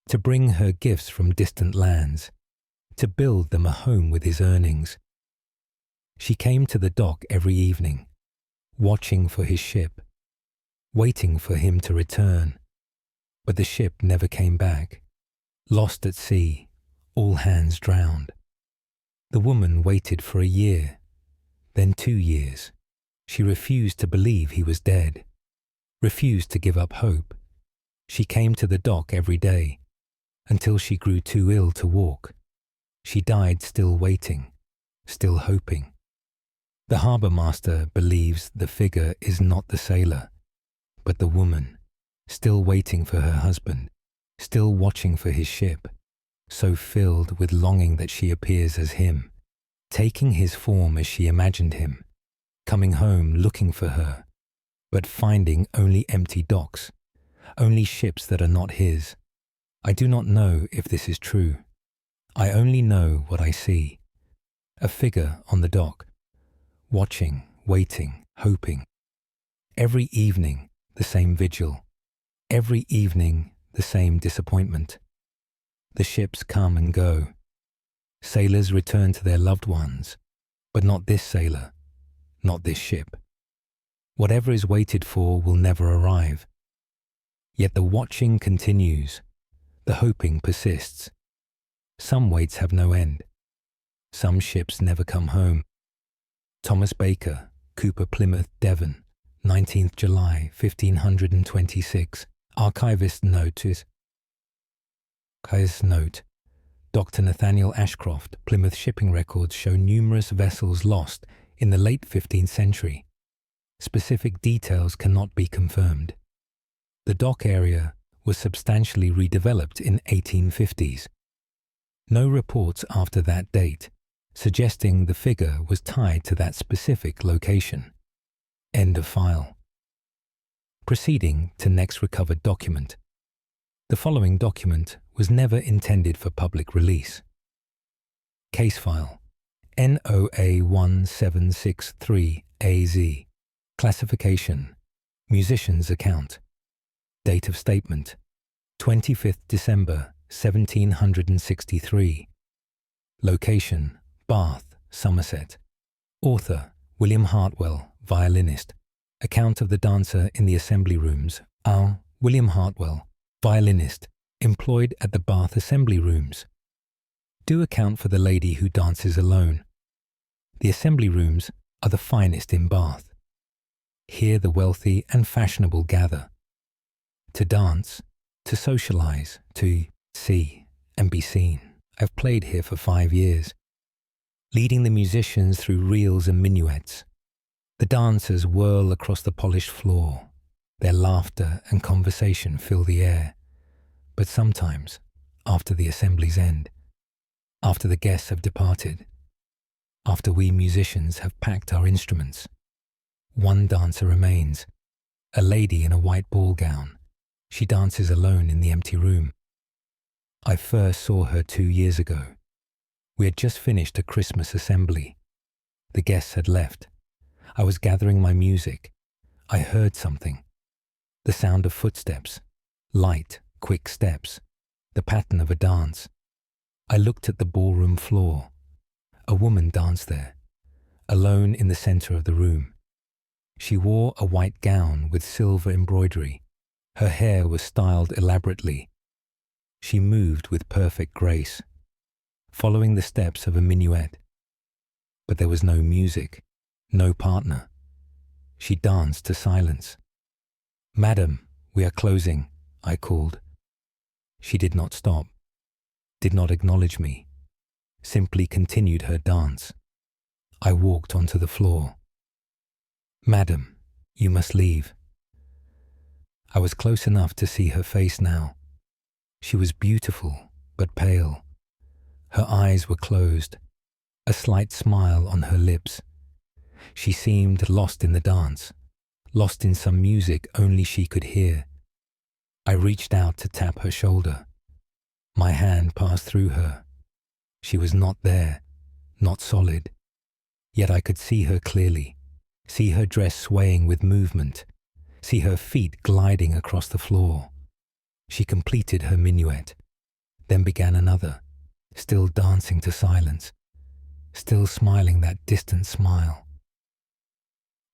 to bring her gifts from distant lands, to build them a home with his earnings. She came to the dock every evening, watching for his ship, waiting for him to return. But the ship never came back. Lost at sea, all hands drowned. The woman waited for a year, then 2 years. She refused to believe he was dead, refused to give up hope. She came to the dock every day, until she grew too ill to walk. She died still waiting, still hoping. The harbour master believes the figure is not the sailor, but the woman, still waiting for her husband, still watching for his ship, so filled with longing that she appears as him, taking his form as she imagined him, coming home looking for her, but finding only empty docks, only ships that are not his. I do not know if this is true. I only know what I see. A figure on the dock, watching, waiting, hoping. Every evening, the same vigil. Every evening, the same disappointment. The ships come and go. Sailors return to their loved ones, but not this sailor, not this ship. Whatever is waited for will never arrive. Yet the watching continues, the hoping persists. Some waits have no end. Some ships never come home. Thomas Baker, Cooper, Plymouth, Devon, 19th July, 1526. Archivist note. Dr. Nathaniel Ashcroft, Plymouth shipping records show numerous vessels lost in the late 15th century. Specific details cannot be confirmed. The dock area was substantially redeveloped in 1850s. No reports after that date, suggesting the figure was tied to that specific location. End of file. Proceeding to next recovered document. The following document was never intended for public release. Case file NOA 1763AZ. Classification Musician's account. Date of statement 25th December 1763. Location Bath, Somerset. Author William Hartwell, violinist. Account of the dancer in the assembly rooms. William Hartwell, violinist, employed at the Bath assembly rooms. Do account for the lady who dances alone. The assembly rooms are the finest in Bath. Here the wealthy and fashionable gather. To dance, to socialise, to see and be seen. I've played here for 5 years, leading the musicians through reels and minuets. The dancers whirl across the polished floor. Their laughter and conversation fill the air. But sometimes, after the assembly's end, after the guests have departed, after we musicians have packed our instruments, One dancer remains, a lady in a white ball gown. She dances alone in the empty room. I first saw her 2 years ago. We had just finished a Christmas assembly. The guests had left. I was gathering my music. I heard something. The sound of footsteps, light, quick steps, the pattern of a dance. I looked at the ballroom floor. A woman danced there, alone in the center of the room. She wore a white gown with silver embroidery. Her hair was styled elaborately. She moved with perfect grace, following the steps of a minuet. But there was no music, no partner. She danced to silence. "Madam, we are closing," I called. She did not stop, did not acknowledge me, simply continued her dance. I walked onto the floor. "Madam, you must leave." I was close enough to see her face now. She was beautiful, but pale. Her eyes were closed, a slight smile on her lips. She seemed lost in the dance, lost in some music only she could hear. I reached out to tap her shoulder. My hand passed through her. She was not there, not solid. Yet I could see her clearly, see her dress swaying with movement, see her feet gliding across the floor. She completed her minuet, then began another, still dancing to silence, still smiling that distant smile.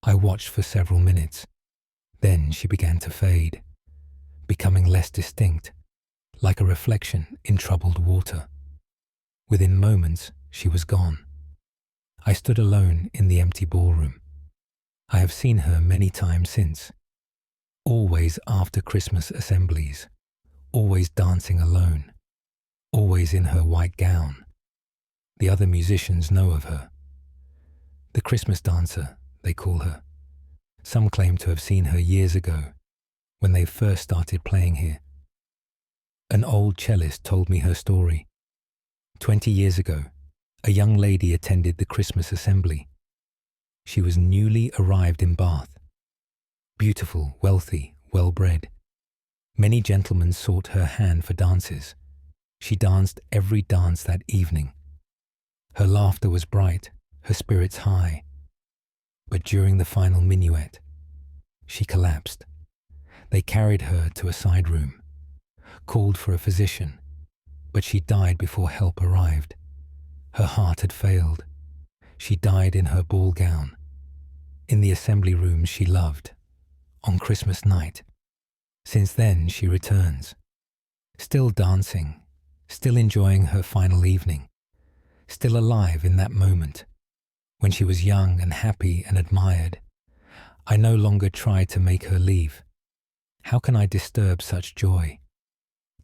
I watched for several minutes. Then she began to fade, becoming less distinct, like a reflection in troubled water. Within moments, she was gone. I stood alone in the empty ballroom. I have seen her many times since, always after Christmas assemblies, always dancing alone, always in her white gown. The other musicians know of her. The Christmas dancer, they call her. Some claim to have seen her years ago, when they first started playing here. An old cellist told me her story. 20 years ago, a young lady attended the Christmas assembly. She was newly arrived in Bath. Beautiful, wealthy, well-bred. Many gentlemen sought her hand for dances. She danced every dance that evening. Her laughter was bright, her spirits high. But during the final minuet, she collapsed. They carried her to a side room, called for a physician, but she died before help arrived. Her heart had failed. She died in her ball gown, in the assembly rooms she loved, on Christmas night. Since then she returns, still dancing, still enjoying her final evening, still alive in that moment. When she was young and happy and admired, I no longer try to make her leave. How can I disturb such joy?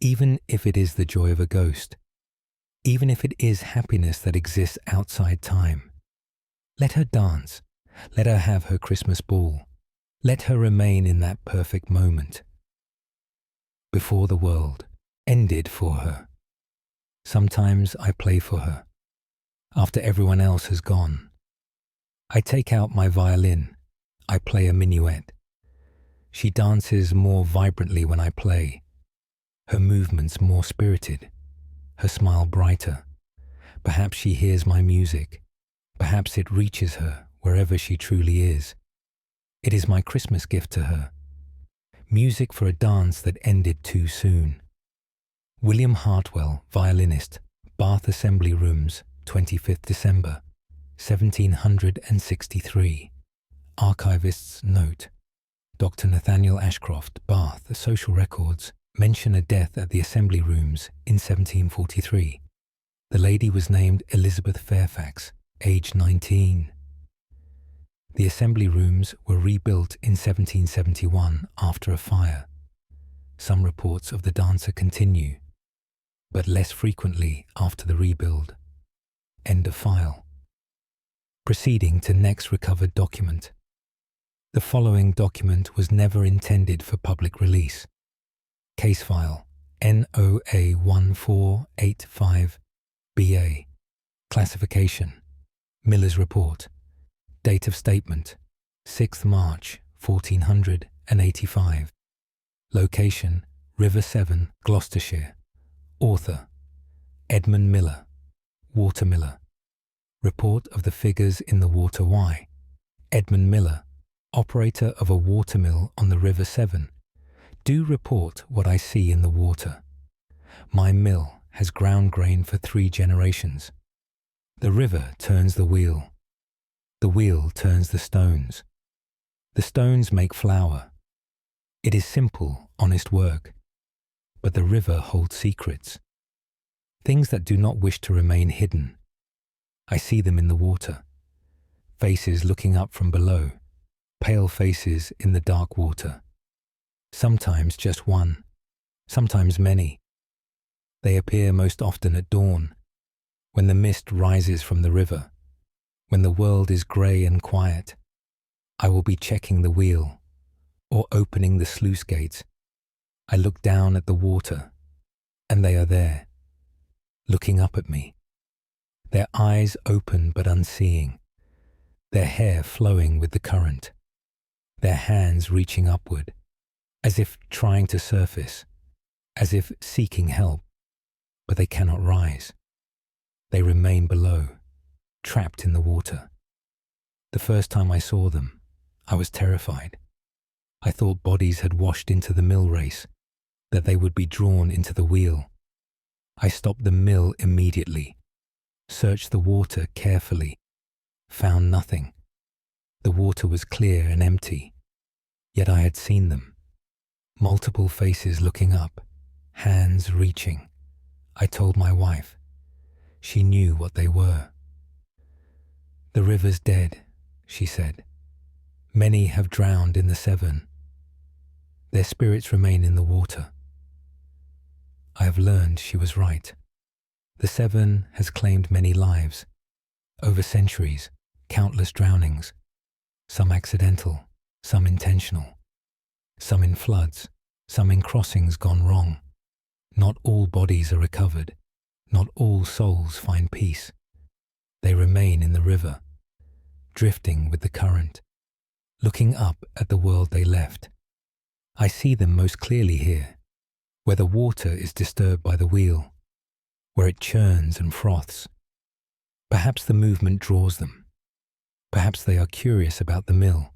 Even if it is the joy of a ghost, even if it is happiness that exists outside time. Let her dance. Let her have her Christmas ball. Let her remain in that perfect moment. Before the world ended for her. Sometimes I play for her, after everyone else has gone. I take out my violin. I play a minuet. She dances more vibrantly when I play. Her movements more spirited. Her smile brighter. Perhaps she hears my music. Perhaps it reaches her wherever she truly is. It is my Christmas gift to her. Music for a dance that ended too soon. William Hartwell, violinist, Bath Assembly Rooms, 25th December, 1763. Archivist's note. Dr. Nathaniel Ashcroft, Bath, Social Records, mention a death at the Assembly Rooms in 1743. The lady was named Elizabeth Fairfax, aged 19. The Assembly Rooms were rebuilt in 1771 after a fire. Some reports of the dancer continue, but less frequently after the rebuild. End of file. Proceeding to next recovered document. The following document was never intended for public release. Case file NOA 1485BA. Classification Miller's Report. Date of statement 6th March 1485. Location, River Severn, Gloucestershire. Author, Edmund Miller, Watermiller. Report of the figures in the water. Why? Edmund Miller, operator of a watermill on the River Severn. Do report what I see in the water. My mill has ground grain for 3 generations. The river turns the wheel. The wheel turns the stones. The stones make flour. It is simple, honest work. But the river holds secrets. Things that do not wish to remain hidden. I see them in the water. Faces looking up from below. Pale faces in the dark water. Sometimes just one. Sometimes many. They appear most often at dawn, when the mist rises from the river, when the world is grey and quiet. I will be checking the wheel, or opening the sluice gates. I look down at the water, and they are there, looking up at me, their eyes open but unseeing, their hair flowing with the current, their hands reaching upward, as if trying to surface, as if seeking help, but they cannot rise. They remain below, trapped in the water. The first time I saw them, I was terrified. I thought bodies had washed into the mill race, that they would be drawn into the wheel. I stopped the mill immediately, searched the water carefully, found nothing. The water was clear and empty, yet I had seen them. Multiple faces looking up, hands reaching. I told my wife. She knew what they were. The river's dead, she said. Many have drowned in the Severn. Their spirits remain in the water. I have learned she was right. The Severn has claimed many lives. Over centuries, countless drownings. Some accidental, some intentional. Some in floods, some in crossings gone wrong. Not all bodies are recovered. Not all souls find peace. They remain in the river, drifting with the current, looking up at the world they left. I see them most clearly here, where the water is disturbed by the wheel, where it churns and froths. Perhaps the movement draws them. Perhaps they are curious about the mill,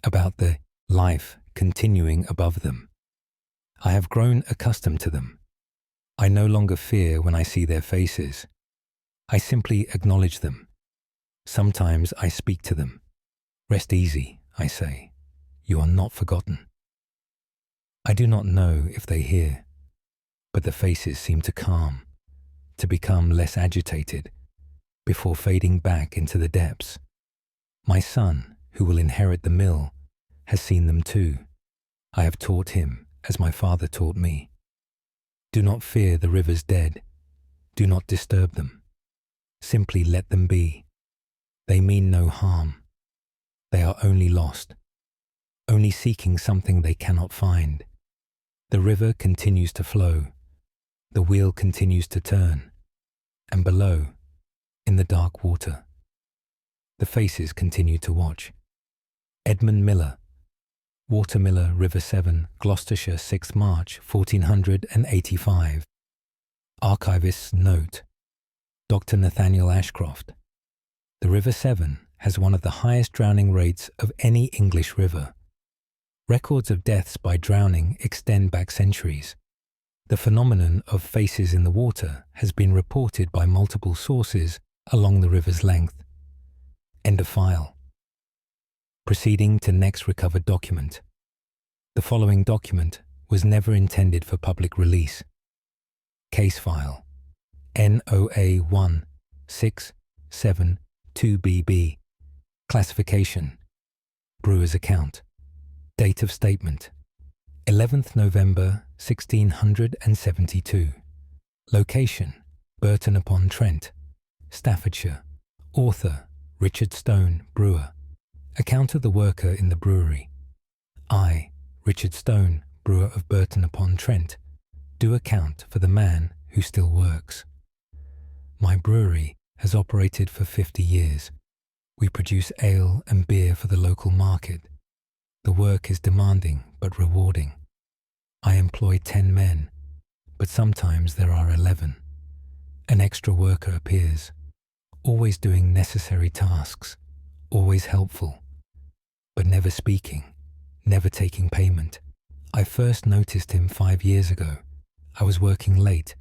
about the life continuing above them. I have grown accustomed to them. I no longer fear when I see their faces. I simply acknowledge them. Sometimes I speak to them. Rest easy, I say. You are not forgotten. I do not know if they hear, but the faces seem to calm, to become less agitated, before fading back into the depths. My son, who will inherit the mill, has seen them too. I have taught him as my father taught me. Do not fear the river's dead. Do not disturb them. Simply let them be. They mean no harm. They are only lost, only seeking something they cannot find. The river continues to flow. The wheel continues to turn. And below, in the dark water, the faces continue to watch. Edmund Miller, Watermiller, River Severn, Gloucestershire, 6th March 1485. Archivist's note. Dr. Nathaniel Ashcroft. The River Severn has one of the highest drowning rates of any English river. Records of deaths by drowning extend back centuries. The phenomenon of faces in the water has been reported by multiple sources along the river's length. End of file. Proceeding to next recovered document. The following document was never intended for public release. Case file NOA 16772BB. Classification Brewer's account. Date of statement 11th November 1672. Location Burton-upon-Trent, Staffordshire. Author Richard Stone, brewer. Account of the worker in the brewery. I, Richard Stone, brewer of Burton-upon-Trent, do account for the man who still works. My brewery has operated for 50 years. We produce ale and beer for the local market. The work is demanding but rewarding. I employ 10 men, but sometimes there are 11. An extra worker appears, always doing necessary tasks, always helpful, but never speaking, never taking payment. I first noticed him 5 years ago. I was working late,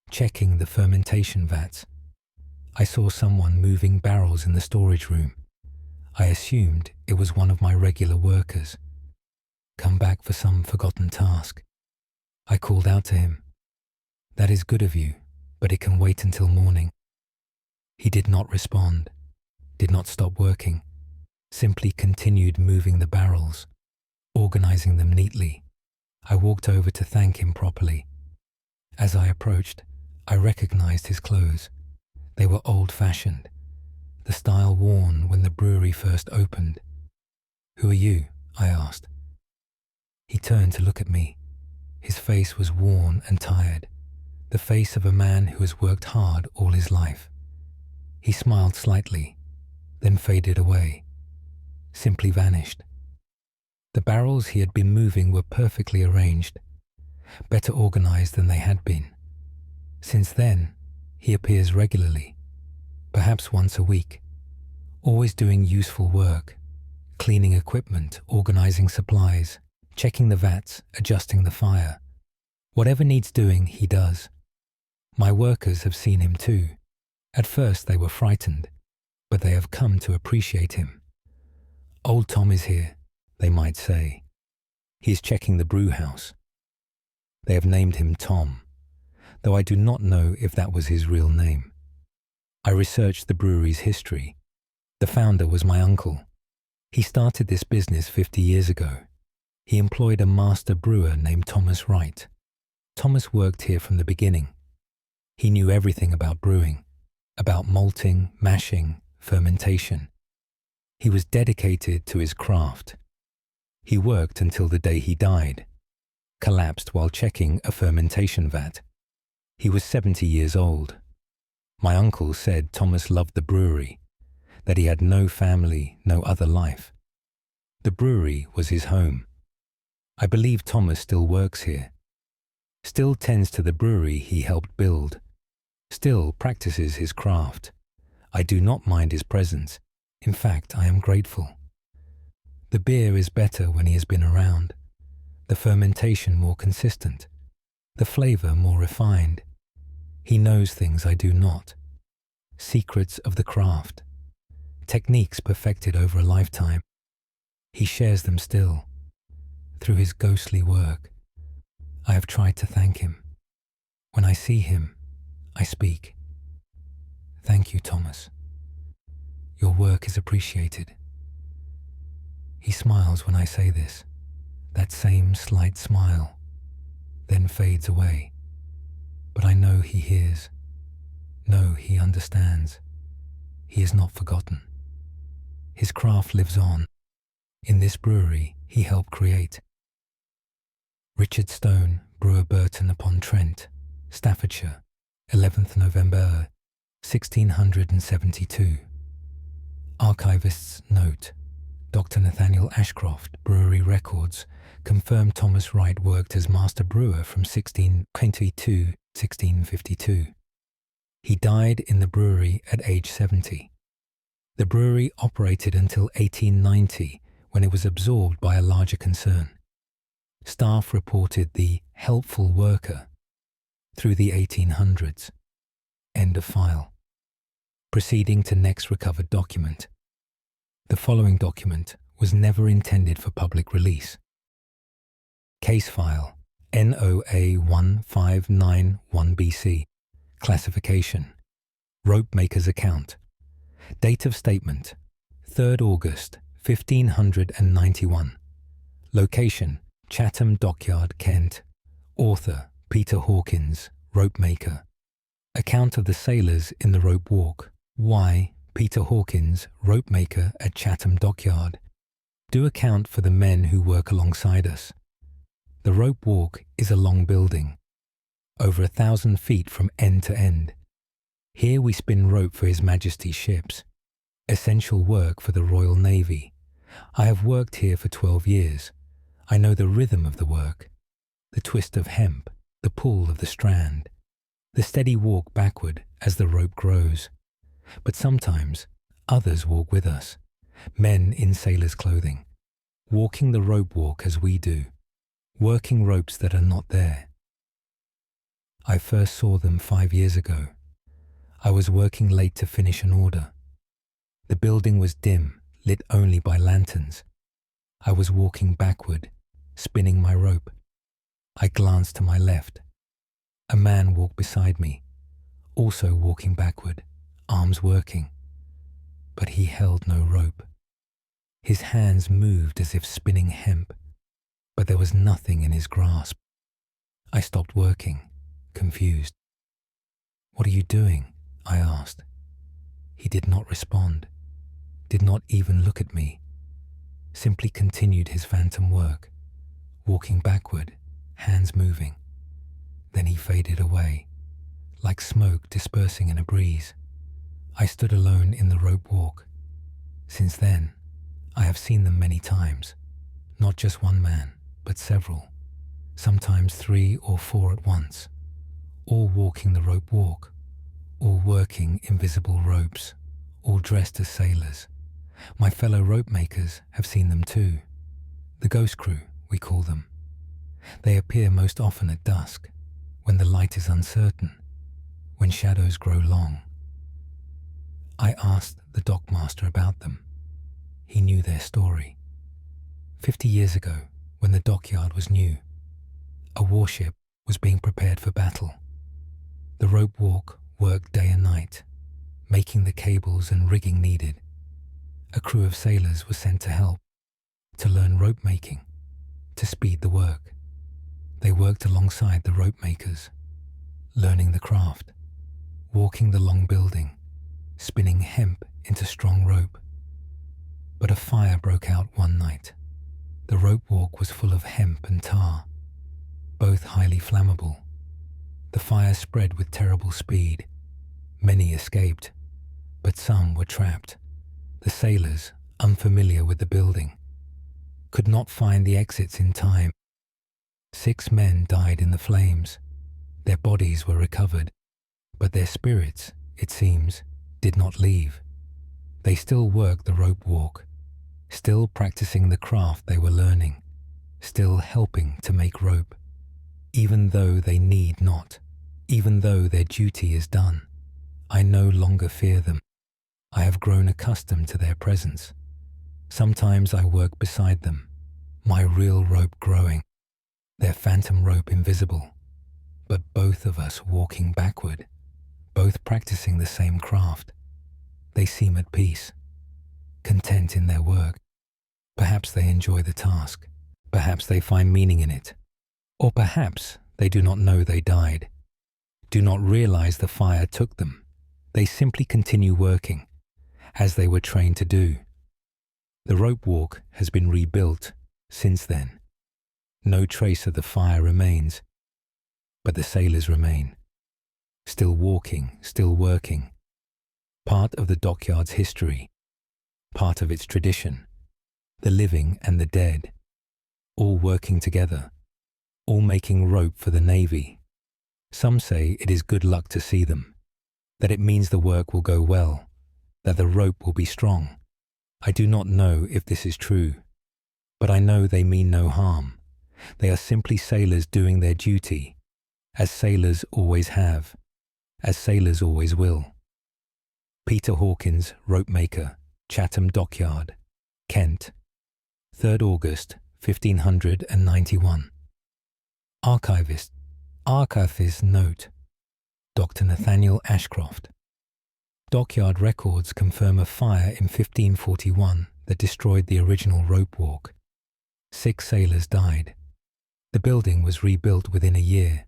checking the fermentation vats. I saw someone moving barrels in the storage room. I assumed it was one of my regular workers, come back for some forgotten task. I called out to him, "That is good of you, but it can wait until morning." He did not respond, did not stop working, simply continued moving the barrels, organizing them neatly. I walked over to thank him properly. As I approached, I recognized his clothes. They were old-fashioned, the style worn when the brewery first opened. "Who are you?" I asked. He turned to look at me. His face was worn and tired, the face of a man who has worked hard all his life. He smiled slightly, then faded away, simply vanished. The barrels he had been moving were perfectly arranged, better organized than they had been. Since then, he appears regularly, perhaps once a week, always doing useful work, cleaning equipment, organizing supplies, checking the vats, adjusting the fire. Whatever needs doing, he does. My workers have seen him too. At first they were frightened, but they have come to appreciate him. "Old Tom is here," they might say. "He is checking the brew house." They have named him Tom, though I do not know if that was his real name. I researched the brewery's history. The founder was my uncle. He started this business 50 years ago. He employed a master brewer named Thomas Wright. Thomas worked here from the beginning. He knew everything about brewing, about malting, mashing, fermentation. He was dedicated to his craft. He worked until the day he died, collapsed while checking a fermentation vat. He was 70 years old. My uncle said Thomas loved the brewery, that he had no family, no other life. The brewery was his home. I believe Thomas still works here, still tends to the brewery he helped build, still practices his craft. I do not mind his presence. In fact, I am grateful. The beer is better when he has been around, the fermentation more consistent, the flavor more refined. He knows things I do not, secrets of the craft, techniques perfected over a lifetime. He shares them still. Through his ghostly work, I have tried to thank him. When I see him, I speak. "Thank you, Thomas. Your work is appreciated." He smiles when I say this, that same slight smile, then fades away. But I know he hears, know he understands. He is not forgotten. His craft lives on. In this brewery he helped create. Richard Stone, Brewer Burton upon Trent, Staffordshire, 11th November 1672. Archivist's note: Dr. Nathaniel Ashcroft, Brewery Records, confirmed Thomas Wright worked as master brewer from 1622 to 1652. He died in the brewery at age 70. The brewery operated until 1890, when it was absorbed by a larger concern. Staff reported the helpful worker through the 1800s. End of file. Proceeding to next recovered document. The following document was never intended for public release. Case file NOA 1591BC. Classification: Rope maker's account. Date of statement: 3rd August 1591. Location: Chatham Dockyard, Kent. Author: Peter Hawkins, rope maker. Account of the sailors in the rope walk. Why Peter Hawkins, rope maker at Chatham Dockyard. Do account for the men who work alongside us. The rope walk is a long building, over 1,000 feet from end to end. Here we spin rope for His Majesty's ships. Essential work for the Royal Navy. I have worked here for 12 years. I know the rhythm of the work, the twist of hemp, the pull of the strand, the steady walk backward as the rope grows. But sometimes others walk with us, men in sailors' clothing, walking the rope walk as we do, working ropes that are not there. I first saw them 5 years ago. I was working late to finish an order. The building was dim, lit only by lanterns. I was walking backward, spinning my rope. I glanced to my left. A man walked beside me, also walking backward, arms working. But he held no rope. His hands moved as if spinning hemp, but there was nothing in his grasp. I stopped working, confused. "What are you doing?" I asked. He did not respond, did not even look at me, simply continued his phantom work, walking backward, hands moving. Then he faded away, like smoke dispersing in a breeze. I stood alone in the rope walk. Since then, I have seen them many times, not just one man, but several, sometimes 3 or 4 at once, all walking the rope walk, all working invisible ropes, all dressed as sailors. My fellow rope makers have seen them too. The ghost crew, we call them. They appear most often at dusk, when the light is uncertain, when shadows grow long. I asked the dockmaster about them. He knew their story. 50 years ago, when the dockyard was new, a warship was being prepared for battle. The rope walk worked day and night, making the cables and rigging needed. A crew of sailors was sent to help, to learn rope making, to speed the work. They worked alongside the rope makers, learning the craft, walking the long building, spinning hemp into strong rope. But a fire broke out one night. The rope walk was full of hemp and tar, both highly flammable. The fire spread with terrible speed. Many escaped, but some were trapped. The sailors, unfamiliar with the building, could not find the exits in time. 6 men died in the flames. Their bodies were recovered, but their spirits, it seems, did not leave. They still worked the rope walk, still practicing the craft they were learning, still helping to make rope, even though they need not, even though their duty is done. I no longer fear them. I have grown accustomed to their presence. Sometimes I work beside them, my real rope growing, their phantom rope invisible, but both of us walking backward, both practicing the same craft. They seem at peace, content in their work. Perhaps they enjoy the task. Perhaps they find meaning in it. Or perhaps they do not know they died, do not realize the fire took them. They simply continue working, as they were trained to do. The rope walk has been rebuilt since then. No trace of the fire remains, but the sailors remain, still walking, still working, part of the dockyard's history, part of its tradition, the living and the dead, all working together, all making rope for the Navy. Some say it is good luck to see them, that it means the work will go well, that the rope will be strong. I do not know if this is true, but I know they mean no harm. They are simply sailors doing their duty, as sailors always have, as sailors always will. Peter Hawkins, rope maker, Chatham Dockyard, Kent, 3rd August, 1591. Archivist note, Dr. Nathaniel Ashcroft. Dockyard records confirm a fire in 1541 that destroyed the original rope walk. 6 sailors died. The building was rebuilt within a year.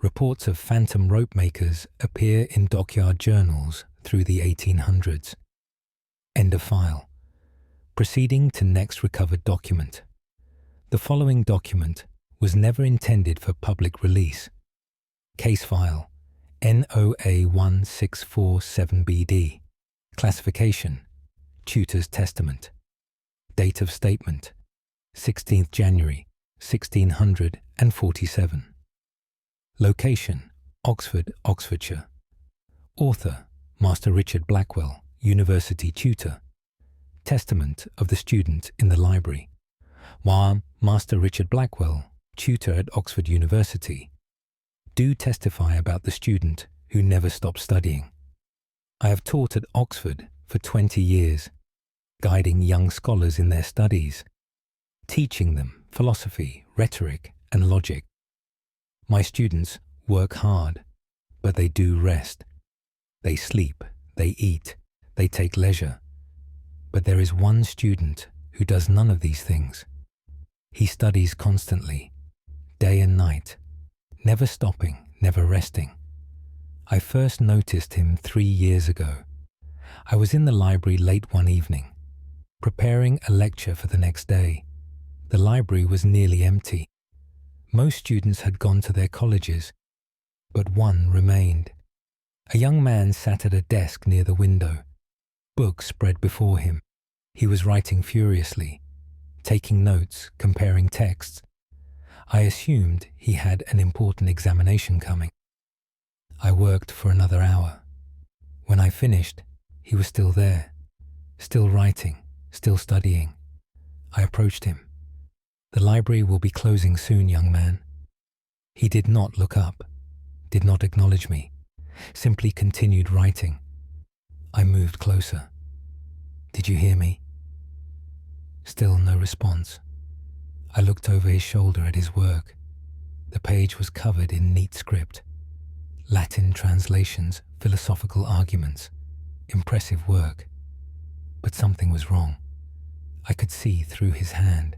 Reports of phantom rope makers appear in dockyard journals through the 1800s. End of file. Proceeding to next recovered document. The following document was never intended for public release. Case file NOA 1647BD. Classification: Tutor's Testament. Date of statement: 16th January 1647. Location: Oxford, Oxfordshire. Author: Master Richard Blackwell, University Tutor. Testament of the student in the library. While Master Richard Blackwell, tutor at Oxford University, do testify about the student who never stopped studying. I have taught at Oxford for 20 years, guiding young scholars in their studies, teaching them philosophy, rhetoric, and logic. My students work hard, but they do rest. They sleep, they eat, they take leisure. But there is one student who does none of these things. He studies constantly, day and night, never stopping, never resting. I first noticed him 3 years ago. I was in the library late one evening, preparing a lecture for the next day. The library was nearly empty. Most students had gone to their colleges, but one remained. A young man sat at a desk near the window, books spread before him. He was writing furiously, taking notes, comparing texts. I assumed he had an important examination coming. I worked for another hour. When I finished, he was still there, still writing, still studying. I approached him. "The library will be closing soon, young man." He did not look up, did not acknowledge me, simply continued writing. I moved closer. "Did you hear me?" Still no response. I looked over his shoulder at his work. The page was covered in neat script. Latin translations, philosophical arguments, impressive work. But something was wrong. I could see through his hand,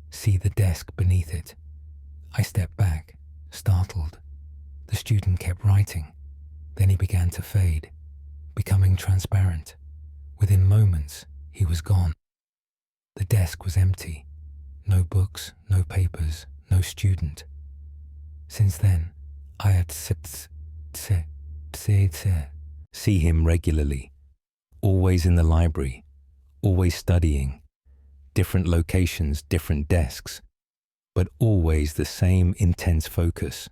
see the desk beneath it. I stepped back, startled. The student kept writing. Then he began to fade, becoming transparent. Within moments, he was gone. The desk was empty. No books, no papers, no student. Since then, I had see him regularly, always in the library, always studying, different locations, different desks, but always the same intense focus.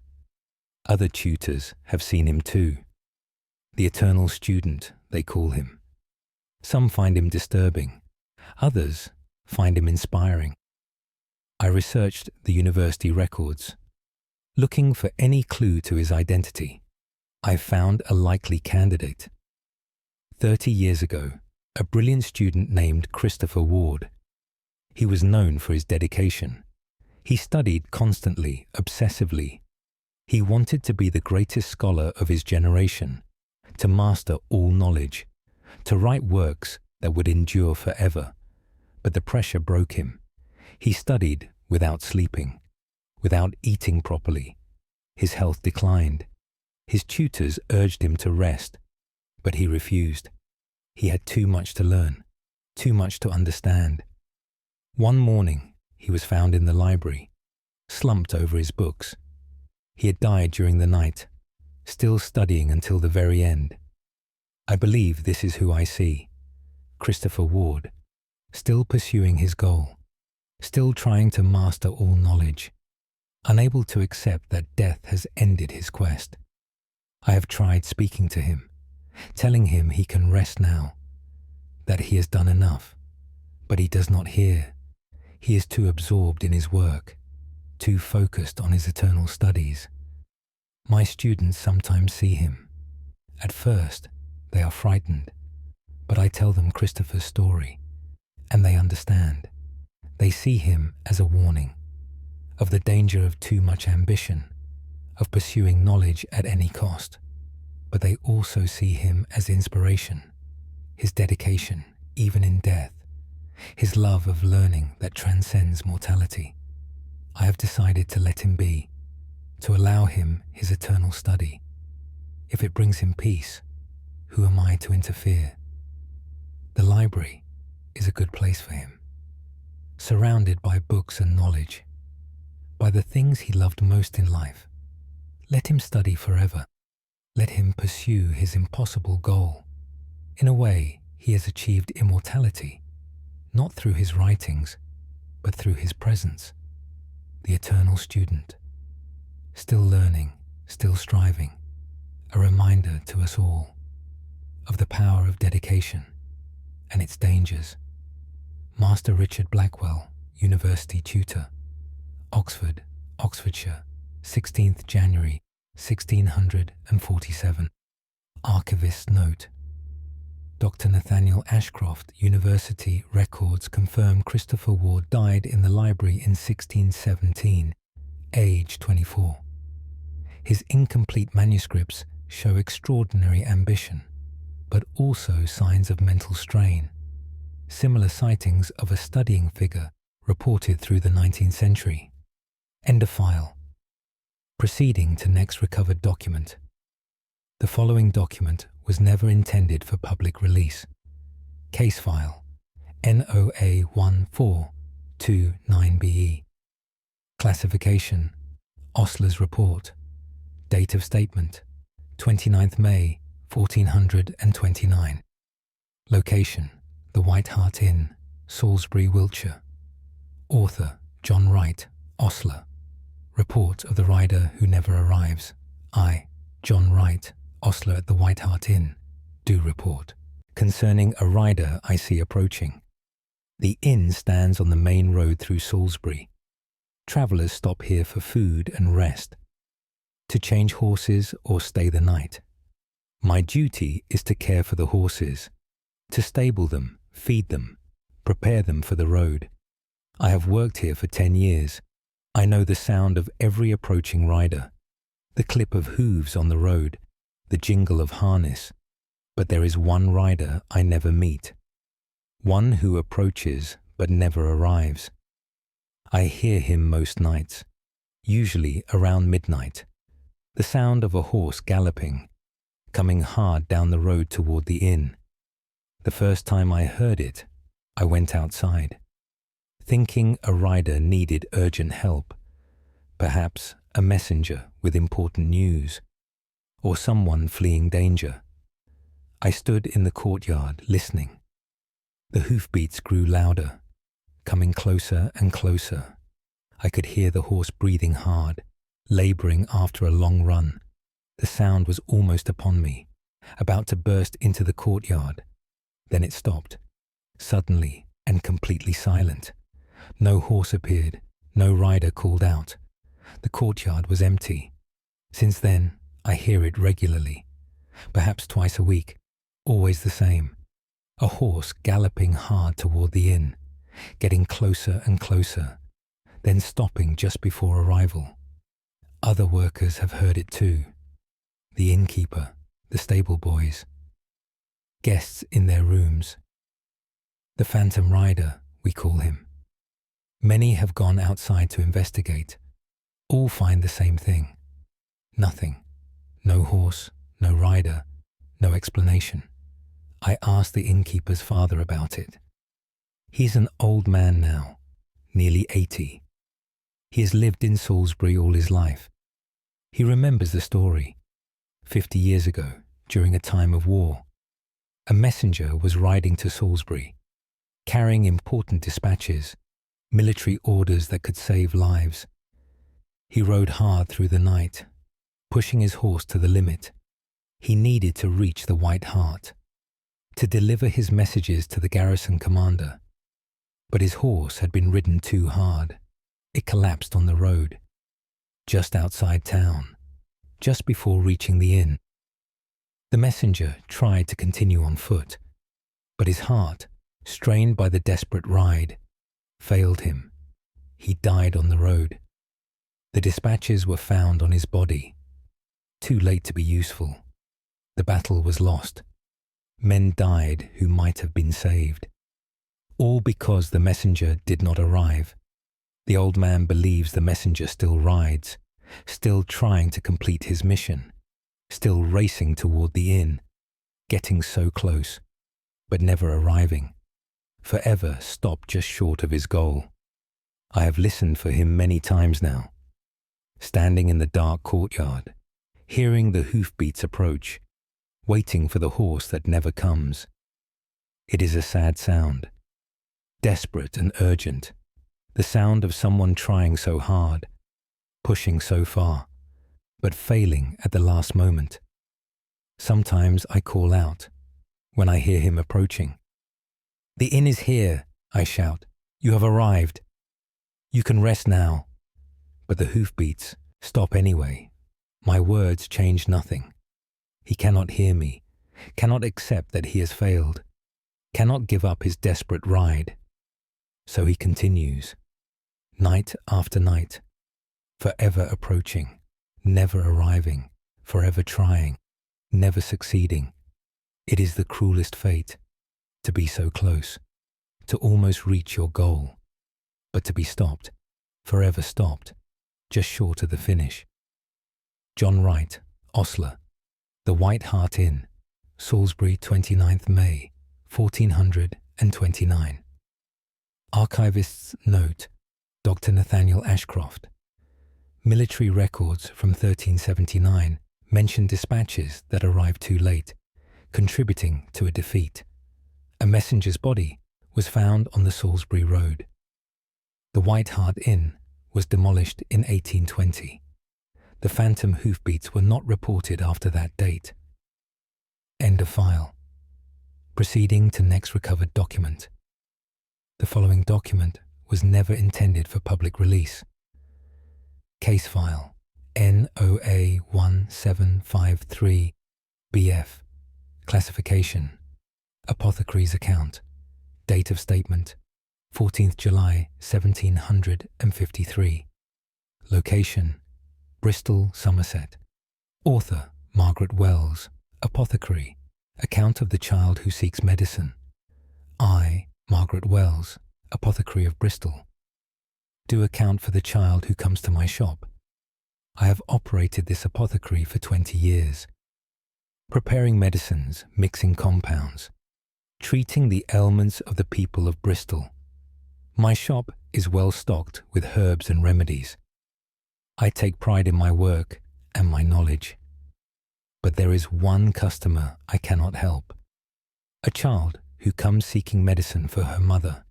Other tutors have seen him too. The eternal student, they call him. Some find him disturbing. Others find him inspiring. I researched the university records, looking for any clue to his identity. I found a likely candidate. 30 years ago, a brilliant student named Christopher Ward. He was known for his dedication. He studied constantly, obsessively. He wanted to be the greatest scholar of his generation, to master all knowledge, to write works that would endure forever. But the pressure broke him. He studied without sleeping, without eating properly. His health declined. His tutors urged him to rest, but he refused. He had too much to learn, too much to understand. One morning, he was found in the library, slumped over his books. He had died during the night, still studying until the very end. I believe this is who I see: Christopher Ward, still pursuing his goal, still trying to master all knowledge, unable to accept that death has ended his quest. I have tried speaking to him, telling him he can rest now, that he has done enough, but he does not hear. He is too absorbed in his work, too focused on his eternal studies. My students sometimes see him. At first, they are frightened, but I tell them Christopher's story, and they understand. They see him as a warning of the danger of too much ambition, of pursuing knowledge at any cost. But they also see him as inspiration, his dedication, even in death, his love of learning that transcends mortality. I have decided to let him be, to allow him his eternal study. If it brings him peace, who am I to interfere? The library is a good place for him, surrounded by books and knowledge, by the things he loved most in life. Let him study forever. Let him pursue his impossible goal. In a way, he has achieved immortality, not through his writings, but through his presence, the eternal student, still learning, still striving, a reminder to us all of the power of dedication and its dangers. Master Richard Blackwell, University Tutor, Oxford, Oxfordshire, 16th January 1647. Archivist's note. Dr. Nathaniel Ashcroft, University records confirm Christopher Ward died in the library in 1617, age 24. His incomplete manuscripts show extraordinary ambition, but also signs of mental strain. Similar sightings of a studying figure reported through the 19th century. End of file. Proceeding to next recovered document. The following document was never intended for public release. Case file NOA 1429BE. Classification Osler's report. Date of statement 29th May 1429. Location The White Hart Inn, Salisbury, Wiltshire. Author John Wright, Osler. Report of the rider who never arrives. I, John Wright, Osler at the White Hart Inn, do report. Concerning a rider I see approaching. The inn stands on the main road through Salisbury. Travellers stop here for food and rest, to change horses or stay the night. My duty is to care for the horses, to stable them, feed them, prepare them for the road. I have worked here for 10 years. I know the sound of every approaching rider, the clip of hooves on the road, the jingle of harness. But there is one rider I never meet, one who approaches but never arrives. I hear him most nights, usually around midnight, the sound of a horse galloping, coming hard down the road toward the inn. The first time I heard it, I went outside, thinking a rider needed urgent help, perhaps a messenger with important news, or someone fleeing danger. I stood in the courtyard listening. The hoofbeats grew louder, coming closer and closer. I could hear the horse breathing hard, labouring after a long run. The sound was almost upon me, about to burst into the courtyard. Then it stopped, suddenly and completely silent. No horse appeared, no rider called out. The courtyard was empty. Since then, I hear it regularly, perhaps twice a week, always the same. A horse galloping hard toward the inn, getting closer and closer, then stopping just before arrival. Other workers have heard it too. The innkeeper, the stable boys, guests in their rooms. The phantom rider, we call him. Many have gone outside to investigate. All find the same thing. Nothing. No horse, no rider, no explanation. I asked the innkeeper's father about it. He's an old man now, nearly 80. He has lived in Salisbury all his life. He remembers the story. 50 years ago, during a time of war, a messenger was riding to Salisbury, carrying important dispatches, military orders that could save lives. He rode hard through the night, pushing his horse to the limit. He needed to reach the White Hart, to deliver his messages to the garrison commander. But his horse had been ridden too hard. It collapsed on the road, just outside town, just before reaching the inn. The messenger tried to continue on foot, but his heart, strained by the desperate ride, failed him. He died on the road. The dispatches were found on his body, too late to be useful. The battle was lost. Men died who might have been saved. All because the messenger did not arrive. The old man believes the messenger still rides, still trying to complete his mission, still racing toward the inn, getting so close, but never arriving, forever stopped just short of his goal. I have listened for him many times now, standing in the dark courtyard, hearing the hoofbeats approach, waiting for the horse that never comes. It is a sad sound, desperate and urgent, the sound of someone trying so hard, pushing so far, but failing at the last moment. Sometimes I call out when I hear him approaching. "The inn is here," I shout. "You have arrived. You can rest now." But the hoofbeats stop anyway. My words change nothing. He cannot hear me, cannot accept that he has failed, cannot give up his desperate ride. So he continues, night after night, forever approaching, never arriving, forever trying, never succeeding. It is the cruelest fate, to be so close, to almost reach your goal, but to be stopped, forever stopped, just short of the finish. John Wright, Ostler, The White Hart Inn, Salisbury, 29th May, 1429. Archivist's note, Dr. Nathaniel Ashcroft. Military records from 1379 mention dispatches that arrived too late, contributing to a defeat. A messenger's body was found on the Salisbury Road. The White Hart Inn was demolished in 1820. The phantom hoofbeats were not reported after that date. End of file. Proceeding to next recovered document. The following document was never intended for public release. Case file NOA 1753 BF. Classification Apothecary's account. Date of statement 14th July 1753. Location Bristol, Somerset. Author Margaret Wells. Apothecary. Account of the child who seeks medicine. I, Margaret Wells, Apothecary of Bristol, do account for the child who comes to my shop. I have operated this apothecary for 20 years, preparing medicines, mixing compounds, treating the ailments of the people of Bristol. My shop is well stocked with herbs and remedies. I take pride in my work and my knowledge. But there is one customer I cannot help, a child who comes seeking medicine for her mother.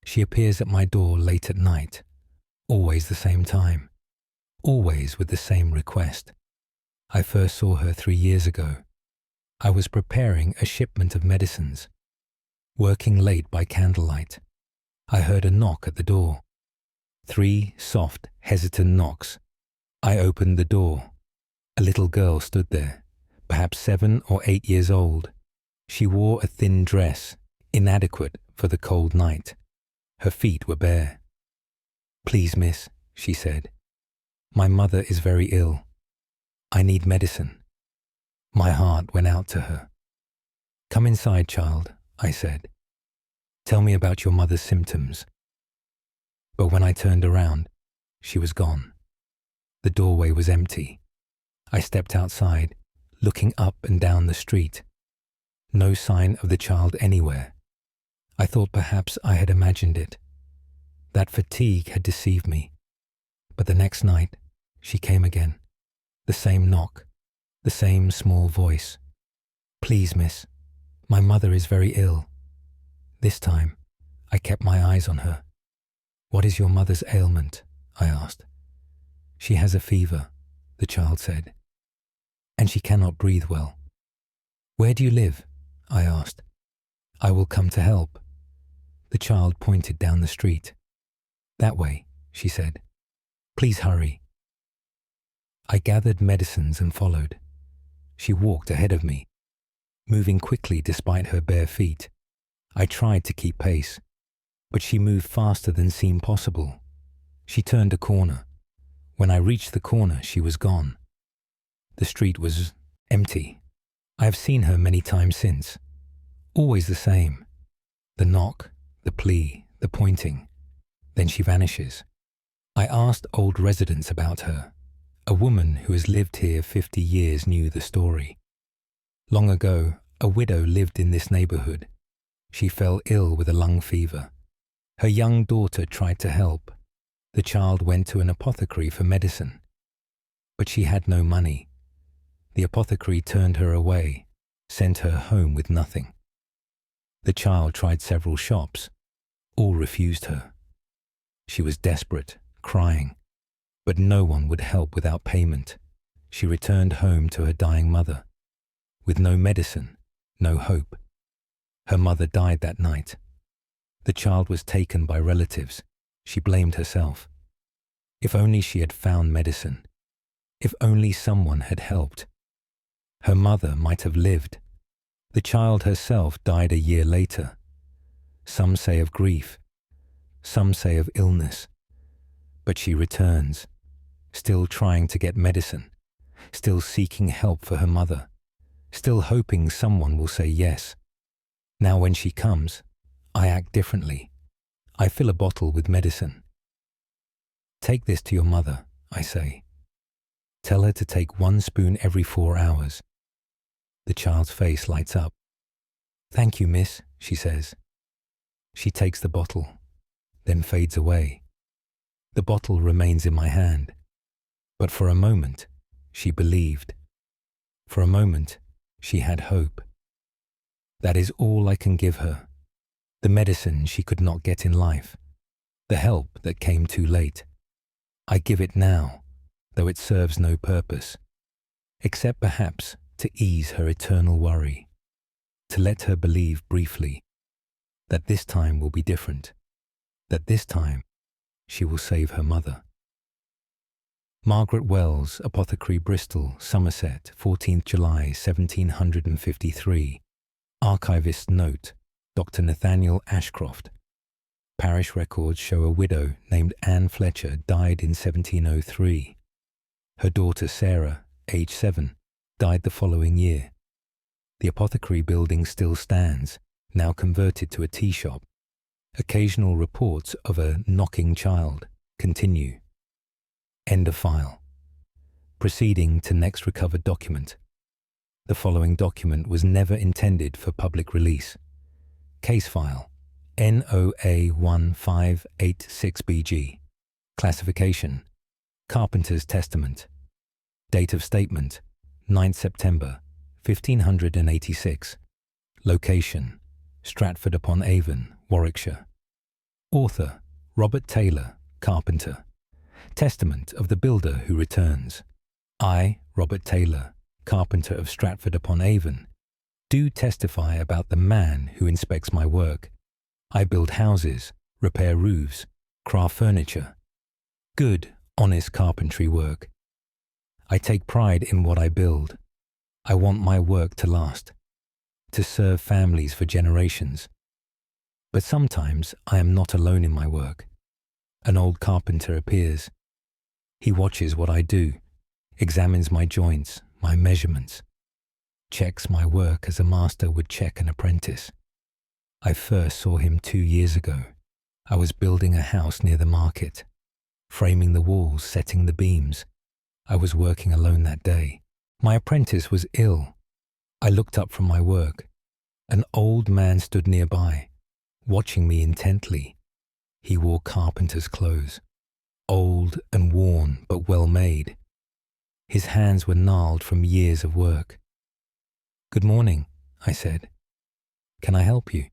She appears at my door late at night, always the same time, always with the same request. I first saw her 3 years ago. I was preparing a shipment of medicines, working late by candlelight. I heard a knock at the door. 3 soft, hesitant knocks. I opened the door. A little girl stood there, perhaps 7 or 8 years old. She wore a thin dress, inadequate for the cold night. Her feet were bare. "Please, miss," she said, "my mother is very ill. I need medicine." My heart went out to her. "Come inside, child," I said. "Tell me about your mother's symptoms." But when I turned around, she was gone. The doorway was empty. I stepped outside, looking up and down the street. No sign of the child anywhere. I thought perhaps I had imagined it. That fatigue had deceived me. But the next night, she came again. The same knock, the same small voice. "Please, miss, my mother is very ill." This time, I kept my eyes on her. "What is your mother's ailment?" I asked. "She has a fever," the child said, "and she cannot breathe well." "Where do you live?" I asked. "I will come to help." The child pointed down the street. "That way," she said. "Please hurry." I gathered medicines and followed. She walked ahead of me, moving quickly despite her bare feet. I tried to keep pace, but she moved faster than seemed possible. She turned a corner. When I reached the corner, she was gone. The street was empty. I have seen her many times since. Always the same. The knock, the plea, the pointing. Then she vanishes. I asked old residents about her. A woman who has lived here 50 years knew the story. Long ago, a widow lived in this neighborhood. She fell ill with a lung fever. Her young daughter tried to help. The child went to an apothecary for medicine. But she had no money. The apothecary turned her away, sent her home with nothing. The child tried several shops. All refused her. She was desperate, crying, but no one would help without payment. She returned home to her dying mother, with no medicine, no hope. Her mother died that night. The child was taken by relatives. She blamed herself. If only she had found medicine. If only someone had helped. Her mother might have lived. The child herself died a year later. Some say of grief. Some say of illness. But she returns, still trying to get medicine, still seeking help for her mother, still hoping someone will say yes. Now when she comes, I act differently. I fill a bottle with medicine. Take this to your mother, I say. Tell her to take 1 spoon every 4 hours. The child's face lights up. Thank you, miss, she says. She takes the bottle, then fades away. The bottle remains in my hand. But for a moment, she believed. For a moment, she had hope. That is all I can give her. The medicine she could not get in life. The help that came too late. I give it now, though it serves no purpose, except perhaps to ease her eternal worry, to let her believe briefly that this time will be different, that this time she will save her mother. Margaret Wells, Apothecary, Bristol, Somerset, 14th July 1753. Archivist's note, Dr. Nathaniel Ashcroft. Parish records show a widow named Anne Fletcher died in 1703. Her daughter Sarah, aged 7, died the following year. The apothecary building still stands, now converted to a tea shop. Occasional reports of a knocking child continue. End of file. Proceeding to next recovered document. The following document was never intended for public release. Case file NOA1586BG. Classification: Carpenter's Testament. Date of statement: 9th September 1586. Location: Stratford-upon-Avon, Warwickshire. Author: Robert Taylor, carpenter. Testament of the builder who returns. I, Robert Taylor, carpenter of Stratford-upon-Avon, do testify about the man who inspects my work. I build houses, repair roofs, craft furniture. Good, honest carpentry work. I take pride in what I build. I want my work to last, to serve families for generations. But sometimes I am not alone in my work. An old carpenter appears. He watches what I do, examines my joints, my measurements, checks my work as a master would check an apprentice. I first saw him 2 years ago. I was building a house near the market, framing the walls, setting the beams. I was working alone that day. My apprentice was ill. I looked up from my work. An old man stood nearby, watching me intently. He wore carpenter's clothes, old and worn but well made. His hands were gnarled from years of work. "Good morning," I said. "Can I help you?"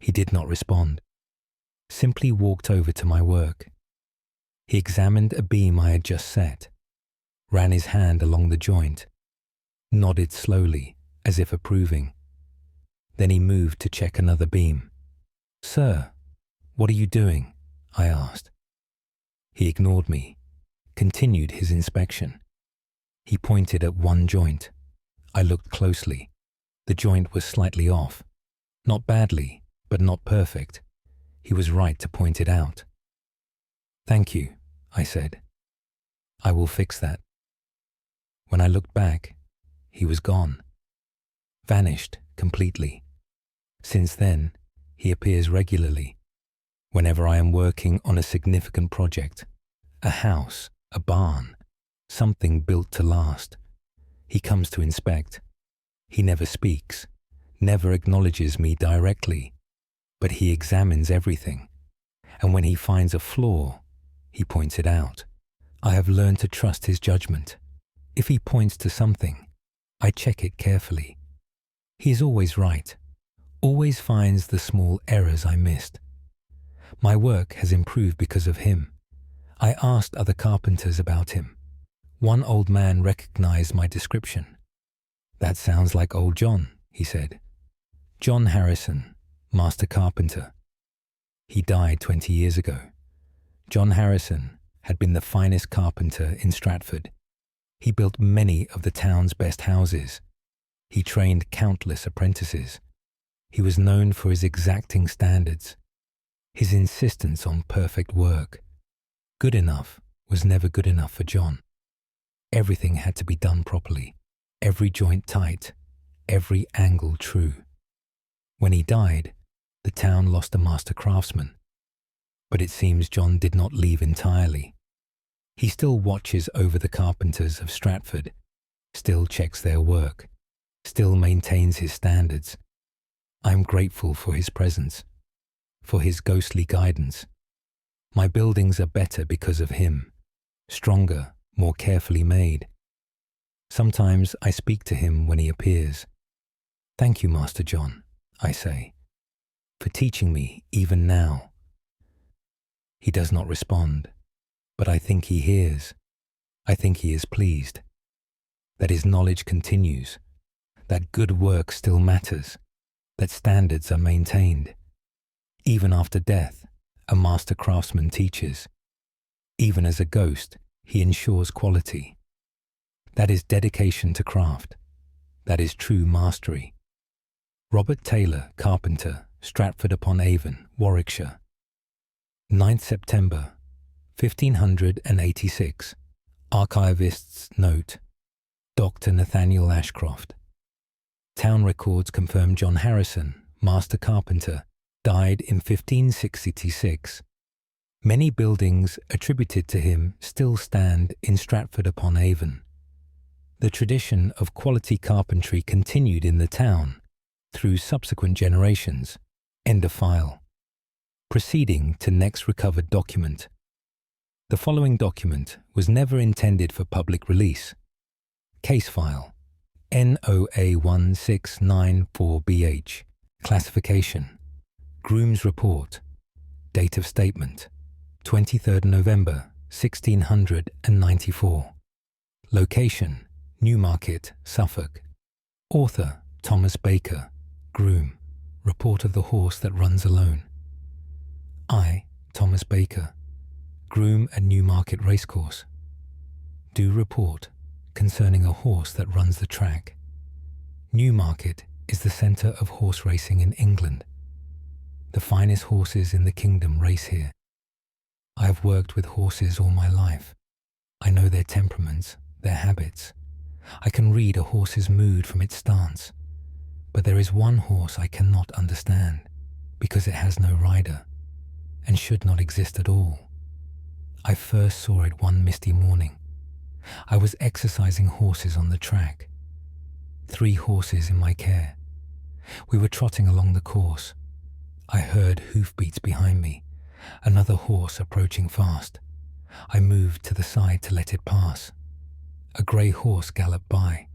He did not respond, simply walked over to my work. He examined a beam I had just set, ran his hand along the joint, nodded slowly as if approving. Then he moved to check another beam. "Sir, what are you doing?" I asked. He ignored me, continued his inspection. He pointed at one joint. I looked closely. The joint was slightly off. Not badly, but not perfect. He was right to point it out. "Thank you," I said. "I will fix that." When I looked back, he was gone. Vanished completely. Since then, he appears regularly. Whenever I am working on a significant project, a house, a barn, something built to last, he comes to inspect. He never speaks, never acknowledges me directly, but he examines everything. And when he finds a flaw, he points it out. I have learned to trust his judgment. If he points to something, I check it carefully. He is always right, always finds the small errors I missed. My work has improved because of him. I asked other carpenters about him. One old man recognized my description. "That sounds like old John," he said. "John Harrison, master carpenter. He died 20 years ago." John Harrison had been the finest carpenter in Stratford. He built many of the town's best houses. He trained countless apprentices. He was known for his exacting standards, his insistence on perfect work. Good enough was never good enough for John. Everything had to be done properly, every joint tight, every angle true. When he died, the town lost a master craftsman. But it seems John did not leave entirely. He still watches over the carpenters of Stratford, still checks their work, still maintains his standards. I am grateful for his presence, for his ghostly guidance. My buildings are better because of him, stronger, more carefully made. Sometimes I speak to him when he appears. "Thank you, Master John," I say, "for teaching me even now." He does not respond, but I think he hears. I think he is pleased, that his knowledge continues, that good work still matters, that standards are maintained. Even after death, a master craftsman teaches. Even as a ghost, he ensures quality. That is dedication to craft. That is true mastery. Robert Taylor, carpenter, Stratford-upon-Avon, Warwickshire. 9th September, 1586. Archivist's note. Dr. Nathaniel Ashcroft. Town records confirm John Harrison, master carpenter, died in 1566. Many buildings attributed to him still stand in Stratford-upon-Avon. The tradition of quality carpentry continued in the town through subsequent generations. End of file. Proceeding to next recovered document. The following document was never intended for public release. Case file NOA1694BH. Classification. Groom's report. Date of statement 23rd November 1694. Location Newmarket, Suffolk. Author Thomas Baker. Groom. Report of the horse that runs alone. I, Thomas Baker, groom at Newmarket Racecourse, do report concerning a horse that runs the track. Newmarket is the centre of horse racing in England. The finest horses in the kingdom race here. I have worked with horses all my life. I know their temperaments, their habits. I can read a horse's mood from its stance. But there is one horse I cannot understand, because it has no rider, and should not exist at all. I first saw it one misty morning. I was exercising horses on the track. 3 horses in my care. We were trotting along the course. I heard hoofbeats behind me, another horse approaching fast. I moved to the side to let it pass. A grey horse galloped by,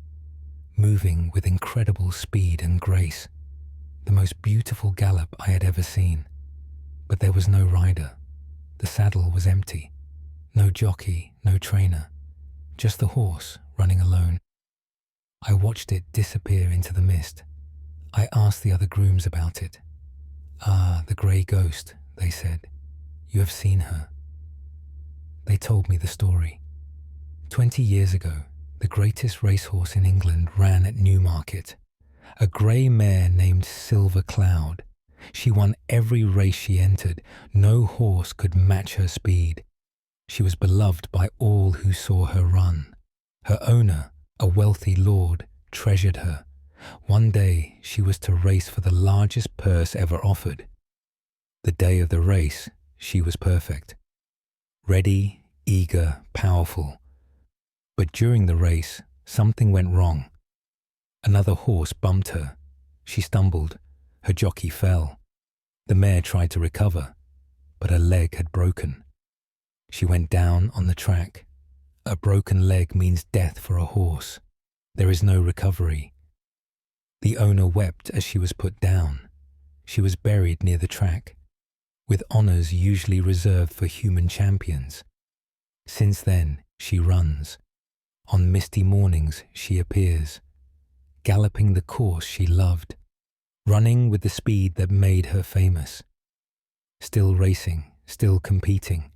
moving with incredible speed and grace, the most beautiful gallop I had ever seen. But there was no rider. The saddle was empty. No jockey, no trainer, just the horse running alone. I watched it disappear into the mist. I asked the other grooms about it. "Ah, the grey ghost," they said. "You have seen her." They told me the story. 20 years ago, the greatest racehorse in England ran at Newmarket. A grey mare named Silver Cloud. She won every race she entered. No horse could match her speed. She was beloved by all who saw her run. Her owner, a wealthy lord, treasured her. One day she was to race for the largest purse ever offered. The day of the race, she was perfect. Ready, eager, powerful. But during the race, something went wrong. Another horse bumped her. She stumbled. Her jockey fell. The mare tried to recover, but her leg had broken. She went down on the track. A broken leg means death for a horse. There is no recovery. The owner wept as she was put down. she was buried near the track, with honours usually reserved for human champions. Since then, she runs. On misty mornings she appears, galloping the course she loved, running with the speed that made her famous. Still racing, still competing,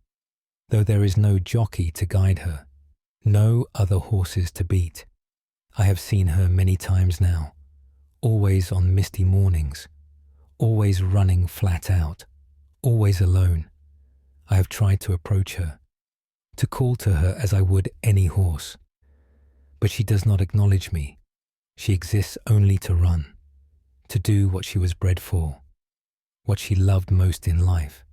though there is no jockey to guide her, no other horses to beat. I have seen her many times now, always on misty mornings, always running flat out, always alone. I have tried to approach her, to call to her as I would any horse. But she does not acknowledge me. She exists only to run, to do what she was bred for, what she loved most in life.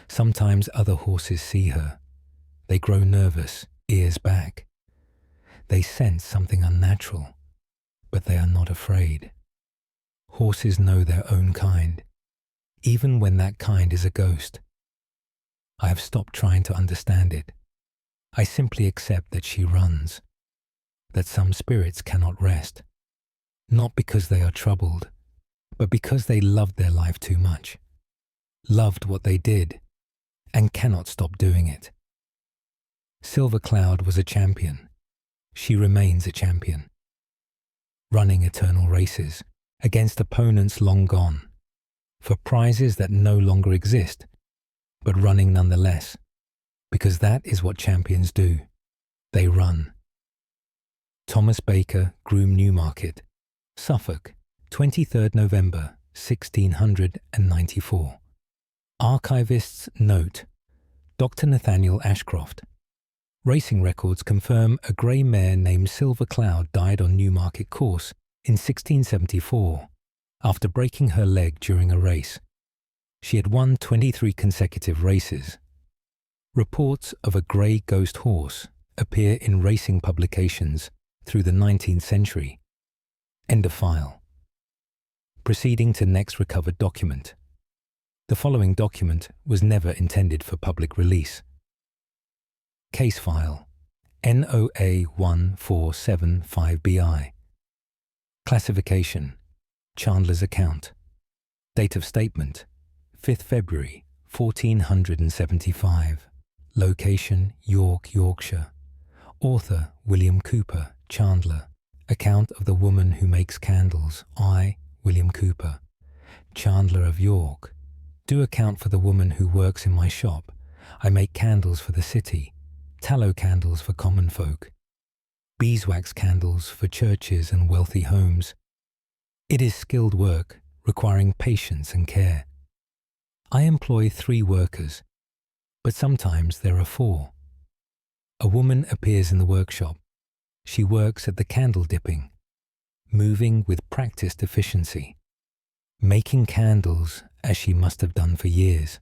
Sometimes other horses see her. They grow nervous, ears back. They sense something unnatural, but they are not afraid. Horses know their own kind, even when that kind is a ghost. I have stopped trying to understand it. I simply accept that she runs, that some spirits cannot rest, not because they are troubled, but because they loved their life too much, loved what they did, and cannot stop doing it. Silver Cloud was a champion. She remains a champion, running eternal races against opponents long gone, for prizes that no longer exist, but running nonetheless, because that is what champions do. They run. Thomas Baker, Groom Newmarket, Suffolk, 23rd November, 1694. Archivist's note: Dr. Nathaniel Ashcroft. Racing records confirm a grey mare named Silver Cloud died on Newmarket Course in 1674 after breaking her leg during a race. She had won 23 consecutive races. Reports of a grey ghost horse appear in racing publications through the 19th century. End of file. Proceeding to next recovered document. The following document was never intended for public release. Case file NOA 1475BI. Classification: Chandler's account. Date of statement: 5th February 1475. Location: York, Yorkshire. Author: William Cooper, Chandler. Account of the woman who makes candles. I, William Cooper, Chandler of York, do account for the woman who works in my shop. I make candles for the city, tallow candles for common folk, beeswax candles for churches and wealthy homes. It is skilled work, requiring patience and care. I employ 3 workers, but sometimes there are 4. A woman appears in the workshop. She works at the candle dipping, moving with practiced efficiency, making candles as she must have done for years.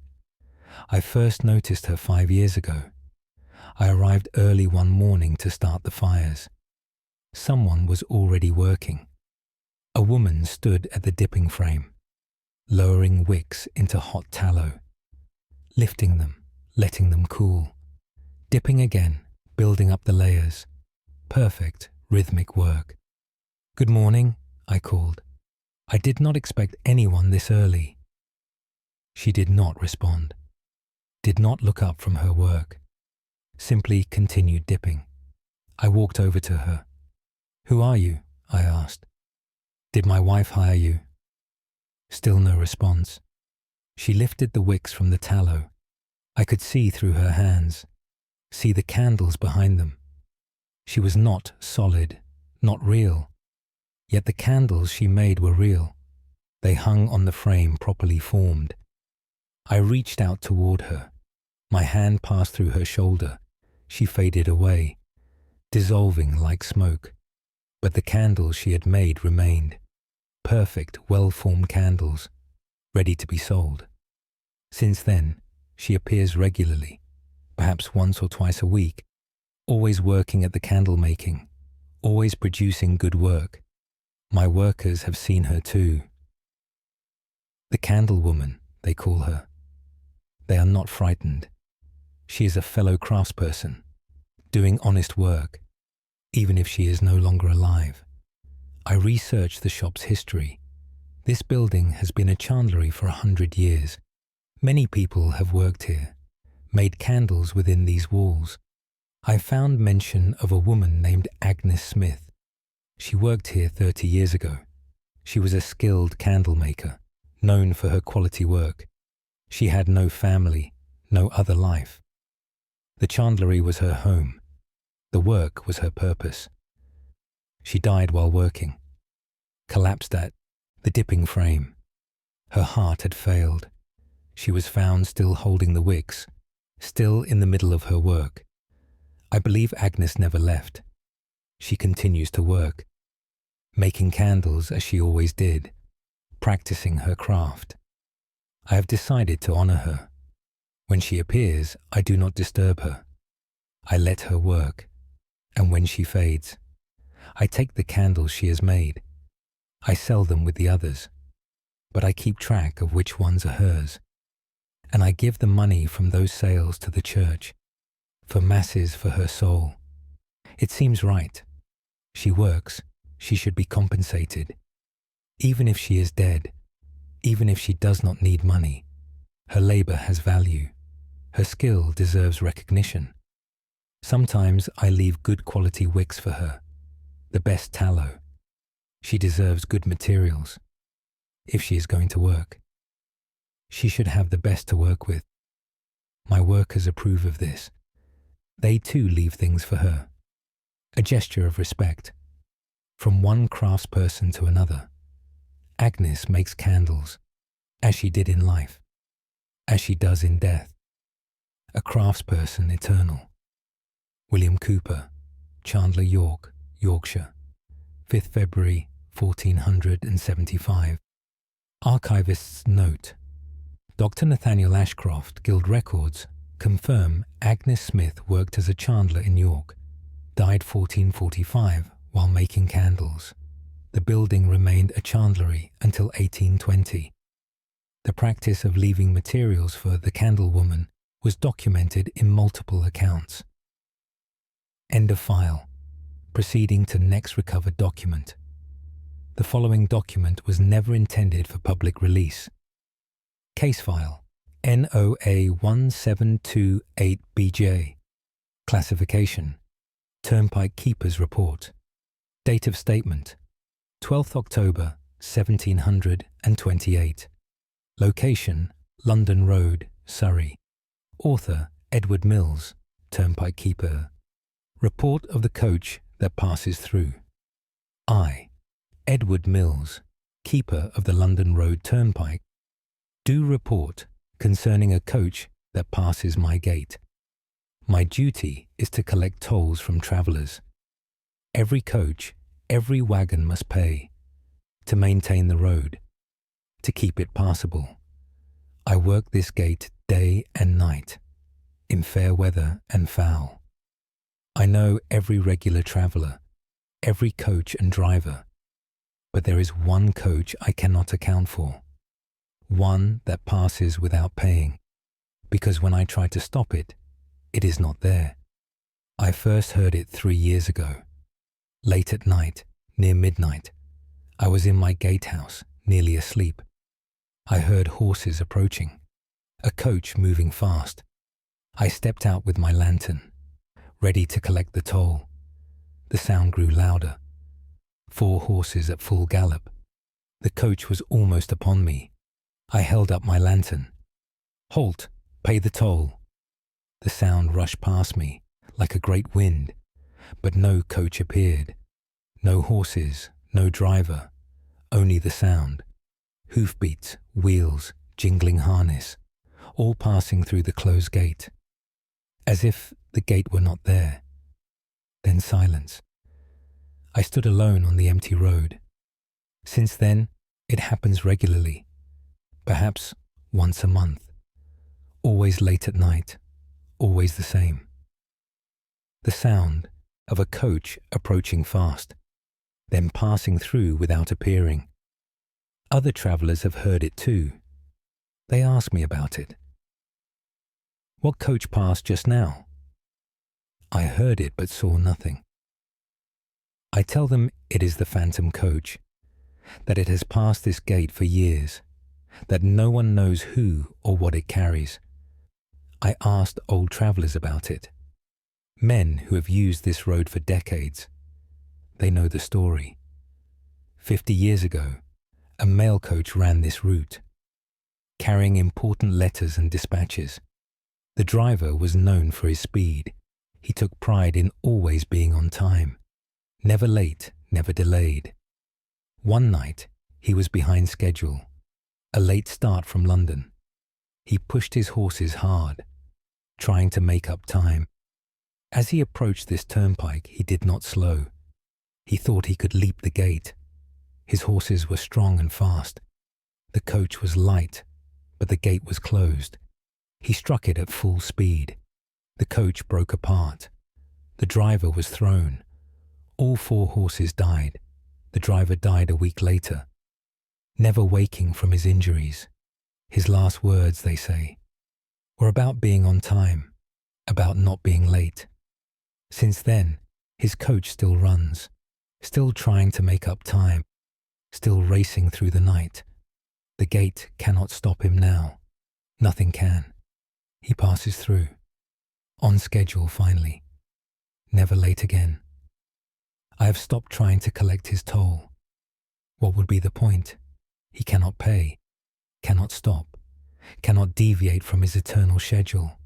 I first noticed her 5 years ago. I arrived early one morning to start the fires. Someone was already working. A woman stood at the dipping frame, lowering wicks into hot tallow, lifting them, letting them cool, dipping again, building up the layers. Perfect, rhythmic work. "Good morning," I called. I did not expect anyone this early. She did not respond, did not look up from her work, simply continued dipping. I walked over to her. "Who are you?" I asked. "Did my wife hire you?" Still no response. She lifted the wicks from the tallow. I could see through her hands, see the candles behind them. She was not solid, not real. Yet the candles she made were real. They hung on the frame properly formed. I reached out toward her. My hand passed through her shoulder. She faded away, dissolving like smoke. But the candles she had made remained. Perfect, well-formed candles, ready to be sold. Since then, she appears regularly, perhaps once or twice a week, always working at the candle making, always producing good work. My workers have seen her too. The candle woman, they call her. They are not frightened. She is a fellow craftsperson, doing honest work, even if she is no longer alive. I researched the shop's history. This building has been a chandlery for 100 years. Many people have worked here, made candles within these walls. I found mention of a woman named Agnes Smith. She worked here 30 years ago. She was a skilled candle maker, known for her quality work. She had no family, no other life. The chandlery was her home. The work was her purpose. She died while working, collapsed at the dipping frame. Her heart had failed. She was found still holding the wicks, still in the middle of her work. I believe Agnes never left. She continues to work, making candles as she always did, practicing her craft. I have decided to honor her. When she appears, I do not disturb her. I let her work, and when she fades, I take the candles she has made. I sell them with the others, but I keep track of which ones are hers, and I give the money from those sales to the church, for masses for her soul. It seems right. She works, she should be compensated. Even if she is dead, even if she does not need money, her labor has value. Her skill deserves recognition. Sometimes I leave good quality wicks for her, the best tallow. She deserves good materials, if she is going to work. She should have the best to work with. My workers approve of this. They too leave things for her. A gesture of respect. From one craftsperson to another, Agnes makes candles, as she did in life, as she does in death. A craftsperson eternal. William Cooper, Chandler, York, Yorkshire, 5th February 1475. Archivist's note. Dr. Nathaniel Ashcroft, Guild Records, confirm Agnes Smith worked as a chandler in York, died 1445 while making candles. The building remained a chandlery until 1820. The practice of leaving materials for the candlewoman was documented in multiple accounts. End of file. Proceeding to next recovered document. The following document was never intended for public release. Case file NOA 1728BJ. Classification Turnpike Keeper's Report. Date of statement 12th October 1728. Location London Road, Surrey. Author Edward Mills, Turnpike Keeper. Report of the coach that passes through. I, Edward Mills, Keeper of the London Road Turnpike, do report concerning a coach that passes my gate. My duty is to collect tolls from travellers. Every coach, every wagon must pay, to maintain the road, to keep it passable. I work this gate day and night, in fair weather and foul. I know every regular traveller, every coach and driver, but there is one coach I cannot account for, one that passes without paying, because when I try to stop it, it is not there. I first heard it 3 years ago. Late at night, near midnight, I was in my gatehouse, nearly asleep. I heard horses approaching, a coach moving fast. I stepped out with my lantern, ready to collect the toll. The sound grew louder. 4 horses at full gallop. The coach was almost upon me. I held up my lantern. Halt! Pay the toll! The sound rushed past me like a great wind, but no coach appeared. No horses, no driver, only the sound. Hoofbeats, wheels, jingling harness, all passing through the closed gate, as if the gate were not there. Then silence. I stood alone on the empty road. Since then, it happens regularly, perhaps once a month, always late at night, always the same. The sound of a coach approaching fast, then passing through without appearing. Other travellers have heard it too. They ask me about it. What coach passed just now? I heard it but saw nothing. I tell them it is the phantom coach. that it has passed this gate for years, that no one knows who or what it carries. I asked old travellers about it, men who have used this road for decades. They know the story. 50 years ago, a mail coach ran this route, carrying important letters and dispatches. The driver was known for his speed. He took pride in always being on time, never late, never delayed. One night, he was behind schedule, a late start from London. He pushed his horses hard, trying to make up time. As he approached this turnpike, he did not slow. He thought he could leap the gate. His horses were strong and fast. The coach was light, but the gate was closed. He struck it at full speed. The coach broke apart. The driver was thrown. All 4 horses died. The driver died a week later, never waking from his injuries. His last words, they say, were about being on time, about not being late. Since then, his coach still runs, still trying to make up time, still racing through the night. The gate cannot stop him now. Nothing can. He passes through, on schedule finally, never late again. I have stopped trying to collect his toll. What would be the point? He cannot pay, cannot stop, cannot deviate from his eternal schedule.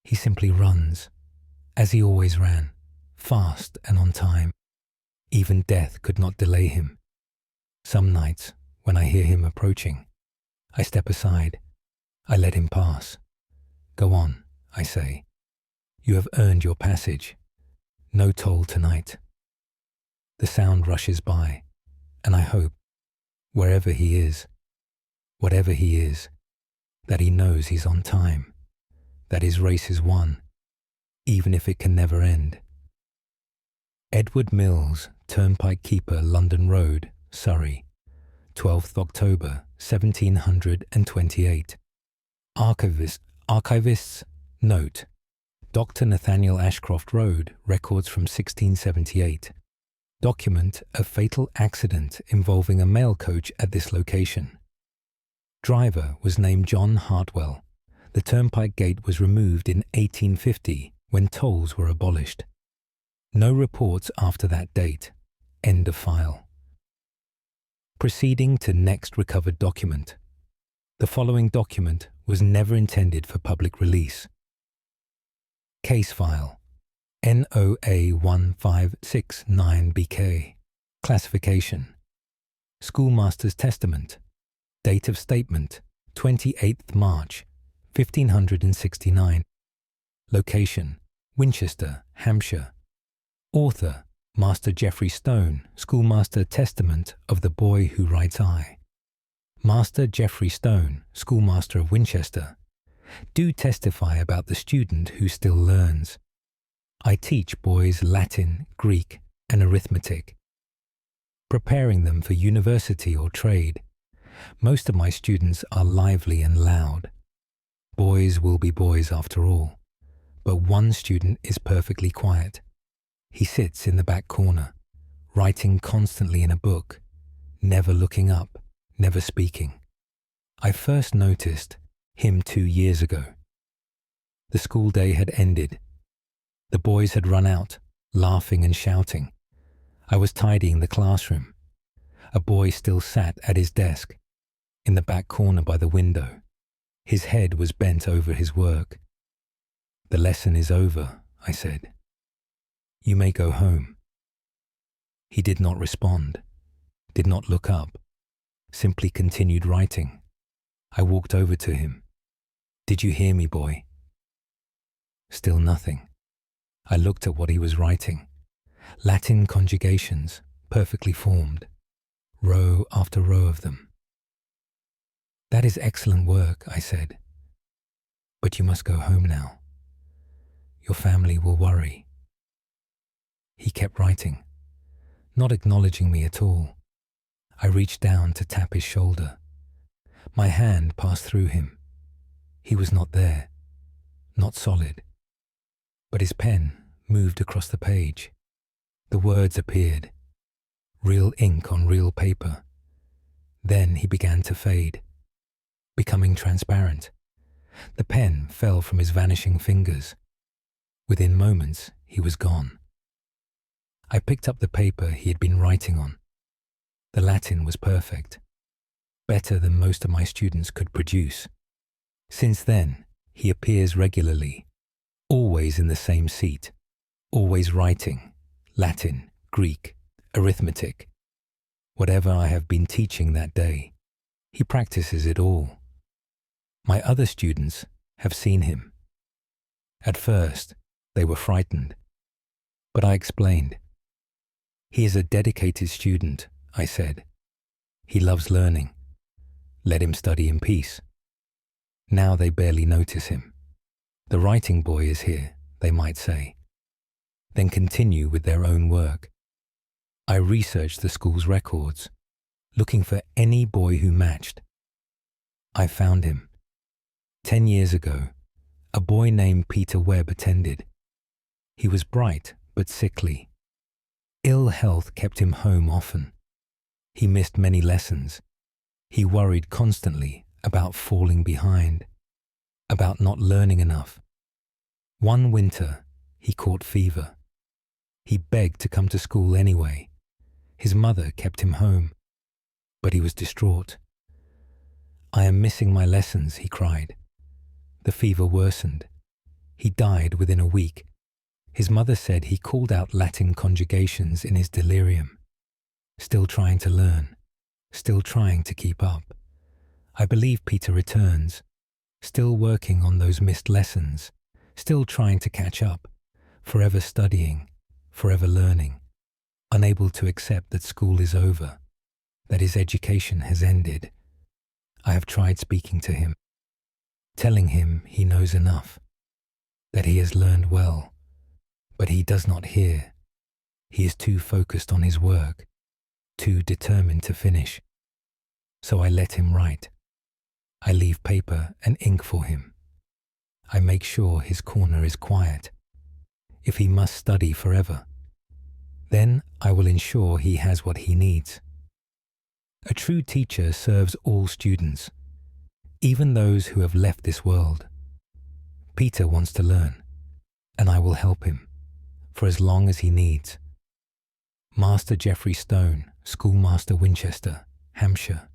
He simply runs, as he always ran, fast and on time. Even death could not delay him. Some nights, when I hear him approaching, I step aside. I let him pass. Go on, I say. You have earned your passage. No toll tonight. The sound rushes by, and I hope, wherever he is, whatever he is, that he knows he's on time, that his race is won, even if it can never end. Edward Mills, Turnpike Keeper, London Road, Surrey, 12th October 1728. Archivists note, Dr. Nathaniel Ashcroft Road, records from 1678. Document a fatal accident involving a mail coach at this location. Driver was named John Hartwell. The turnpike gate was removed in 1850 when tolls were abolished. No reports after that date. End of file. Proceeding to next recovered document. The following document was never intended for public release. Case file NOA 1569BK. Classification. Schoolmaster's Testament. Date of statement 28th March 1569. Location Winchester, Hampshire. Author Master Geoffrey Stone. Schoolmaster Testament of the Boy Who Writes I. Master Geoffrey Stone, Schoolmaster of Winchester. Do testify about the student who still learns. I teach boys Latin, Greek, and arithmetic, preparing them for university or trade. Most of my students are lively and loud. Boys will be boys after all, but one student is perfectly quiet. He sits in the back corner, writing constantly in a book, never looking up, never speaking. I first noticed him 2 years ago. The school day had ended. The boys had run out, laughing and shouting. I was tidying the classroom. A boy still sat at his desk, in the back corner by the window. His head was bent over his work. The lesson is over, I said. You may go home. He did not respond, did not look up, simply continued writing. I walked over to him. Did you hear me, boy? Still nothing. I looked at what he was writing. Latin conjugations, perfectly formed, row after row of them. That is excellent work, I said. But you must go home now. Your family will worry. He kept writing, not acknowledging me at all. I reached down to tap his shoulder. My hand passed through him. He was not there, not solid. But his pen moved across the page. The words appeared. Real ink on real paper, Then he began to fade, becoming transparent. The pen fell from his vanishing fingers. Within moments, he was gone. I picked up the paper he had been writing on. The Latin was perfect, better than most of my students could produce. Since then, he appears regularly, always in the same seat, always writing, Latin, Greek, arithmetic. Whatever I have been teaching that day, he practices it all. My other students have seen him. At first, they were frightened, but I explained. He is a dedicated student, I said. He loves learning. Let him study in peace. Now they barely notice him. The writing boy is here, they might say. Then continue with their own work. I researched the school's records, looking for any boy who matched. I found him. 10 years ago, a boy named Peter Webb attended. He was bright but sickly. Ill health kept him home often. He missed many lessons. He worried constantly about falling behind, about not learning enough. One winter, he caught fever. He begged to come to school anyway. His mother kept him home, but he was distraught. "I am missing my lessons," he cried. The fever worsened. He died within a week. His mother said he called out Latin conjugations in his delirium. Still trying to learn, still trying to keep up. I believe Peter returns, still working on those missed lessons, still trying to catch up, forever studying, forever learning, unable to accept that school is over, that his education has ended. I have tried speaking to him, telling him he knows enough, that he has learned well, but he does not hear. He is too focused on his work, too determined to finish. So I let him write. I leave paper and ink for him. I make sure his corner is quiet. If he must study forever, then I will ensure he has what he needs. A true teacher serves all students, even those who have left this world. Peter wants to learn, and I will help him, for as long as he needs. Master Geoffrey Stone, Schoolmaster Winchester, Hampshire,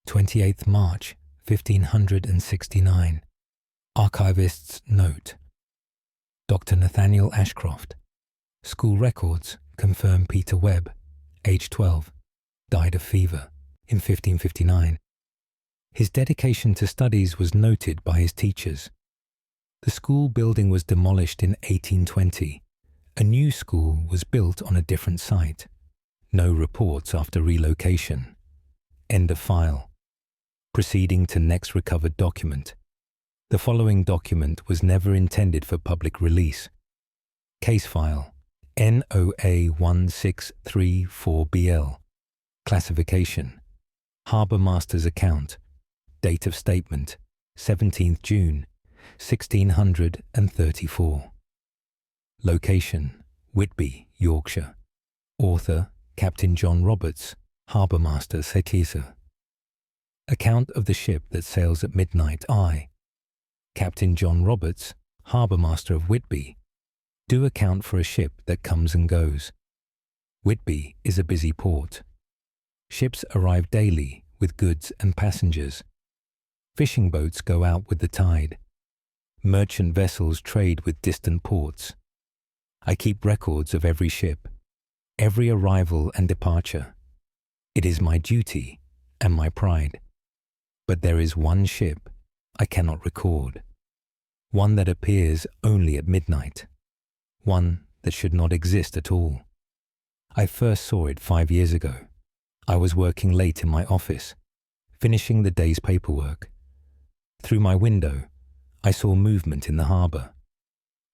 28th March, 1569. Archivist's note. Dr. Nathaniel Ashcroft. School records confirm Peter Webb, age 12, died of fever in 1559. His dedication to studies was noted by his teachers. The school building was demolished in 1820. A new school was built on a different site. No reports after relocation. End of file. Proceeding to next recovered document. The following document was never intended for public release. Case file NOA 1634BL. Classification: Harbour Master's account. Date of statement: 17th June, 1634. Location: Whitby, Yorkshire. Author: Captain John Roberts, Harbour Master, Setisa. Account of the ship that sails at midnight. I, Captain John Roberts, Harbour Master of Whitby, do account for a ship that comes and goes. Whitby is a busy port. Ships arrive daily with goods and passengers. Fishing boats go out with the tide. Merchant vessels trade with distant ports. I keep records of every ship, every arrival and departure. It is my duty and my pride. But there is one ship I cannot record, one that appears only at midnight, one that should not exist at all. I first saw it 5 years ago. I was working late in my office, finishing the day's paperwork. Through my window, I saw movement in the harbour.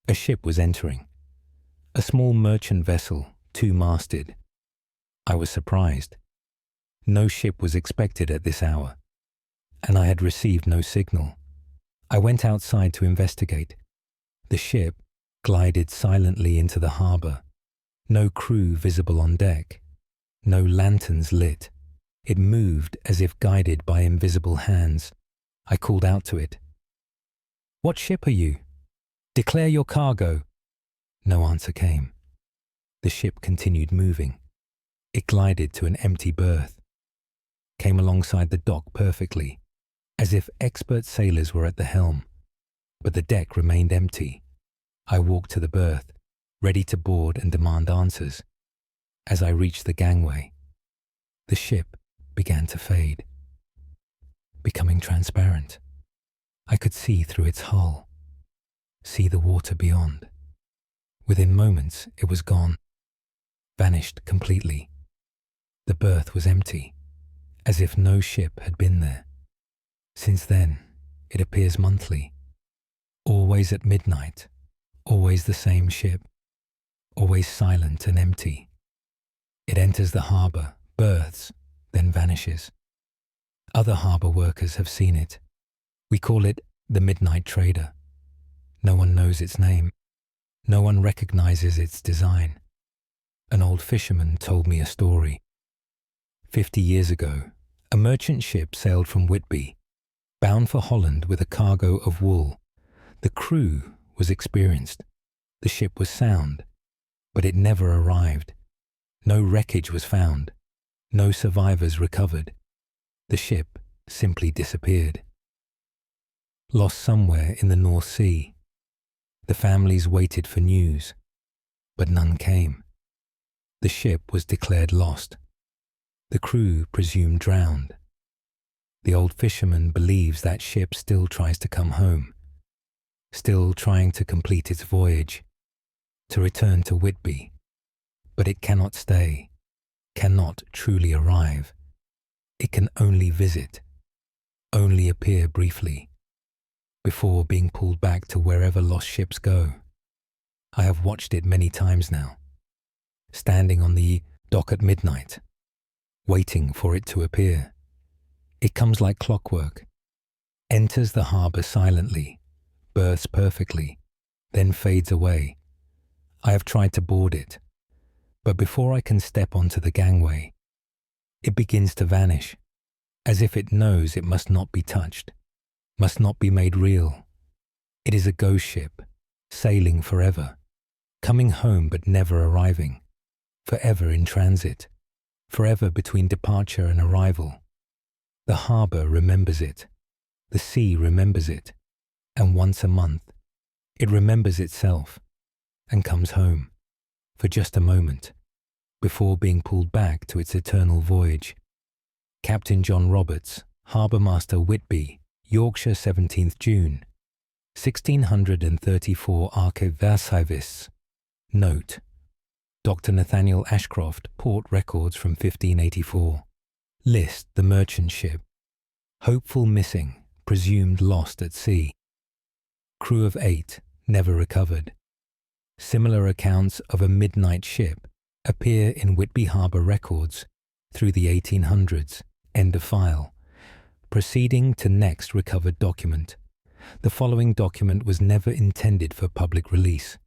A ship was entering. A small merchant vessel, two-masted. I was surprised. No ship was expected at this hour, and I had received no signal. I went outside to investigate. The ship glided silently into the harbour. No crew visible on deck. No lanterns lit. It moved as if guided by invisible hands. I called out to it. "What ship are you? Declare your cargo." No answer came. The ship continued moving. It glided to an empty berth, came alongside the dock perfectly, as if expert sailors were at the helm, but the deck remained empty. I walked to the berth, ready to board and demand answers. As I reached the gangway, the ship began to fade, becoming transparent. I could see through its hull, see the water beyond. Within moments, it was gone, vanished completely. The berth was empty, as if no ship had been there. Since then, it appears monthly, always at midnight, always the same ship, always silent and empty. It enters the harbour, berths, then vanishes. Other harbour workers have seen it. We call it the Midnight Trader. No one knows its name. No one recognises its design. An old fisherman told me a story. 50 years ago, a merchant ship sailed from Whitby, bound for Holland with a cargo of wool. The crew was experienced. The ship was sound, but it never arrived. No wreckage was found. No survivors recovered. The ship simply disappeared. Lost somewhere in the North Sea. The families waited for news, but none came. The ship was declared lost. The crew presumed drowned. The old fisherman believes that ship still tries to come home, still trying to complete its voyage, to return to Whitby, but it cannot stay, cannot truly arrive. It can only visit, only appear briefly, before being pulled back to wherever lost ships go. I have watched it many times now, standing on the dock at midnight, waiting for it to appear. It comes like clockwork, enters the harbour silently, berths perfectly, then fades away. I have tried to board it, but before I can step onto the gangway, it begins to vanish, as if it knows it must not be touched, must not be made real. It is a ghost ship, sailing forever, coming home but never arriving, forever in transit, forever between departure and arrival. The harbour remembers it, the sea remembers it, and once a month, it remembers itself and comes home, for just a moment, before being pulled back to its eternal voyage. Captain John Roberts, Harbour Master Whitby, Yorkshire, 17th June, 1634 Archivascivis. Note: Dr. Nathaniel Ashcroft, Port Records from 1584. List the merchant ship. Hopeful missing, presumed lost at sea. Crew of 8, never recovered. Similar accounts of a midnight ship appear in Whitby Harbour records through the 1800s. End of file. Proceeding to next recovered document. The following document was never intended for public release.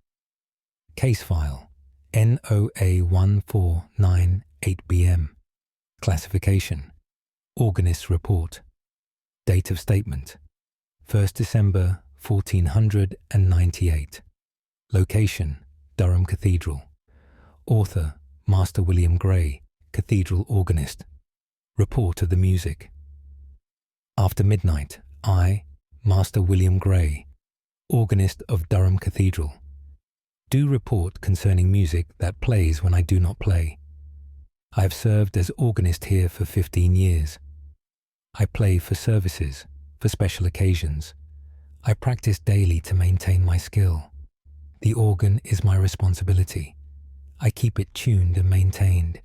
Case file NOA 1498BM. Classification: Organist's report. Date of statement: 1st December 1498. Location: Durham Cathedral. Author: Master William Gray, Cathedral Organist. Report of the music: After midnight, I, Master William Gray, Organist of Durham Cathedral, do report concerning music that plays when I do not play. I have served as organist here for 15 years. I play for services, for special occasions. I practice daily to maintain my skill. The organ is my responsibility. I keep it tuned and maintained,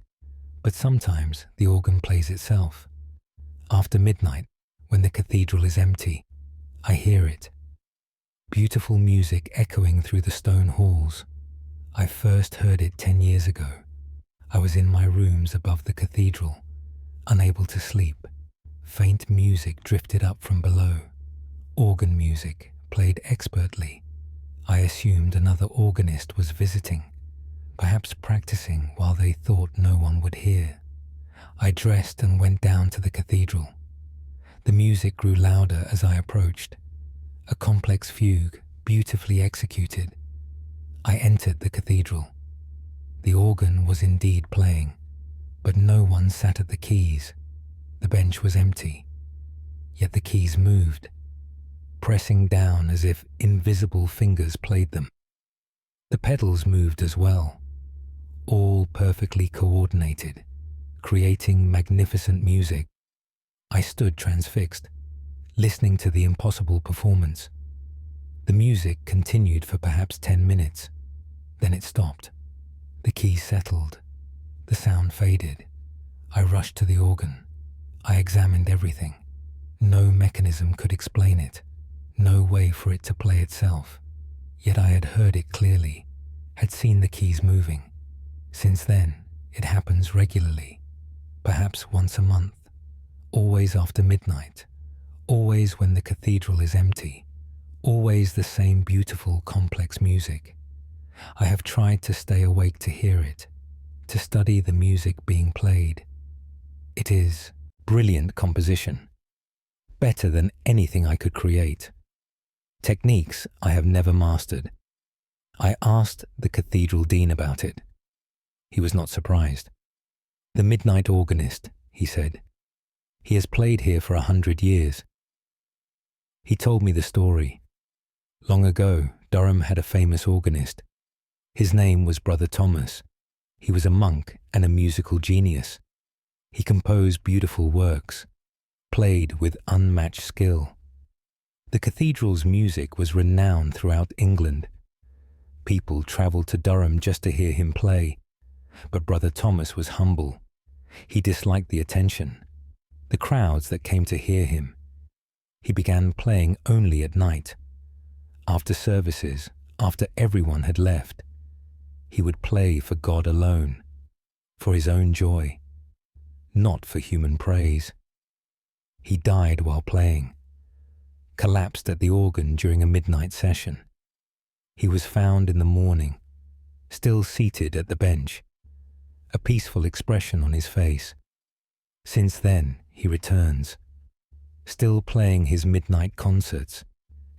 but sometimes the organ plays itself. After midnight, when the cathedral is empty, I hear it. Beautiful music echoing through the stone halls. I first heard it 10 years ago. I was in my rooms above the cathedral, unable to sleep. Faint music drifted up from below. Organ music, played expertly. I assumed another organist was visiting, perhaps practicing while they thought no one would hear. I dressed and went down to the cathedral. The music grew louder as I approached, a complex fugue, beautifully executed. I entered the cathedral. The organ was indeed playing, but no one sat at the keys. The bench was empty, yet the keys moved, pressing down as if invisible fingers played them. The pedals moved as well, all perfectly coordinated, creating magnificent music. I stood transfixed, listening to the impossible performance. The music continued for perhaps 10 minutes. Then it stopped. The keys settled. The sound faded. I rushed to the organ. I examined everything. No mechanism could explain it. No way for it to play itself. Yet I had heard it clearly, had seen the keys moving. Since then, it happens regularly, perhaps once a month, always after midnight, always when the cathedral is empty, always the same beautiful, complex music. I have tried to stay awake to hear it, to study the music being played. It is brilliant composition, better than anything I could create. Techniques I have never mastered. I asked the cathedral dean about it. He was not surprised. The midnight organist, he said. He has played here for 100 years. He told me the story. Long ago, Durham had a famous organist. His name was Brother Thomas. He was a monk and a musical genius. He composed beautiful works, played with unmatched skill. The cathedral's music was renowned throughout England. People travelled to Durham just to hear him play. But Brother Thomas was humble. He disliked the attention, the crowds that came to hear him. He began playing only at night. After services, after everyone had left, he would play for God alone, for his own joy, not for human praise. He died while playing, collapsed at the organ during a midnight session. He was found in the morning, still seated at the bench, a peaceful expression on his face. Since then, he returns, still playing his midnight concerts,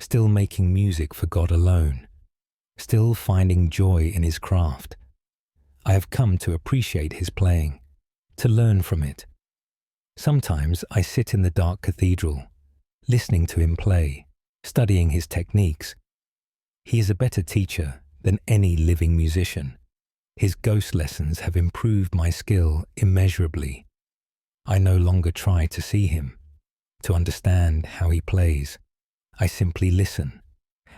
still making music for God alone, still finding joy in his craft. I have come to appreciate his playing, to learn from it. Sometimes I sit in the dark cathedral, listening to him play, studying his techniques. He is a better teacher than any living musician. His ghost lessons have improved my skill immeasurably. I no longer try to see him, to understand how he plays. I simply listen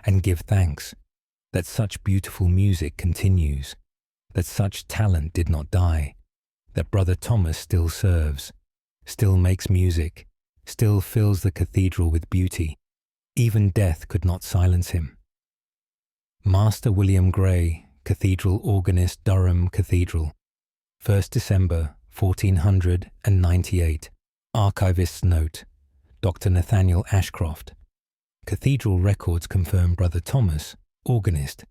and give thanks that such beautiful music continues, that such talent did not die, that Brother Thomas still serves, still makes music, still fills the cathedral with beauty. Even death could not silence him. Master William Gray, Cathedral Organist, Durham Cathedral, 1st December 1498. Archivist's note, Dr. Nathaniel Ashcroft. Cathedral records confirm Brother Thomas, organist,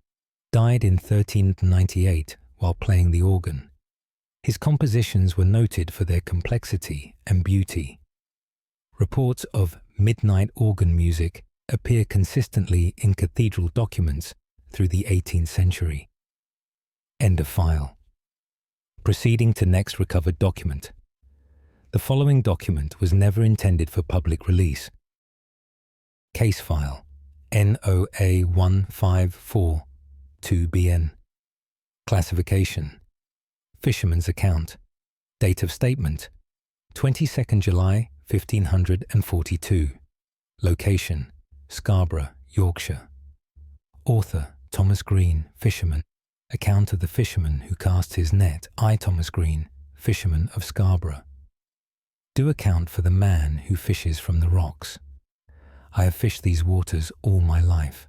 died in 1398 while playing the organ. His compositions were noted for their complexity and beauty. Reports of midnight organ music appear consistently in cathedral documents through the 18th century. End of file. Proceeding to next recovered document. The following document was never intended for public release. Case file NOA 1542BN. Classification: Fisherman's account. Date of statement: 22nd July 1542. Location: Scarborough, Yorkshire. Author: Thomas Green, fisherman. Account of the fisherman who cast his net. I, Thomas Green, fisherman of Scarborough, do account for the man who fishes from the rocks. I have fished these waters all my life.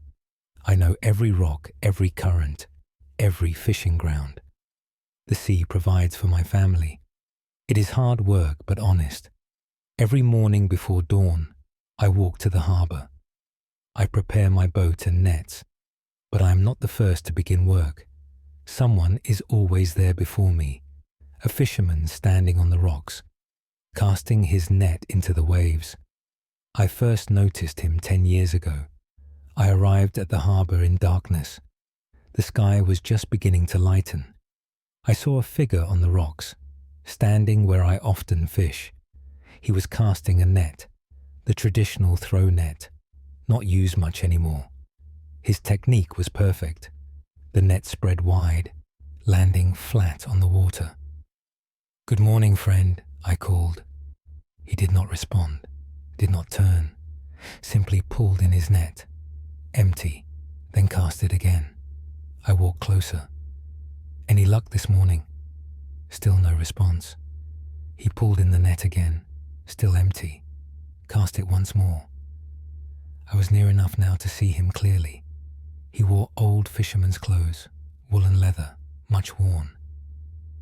I know every rock, every current, every fishing ground. The sea provides for my family. It is hard work but honest. Every morning before dawn, I walk to the harbour. I prepare my boat and nets, but I am not the first to begin work. Someone is always there before me, A fisherman standing on the rocks, casting his net into the waves. I first noticed him 10 years ago. I arrived at the harbour in darkness. The sky was just beginning to lighten. I saw a figure on the rocks, standing where I often fish. He was casting a net, the traditional throw net, not used much anymore. His technique was perfect. The net spread wide, landing flat on the water. "Good morning, friend," I called. He did not respond, did not turn, simply pulled in his net, empty, then cast it again. I walked closer. "Any luck this morning?" Still no response. He pulled in the net again, still empty, cast it once more. I was near enough now to see him clearly. He wore old fisherman's clothes, woolen leather, much worn.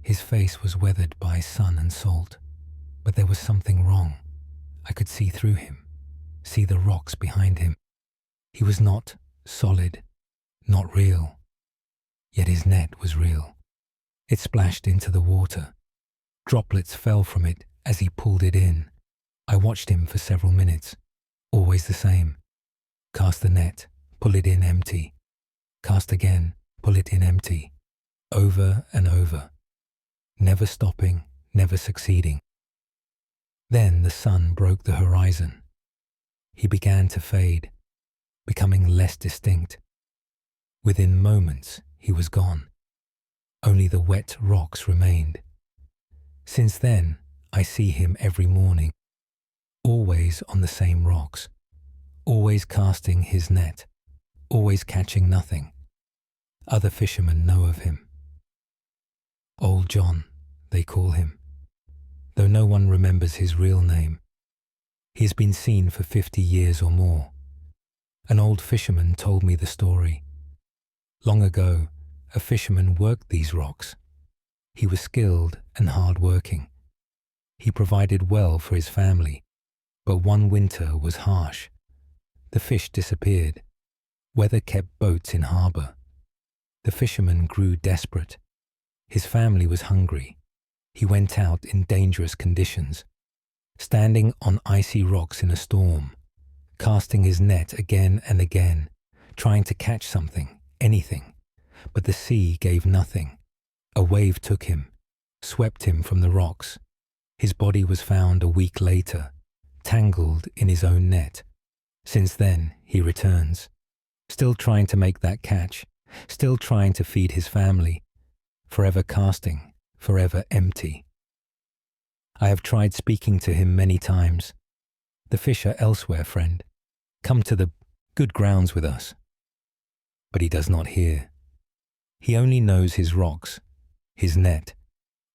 His face was weathered by sun and salt, but there was something wrong. I could see through him, see the rocks behind him. He was not solid, not real. Yet his net was real. It splashed into the water. Droplets fell from it as he pulled it in. I watched him for several minutes, always the same. Cast the net, pull it in empty. Cast again, pull it in empty. Over and over. Never stopping, never succeeding. Then the sun broke the horizon. He began to fade, becoming less distinct. Within moments, he was gone. Only the wet rocks remained. Since then, I see him every morning, always on the same rocks, always casting his net, always catching nothing. Other fishermen know of him. Old John, they call him, though no one remembers his real name. He has been seen for 50 years or more. An old fisherman told me the story. Long ago, a fisherman worked these rocks. He was skilled and hard-working. He provided well for his family, but one winter was harsh. The fish disappeared. Weather kept boats in harbour. The fisherman grew desperate. His family was hungry. He went out in dangerous conditions, standing on icy rocks in a storm, casting his net again and again, trying to catch something, anything. But the sea gave nothing. A wave took him, swept him from the rocks. His body was found a week later, tangled in his own net. Since then, he returns, still trying to make that catch, still trying to feed his family, forever casting, forever empty. I have tried speaking to him many times. "The fish are elsewhere, friend. Come to the good grounds with us." But he does not hear. He only knows his rocks, his net,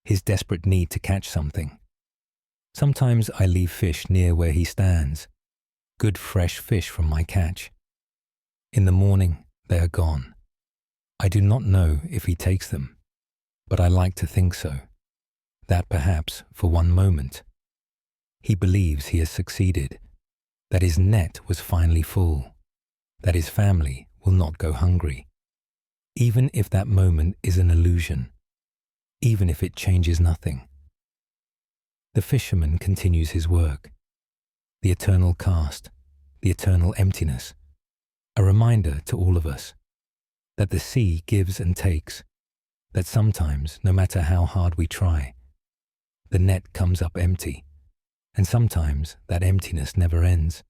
his desperate need to catch something. Sometimes I leave fish near where he stands, good fresh fish from my catch. In the morning, they are gone. I do not know if he takes them, but I like to think so, that perhaps for one moment, he believes he has succeeded, that his net was finally full, that his family will not go hungry, even if that moment is an illusion, even if it changes nothing. The fisherman continues his work, the eternal cast, the eternal emptiness, a reminder to all of us that the sea gives and takes, that sometimes, no matter how hard we try, the net comes up empty, and sometimes that emptiness never ends.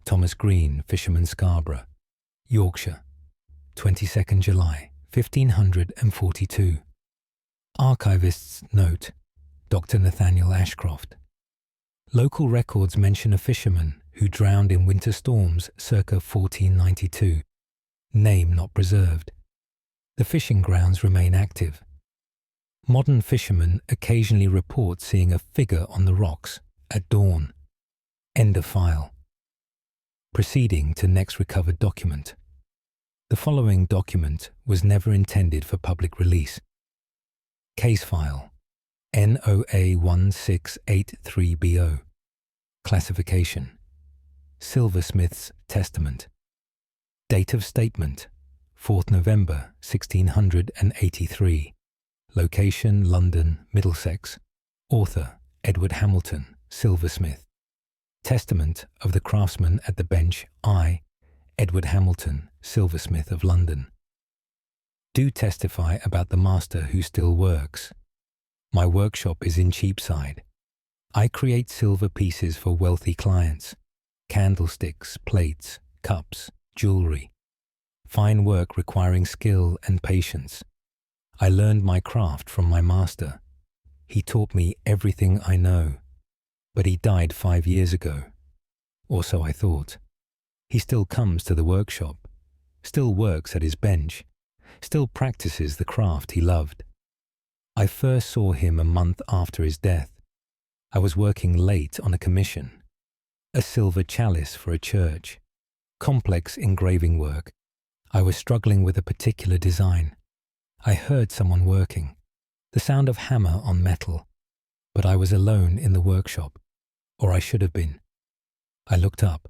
Thomas Green, Fisherman Scarborough, Yorkshire, 22nd July, 1542. Archivist's note, Dr. Nathaniel Ashcroft. Local records mention a fisherman who drowned in winter storms circa 1492. Name not preserved. The fishing grounds remain active. Modern fishermen occasionally report seeing a figure on the rocks at dawn. End of file. Proceeding to next recovered document. The following document was never intended for public release. Case file NOA 1683BO. Classification Silversmith's Testament. Date of statement 4th November 1683. Location, London, Middlesex. Author, Edward Hamilton, silversmith. Testament of the craftsman at the bench, I, Edward Hamilton, silversmith of London. Do testify about the master who still works. My workshop is in Cheapside. I create silver pieces for wealthy clients, candlesticks, plates, cups, jewellery. Fine work requiring skill and patience. I learned my craft from my master. He taught me everything I know, but he died 5 years ago. Or so I thought. He still comes to the workshop, still works at his bench, still practices the craft he loved. I first saw him a month after his death. I was working late on a commission, a silver chalice for a church, complex engraving work. I was struggling with a particular design. I heard someone working, the sound of hammer on metal, but I was alone in the workshop, or I should have been. I looked up.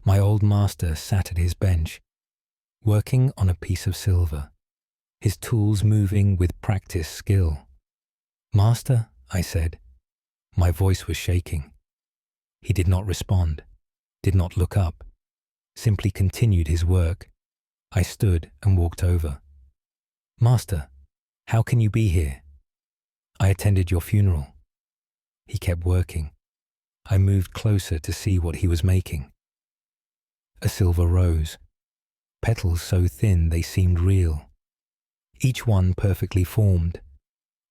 My old master sat at his bench, working on a piece of silver, his tools moving with practiced skill. "Master," I said. My voice was shaking. He did not respond, did not look up, simply continued his work. I stood and walked over. "Master, how can you be here?" "I attended your funeral." He kept working. I moved closer to see what he was making. A silver rose, petals so thin they seemed real, each one perfectly formed,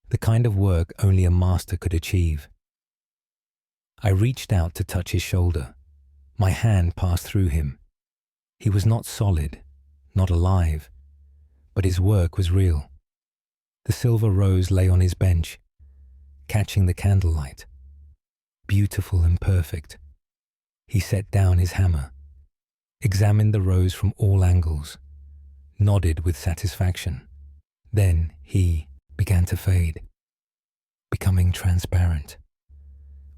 the kind of work only a master could achieve. I reached out to touch his shoulder. My hand passed through him. He was not solid, not alive, but his work was real. The silver rose lay on his bench, catching the candlelight, beautiful and perfect. He set down his hammer, examined the rose from all angles, nodded with satisfaction. Then he began to fade, becoming transparent.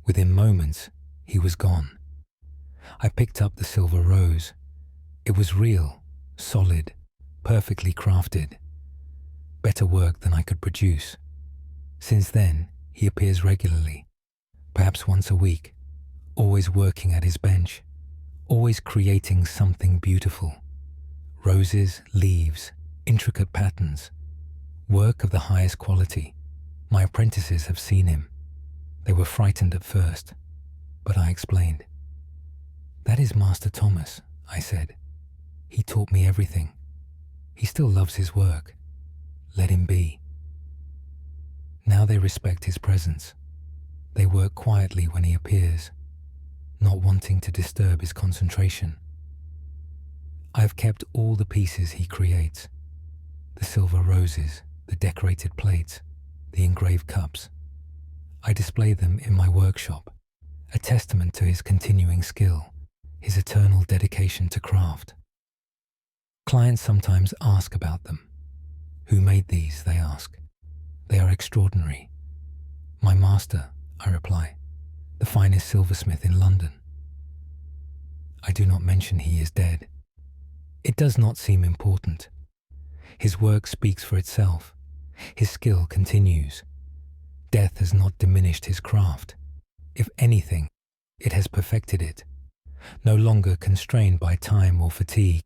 Within moments, he was gone. I picked up the silver rose. It was real, solid, perfectly crafted. Better work than I could produce. Since then, he appears regularly, perhaps once a week, always working at his bench, always creating something beautiful. Roses, leaves, intricate patterns, work of the highest quality. My apprentices have seen him. They were frightened at first, but I explained. "That is Master Thomas," I said. "He taught me everything. He still loves his work. Let him be." Now they respect his presence. They work quietly when he appears, not wanting to disturb his concentration. I have kept all the pieces he creates, the silver roses, the decorated plates, the engraved cups. I display them in my workshop, a testament to his continuing skill, his eternal dedication to craft. Clients sometimes ask about them. "Who made these?" they ask. "They are extraordinary." "My master," I reply, "the finest silversmith in London." I do not mention he is dead. It does not seem important. His work speaks for itself. His skill continues. Death has not diminished his craft. If anything, it has perfected it. No longer constrained by time or fatigue,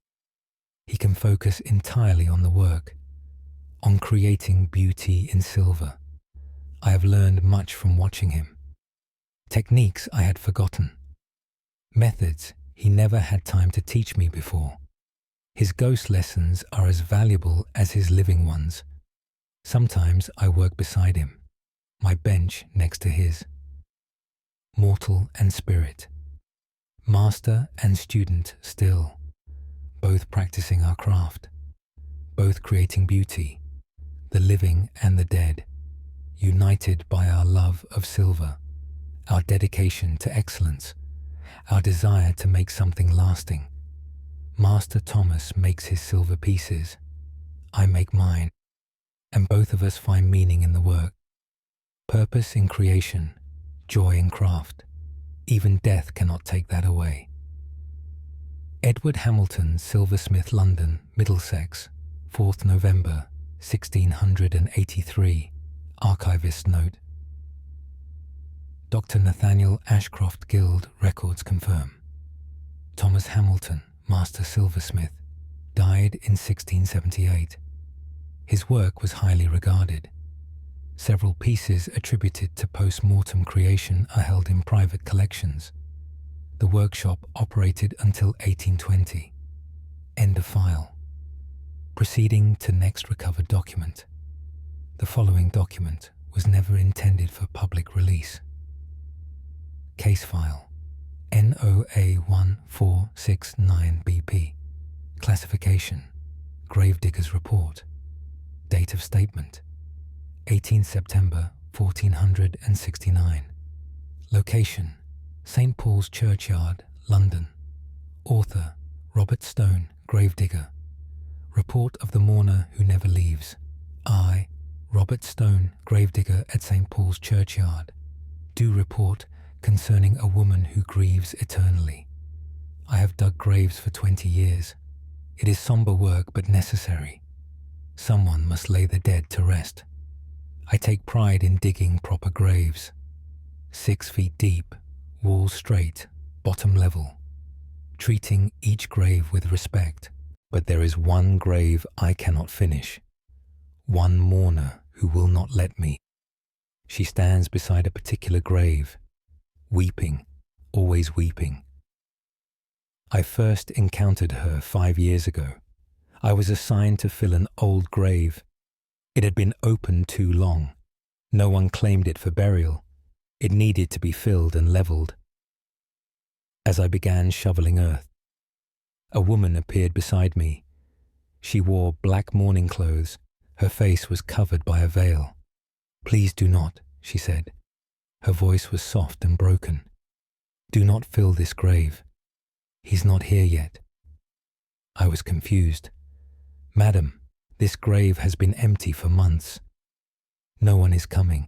he can focus entirely on the work, on creating beauty in silver. I have learned much from watching him. Techniques I had forgotten. Methods he never had time to teach me before. His ghost lessons are as valuable as his living ones. Sometimes I work beside him, my bench next to his. Mortal and spirit, master and student still, both practicing our craft, both creating beauty, the living and the dead, united by our love of silver, our dedication to excellence, our desire to make something lasting. Master Thomas makes his silver pieces, I make mine, and both of us find meaning in the work. Purpose in creation, joy in craft. Even death cannot take that away. Edward Hamilton, silversmith, London, Middlesex, 4th November, 1683. Archivist note. Dr. Nathaniel Ashcroft Guild records confirm. Thomas Hamilton, Master Silversmith, died in 1678. His work was highly regarded. Several pieces attributed to post-mortem creation are held in private collections. The workshop operated until 1820. End of file. Proceeding to next recovered document. The following document was never intended for public release. Case file NOA1469BP. Classification Gravedigger's Report. Date of statement 18 September 1469. Location St. Paul's Churchyard, London. Author Robert Stone, Gravedigger. Report of the mourner who never leaves. I, Robert Stone, Gravedigger at St. Paul's Churchyard, do report concerning a woman who grieves eternally. I have dug graves for 20 years. It is sombre work but necessary. Someone must lay the dead to rest. I take pride in digging proper graves. 6 feet deep, walls straight, bottom level. Treating each grave with respect. But there is one grave I cannot finish. One mourner who will not let me. She stands beside a particular grave, weeping, always weeping. I first encountered her 5 years ago. I was assigned to fill an old grave. It had been open too long. No one claimed it for burial. It needed to be filled and levelled. As I began shoveling earth, a woman appeared beside me. She wore black mourning clothes. Her face was covered by a veil. "Please do not," she said. Her voice was soft and broken. "Do not fill this grave. He's not here yet." I was confused. "Madam, this grave has been empty for months. No one is coming."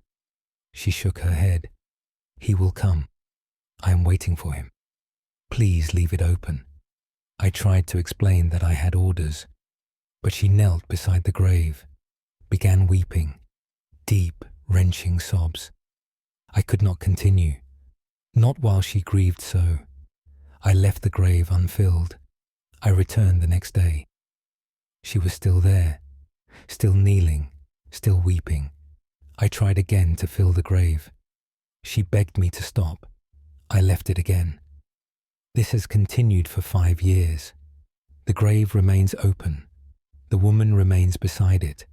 She shook her head. "He will come. I am waiting for him. Please leave it open." I tried to explain that I had orders, but she knelt beside the grave, began weeping, deep, wrenching sobs. I could not continue, not while she grieved so. I left the grave unfilled. I returned the next day. She was still there, still kneeling, still weeping. I tried again to fill the grave. She begged me to stop. I left it again. This has continued for 5 years. The grave remains open. The woman remains beside it,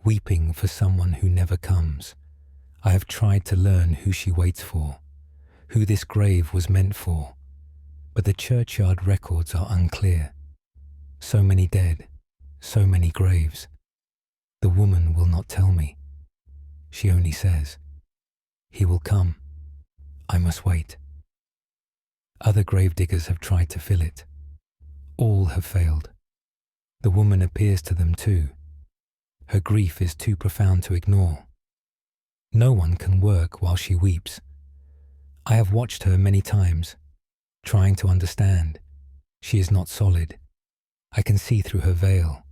weeping for someone who never comes. I have tried to learn who she waits for, who this grave was meant for, but the churchyard records are unclear. So many dead, so many graves. The woman will not tell me. She only says, "He will come. I must wait." Other gravediggers have tried to fill it. All have failed. The woman appears to them too. Her grief is too profound to ignore. No one can work while she weeps. I have watched her many times, trying to understand. She is not solid. I can see through her veil,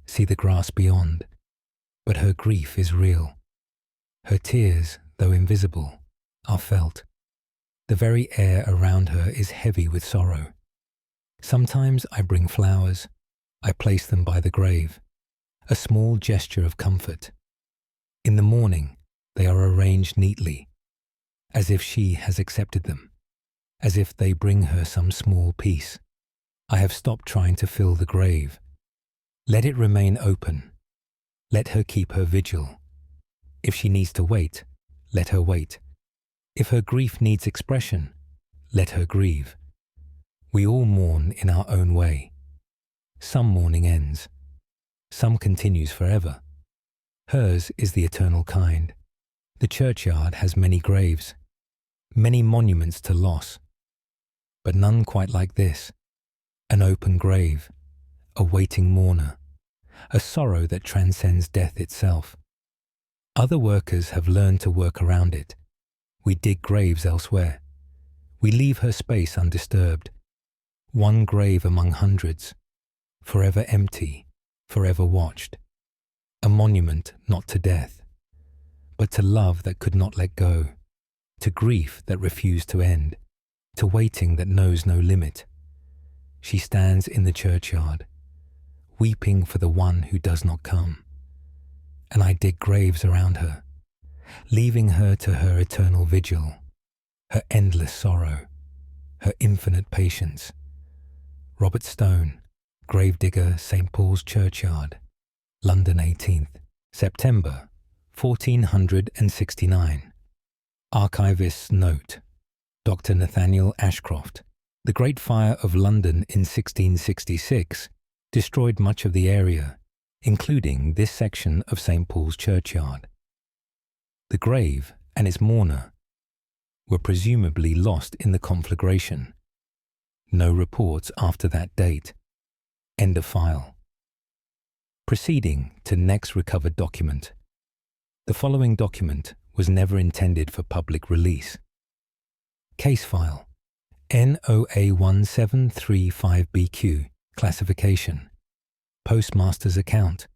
see the grass beyond, but her grief is real. Her tears, though invisible, are felt. The very air around her is heavy with sorrow. Sometimes I bring flowers. I place them by the grave, a small gesture of comfort. In the morning, they are arranged neatly, as if she has accepted them, as if they bring her some small peace. I have stopped trying to fill the grave. Let it remain open. Let her keep her vigil. If she needs to wait, let her wait. If her grief needs expression, let her grieve. We all mourn in our own way. Some mourning ends. Some continues forever. Hers is the eternal kind. The churchyard has many graves, many monuments to loss, but none quite like this. An open grave, a waiting mourner, a sorrow that transcends death itself. Other workers have learned to work around it. We dig graves elsewhere. We leave her space undisturbed. One grave among hundreds, forever empty, forever watched. A monument not to death, but to love that could not let go, to grief that refused to end, to waiting that knows no limit. She stands in the churchyard, weeping for the one who does not come. And I dig graves around her, leaving her to her eternal vigil, her endless sorrow, her infinite patience. Robert Stone, Gravedigger, St. Paul's Churchyard, London, 18th September 1469. Archivist's note. Dr. Nathaniel Ashcroft. The Great Fire of London in 1666 destroyed much of the area, including this section of St. Paul's Churchyard. The grave and its mourner were presumably lost in the conflagration. No reports after that date. End of file. Proceeding to next recovered document. The following document was never intended for public release. Case file NOA1735BQ, classification. Postmaster's account.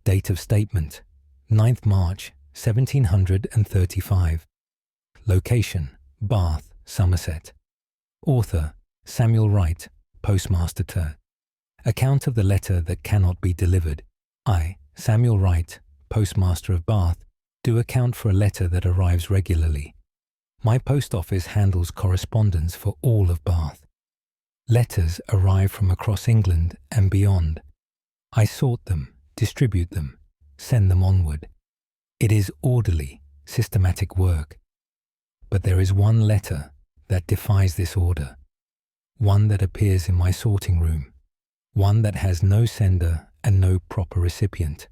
Date of statement 9th March 1735. Location Bath, Somerset. Author Samuel Wright, Postmaster to. Account of the letter that cannot be delivered. I, Samuel Wright, Postmaster of Bath, do account for a letter that arrives regularly. My post office handles correspondence for all of Bath. Letters arrive from across England and beyond. I sort them, distribute them, send them onward. It is orderly, systematic work. But there is one letter that defies this order, one that appears in my sorting room, one that has no sender and no proper recipient,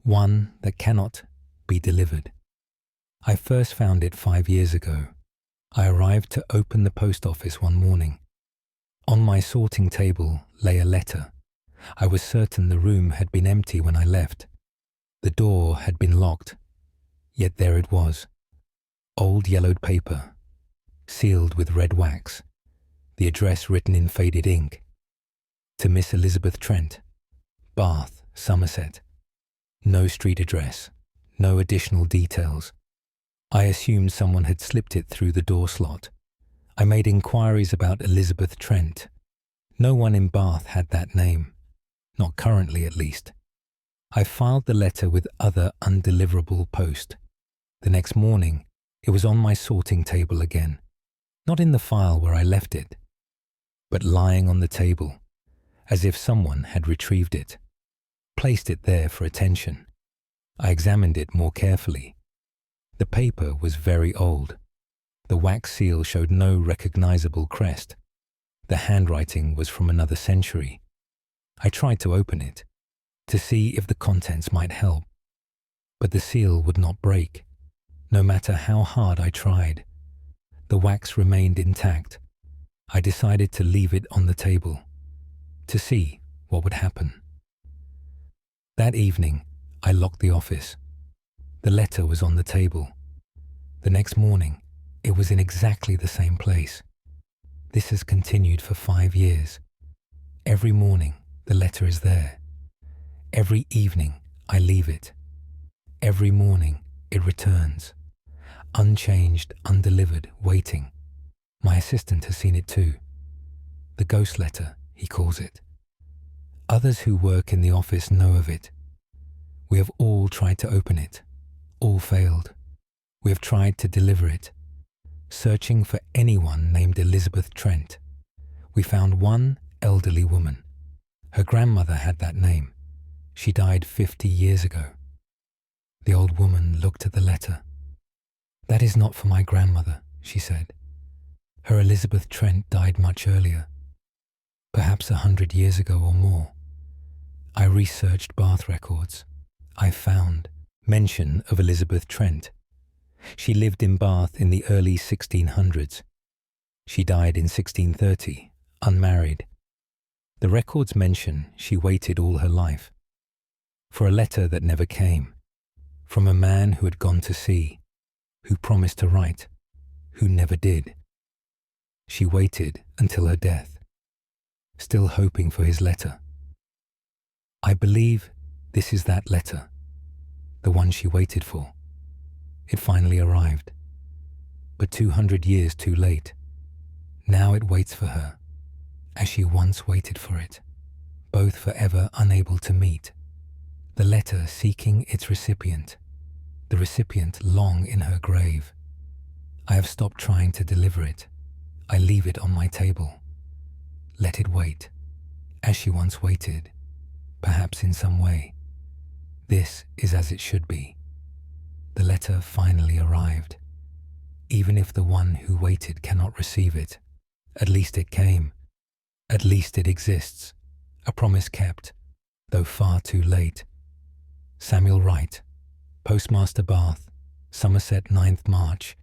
one that cannot be delivered. I first found it 5 years ago. I arrived to open the post office one morning. On my sorting table lay a letter. I was certain the room had been empty when I left. The door had been locked, yet there it was. Old yellowed paper, sealed with red wax, the address written in faded ink. To Miss Elizabeth Trent, Bath, Somerset. No street address, no additional details. I assumed someone had slipped it through the door slot. I made inquiries about Elizabeth Trent. No one in Bath had that name, not currently at least. I filed the letter with other undeliverable post. The next morning, it was on my sorting table again, not in the file where I left it, but lying on the table, as if someone had retrieved it, placed it there for attention. I examined it more carefully. The paper was very old. The wax seal showed no recognizable crest. The handwriting was from another century. I tried to open it, to see if the contents might help, but the seal would not break, no matter how hard I tried. The wax remained intact. I decided to leave it on the table, to see what would happen. That evening, I locked the office. The letter was on the table. The next morning, it was in exactly the same place. This has continued for 5 years. Every morning, the letter is there. Every evening, I leave it. Every morning, it returns. Unchanged, undelivered, waiting. My assistant has seen it too. The ghost letter, he calls it. Others who work in the office know of it. We have all tried to open it. All failed. We have tried to deliver it. Searching for anyone named Elizabeth Trent. We found one elderly woman. Her grandmother had that name. She died 50 years ago. The old woman looked at the letter. "That is not for my grandmother," she said. "Her Elizabeth Trent died much earlier, perhaps 100 years ago or more." I researched Bath records. I found mention of Elizabeth Trent. She lived in Bath in the early 1600s. She died in 1630, unmarried. The records mention she waited all her life for a letter that never came, from a man who had gone to sea, who promised to write, who never did. She waited until her death, still hoping for his letter. I believe this is that letter, the one she waited for. It finally arrived. But 200 years too late. Now it waits for her, as she once waited for it, both forever unable to meet. The letter seeking its recipient, the recipient long in her grave. I have stopped trying to deliver it. I leave it on my table. Let it wait, as she once waited, perhaps in some way. This is as it should be. The letter finally arrived. Even if the one who waited cannot receive it, at least it came. At least it exists. A promise kept, though far too late. Samuel Wright, Postmaster Bath, Somerset, 9th March,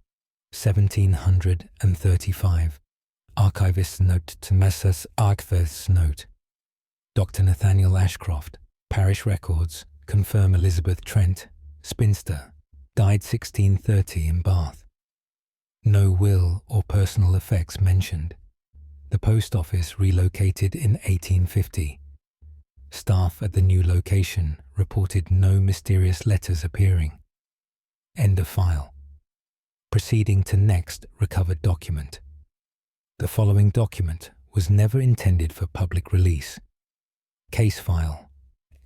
1735. Archivist's note to Messrs. Archivist's note. Dr. Nathaniel Ashcroft, Parish Records, confirm Elizabeth Trent, spinster, died 1630 in Bath. No will or personal effects mentioned. The post office relocated in 1850. Staff at the new location reported no mysterious letters appearing. End of file. Proceeding to next recovered document. The following document was never intended for public release. Case file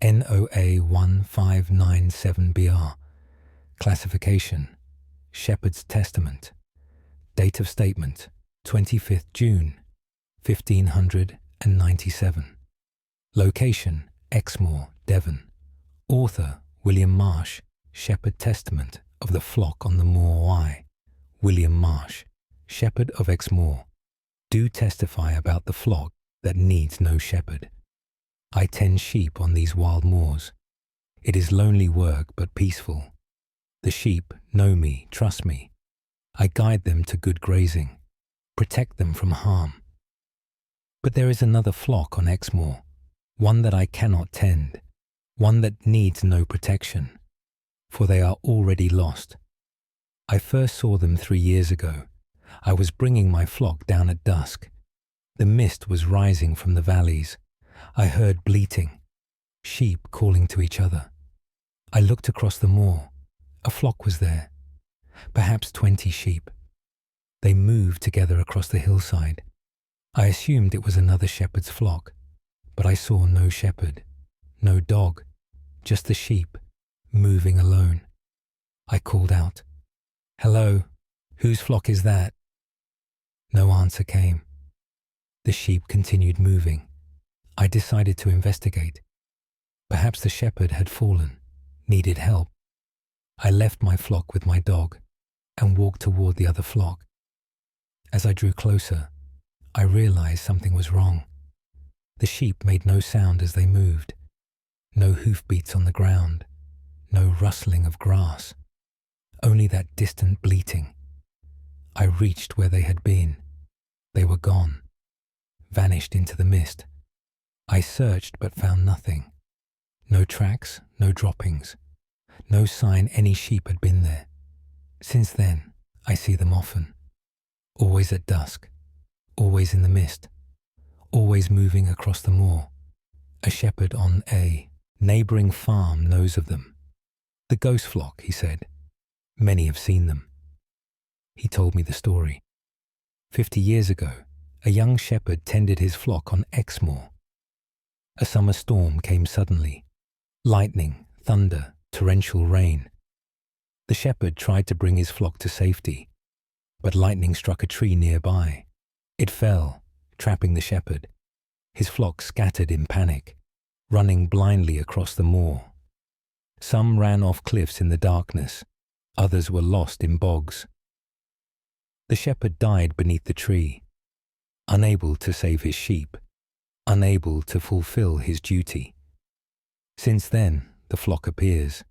NOA 1597BR. Classification Shepherd's Testament. Date of statement 25th June 1597. Location Exmoor, Devon. Author William Marsh. Shepherd Testament of the Flock on the Moor Wye. William Marsh, Shepherd of Exmoor. Do testify about the flock that needs no shepherd. I tend sheep on these wild moors. It is lonely work but peaceful. The sheep know me, trust me. I guide them to good grazing, protect them from harm. But there is another flock on Exmoor, one that I cannot tend, one that needs no protection, for they are already lost. I first saw them 3 years ago. I was bringing my flock down at dusk. The mist was rising from the valleys. I heard bleating, sheep calling to each other. I looked across the moor. A flock was there, perhaps 20 sheep. They moved together across the hillside. I assumed it was another shepherd's flock, but I saw no shepherd, no dog, just the sheep, moving alone. I called out, "Hello, whose flock is that?" No answer came. The sheep continued moving. I decided to investigate. Perhaps the shepherd had fallen, needed help. I left my flock with my dog and walked toward the other flock. As I drew closer, I realized something was wrong. The sheep made no sound as they moved. No hoofbeats on the ground, no rustling of grass, only that distant bleating. I reached where they had been. They were gone, vanished into the mist. I searched but found nothing. No tracks, no droppings, no sign any sheep had been there. Since then, I see them often, always at dusk, always in the mist, always moving across the moor. A shepherd on a neighbouring farm knows of them. The ghost flock, he said. Many have seen them. He told me the story. 50 years ago, a young shepherd tended his flock on Exmoor. A summer storm came suddenly. Lightning, thunder, torrential rain. The shepherd tried to bring his flock to safety, but lightning struck a tree nearby. It fell, trapping the shepherd. His flock scattered in panic, running blindly across the moor. Some ran off cliffs in the darkness, others were lost in bogs. The shepherd died beneath the tree, unable to save his sheep, unable to fulfill his duty. Since then, the flock appears,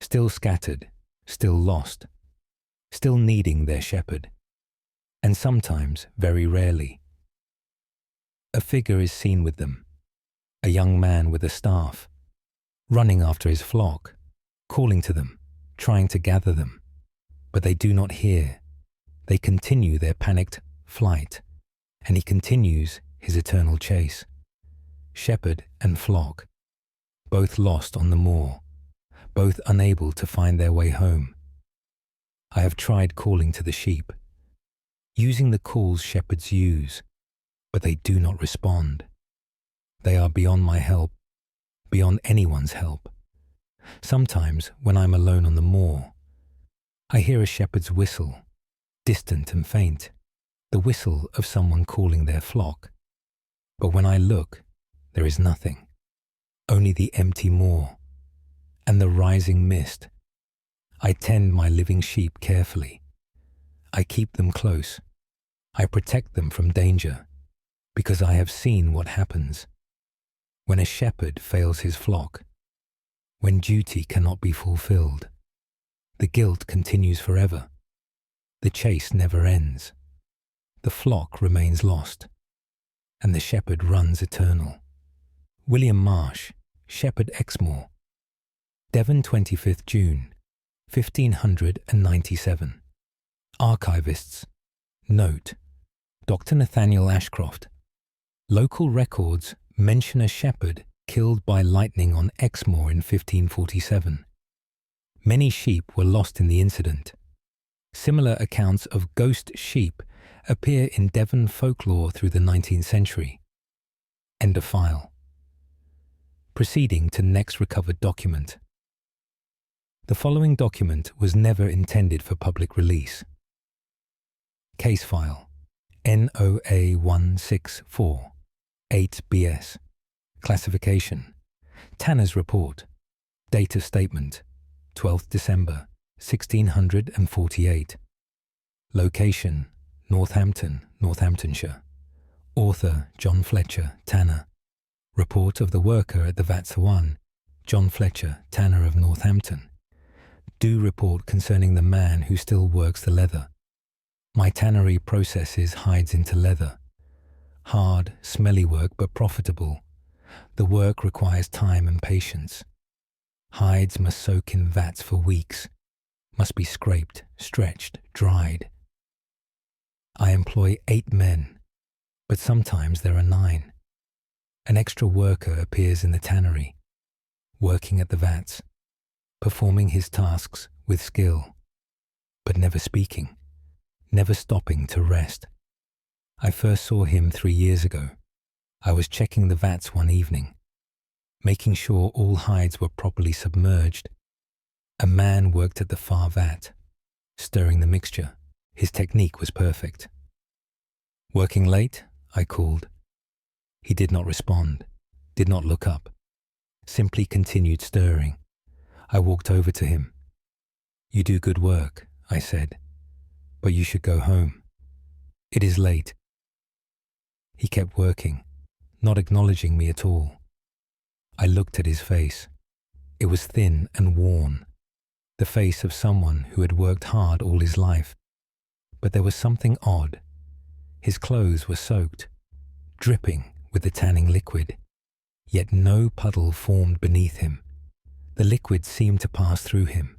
still scattered, still lost, still needing their shepherd, and sometimes, very rarely, a figure is seen with them, a young man with a staff, running after his flock, calling to them, trying to gather them, but they do not hear. They continue their panicked flight, and he continues his eternal chase. Shepherd and flock, both lost on the moor, both unable to find their way home. I have tried calling to the sheep, using the calls shepherds use, but they do not respond. They are beyond my help, beyond anyone's help. Sometimes, when I'm alone on the moor, I hear a shepherd's whistle, distant and faint, the whistle of someone calling their flock. But when I look, there is nothing, only the empty moor and the rising mist. I tend my living sheep carefully. I keep them close. I protect them from danger, because I have seen what happens when a shepherd fails his flock, when duty cannot be fulfilled. The guilt continues forever. The chase never ends. The flock remains lost, and the shepherd runs eternal. William Marsh, Shepherd Exmoor, Devon, 25th June, 1597. Archivists. Note: Dr. Nathaniel Ashcroft. Local records mention a shepherd killed by lightning on Exmoor in 1547. Many sheep were lost in the incident. Similar accounts of ghost sheep appear in Devon folklore through the 19th century. End of file. Proceeding to next recovered document. The following document was never intended for public release. Case file NOA 164 8BS. Classification: Tanner's Report. Date of statement: 12th December 1648. Location: Northampton, Northamptonshire. Author: John Fletcher, Tanner. Report of the worker at the Vatsawan, John Fletcher, Tanner of Northampton. Do report concerning the man who still works the leather. My tannery processes hides into leather. Hard, smelly work, but profitable. The work requires time and patience. Hides must soak in vats for weeks, must be scraped, stretched, dried. I employ 8 men, but sometimes there are 9. An extra worker appears in the tannery, working at the vats, performing his tasks with skill, but never speaking, never stopping to rest. I first saw him 3 years ago. I was checking the vats one evening, making sure all hides were properly submerged. A man worked at the far vat, stirring the mixture. His technique was perfect. "Working late?" I called. He did not respond, did not look up, simply continued stirring. I walked over to him. "You do good work," I said, "but you should go home. It is late." He kept working, not acknowledging me at all. I looked at his face. It was thin and worn, the face of someone who had worked hard all his life. But there was something odd. His clothes were soaked, dripping with the tanning liquid, yet no puddle formed beneath him. The liquid seemed to pass through him,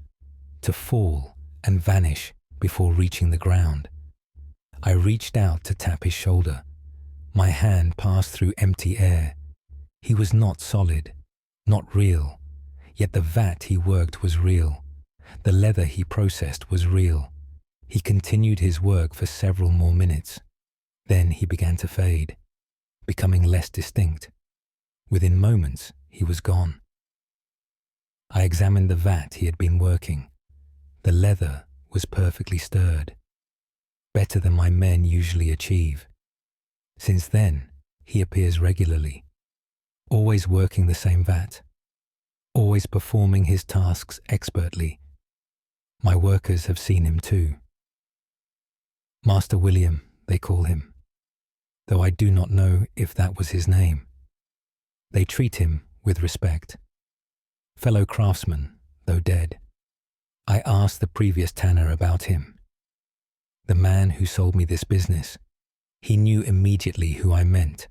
to fall and vanish before reaching the ground. I reached out to tap his shoulder. My hand passed through empty air. He was not solid, not real, yet the vat he worked was real. The leather he processed was real. He continued his work for several more minutes. Then he began to fade, becoming less distinct. Within moments, he was gone. I examined the vat he had been working. The leather was perfectly stirred, better than my men usually achieve. Since then, he appears regularly, always working the same vat, always performing his tasks expertly. My workers have seen him too. Master William, they call him, though I do not know if that was his name. They treat him with respect. Fellow craftsman, though dead. I asked the previous tanner about him. The man who sold me this business. He knew immediately who I meant.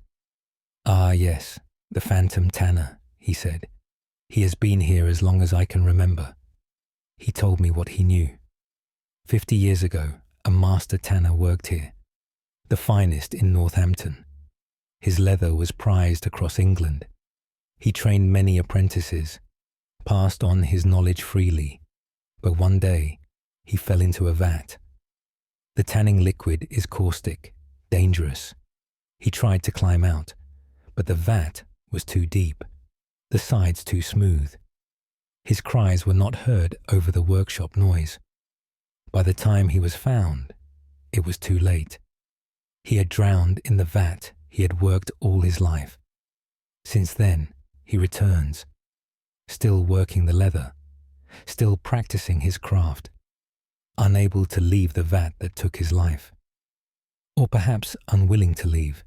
"Ah, yes, the phantom tanner," he said. "He has been here as long as I can remember." He told me what he knew. 50 years ago, a master tanner worked here, the finest in Northampton. His leather was prized across England. He trained many apprentices, passed on his knowledge freely, but one day he fell into a vat. The tanning liquid is caustic, dangerous. He tried to climb out, but the vat was too deep, the sides too smooth. His cries were not heard over the workshop noise. By the time he was found, it was too late. He had drowned in the vat he had worked all his life. Since then, he returns, still working the leather, still practicing his craft, unable to leave the vat that took his life. Or perhaps unwilling to leave.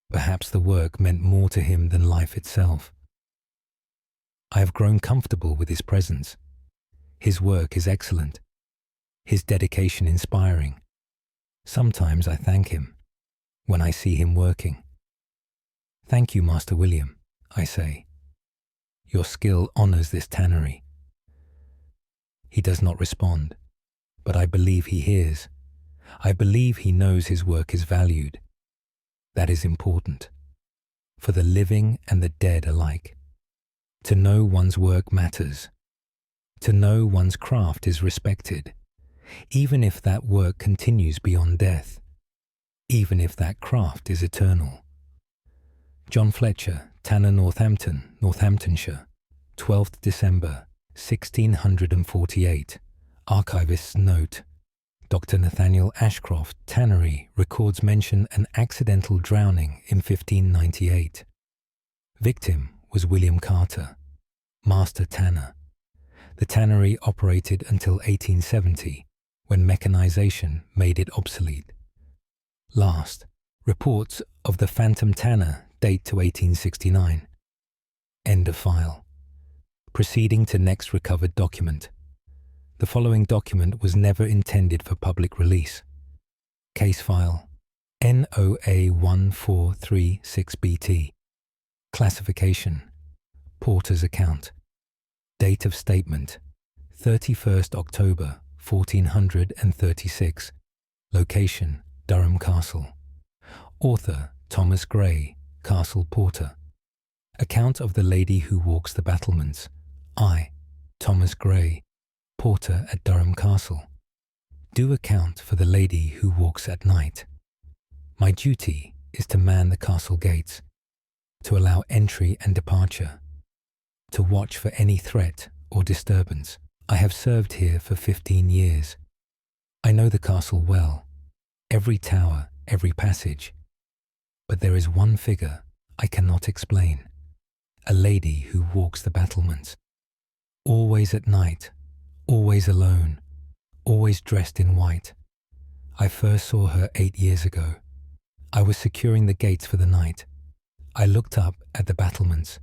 Perhaps the work meant more to him than life itself. I have grown comfortable with his presence. His work is excellent. His dedication inspiring. Sometimes I thank him when I see him working. "Thank you, Master William," I say. "Your skill honors this tannery." He does not respond, but I believe he hears. I believe he knows his work is valued. That is important, for the living and the dead alike. To know one's work matters. To know one's craft is respected, even if that work continues beyond death, even if that craft is eternal. John Fletcher, Tanner, Northampton, Northamptonshire, 12th December, 1648. Archivist's note. Dr. Nathaniel Ashcroft, Tannery, records mention an accidental drowning in 1598. Victim was William Carter, Master Tanner. The tannery operated until 1870, when mechanization made it obsolete. Last, reports of the Phantom Tanner date to 1869. End of file. Proceeding to next recovered document. The following document was never intended for public release. Case file NOA1436BT. Classification: Porter's account. Date of statement: 31st October 1436. Location: Durham Castle. Author: Thomas Gray, Castle Porter. Account of the lady who walks the battlements. I, Thomas Gray, Porter at Durham Castle. Do account for the lady who walks at night. My duty is to man the castle gates, to allow entry and departure, to watch for any threat or disturbance. I have served here for 15 years. I know the castle well, every tower, every passage. But there is one figure I cannot explain, a lady who walks the battlements. Always at night, always alone, always dressed in white. I first saw her 8 years ago. I was securing the gates for the night. I looked up at the battlements.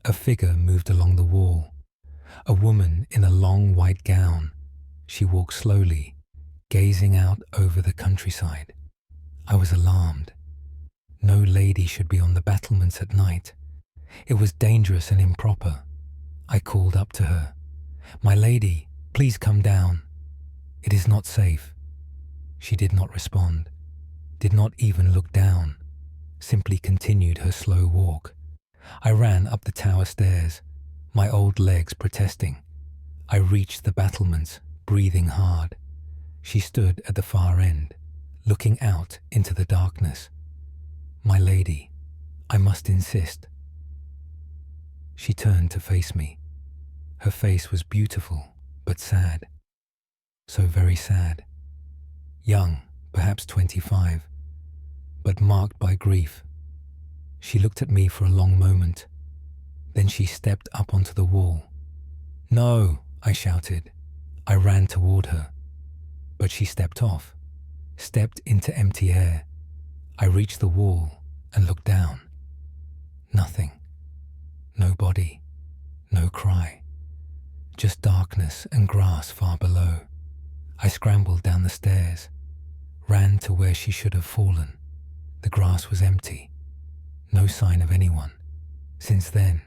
A figure moved along the wall. A woman in a long white gown. She walked slowly, gazing out over the countryside. I was alarmed. No lady should be on the battlements at night. It was dangerous and improper. I called up to her. "My lady, please come down. It is not safe." She did not respond, did not even look down, simply continued her slow walk. I ran up the tower stairs, my old legs protesting. I reached the battlements, breathing hard. She stood at the far end, looking out into the darkness. "My lady, I must insist." She turned to face me. Her face was beautiful, but sad. So very sad. Young, perhaps 25, but marked by grief. She looked at me for a long moment. Then she stepped up onto the wall. "No!" I shouted. I ran toward her. But she stepped off, stepped into empty air. I reached the wall and looked down. Nothing. No body. No cry. Just darkness and grass far below. I scrambled down the stairs, ran to where she should have fallen. The grass was empty. No sign of anyone. Since then,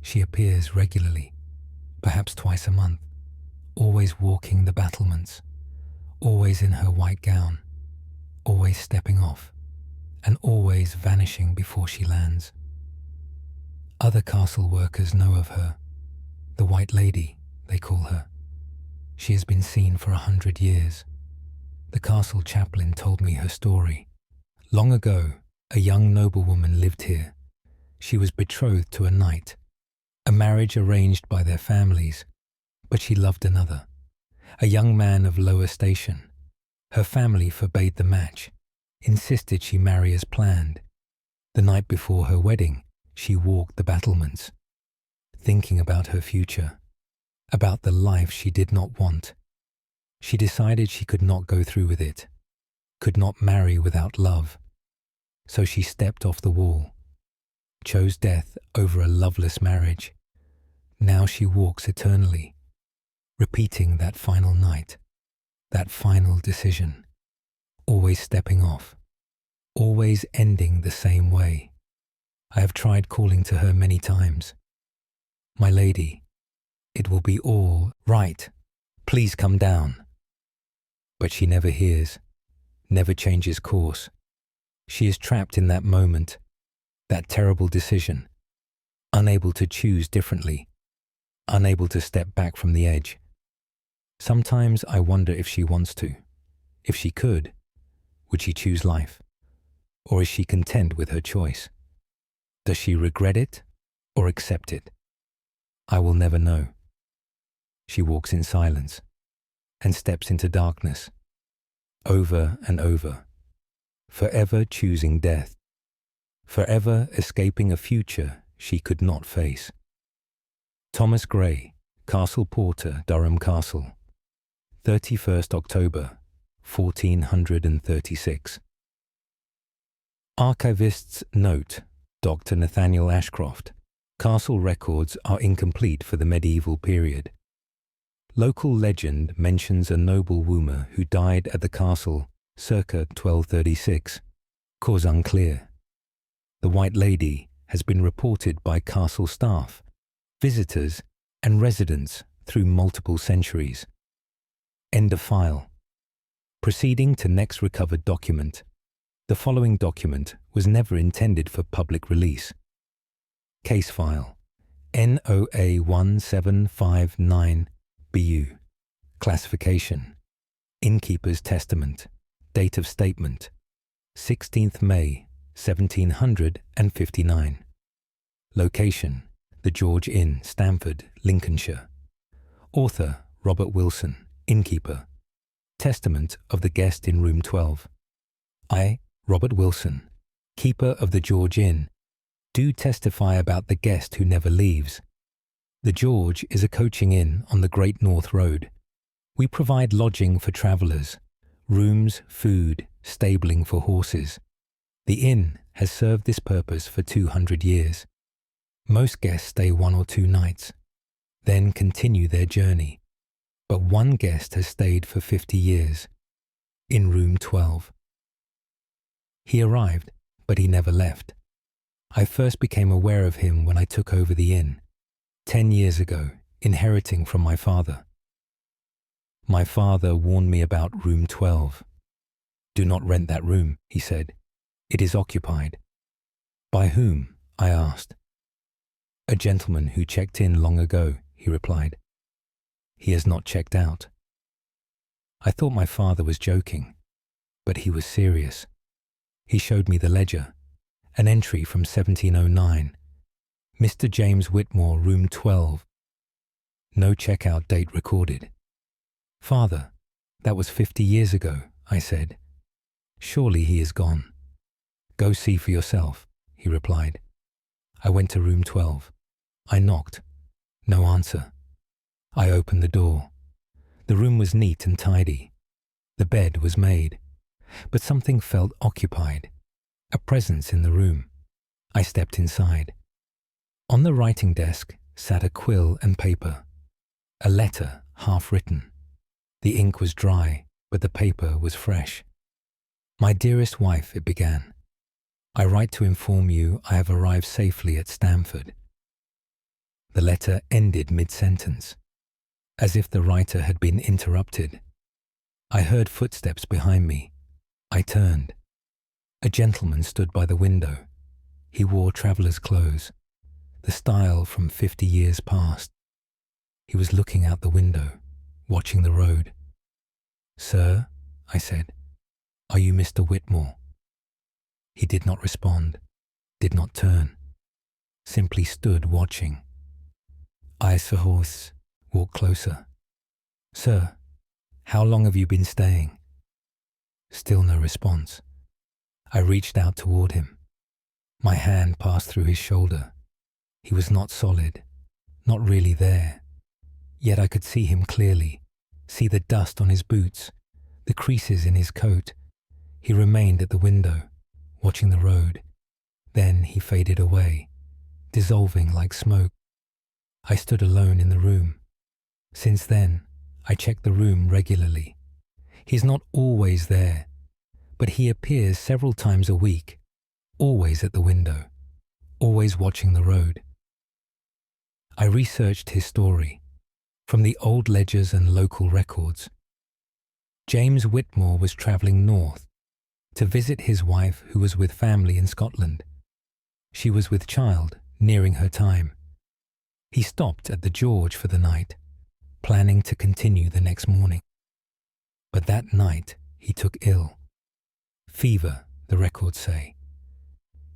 she appears regularly, perhaps twice a month, always walking the battlements, always in her white gown, always stepping off, and always vanishing before she lands. Other castle workers know of her. The White Lady, they call her. She has been seen for 100 years. The castle chaplain told me her story. Long ago, a young noblewoman lived here. She was betrothed to a knight, a marriage arranged by their families, but she loved another, a young man of lower station. Her family forbade the match, insisted she marry as planned. The night before her wedding, she walked the battlements, thinking about her future, about the life she did not want. She decided she could not go through with it, could not marry without love. So she stepped off the wall, chose death over a loveless marriage. Now she walks eternally, repeating that final night, that final decision, always stepping off, always ending the same way. I have tried calling to her many times. My lady, it will be all right. Please come down. But she never hears, never changes course. She is trapped in that moment, that terrible decision, unable to choose differently, unable to step back from the edge. Sometimes I wonder if she wants to. If she could, would she choose life? Or is she content with her choice? Does she regret it or accept it? I will never know. She walks in silence and steps into darkness, over and over, forever choosing death, forever escaping a future she could not face. Thomas Gray, Castle Porter, Durham Castle, 31st October, 1436. Archivist's note, Dr. Nathaniel Ashcroft. Castle records are incomplete for the medieval period. Local legend mentions a noble wooer who died at the castle circa 1236. Cause unclear. The White Lady has been reported by castle staff, visitors, and residents through multiple centuries. End of file. Proceeding to next recovered document. The following document was never intended for public release. Case file NOA 1759BU. Classification Innkeeper's Testament. Date of statement 16th May 1759. Location The George Inn, Stamford, Lincolnshire. Author Robert Wilson, Innkeeper. Testament of the guest in room 12. I, Robert Wilson, Keeper of the George Inn, do testify about the guest who never leaves. The George is a coaching inn on the Great North Road. We provide lodging for travellers, rooms, food, stabling for horses. The inn has served this purpose for 200 years. Most guests stay 1 or 2 nights, then continue their journey. But one guest has stayed for 50 years, in room 12. He arrived, but he never left. I first became aware of him when I took over the inn, 10 years ago, inheriting from my father. My father warned me about room 12. Do not rent that room, he said. It is occupied. By whom? I asked. A gentleman who checked in long ago, he replied. He has not checked out. I thought my father was joking, but he was serious. He showed me the ledger, an entry from 1709. Mr. James Whitmore, room 12. No checkout date recorded. Father, that was 50 years ago, I said. Surely he is gone. Go see for yourself, he replied. I went to room 12. I knocked. No answer. I opened the door. The room was neat and tidy. The bed was made, but something felt occupied, a presence in the room. I stepped inside. On the writing desk sat a quill and paper, a letter half written. The ink was dry, but the paper was fresh. My dearest wife, it began. I write to inform you I have arrived safely at Stamford. The letter ended mid-sentence, as if the writer had been interrupted. I heard footsteps behind me. I turned. A gentleman stood by the window. He wore traveller's clothes, the style from 50 years past. He was looking out the window, watching the road. "Sir," I said, "are you Mr. Whitmore?" He did not respond, did not turn, simply stood watching. I saw horse walk closer. "Sir, how long have you been staying?" Still no response. I reached out toward him. My hand passed through his shoulder. He was not solid, not really there. Yet I could see him clearly, see the dust on his boots, the creases in his coat. He remained at the window, watching the road. Then he faded away, dissolving like smoke. I stood alone in the room. Since then, I check the room regularly. He's not always there, but he appears several times a week, always at the window, always watching the road. I researched his story from the old ledgers and local records. James Whitmore was travelling north to visit his wife who was with family in Scotland. She was with child, nearing her time. He stopped at the George for the night, planning to continue the next morning. But that night he took ill. Fever, the records say.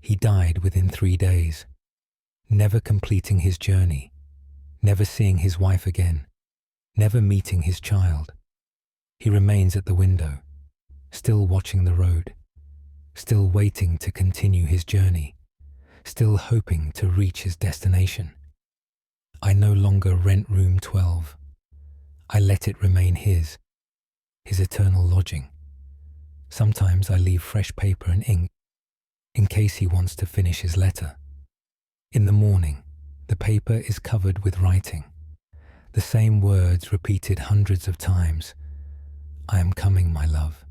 He died within 3 days, never completing his journey, never seeing his wife again, never meeting his child. He remains at the window, still watching the road, still waiting to continue his journey, still hoping to reach his destination. I no longer rent room 12. I let it remain his eternal lodging. Sometimes I leave fresh paper and ink in case he wants to finish his letter. In the morning, the paper is covered with writing, the same words repeated hundreds of times. "I am coming, my love.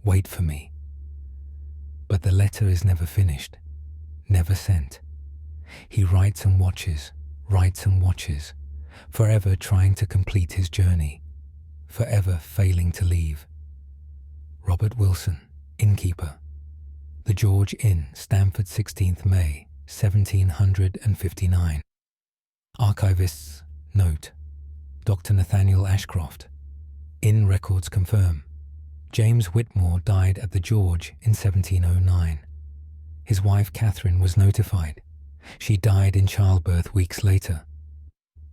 Wait for me." But the letter is never finished, never sent. He writes and watches, forever trying to complete his journey, forever failing to leave. Robert Wilson, innkeeper. The George Inn, Stamford, 16th May, 1759. Archivist's note. Dr. Nathaniel Ashcroft. Inn records confirm. James Whitmore died at the George in 1709. His wife Catherine was notified. She died in childbirth weeks later.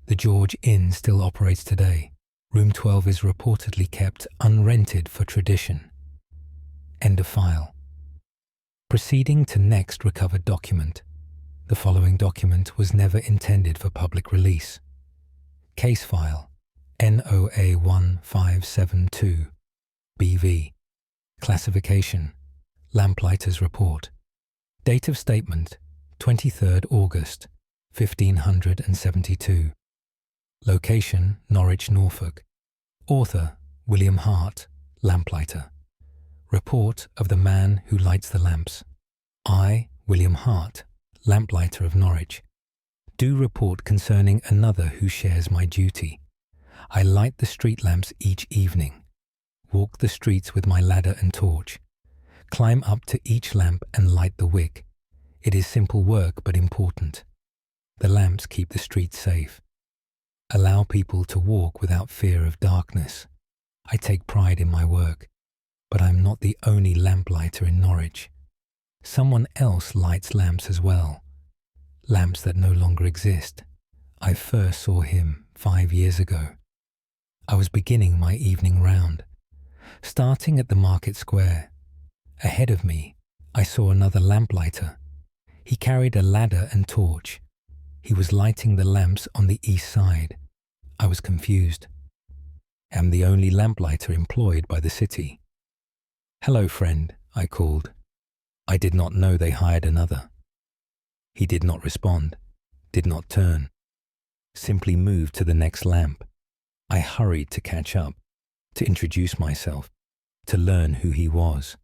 The George Inn still operates today. Room 12 is reportedly kept unrented for tradition. End of file. Proceeding to next recovered document. The following document was never intended for public release. Case file NOA 1572 BV. Classification Lamplighter's Report. Date of statement 23rd August 1572. Location Norwich, Norfolk. Author William Hart, Lamplighter. Report of the man who lights the lamps. I, William Hart, Lamplighter of Norwich, do report concerning another who shares my duty. I light the street lamps each evening, walk the streets with my ladder and torch, climb up to each lamp and light the wick. It is simple work but important. The lamps keep the streets safe, allow people to walk without fear of darkness. I take pride in my work, but I am not the only lamplighter in Norwich. Someone else lights lamps as well, lamps that no longer exist. I first saw him 5 years ago. I was beginning my evening round, starting at the market square. Ahead of me, I saw another lamplighter. He carried a ladder and torch. He was lighting the lamps on the east side. I was confused. Am the only lamplighter employed by the city. "Hello, friend," I called. I did not know they hired another. He did not respond, did not turn, simply moved to the next lamp. I hurried to catch up, to introduce myself, to learn who he was.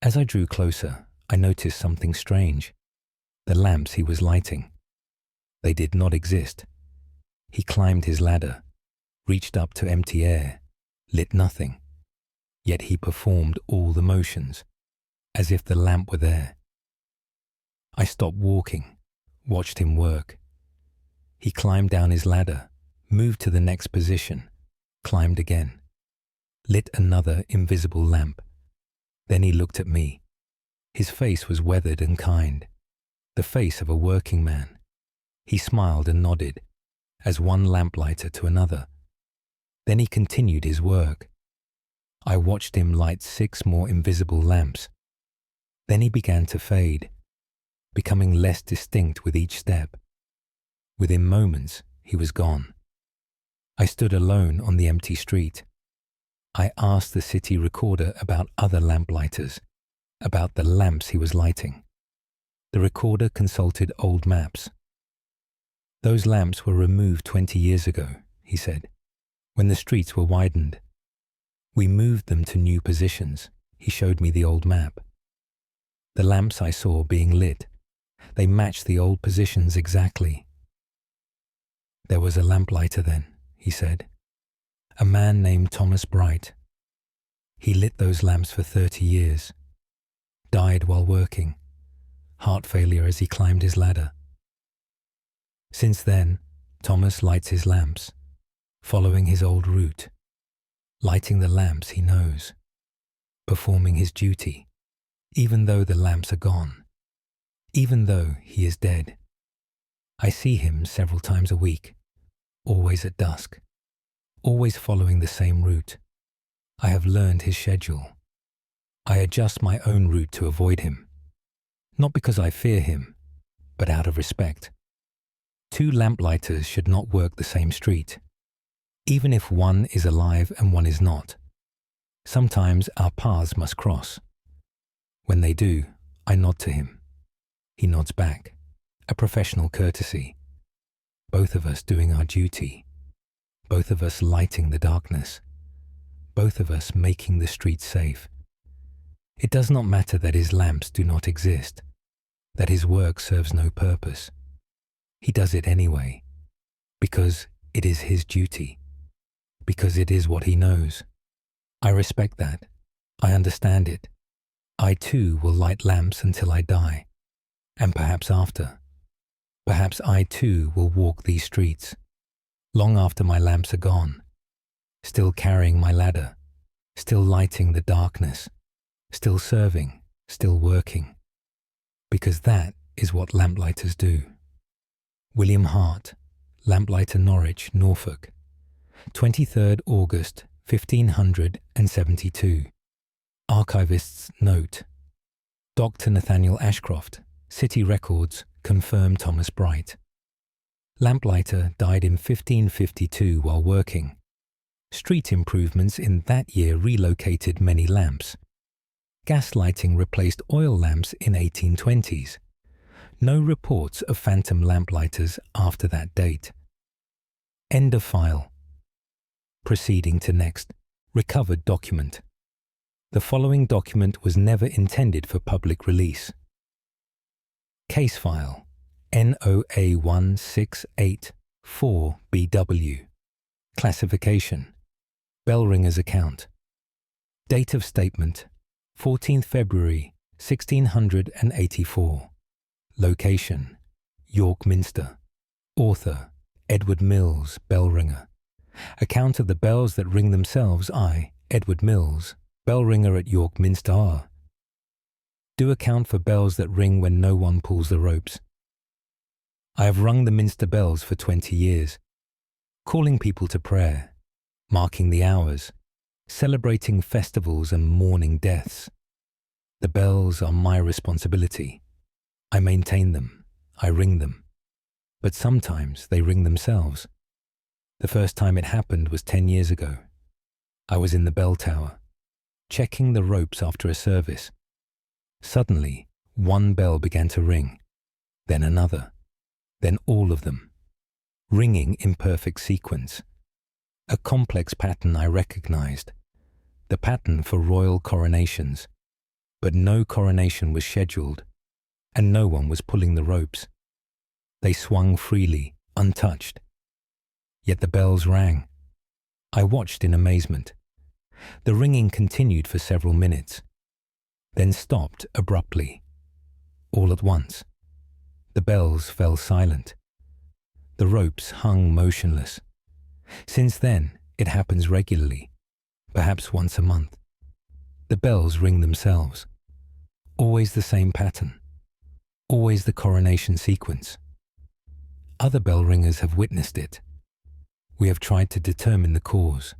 As I drew closer, I noticed something strange. The lamps he was lighting. They did not exist. He climbed his ladder, reached up to empty air, lit nothing. Yet he performed all the motions, as if the lamp were there. I stopped walking, watched him work. He climbed down his ladder, moved to the next position, climbed again, lit another invisible lamp. Then he looked at me. His face was weathered and kind, the face of a working man. He smiled and nodded, as one lamplighter to another. Then he continued his work. I watched him light 6 more invisible lamps. Then he began to fade, becoming less distinct with each step. Within moments, he was gone. I stood alone on the empty street. I asked the city recorder about other lamplighters, about the lamps he was lighting. The recorder consulted old maps. "Those lamps were removed 20 years ago," he said, "when the streets were widened. We moved them to new positions." He showed me the old map. The lamps I saw being lit, they matched the old positions exactly. "There was a lamplighter then," he said, "a man named Thomas Bright. He lit those lamps for 30 years, died while working, heart failure as he climbed his ladder. Since then, Thomas lights his lamps, following his old route, lighting the lamps he knows, performing his duty, even though the lamps are gone, even though he is dead. I see him several times a week, always at dusk, always following the same route. I have learned his schedule. I adjust my own route to avoid him, not because I fear him, but out of respect. 2 lamplighters should not work the same street, even if one is alive and one is not. Sometimes our paths must cross. When they do, I nod to him. He nods back, a professional courtesy. Both of us doing our duty, both of us lighting the darkness, both of us making the street safe. It does not matter that his lamps do not exist, that his work serves no purpose. He does it anyway, because it is his duty, because it is what he knows. I respect that. I understand it. I too will light lamps until I die, and perhaps after. Perhaps I too will walk these streets, long after my lamps are gone, still carrying my ladder, still lighting the darkness, still serving, still working, because that is what lamplighters do. William Hart, Lamplighter, Norwich, Norfolk, 23rd August 1572. Archivist's note. Dr. Nathaniel Ashcroft, City Records, confirm Thomas Bright. Lamplighter died in 1552 while working. Street improvements in that year relocated many lamps. Gas lighting replaced oil lamps in 1820s. No reports of phantom lamplighters after that date. End of file. Proceeding to next. Recovered document. The following document was never intended for public release. Case file NOA1684BW. Classification. Bell ringer's account. Date of statement 14th February 1684. Location York Minster. Author Edward Mills, bell ringer. Account of the bells that ring themselves. I, Edward Mills, bell ringer at York Minster R. Do account for bells that ring when no one pulls the ropes. I have rung the Minster bells for 20 years, calling people to prayer, marking the hours, celebrating festivals and mourning deaths. The bells are my responsibility. I maintain them, I ring them, but sometimes they ring themselves. The first time it happened was 10 years ago. I was in the bell tower, checking the ropes after a service. Suddenly, one bell began to ring, then another, then all of them, ringing in perfect sequence. A complex pattern I recognized, the pattern for royal coronations, but no coronation was scheduled, and no one was pulling the ropes. They swung freely, untouched. Yet the bells rang. I watched in amazement. The ringing continued for several minutes, then stopped abruptly. All at once, the bells fell silent. The ropes hung motionless. Since then, it happens regularly, perhaps once a month. The bells ring themselves. Always the same pattern. Always the coronation sequence. Other bell ringers have witnessed it. We have tried to determine the cause.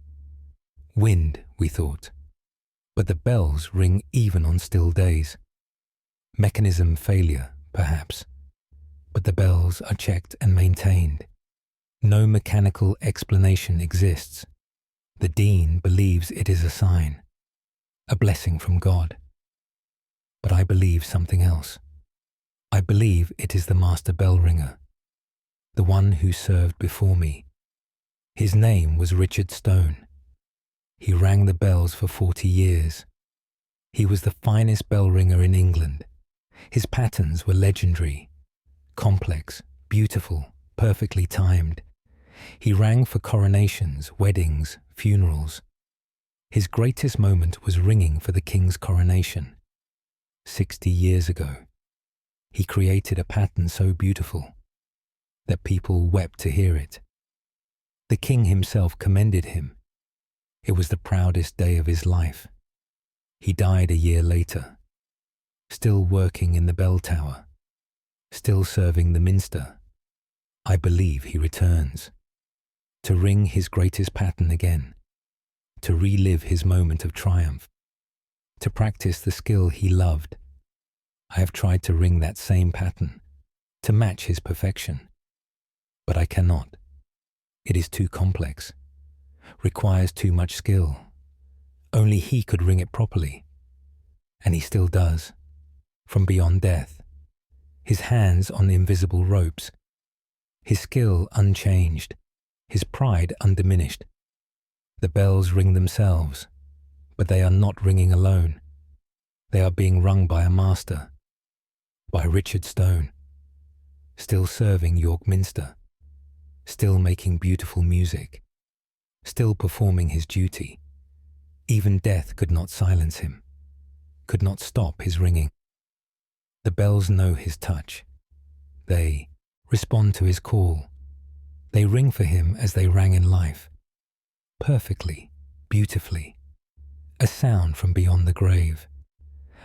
Wind, we thought. But the bells ring even on still days. Mechanism failure, perhaps. But the bells are checked and maintained. No mechanical explanation exists. The Dean believes it is a sign, a blessing from God. But I believe something else. I believe it is the master bell ringer, the one who served before me. His name was Richard Stone. He rang the bells for 40 years. He was the finest bell ringer in England. His patterns were legendary, complex, beautiful, perfectly timed. He rang for coronations, weddings, funerals. His greatest moment was ringing for the king's coronation. 60 years ago, he created a pattern so beautiful that people wept to hear it. The king himself commended him. It was the proudest day of his life. He died a year later, still working in the bell tower, still serving the minster. I believe he returns, to ring his greatest pattern again, to relive his moment of triumph, to practice the skill he loved. I have tried to ring that same pattern, to match his perfection, but I cannot. It is too complex, requires too much skill. Only he could ring it properly, and he still does, from beyond death, his hands on invisible ropes, his skill unchanged, his pride undiminished. The bells ring themselves, but they are not ringing alone. They are being rung by a master, by Richard Stone, still serving York Minster, still making beautiful music, still performing his duty. Even death could not silence him, could not stop his ringing. The bells know his touch. They respond to his call. They ring for him as they rang in life, perfectly, beautifully, a sound from beyond the grave,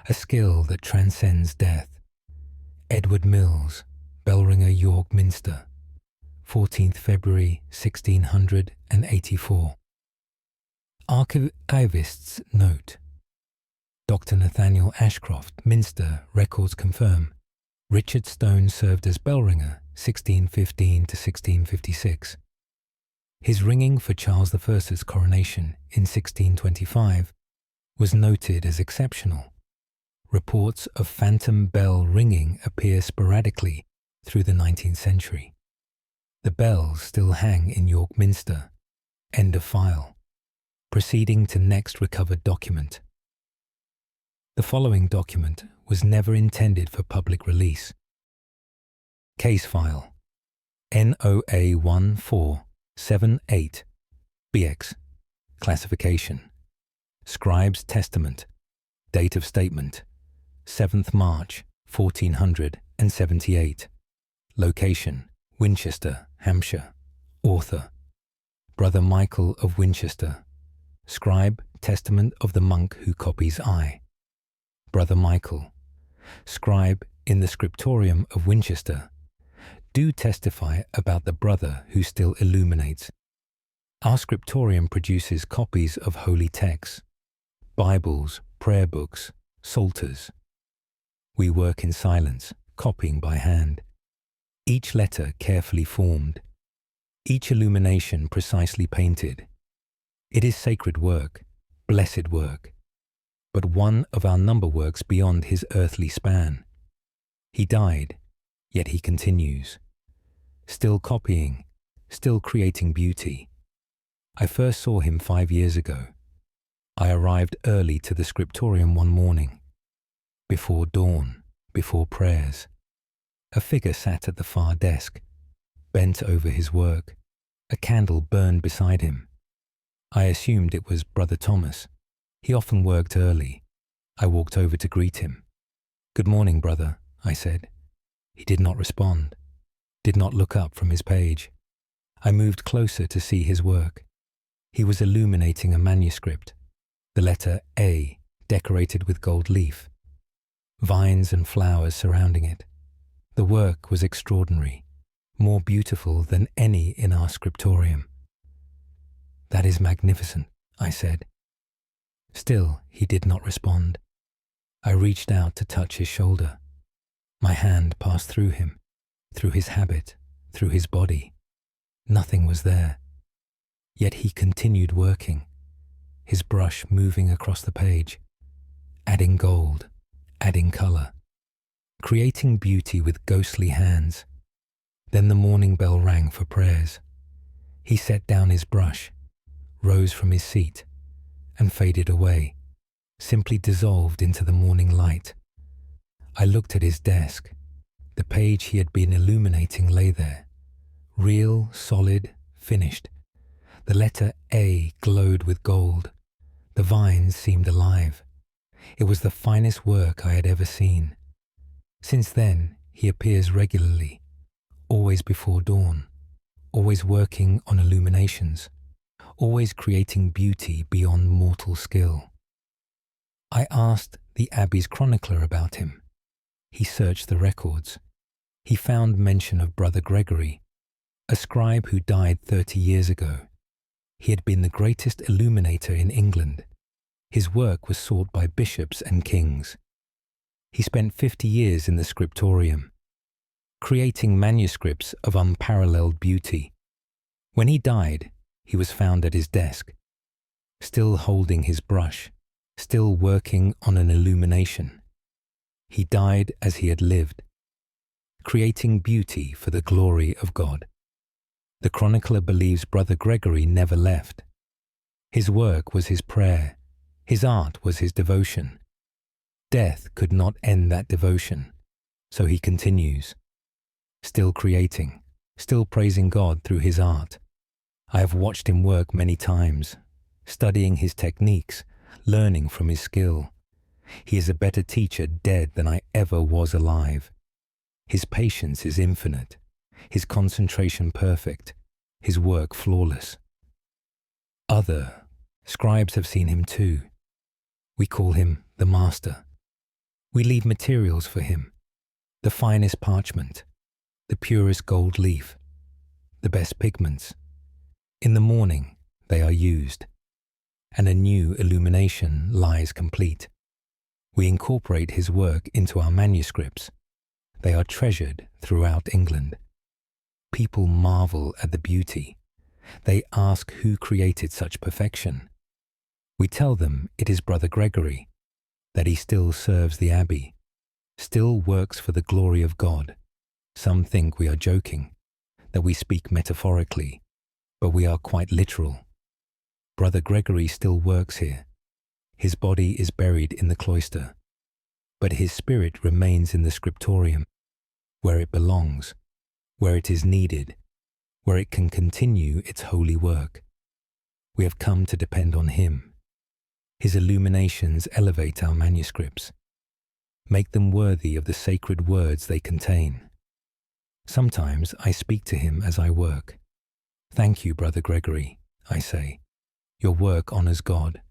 a skill that transcends death. Edward Mills, Bellringer, York Minster, 14th February 1684. Archivist's note. Dr. Nathaniel Ashcroft, Minster, records confirm. Richard Stone served as bellringer 1615 to 1656. His ringing for Charles I's coronation in 1625 was noted as exceptional. Reports of phantom bell ringing appear sporadically through the 19th century. The bells still hang in York Minster. End of file. Proceeding to next recovered document. The following document was never intended for public release. Case file NOA 1478 BX. Classification. Scribe's Testament. Date of statement 7th March 1478. Location Winchester, Hampshire. Author Brother Michael of Winchester. Scribe, Testament of the monk who copies I. Brother Michael, scribe in the scriptorium of Winchester, do testify about the brother who still illuminates. Our scriptorium produces copies of holy texts, Bibles, prayer books, psalters. We work in silence, copying by hand. Each letter carefully formed, each illumination precisely painted. It is sacred work, blessed work, but one of our number works beyond his earthly span. He died, yet he continues, still copying, still creating beauty. I first saw him 5 years ago. I arrived early to the scriptorium one morning. Before dawn, before prayers, a figure sat at the far desk, bent over his work. A candle burned beside him. I assumed it was Brother Thomas. He often worked early. I walked over to greet him. "Good morning, brother," I said. He did not respond, did not look up from his page. I moved closer to see his work. He was illuminating a manuscript, the letter A decorated with gold leaf, vines and flowers surrounding it. The work was extraordinary, more beautiful than any in our scriptorium. "That is magnificent," I said. Still, he did not respond. I reached out to touch his shoulder. My hand passed through him, through his habit, through his body. Nothing was there. Yet he continued working, his brush moving across the page, adding gold, adding colour, creating beauty with ghostly hands. Then the morning bell rang for prayers. He set down his brush, rose from his seat, and faded away, simply dissolved into the morning light. I looked at his desk. The page he had been illuminating lay there, real, solid, finished. The letter A glowed with gold. The vines seemed alive. It was the finest work I had ever seen. Since then, he appears regularly, always before dawn, always working on illuminations, always creating beauty beyond mortal skill. I asked the Abbey's chronicler about him. He searched the records. He found mention of Brother Gregory, a scribe who died 30 years ago. He had been the greatest illuminator in England. His work was sought by bishops and kings. He spent 50 years in the scriptorium, creating manuscripts of unparalleled beauty. When he died, he was found at his desk, still holding his brush, still working on an illumination. He died as he had lived, creating beauty for the glory of God. The chronicler believes Brother Gregory never left. His work was his prayer. His art was his devotion. Death could not end that devotion, so he continues, still creating, still praising God through his art. I have watched him work many times, studying his techniques, learning from his skill. He is a better teacher dead than I ever was alive. His patience is infinite, his concentration perfect, his work flawless. Other scribes have seen him too. We call him the Master. We leave materials for him, the finest parchment, the purest gold leaf, the best pigments. In the morning they are used, and a new illumination lies complete. We incorporate his work into our manuscripts. They are treasured throughout England. People marvel at the beauty. They ask who created such perfection. We tell them it is Brother Gregory, that he still serves the Abbey, still works for the glory of God. Some think we are joking, that we speak metaphorically, but we are quite literal. Brother Gregory still works here. His body is buried in the cloister, but his spirit remains in the scriptorium, where it belongs, where it is needed, where it can continue its holy work. We have come to depend on him. His illuminations elevate our manuscripts, make them worthy of the sacred words they contain. Sometimes I speak to him as I work. "Thank you, Brother Gregory," I say. "Your work honors God.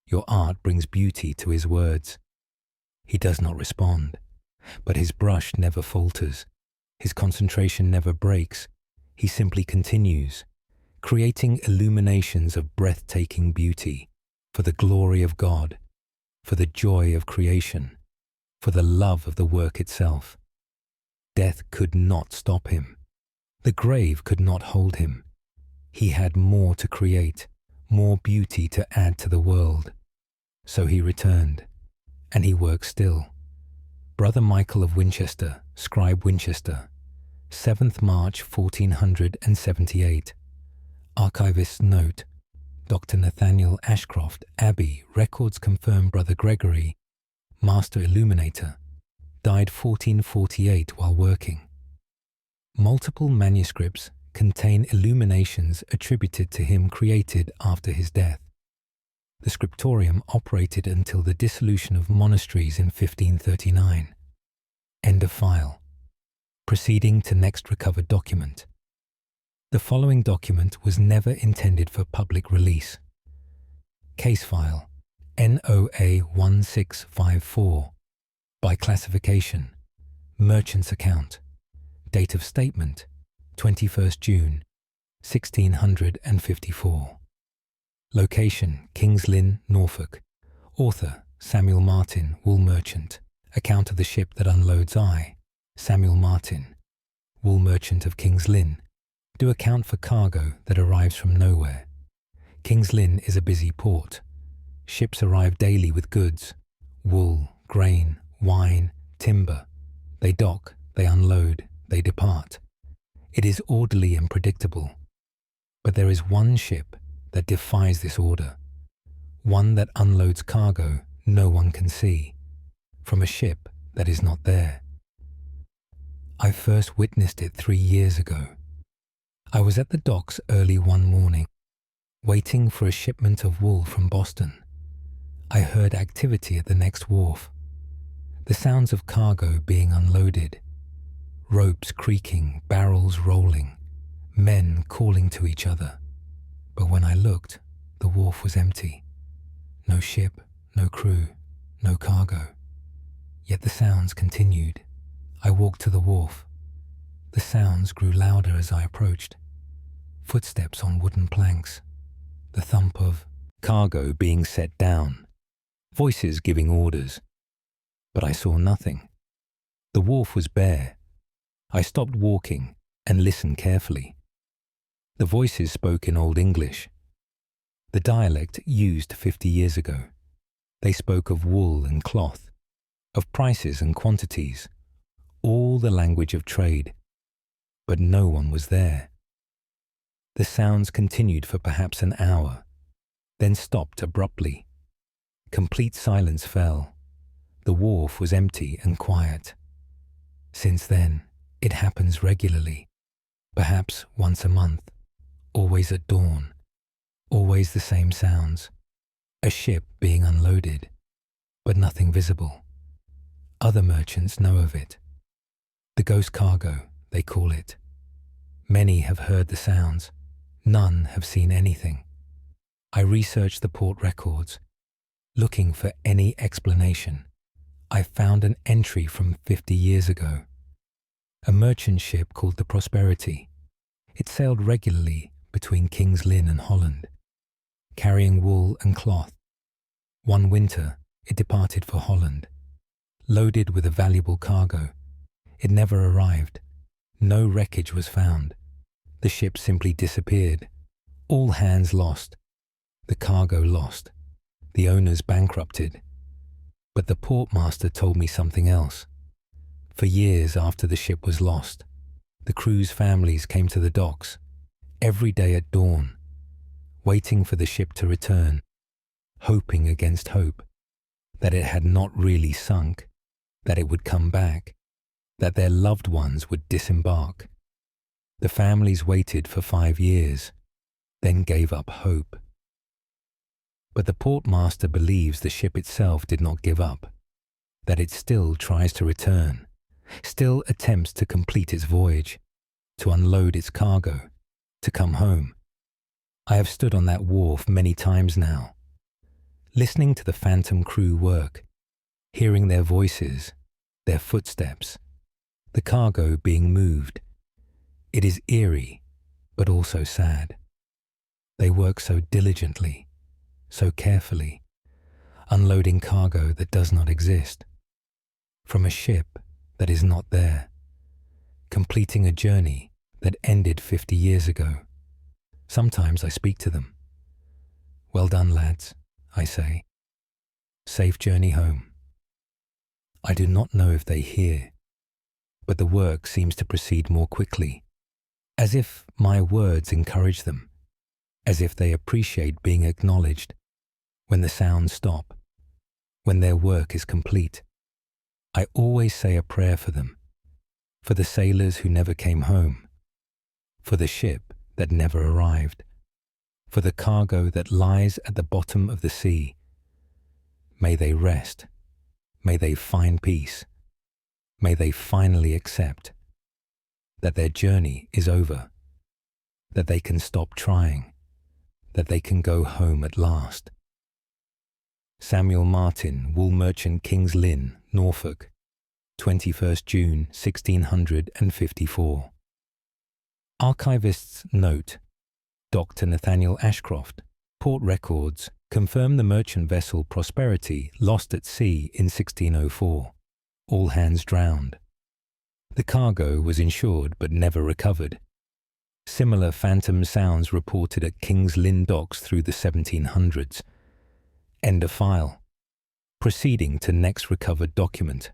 Your art brings beauty to his words." He does not respond, but his brush never falters. His concentration never breaks. He simply continues, creating illuminations of breathtaking beauty for the glory of God, for the joy of creation, for the love of the work itself. Death could not stop him. The grave could not hold him. He had more to create, more beauty to add to the world. So he returned, and he works still. Brother Michael of Winchester, Scribe Winchester, 7th March 1478. Archivist's note: Dr. Nathaniel Ashcroft, Abbey, records confirm Brother Gregory, Master Illuminator, died 1448 while working. Multiple manuscripts contain illuminations attributed to him created after his death. The scriptorium operated until the dissolution of monasteries in 1539. End of file. Proceeding to next recovered document. The following document was never intended for public release. Case file NOA 1654. By classification, merchant's account. Date of statement 21st June 1654. Location King's Lynn, Norfolk. Author Samuel Martin, wool merchant. Account of the ship that unloads I, Samuel Martin, wool merchant of King's Lynn, do account for cargo that arrives from nowhere. King's Lynn is a busy port. Ships arrive daily with goods, wool, grain, wine, timber. They dock, they unload, they depart. It is orderly and predictable. But there is one ship that defies this order, one that unloads cargo no one can see, from a ship that is not there. I first witnessed it 3 years ago. I was at the docks early one morning, waiting for a shipment of wool from Boston. I heard activity at the next wharf, the sounds of cargo being unloaded, ropes creaking, barrels rolling, men calling to each other. But when I looked, the wharf was empty. No ship, no crew, no cargo. Yet the sounds continued. I walked to the wharf. The sounds grew louder as I approached. Footsteps on wooden planks, the thump of cargo being set down, voices giving orders. But I saw nothing. The wharf was bare. I stopped walking and listened carefully. The voices spoke in Old English, the dialect used 50 years ago. They spoke of wool and cloth, of prices and quantities, all the language of trade. But no one was there. The sounds continued for perhaps an hour, then stopped abruptly. Complete silence fell. The wharf was empty and quiet. Since then, it happens regularly, perhaps once a month, always at dawn, always the same sounds. A ship being unloaded, but nothing visible. Other merchants know of it. The ghost cargo, they call it. Many have heard the sounds. None have seen anything. I researched the port records, looking for any explanation. I found an entry from 50 years ago. A merchant ship called the Prosperity. It sailed regularly between King's Lynn and Holland, carrying wool and cloth. One winter, it departed for Holland, loaded with a valuable cargo. It never arrived. No wreckage was found. The ship simply disappeared. All hands lost. The cargo lost. The owners bankrupted. But the portmaster told me something else. For years after the ship was lost, the crew's families came to the docks, every day at dawn, waiting for the ship to return, hoping against hope that it had not really sunk, that it would come back, that their loved ones would disembark. The families waited for 5 years, then gave up hope. But the portmaster believes the ship itself did not give up, that it still tries to return, still attempts to complete its voyage, to unload its cargo, to come home. I have stood on that wharf many times now, listening to the phantom crew work, hearing their voices, their footsteps, the cargo being moved. It is eerie, but also sad. They work so diligently, so carefully, unloading cargo that does not exist, from a ship that is not there, completing a journey that ended 50 years ago. Sometimes I speak to them. Well done, lads, I say. Safe journey home. I do not know if they hear, but the work seems to proceed more quickly, as if my words encourage them, as if they appreciate being acknowledged. When the sounds stop, when their work is complete, I always say a prayer for them, for the sailors who never came home, for the ship that never arrived, for the cargo that lies at the bottom of the sea. May they rest, may they find peace, may they finally accept that their journey is over, that they can stop trying, that they can go home at last. Samuel Martin, wool merchant, King's Lynn, Norfolk, 21st June 1654. Archivist's note: Dr. Nathaniel Ashcroft, Port Records, confirm the merchant vessel Prosperity lost at sea in 1604. All hands drowned. The cargo was insured but never recovered. Similar phantom sounds reported at King's Lynn docks through the 1700s. End of file. Proceeding to next recovered document.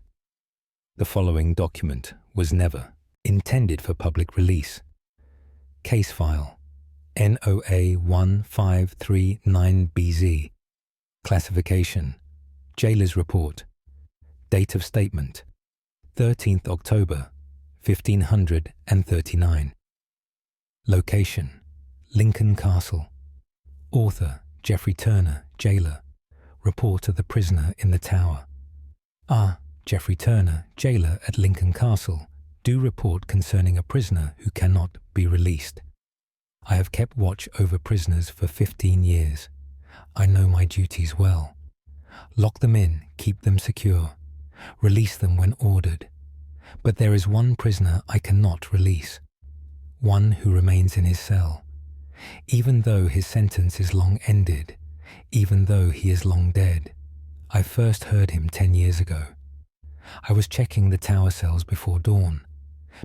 The following document was never intended for public release. Case file NOA 1539BZ. Classification: Jailer's Report. Date of statement: 13th October 1539. Location: Lincoln Castle. Author: Geoffrey Turner, jailer. Report of the prisoner in the tower. Geoffrey Turner, jailer at Lincoln Castle, do report concerning a prisoner who cannot be released. I have kept watch over prisoners for 15 years. I know my duties well. Lock them in, keep them secure. Release them when ordered. But there is one prisoner I cannot release. One who remains in his cell. Even though his sentence is long ended, even though he is long dead. I first heard him 10 years ago. I was checking the tower cells before dawn,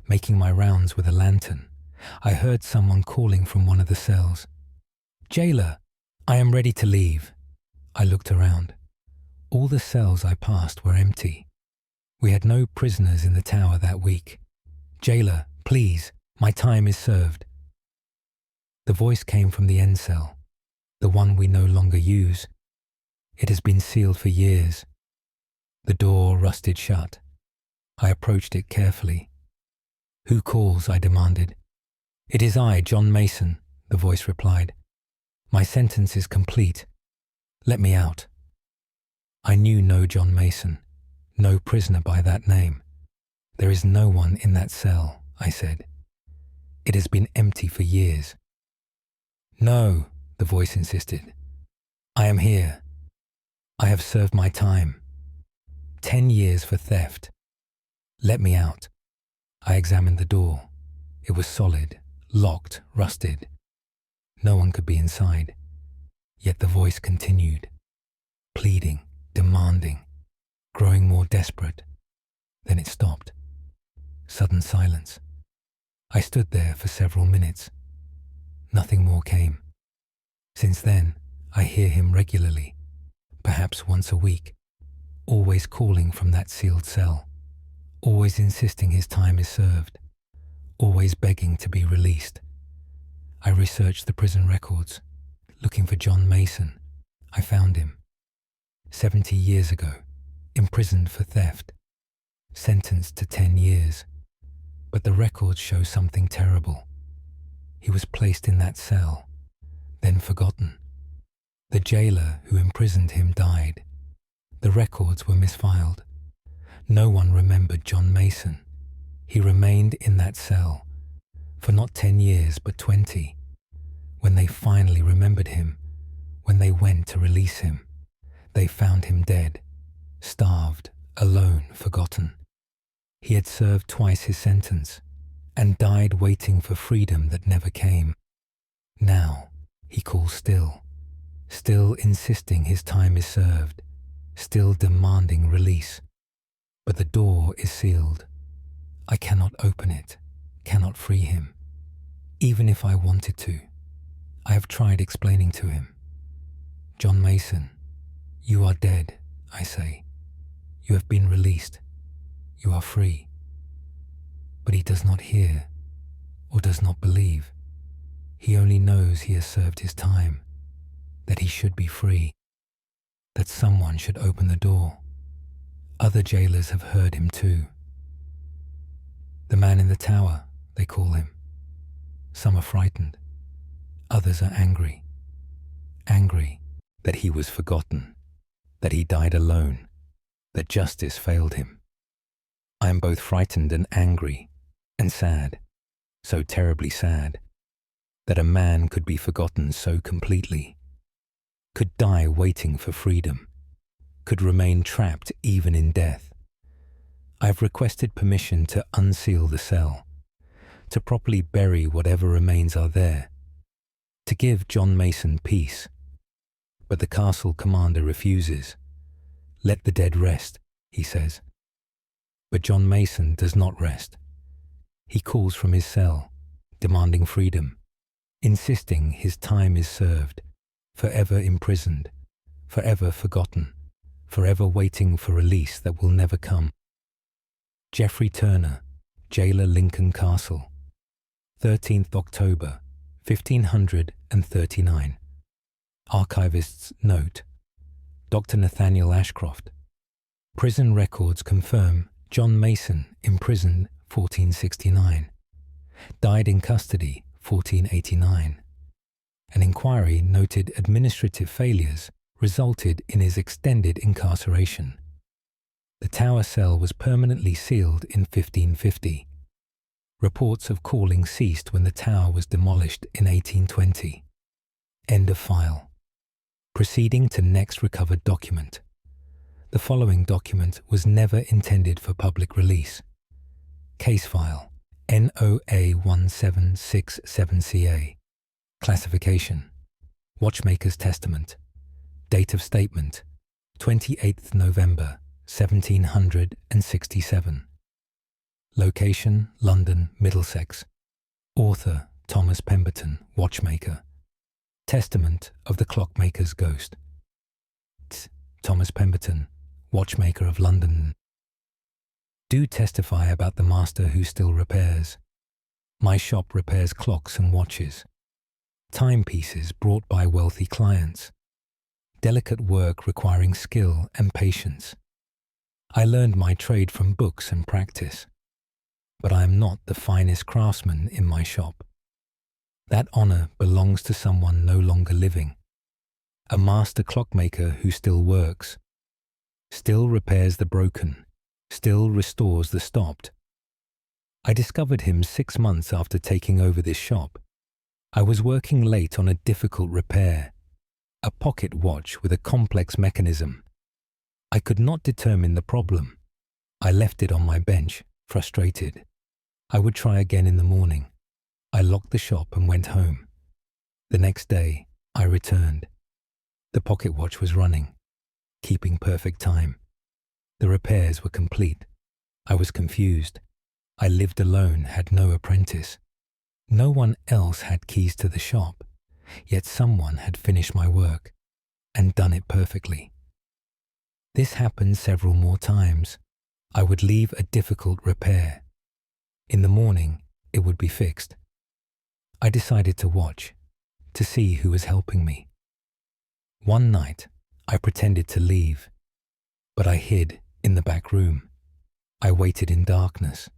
making my rounds with a lantern. I heard someone calling from one of the cells. "Jailer, I am ready to leave." I looked around. All the cells I passed were empty. We had no prisoners in the tower that week. "Jailer, please, my time is served." The voice came from the end cell, the one we no longer use. It has been sealed for years. The door rusted shut. I approached it carefully. "Who calls?" I demanded. "It is I, John Mason," the voice replied. "My sentence is complete. Let me out." I knew no John Mason, no prisoner by that name. "There is no one in that cell," I said. "It has been empty for years." "No," the voice insisted. "I am here. I have served my time. 10 years for theft. Let me out." I examined the door. It was solid, locked, rusted. No one could be inside. Yet the voice continued, pleading, demanding, growing more desperate. Then it stopped. Sudden silence. I stood there for several minutes. Nothing more came. Since then, I hear him regularly, perhaps once a week, always calling from that sealed cell, always insisting his time is served, always begging to be released. I researched the prison records, looking for John Mason. I found him. 70 years ago, imprisoned for theft, sentenced to 10 years. But the records show something terrible. He was placed in that cell, then forgotten. The jailer who imprisoned him died. The records were misfiled. No one remembered John Mason. He remained in that cell for not 10 years but 20. When they finally remembered him, when they went to release him, they found him dead, starved, alone, forgotten. He had served twice his sentence and died waiting for freedom that never came. Now he calls still insisting his time is served, still demanding release. But the door is sealed. I cannot open it, cannot free him, even if I wanted to. I have tried explaining to him. "John Mason, you are dead," I say. "You have been released. You are free." But he does not hear or does not believe. He only knows he has served his time, that he should be free, that someone should open the door. Other jailers have heard him too. "The man in the tower," they call him. Some are frightened. Others are angry. Angry that he was forgotten, that he died alone, that justice failed him. I am both frightened and angry and sad, so terribly sad. that a man could be forgotten so completely, could die waiting for freedom, could remain trapped even in death. I have requested permission to unseal the cell, to properly bury whatever remains are there, to give John Mason peace. But the castle commander refuses. "Let the dead rest," he says. But John Mason does not rest. He calls from his cell, demanding freedom, insisting his time is served, forever imprisoned, forever forgotten, forever waiting for release that will never come. Geoffrey Turner, Jailer, Lincoln Castle, 13th October, 1539. Archivist's note. Dr. Nathaniel Ashcroft. Prison records confirm John Mason, imprisoned 1469. Died in custody 1489. An inquiry noted administrative failures resulted in his extended incarceration. The tower cell was permanently sealed in 1550. Reports of calling ceased when the tower was demolished in 1820. End of file. Proceeding to next recovered document. The following document was never intended for public release. Case file NOA 1767CA. Classification: Watchmaker's Testament. Date of statement: 28th November 1767. Location: London, Middlesex. Author: Thomas Pemberton, watchmaker. Testament of the clockmaker's ghost. Thomas Pemberton, watchmaker of London. Do testify about the master who still repairs. My shop repairs clocks and watches. Timepieces brought by wealthy clients. Delicate work requiring skill and patience. I learned my trade from books and practice. But I am not the finest craftsman in my shop. That honor belongs to someone no longer living. A master clockmaker who still works, still repairs the broken, still restores the stopped. I discovered him 6 months after taking over this shop. I was working late on a difficult repair, a pocket watch with a complex mechanism. I could not determine the problem. I left it on my bench, frustrated. I would try again in the morning. I locked the shop and went home. The next day, I returned. The pocket watch was running, keeping perfect time. The repairs were complete. I was confused. I lived alone, had no apprentice. No one else had keys to the shop, yet someone had finished my work and done it perfectly. This happened several more times. I would leave a difficult repair. In the morning, it would be fixed. I decided to watch, to see who was helping me. One night, I pretended to leave, but I hid in the back room. I waited in darkness.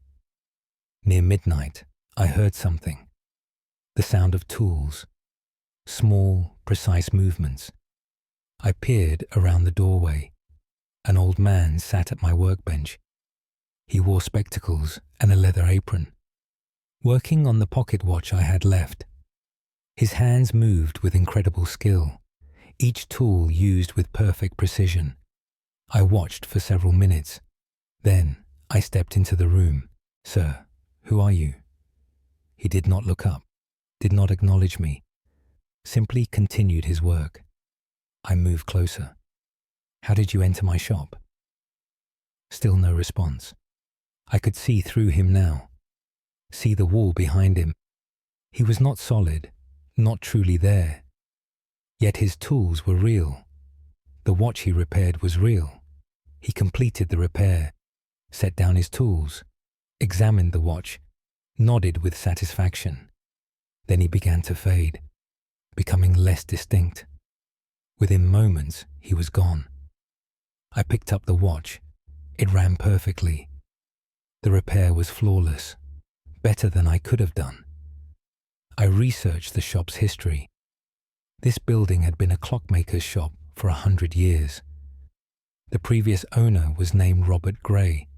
Near midnight, I heard something. The sound of tools, small, precise movements. I peered around the doorway. An old man sat at my workbench. He wore spectacles and a leather apron, working on the pocket watch I had left. His hands moved with incredible skill, each tool used with perfect precision. I watched for several minutes. Then I stepped into the room. "Sir, who are you?" He did not look up, did not acknowledge me, simply continued his work. I moved closer. "How did you enter my shop?" Still no response. I could see through him now, see the wall behind him. He was not solid, not truly there. Yet his tools were real. The watch he repaired was real. He completed the repair, set down his tools, examined the watch, nodded with satisfaction. Then he began to fade, becoming less distinct. Within moments, he was gone. I picked up the watch. It ran perfectly. The repair was flawless, better than I could have done. I researched the shop's history. This building had been a clockmaker's shop for 100 years. The previous owner was named Robert Gray,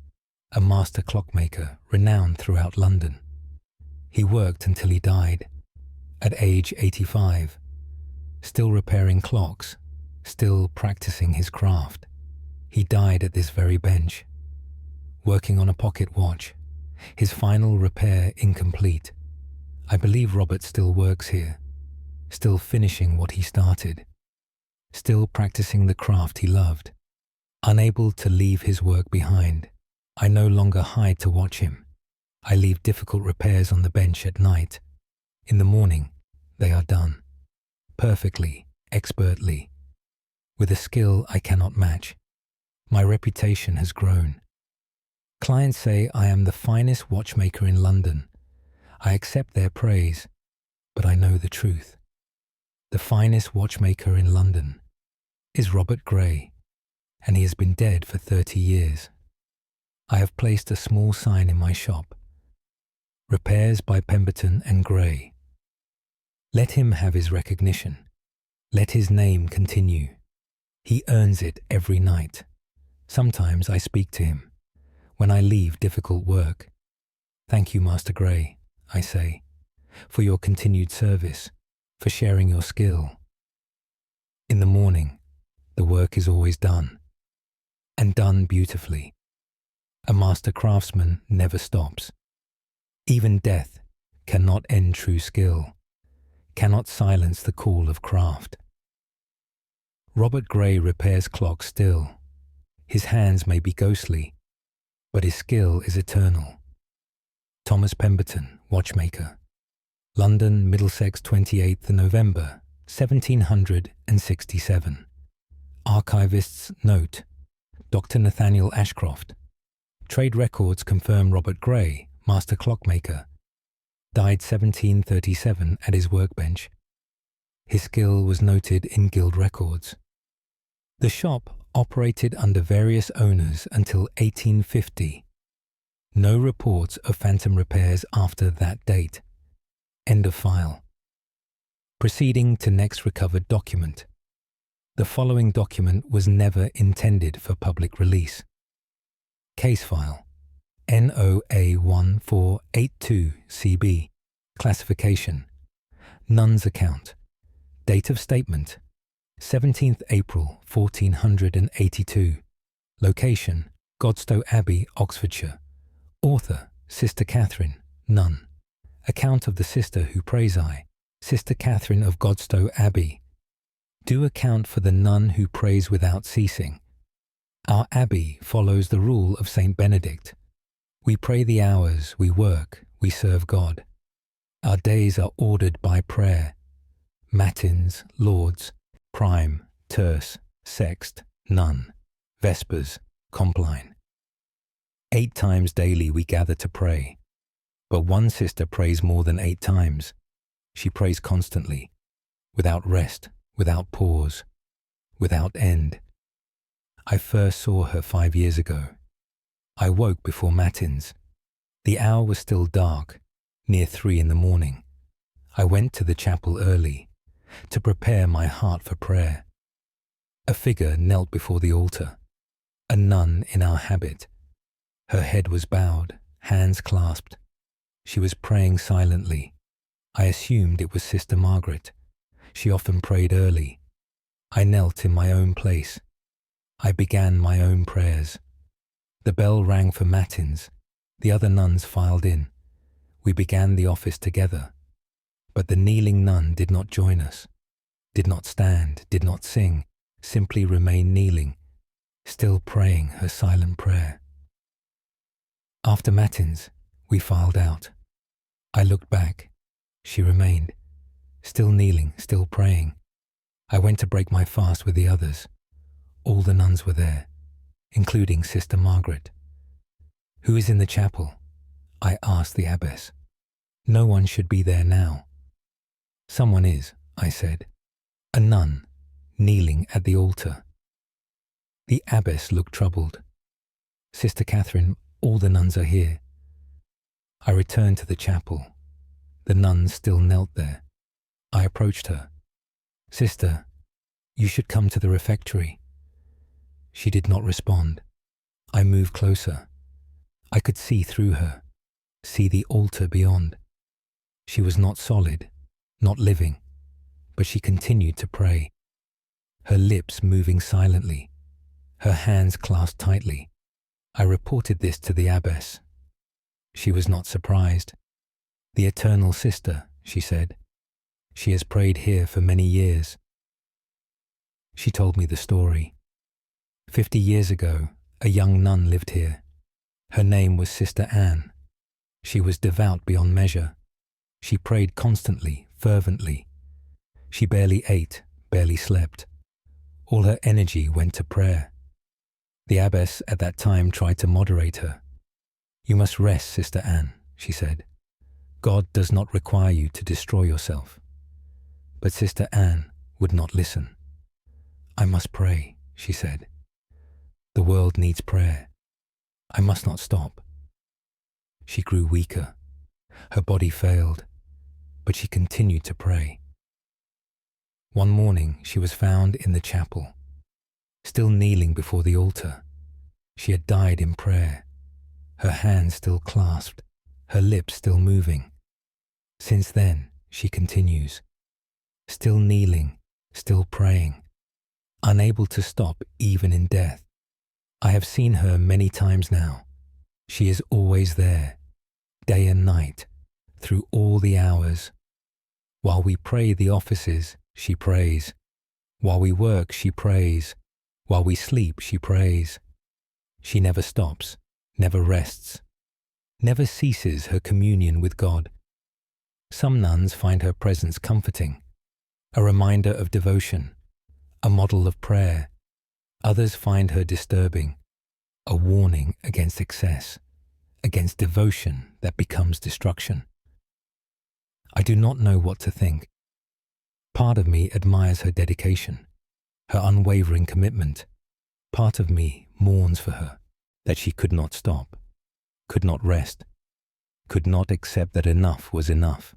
a master clockmaker renowned throughout London. He worked until he died. at age 85, still repairing clocks, still practicing his craft. He died at this very bench, working on a pocket watch, his final repair incomplete. I believe Robert still works here, still finishing what he started, still practicing the craft he loved. Unable to leave his work behind, I no longer hide to watch him. I leave difficult repairs on the bench at night. In the morning, they are done, perfectly, expertly, with a skill I cannot match. My reputation has grown. Clients say I am the finest watchmaker in London. I accept their praise, but I know the truth. The finest watchmaker in London is Robert Gray, and he has been dead for 30 years. I have placed a small sign in my shop, Repairs by Pemberton and Gray. Let him have his recognition. Let his name continue. He earns it every night. Sometimes I speak to him when I leave difficult work. Thank you, Master Gray, I say, for your continued service, for sharing your skill. In the morning, the work is always done, and done beautifully. A master craftsman never stops. Even death cannot end true skill, cannot silence the call of craft. Robert Gray repairs clocks still. His hands may be ghostly, but his skill is eternal. Thomas Pemberton, watchmaker. London, Middlesex, 28th November, 1767. Archivist's note. Dr. Nathaniel Ashcroft. Trade records confirm Robert Gray, master clockmaker, died 1737 at his workbench. His skill was noted in guild records. The shop operated under various owners until 1850. No reports of phantom repairs after that date. End of file. Proceeding to next recovered document. The following document was never intended for public release. Case file NOA1482CB. Classification Nun's account. Date of statement 17th April 1482. Location Godstow Abbey, Oxfordshire. Author Sister Catherine, nun. Account of the sister who prays I, Sister Catherine of Godstow Abbey. Do account for the nun who prays without ceasing. Our abbey follows the rule of Saint Benedict. We pray the hours, we work, we serve God. Our days are ordered by prayer. Matins, lauds, prime, terce, sext, nun, vespers, compline. 8 times daily we gather to pray. But one sister prays more than 8 times. She prays constantly, without rest, without pause, without end. I first saw her 5 years ago. I woke before matins. The hour was still dark, near 3 in the morning. I went to the chapel early, to prepare my heart for prayer. A figure knelt before the altar, a nun in our habit. Her head was bowed, hands clasped. She was praying silently. I assumed it was Sister Margaret. She often prayed early. I knelt in my own place. I began my own prayers. The bell rang for matins. The other nuns filed in. We began the office together. But the kneeling nun did not join us, did not stand, did not sing, simply remained kneeling, still praying her silent prayer. After matins, we filed out. I looked back. She remained, still kneeling, still praying. I went to break my fast with the others. All the nuns were there, including Sister Margaret. Who is in the chapel? I asked the abbess. No one should be there now. Someone is, I said. A nun, kneeling at the altar. The abbess looked troubled. Sister Catherine, all the nuns are here. I returned to the chapel. The nun still knelt there. I approached her. Sister, you should come to the refectory. She did not respond. I moved closer. I could see through her, see the altar beyond. She was not solid, not living, but she continued to pray, her lips moving silently, her hands clasped tightly. I reported this to the abbess. She was not surprised. "The Eternal Sister," she said. "She has prayed here for many years." She told me the story. 50 years ago, a young nun lived here. Her name was Sister Anne. She was devout beyond measure. She prayed constantly, fervently. She barely ate, barely slept. All her energy went to prayer. The abbess at that time tried to moderate her. "You must rest, Sister Anne," she said. "God does not require you to destroy yourself." But Sister Anne would not listen. "I must pray," she said. "The world needs prayer. I must not stop." She grew weaker. Her body failed, but she continued to pray. One morning she was found in the chapel, still kneeling before the altar. She had died in prayer, her hands still clasped, her lips still moving. Since then, she continues, still kneeling, still praying, unable to stop even in death. I have seen her many times now. She is always there, day and night, through all the hours. While we pray the offices, she prays. While we work, she prays. While we sleep, she prays. She never stops, never rests, never ceases her communion with God. Some nuns find her presence comforting, a reminder of devotion, a model of prayer. Others find her disturbing, a warning against excess, against devotion that becomes destruction. I do not know what to think. Part of me admires her dedication, her unwavering commitment. Part of me mourns for her, that she could not stop, could not rest, could not accept that enough was enough.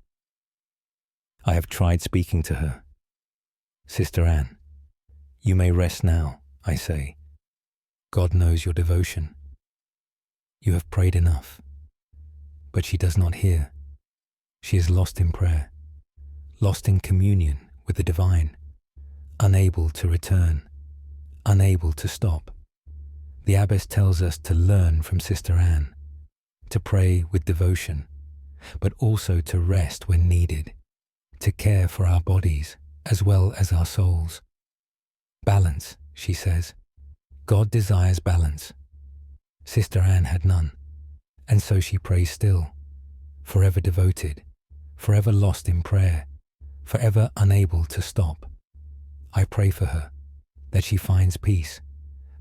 I have tried speaking to her. "Sister Anne, you may rest now," I say. "God knows your devotion. You have prayed enough." But she does not hear. She is lost in prayer, lost in communion with the divine, unable to return, unable to stop. The abbess tells us to learn from Sister Anne, to pray with devotion, but also to rest when needed, to care for our bodies as well as our souls. Balance, she says. God desires balance. Sister Anne had none, and so she prays still, forever devoted, forever lost in prayer, forever unable to stop. I pray for her, that she finds peace,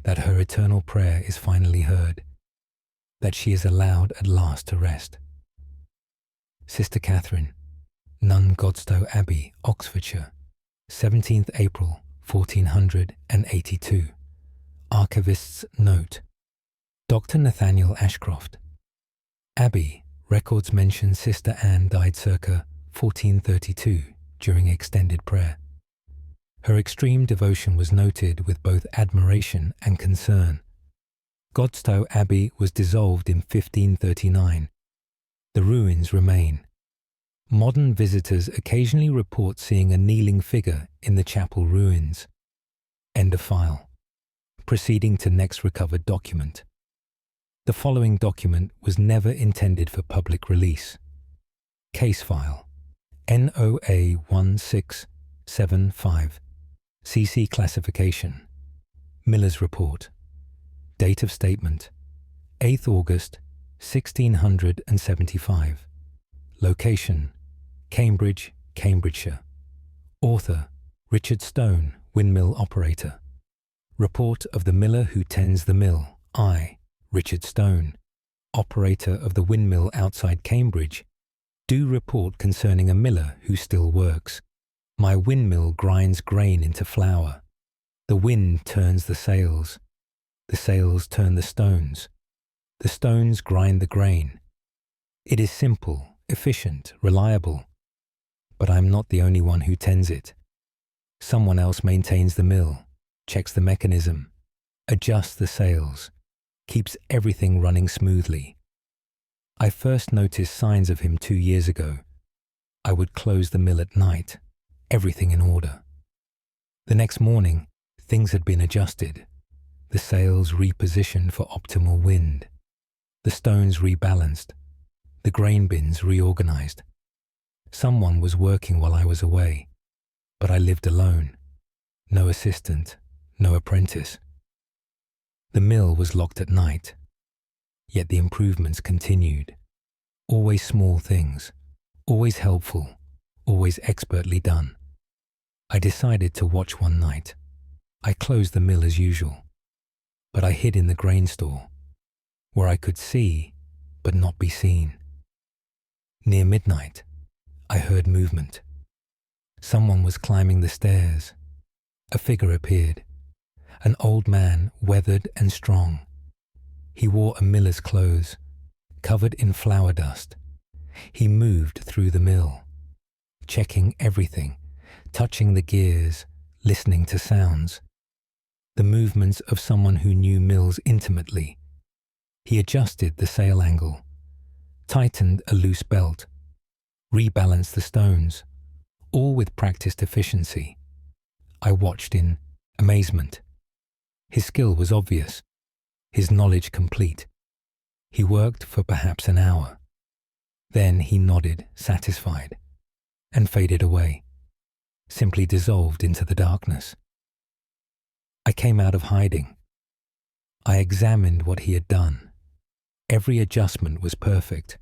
that her eternal prayer is finally heard, that she is allowed at last to rest. Sister Catherine, Nun Godstow Abbey, Oxfordshire, 17th April 1482. Archivist's note. Dr. Nathaniel Ashcroft. Abbey records mention Sister Anne died circa 1432 during extended prayer. Her extreme devotion was noted with both admiration and concern. Godstow Abbey was dissolved in 1539. The ruins remain. Modern visitors occasionally report seeing a kneeling figure in the chapel ruins. End of file. Proceeding to next recovered document. The following document was never intended for public release. Case file NOA 1675. CC classification. Miller's report. Date of statement 8th August 1675. Location Cambridge, Cambridgeshire. Author Richard Stone, windmill operator. Report of the miller who tends the mill. I, Richard Stone, operator of the windmill outside Cambridge, do report concerning a miller who still works. My windmill grinds grain into flour. The wind turns the sails. The sails turn the stones. The stones grind the grain. It is simple, efficient, reliable. But I am not the only one who tends it. Someone else maintains the mill, checks the mechanism, adjusts the sails, keeps everything running smoothly. I first noticed signs of him 2 years ago. I would close the mill at night, everything in order. The next morning, things had been adjusted, the sails repositioned for optimal wind, the stones rebalanced, the grain bins reorganized. Someone was working while I was away, but I lived alone. No assistant, no apprentice. The mill was locked at night, yet the improvements continued. Always small things, always helpful, always expertly done. I decided to watch one night. I closed the mill as usual, but I hid in the grain store, where I could see but not be seen. Near midnight, I heard movement. Someone was climbing the stairs. A figure appeared, an old man, weathered and strong. He wore a miller's clothes, covered in flour dust. He moved through the mill, checking everything, touching the gears, listening to sounds. The movements of someone who knew mills intimately. He adjusted the sail angle, tightened a loose belt, rebalanced the stones, all with practiced efficiency. I watched in amazement. His skill was obvious, his knowledge complete. He worked for perhaps an hour. Then he nodded, satisfied, and faded away, simply dissolved into the darkness. I came out of hiding. I examined what he had done. Every adjustment was perfect,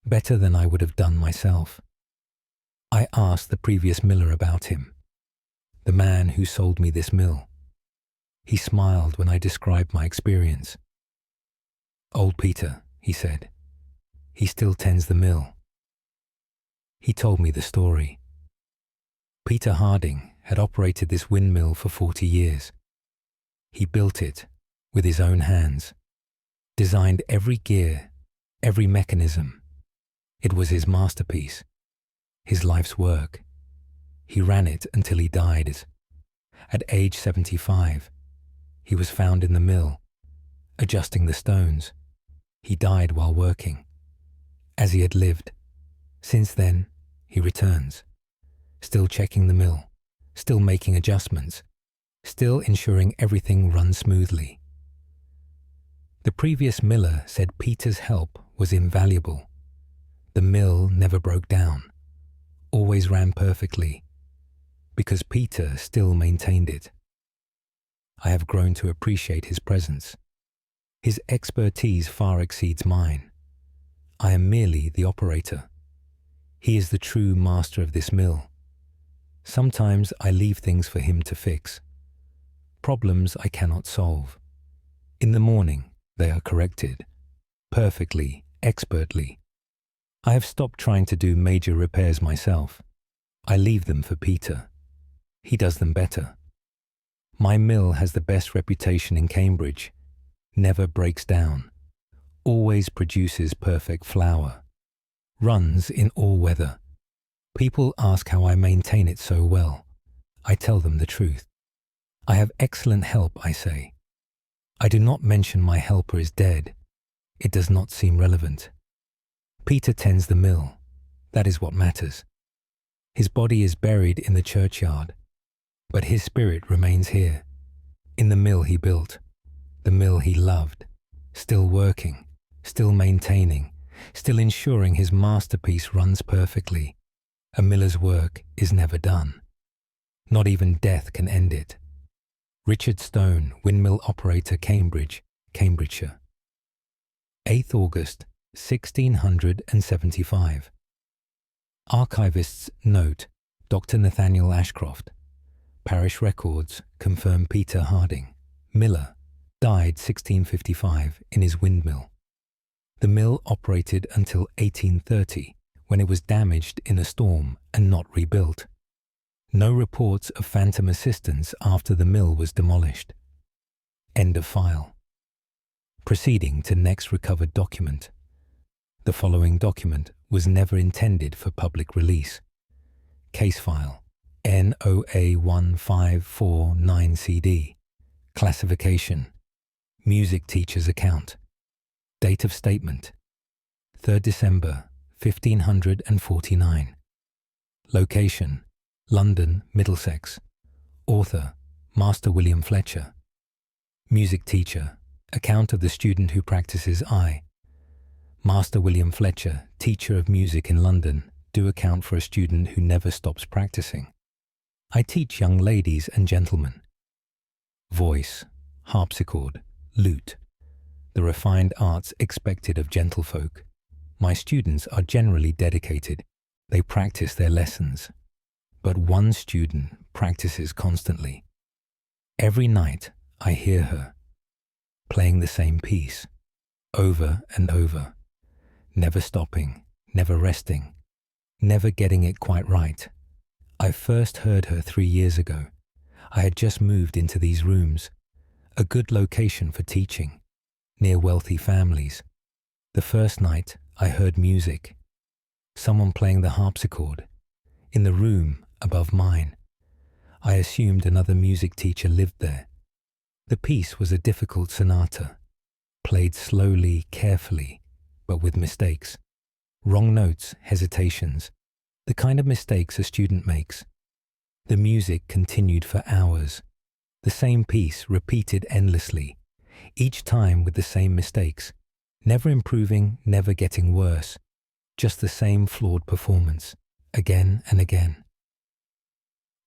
better than I would have done myself. I asked the previous miller about him, the man who sold me this mill. He smiled when I described my experience. "Old Peter," he said. "He still tends the mill." He told me the story. Peter Harding had operated this windmill for 40 years. He built it with his own hands, designed every gear, every mechanism. It was his masterpiece, his life's work. He ran it until he died. At age 75, he was found in the mill, adjusting the stones. He died while working, as he had lived. Since then, he returns, still checking the mill, still making adjustments, still ensuring everything runs smoothly. The previous miller said Peter's help was invaluable. The mill never broke down, always ran perfectly, because Peter still maintained it. I have grown to appreciate his presence. His expertise far exceeds mine. I am merely the operator. He is the true master of this mill. Sometimes I leave things for him to fix. Problems I cannot solve. In the morning, they are corrected, perfectly, expertly. I have stopped trying to do major repairs myself. I leave them for Peter. He does them better. My mill has the best reputation in Cambridge. Never breaks down. Always produces perfect flour. Runs in all weather. People ask how I maintain it so well. I tell them the truth. I have excellent help, I say. I do not mention my helper is dead. It does not seem relevant. Peter tends the mill. That is what matters. His body is buried in the churchyard, but his spirit remains here, in the mill he built, the mill he loved, still working, still maintaining, still ensuring his masterpiece runs perfectly. A miller's work is never done. Not even death can end it. Richard Stone, windmill operator, Cambridge, Cambridgeshire. 8th August, 1675. Archivists note Dr. Nathaniel Ashcroft. Parish records confirm Peter Harding, miller, died 1655 in his windmill. The mill operated until 1830, when it was damaged in a storm and not rebuilt. No reports of phantom assistance after the mill was demolished. End of file. Proceeding to next recovered document. The following document was never intended for public release. Case file NOA1549CD. Classification: Music teacher's account. Date of statement: 3rd December 1549. Location: London, Middlesex. Author: Master William Fletcher. Music teacher: account of the student who practices I. Master William Fletcher, teacher of music in London, do account for a student who never stops practicing. I teach young ladies and gentlemen. Voice: harpsichord, lute. The refined arts expected of gentlefolk. My students are generally dedicated. They practice their lessons. But one student practices constantly. Every night I hear her, playing the same piece, over and over, never stopping, never resting, never getting it quite right. I first heard her 3 years ago. I had just moved into these rooms, a good location for teaching, near wealthy families. The first night I heard music, someone playing the harpsichord, in the room above mine. I assumed another music teacher lived there. The piece was a difficult sonata, played slowly, carefully, but with mistakes. Wrong notes, hesitations, the kind of mistakes a student makes. The music continued for hours. The same piece repeated endlessly, each time with the same mistakes, never improving, never getting worse, just the same flawed performance, again and again.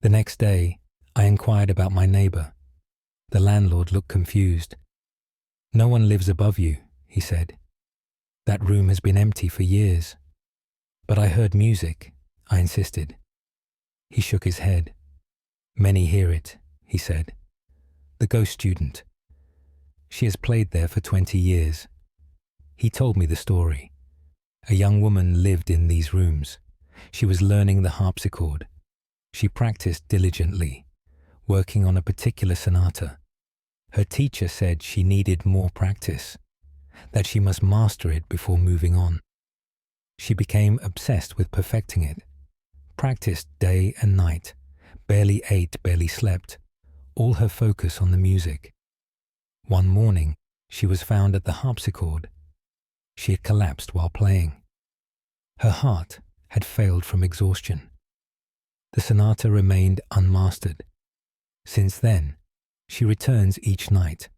The next day, I inquired about my neighbour. The landlord looked confused. "No one lives above you," he said. "That room has been empty for years." "But I heard music," I insisted. He shook his head. "Many hear it," he said. "The ghost student. She has played there for 20 years. He told me the story. A young woman lived in these rooms. She was learning the harpsichord. She practiced diligently, working on a particular sonata. Her teacher said she needed more practice, that she must master it before moving on. She became obsessed with perfecting it, practiced day and night, barely ate, barely slept, all her focus on the music. One morning, she was found at the harpsichord. She had collapsed while playing. Her heart had failed from exhaustion. The sonata remained unmastered. Since then, she returns each night,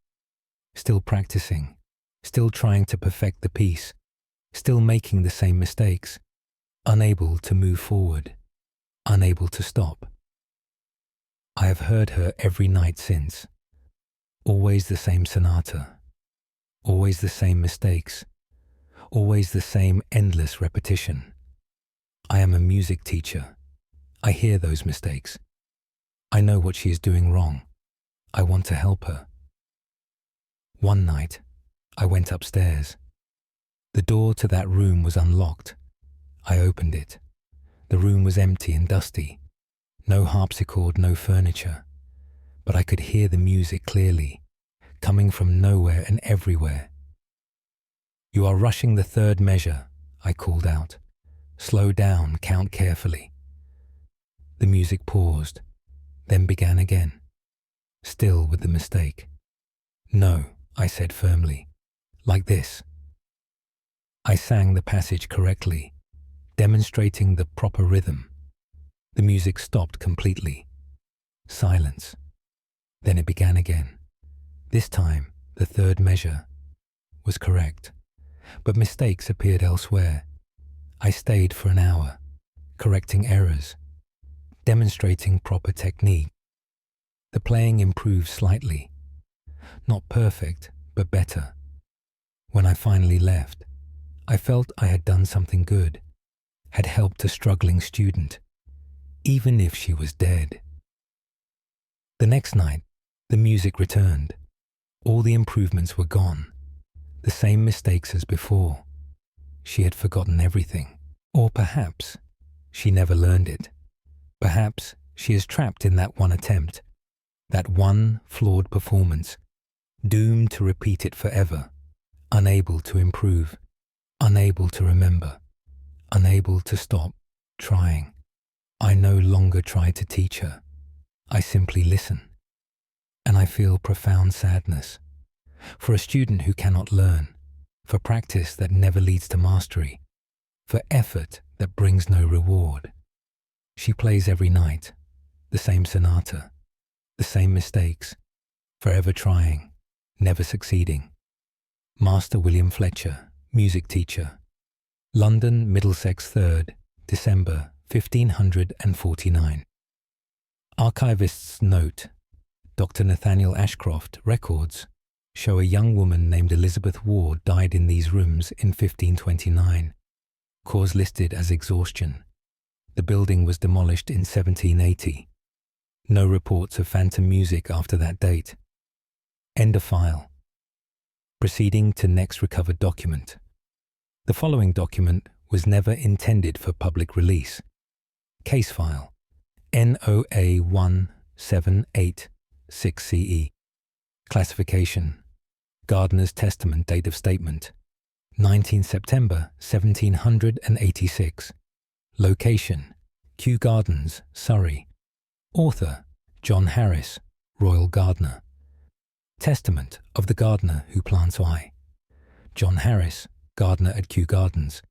still practicing, still trying to perfect the piece, still making the same mistakes, unable to move forward, unable to stop. I have heard her every night since. Always the same sonata, always the same mistakes, always the same endless repetition. I am a music teacher. I hear those mistakes. I know what she is doing wrong. I want to help her. One night, I went upstairs. The door to that room was unlocked. I opened it. The room was empty and dusty. No harpsichord, no furniture. But I could hear the music clearly, coming from nowhere and everywhere. "You are rushing the third measure," I called out. "Slow down, count carefully." The music paused, then began again, still with the mistake. "No," I said firmly, "like this." I sang the passage correctly, demonstrating the proper rhythm. The music stopped completely. Silence. Then it began again. This time, the third measure was correct, but mistakes appeared elsewhere. I stayed for an hour, correcting errors, demonstrating proper technique. The playing improved slightly. Not perfect, but better. When I finally left, I felt I had done something good, had helped a struggling student, even if she was dead. The next night, the music returned. All the improvements were gone. The same mistakes as before. She had forgotten everything. Or perhaps she never learned it. Perhaps she is trapped in that one attempt, that one flawed performance, doomed to repeat it forever, unable to improve, unable to remember, unable to stop trying. I no longer try to teach her. I simply listen. And I feel profound sadness. For a student who cannot learn, for practice that never leads to mastery, for effort that brings no reward. She plays every night, the same sonata, the same mistakes, forever trying, never succeeding. Master William Fletcher, music teacher. London, Middlesex 3rd, December 1549. Archivist's note. Dr. Nathaniel Ashcroft records show a young woman named Elizabeth Ward died in these rooms in 1529. Cause listed as exhaustion. The building was demolished in 1780. No reports of phantom music after that date. End of file. Proceeding to next recovered document. The following document was never intended for public release. Case file NOA 1786CE. Classification. Gardener's Testament. Date of statement 19 September 1786. Location Kew Gardens, Surrey. Author John Harris, Royal Gardener. Testament of the gardener who plants I. John Harris, gardener at Kew Gardens.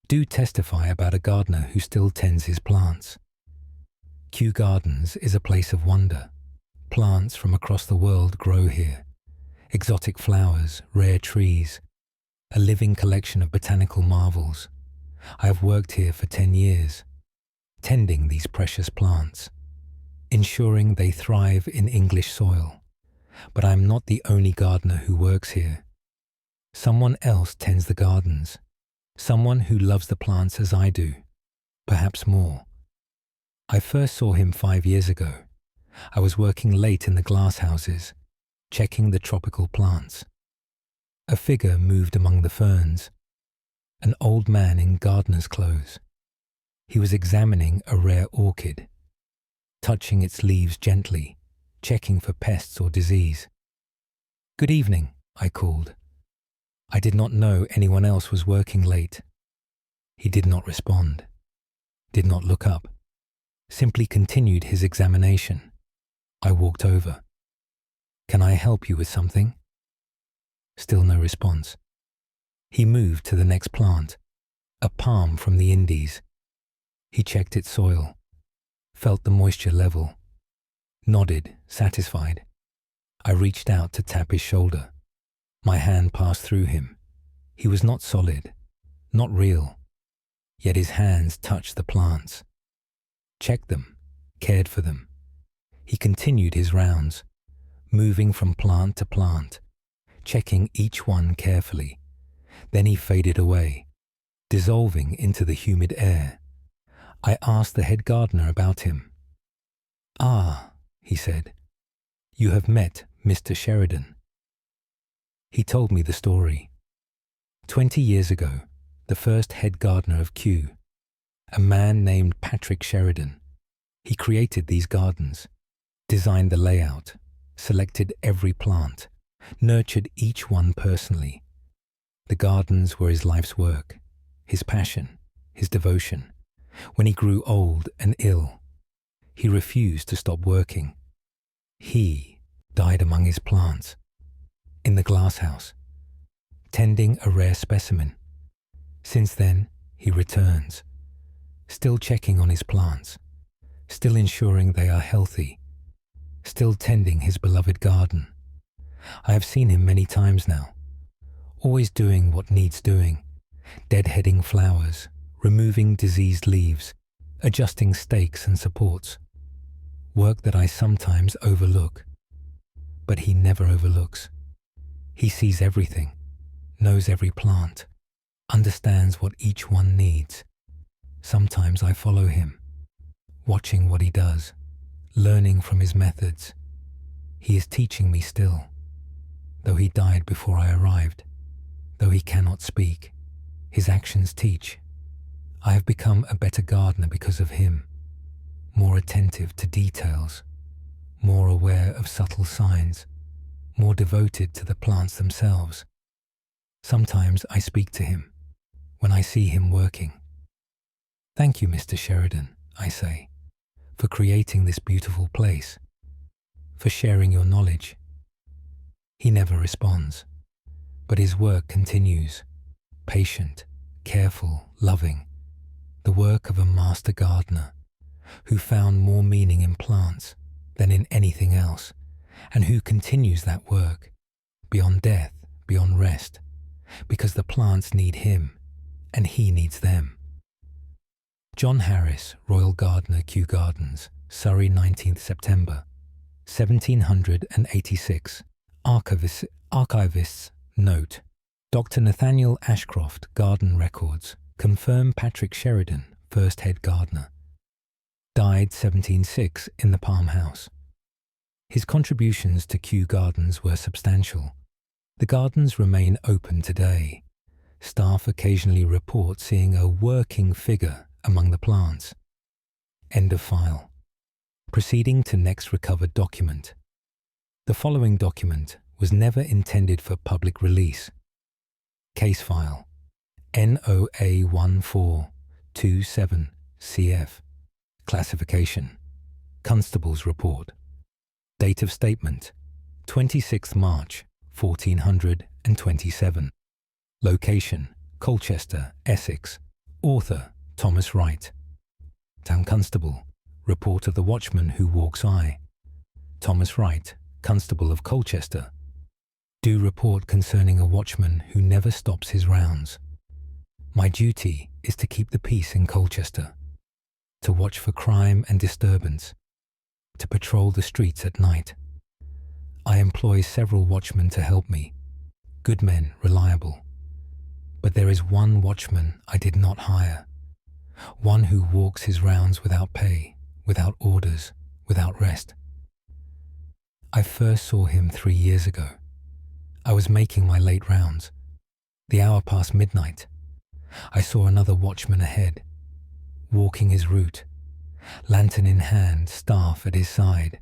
Do testify about a gardener who still tends his plants. Kew Gardens is a place of wonder. Plants from across the world grow here. Exotic flowers, rare trees, a living collection of botanical marvels. I have worked here for 10 years, tending these precious plants, ensuring they thrive in English soil. But I am not the only gardener who works here. Someone else tends the gardens, someone who loves the plants as I do, perhaps more. I first saw him 5 years ago. I was working late in the glasshouses, checking the tropical plants. A figure moved among the ferns, an old man in gardener's clothes. He was examining a rare orchid, touching its leaves gently, checking for pests or disease. "Good evening," I called. I did not know anyone else was working late. He did not respond, did not look up, simply continued his examination. I walked over. "Can I help you with something?" Still no response. He moved to the next plant, a palm from the Indies. He checked its soil, felt the moisture level, nodded, satisfied. I reached out to tap his shoulder. My hand passed through him. He was not solid, not real, yet his hands touched the plants, checked them, cared for them. He continued his rounds, moving from plant to plant, checking each one carefully. Then he faded away, dissolving into the humid air. I asked the head gardener about him. "Ah," he said, "you have met Mr. Sheridan." He told me the story. 20 years ago, the first head gardener of Kew, a man named Patrick Sheridan, he created these gardens, designed the layout, selected every plant, nurtured each one personally. The gardens were his life's work, his passion, his devotion. When he grew old and ill, he refused to stop working. He died among his plants, in the glasshouse, tending a rare specimen. Since then, he returns, still checking on his plants, still ensuring they are healthy, still tending his beloved garden. I have seen him many times now, always doing what needs doing, deadheading flowers, removing diseased leaves, adjusting stakes and supports. Work that I sometimes overlook, but he never overlooks. He sees everything, knows every plant, understands what each one needs. Sometimes I follow him, watching what he does, learning from his methods. He is teaching me still, though he died before I arrived, though he cannot speak. His actions teach. I have become a better gardener because of him, more attentive to details, more aware of subtle signs, more devoted to the plants themselves. Sometimes I speak to him when I see him working. "Thank you, Mr. Sheridan," I say, "for creating this beautiful place, for sharing your knowledge." He never responds, but his work continues, patient, careful, loving, the work of a master gardener who found more meaning in plants than in anything else, and who continues that work beyond death, beyond rest, because the plants need him and he needs them. John Harris, Royal Gardener, Kew Gardens, Surrey, 19th September, 1786. Archivists note, Dr. Nathaniel Ashcroft, Garden Records, confirm Patrick Sheridan, first head gardener. Died 1706 in the Palm House. His contributions to Kew Gardens were substantial. The gardens remain open today. Staff occasionally report seeing a working figure among the plants. End of file. Proceeding to next recovered document. The following document was never intended for public release. Case file NOA 1427CF. Classification Constable's Report. Date of statement 26th March 1427. Location Colchester, Essex. Author Thomas Wright. Town Constable. Report of the watchman who walks eye. Thomas Wright, Constable of Colchester. Do report concerning a watchman who never stops his rounds. My duty is to keep the peace in Colchester, to watch for crime and disturbance, to patrol the streets at night. I employ several watchmen to help me, good men, reliable. But there is one watchman I did not hire, one who walks his rounds without pay, without orders, without rest. I first saw him 3 years ago. I was making my late rounds. The hour past midnight. I saw another watchman ahead, walking his route, lantern in hand, staff at his side.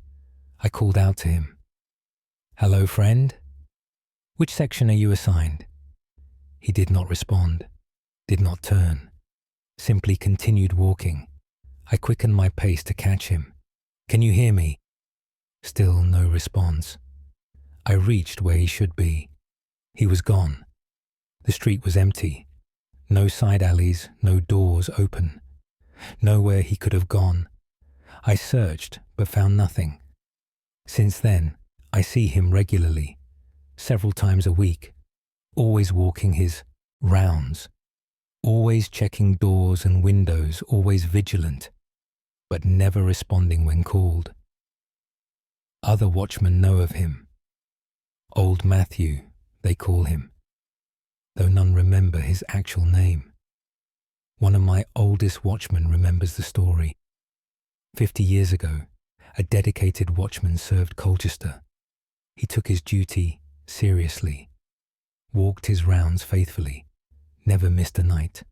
I called out to him. "Hello, friend. Which section are you assigned?" He did not respond, did not turn, simply continued walking. I quickened my pace to catch him. "Can you hear me?" Still no response. I reached where he should be. He was gone. The street was empty. No side alleys, no doors open. Nowhere he could have gone. I searched, but found nothing. Since then, I see him regularly, several times a week, always walking his rounds, always checking doors and windows, always vigilant, but never responding when called. Other watchmen know of him. Old Matthew, they call him, though none remember his actual name. One of my oldest watchmen remembers the story. 50 years ago, a dedicated watchman served Colchester. He took his duty seriously, walked his rounds faithfully, never missed a night.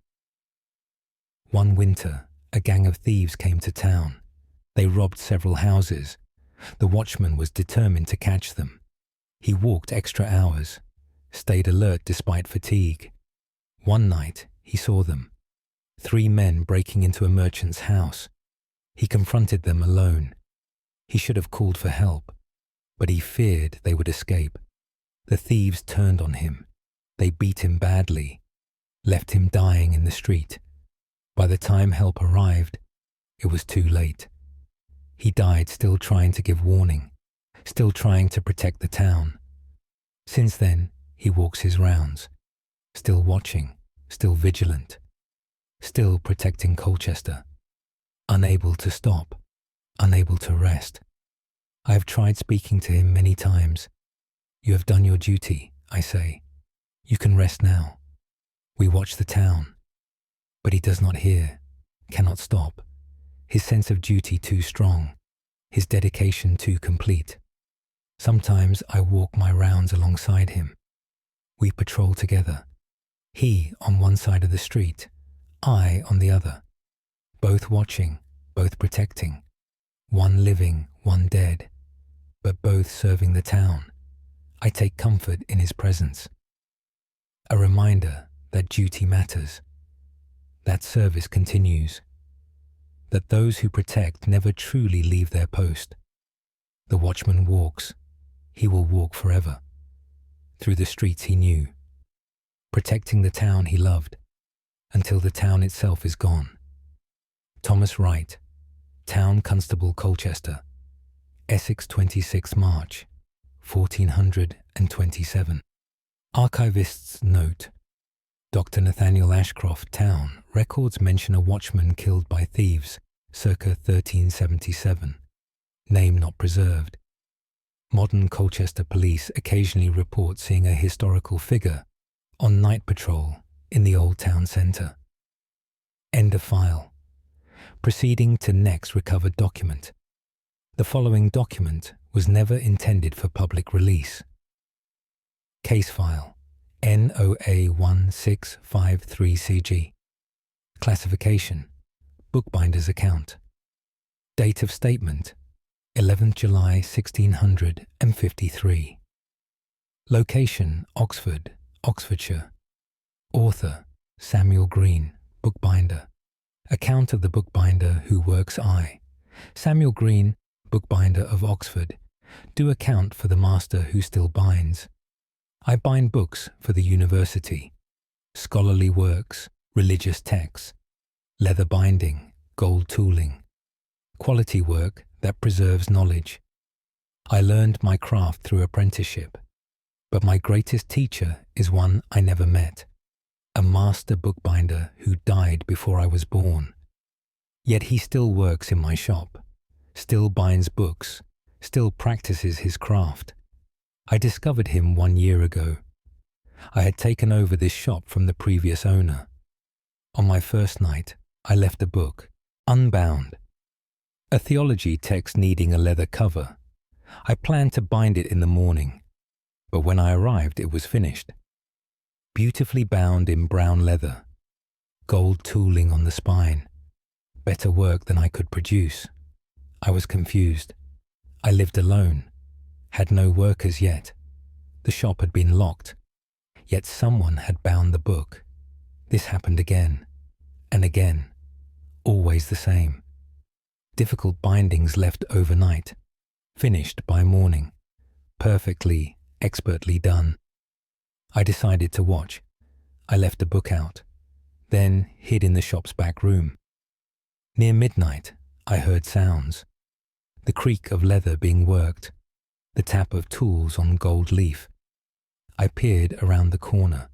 One winter, a gang of thieves came to town. They robbed several houses. The watchman was determined to catch them. He walked extra hours, stayed alert despite fatigue. One night, he saw them. 3 men breaking into a merchant's house. He confronted them alone. He should have called for help, but he feared they would escape. The thieves turned on him. They beat him badly, left him dying in the street. By the time help arrived, it was too late. He died still trying to give warning, still trying to protect the town. Since then, he walks his rounds, still watching, still vigilant, still protecting Colchester, unable to stop, unable to rest. I have tried speaking to him many times. "You have done your duty," I say. "You can rest now. We watch the town." But he does not hear, cannot stop. His sense of duty too strong, his dedication too complete. Sometimes I walk my rounds alongside him. We patrol together. He on one side of the street, I on the other. Both watching, both protecting. One living, one dead, but both serving the town. I take comfort in his presence. A reminder that duty matters, that service continues, that those who protect never truly leave their post. The watchman walks. He will walk forever, through the streets he knew, protecting the town he loved, until the town itself is gone. Thomas Wright, Town Constable, Colchester, Essex, 26 March, 1427. Archivist's note. Dr. Nathaniel Ashcroft, Town, records mention a watchman killed by thieves, circa 1377. Name not preserved. Modern Colchester police occasionally report seeing a historical figure on night patrol in the old town centre. End of file. Proceeding to next recovered document. The following document was never intended for public release. Case file NOA1653CG. Classification: Bookbinder's account. Date of statement: 11th July 1653. Location: Oxford, Oxfordshire. Author: Samuel Green, bookbinder. Account of the bookbinder who works I. Samuel Green, bookbinder of Oxford, do account for the master who still binds. I bind books for the university, scholarly works, religious texts, leather binding, gold tooling, quality work that preserves knowledge. I learned my craft through apprenticeship, but my greatest teacher is one I never met, a master bookbinder who died before I was born. Yet he still works in my shop, still binds books, still practices his craft. I discovered him 1 year ago. I had taken over this shop from the previous owner. On my first night, I left a book, unbound, a theology text needing a leather cover. I planned to bind it in the morning, but when I arrived it was finished. Beautifully bound in brown leather, gold tooling on the spine, better work than I could produce. I was confused. I lived alone, had no workers yet. The shop had been locked, yet someone had bound the book. This happened again, and again, always the same. Difficult bindings left overnight, finished by morning, perfectly, expertly done. I decided to watch. I left the book out, then hid in the shop's back room. Near midnight, I heard sounds. The creak of leather being worked, the tap of tools on gold leaf. I peered around the corner.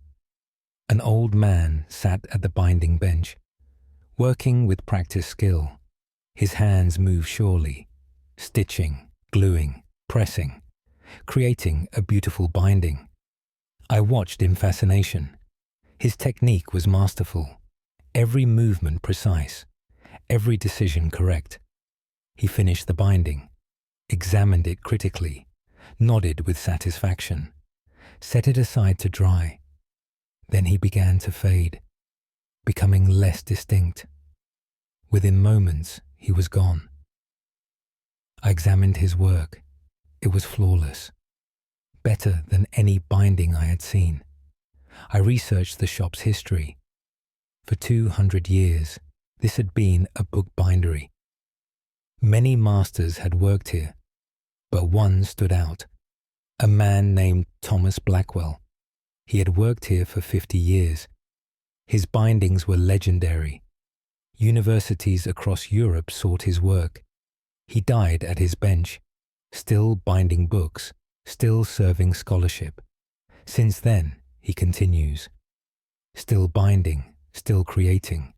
An old man sat at the binding bench, working with practiced skill. His hands moved surely, stitching, gluing, pressing, creating a beautiful binding. I watched in fascination. His technique was masterful, every movement precise, every decision correct. He finished the binding, examined it critically, nodded with satisfaction, set it aside to dry. Then he began to fade, becoming less distinct. Within moments, he was gone. I examined his work. It was flawless, better than any binding I had seen. I researched the shop's history. For 200 years, this had been a bookbindery. Many masters had worked here, but one stood out, a man named Thomas Blackwell. He had worked here for 50 years. His bindings were legendary. Universities across Europe sought his work. He died at his bench, still binding books, still serving scholarship. Since then, he continues, still binding, still creating,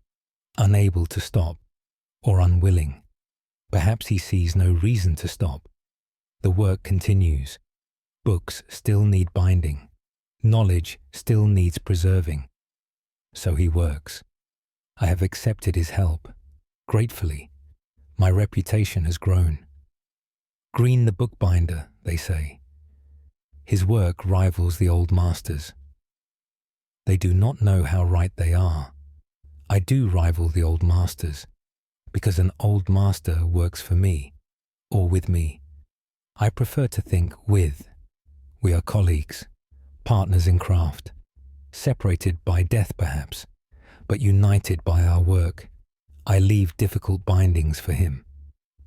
unable to stop, or unwilling. Perhaps he sees no reason to stop. The work continues. Books still need binding. Knowledge still needs preserving. So he works. I have accepted his help. Gratefully, my reputation has grown. Green the bookbinder, they say. His work rivals the old masters. They do not know how right they are. I do rival the old masters, because an old master works for me, or with me. I prefer to think with. We are colleagues, partners in craft, separated by death perhaps, but united by our work. I leave difficult bindings for him,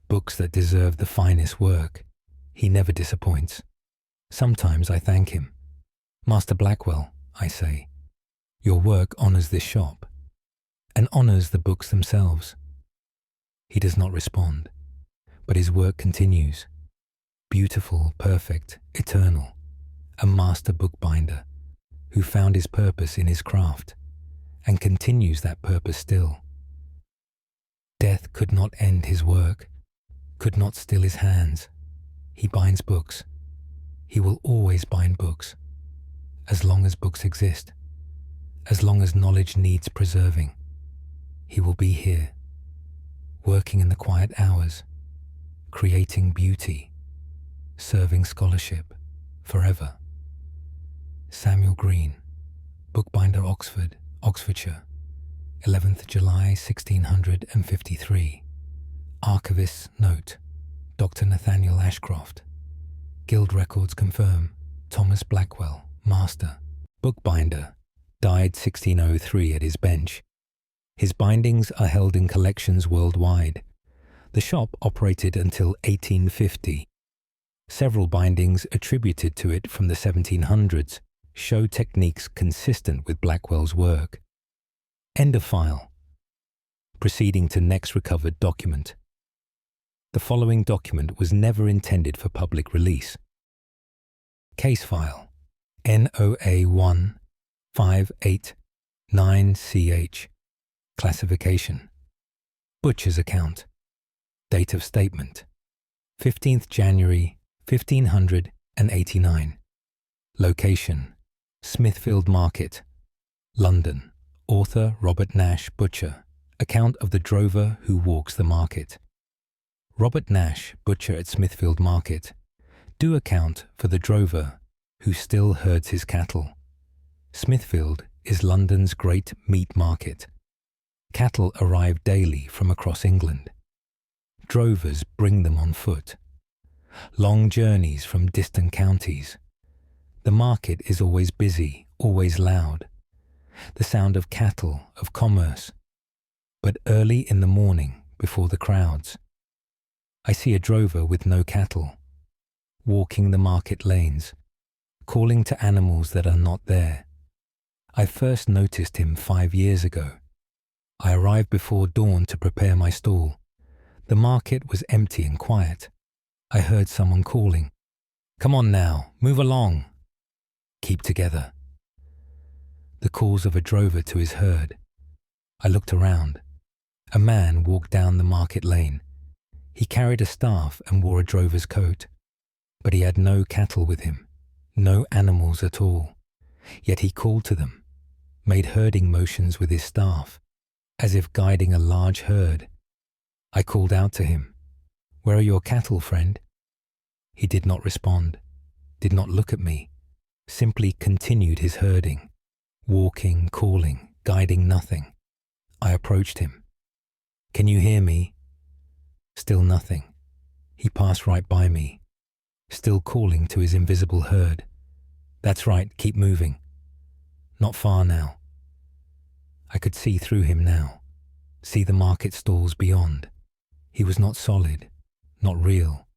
books that deserve the finest work. He never disappoints. Sometimes I thank him. Master Blackwell, I say, your work honours this shop, and honours the books themselves. He does not respond, but his work continues. Beautiful, perfect, eternal, a master bookbinder who found his purpose in his craft and continues that purpose still. Death could not end his work, could not still his hands. He binds books. He will always bind books, as long as books exist, as long as knowledge needs preserving. He will be here, working in the quiet hours, creating beauty, serving scholarship forever. Samuel Green, Bookbinder, Oxford, Oxfordshire, 11th July 1653. Archivist's note, Dr. Nathaniel Ashcroft. Guild records confirm Thomas Blackwell, Master, Bookbinder, died 1603 at his bench. His bindings are held in collections worldwide. The shop operated until 1850. Several bindings attributed to it from the 1700s show techniques consistent with Blackwell's work. End of file. Proceeding to next recovered document. The following document was never intended for public release. Case file NOA 1589CH. Classification Butcher's account. Date of statement 15th January 1589. Location Smithfield Market, London. Author Robert Nash, butcher. Account of the drover who walks the market. Robert Nash, butcher at Smithfield Market, do account for the drover who still herds his cattle. Smithfield is London's great meat market. Cattle arrive daily from across England. Drovers bring them on foot. Long journeys from distant counties. The market is always busy, always loud. The sound of cattle, of commerce. But early in the morning, before the crowds, I see a drover with no cattle, walking the market lanes, calling to animals that are not there. I first noticed him 5 years ago. I arrived before dawn to prepare my stall. The market was empty and quiet. I heard someone calling, "Come on now, move along. Keep together." The calls of a drover to his herd. I looked around. A man walked down the market lane. He carried a staff and wore a drover's coat, but he had no cattle with him, no animals at all. Yet he called to them, made herding motions with his staff, as if guiding a large herd. I called out to him, "Where are your cattle, friend?" He did not respond, did not look at me, simply continued his herding, walking, calling, guiding nothing. I approached him. "Can you hear me?" Still nothing. He passed right by me, still calling to his invisible herd. "That's right, keep moving." Not far now. I could see through him now, see the market stalls beyond. He was not solid, not real,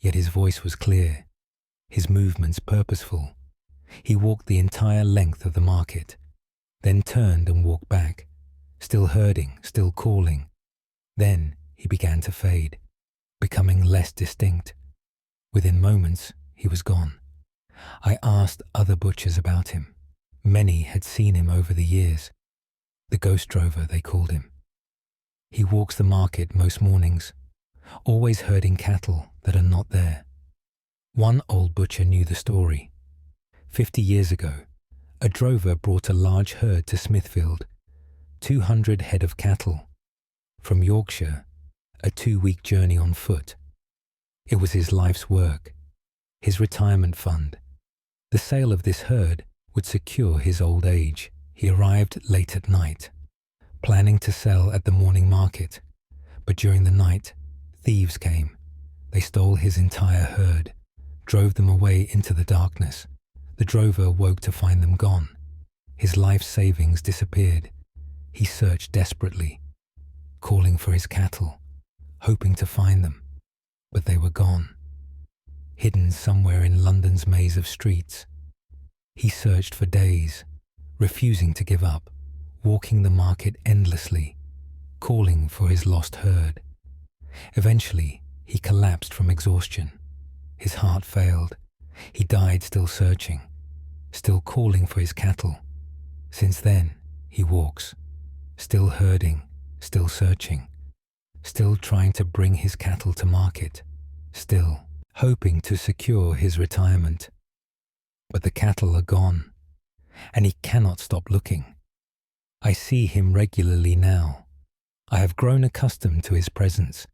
yet his voice was clear, his movements purposeful. He walked the entire length of the market, then turned and walked back, still herding, still calling. Then he began to fade, becoming less distinct. Within moments, he was gone. I asked other butchers about him. Many had seen him over the years. The ghost drover, they called him. He walks the market most mornings, always herding cattle that are not there. One old butcher knew the story. 50 years ago, a drover brought a large herd to Smithfield, 200 head of cattle. From Yorkshire, a 2-week journey on foot. It was his life's work, his retirement fund. The sale of this herd would secure his old age. He arrived late at night, planning to sell at the morning market, but during the night, thieves came. They stole his entire herd, drove them away into the darkness. The drover woke to find them gone. His life savings disappeared. He searched desperately, calling for his cattle, hoping to find them, but they were gone, hidden somewhere in London's maze of streets. He searched for days, refusing to give up, walking the market endlessly, calling for his lost herd. Eventually, he collapsed from exhaustion. His heart failed. He died still searching, still calling for his cattle. Since then, he walks, still herding, still searching, still trying to bring his cattle to market, still hoping to secure his retirement. But the cattle are gone, and he cannot stop looking. I see him regularly now. I have grown accustomed to his presence.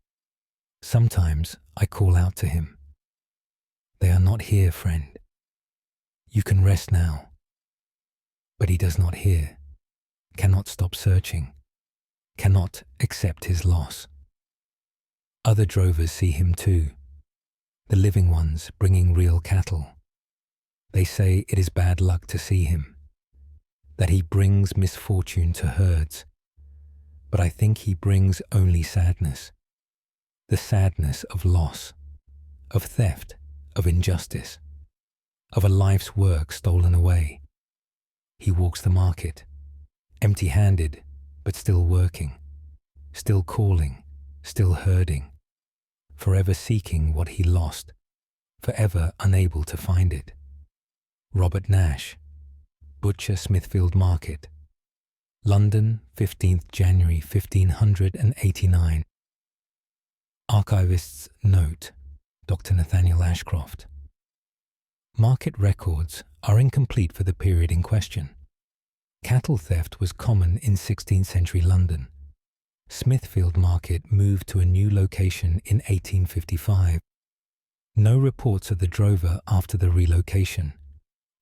Sometimes I call out to him. They are not here, friend. You can rest now. But he does not hear, cannot stop searching, cannot accept his loss. Other drovers see him too, the living ones bringing real cattle. They say it is bad luck to see him, that he brings misfortune to herds. But I think he brings only sadness, the sadness of loss, of theft, of injustice, of a life's work stolen away. He walks the market, empty-handed, but still working, still calling, still herding, forever seeking what he lost, forever unable to find it. Robert Nash, Butcher, Smithfield Market, London, 15th January 1589. Archivist's note, Dr. Nathaniel Ashcroft. Market records are incomplete for the period in question. Cattle theft was common in 16th century London. Smithfield Market moved to a new location in 1855. No reports of the drover after the relocation.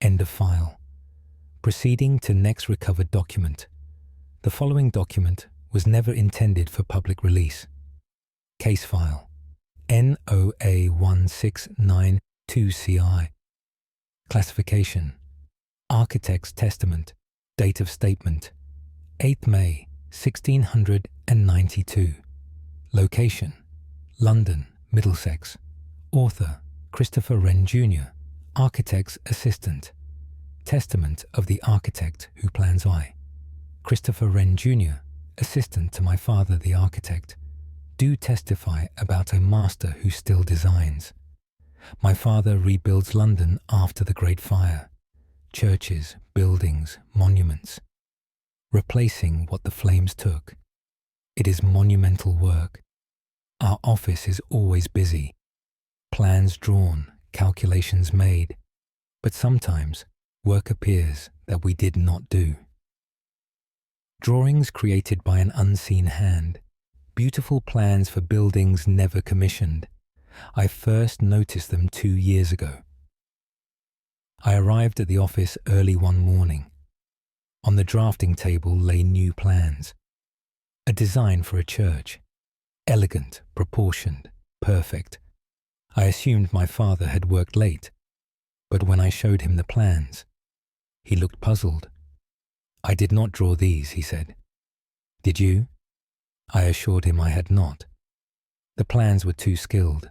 End of file. Proceeding to next recovered document. The following document was never intended for public release. Case file NOA 1692CI. Classification: Architect's Testament. Date of statement: 8th May 1692. Location: London, Middlesex. Author: Christopher Wren Jr., Architect's Assistant. Testament of the architect who plans I. Christopher Wren Jr., Assistant to my father the architect, do testify about a master who still designs. My father rebuilds London after the Great Fire. Churches, buildings, monuments. Replacing what the flames took. It is monumental work. Our office is always busy. Plans drawn, calculations made. But sometimes work appears that we did not do. Drawings created by an unseen hand. Beautiful plans for buildings never commissioned. I first noticed them 2 years ago. I arrived at the office early one morning. On the drafting table lay new plans. A design for a church. Elegant, proportioned, perfect. I assumed my father had worked late, but when I showed him the plans, he looked puzzled. I did not draw these, he said. Did you? I assured him I had not. The plans were too skilled,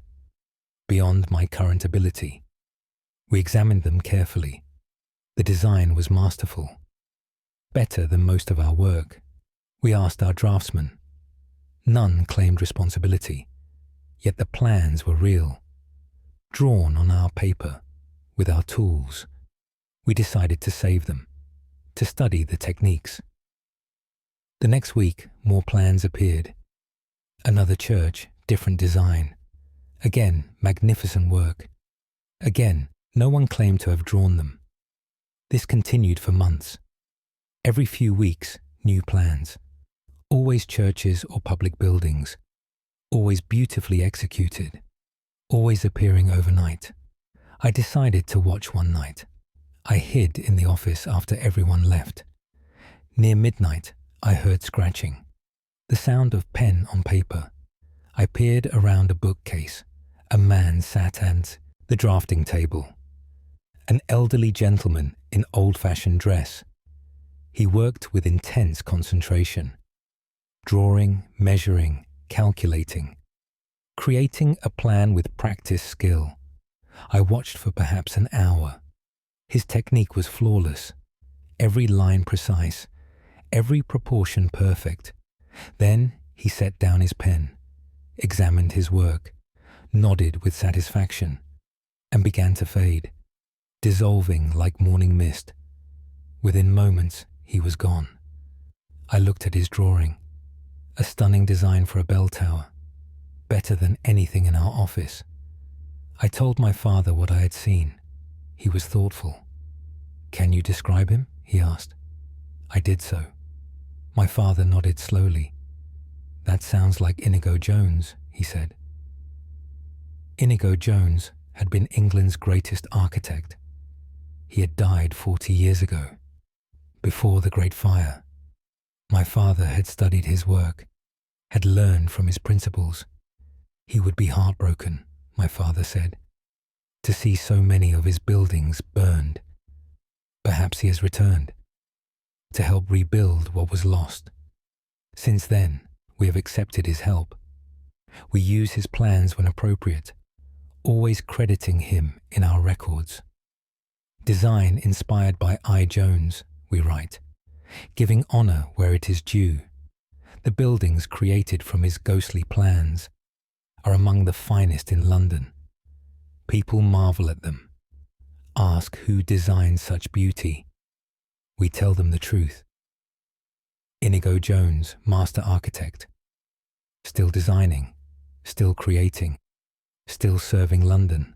beyond my current ability. We examined them carefully. The design was masterful, better than most of our work. We asked our draftsmen. None claimed responsibility, yet the plans were real, drawn on our paper, with our tools. We decided to save them, to study the techniques. The next week, more plans appeared. Another church, different design. Again, magnificent work. Again, no one claimed to have drawn them. This continued for months. Every few weeks, new plans. Always churches or public buildings. Always beautifully executed. Always appearing overnight. I decided to watch one night. I hid in the office after everyone left. Near midnight, I heard scratching. The sound of pen on paper. I peered around a bookcase. A man sat at the drafting table. An elderly gentleman in old-fashioned dress. He worked with intense concentration. Drawing, measuring, calculating. Creating a plan with practiced skill. I watched for perhaps an hour. His technique was flawless. Every line precise. Every proportion perfect. Then he set down his pen. examined his work, nodded with satisfaction, and began to fade, dissolving like morning mist. Within moments, he was gone. I looked at his drawing, a stunning design for a bell tower, better than anything in our office. I told my father what I had seen. He was thoughtful. "Can you describe him?" he asked. I did so. My father nodded slowly. "That sounds like Inigo Jones," he said. Inigo Jones had been England's greatest architect. He had died 40 years ago, before the Great Fire. My father had studied his work, had learned from his principles. He would be heartbroken, my father said, to see so many of his buildings burned. Perhaps he has returned to help rebuild what was lost. Since then, we have accepted his help. We use his plans when appropriate, always crediting him in our records. Design inspired by I. Jones, we write, giving honour where it is due. The buildings created from his ghostly plans are among the finest in London. People marvel at them, ask who designed such beauty. We tell them the truth. Inigo Jones, master architect, still designing, still creating, still serving London.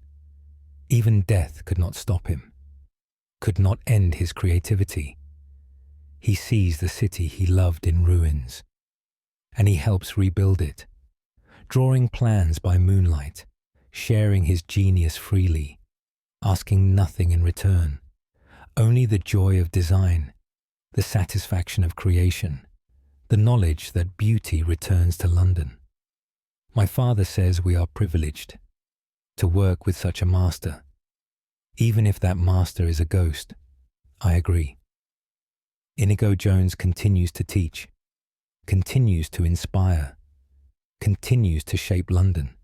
Even death could not stop him, could not end his creativity. He sees the city he loved in ruins, and he helps rebuild it, drawing plans by moonlight, sharing his genius freely, asking nothing in return, only the joy of design, the satisfaction of creation, the knowledge that beauty returns to London. My father says we are privileged to work with such a master, even if that master is a ghost. I agree. Inigo Jones continues to teach, continues to inspire, continues to shape London.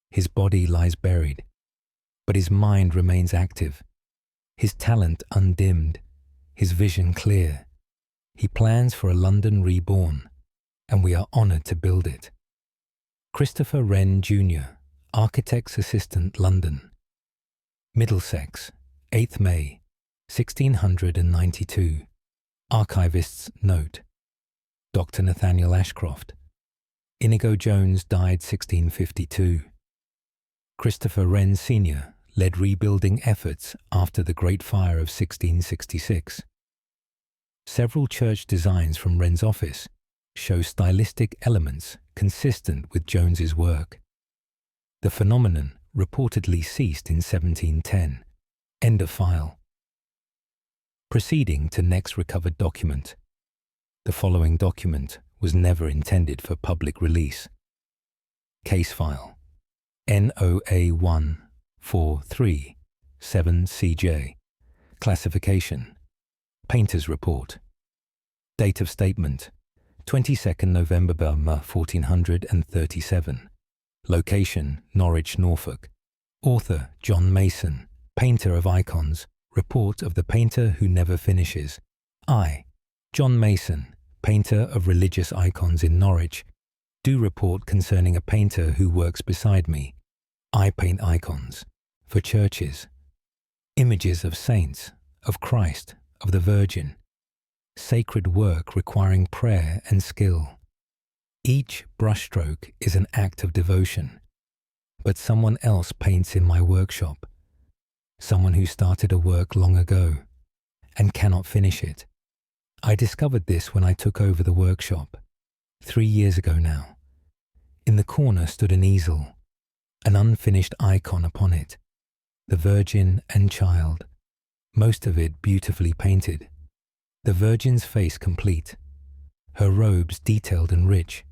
His body lies buried, but his mind remains active, his talent undimmed, his vision clear. He plans for a London reborn, and we are honoured to build it. Christopher Wren Jr., Architect's Assistant, London. Middlesex, 8th May, 1692. Archivist's note. Dr. Nathaniel Ashcroft. Inigo Jones died 1652. Christopher Wren Sr. led rebuilding efforts after the Great Fire of 1666. Several church designs from Wren's office show stylistic elements consistent with Jones's work. The phenomenon reportedly ceased in 1710. End of file. Proceeding to next recovered document. The following document was never intended for public release. Case file NOA143-7CJ. Classification Painter's Report. Date of statement 22nd November 1437. Location Norwich, Norfolk. Author John Mason, painter of icons. Report of the painter who never finishes. I, John Mason, painter of religious icons in Norwich, do report concerning a painter who works beside me. I paint icons for churches, images of saints, of Christ, of the Virgin, sacred work requiring prayer and skill. Each brushstroke is an act of devotion, but someone else paints in my workshop, someone who started a work long ago and cannot finish it. I discovered this when I took over the workshop, 3 years ago now. In the corner stood an easel, an unfinished icon upon it, the Virgin and Child, most of it beautifully painted. The Virgin's face complete, her robes detailed and rich,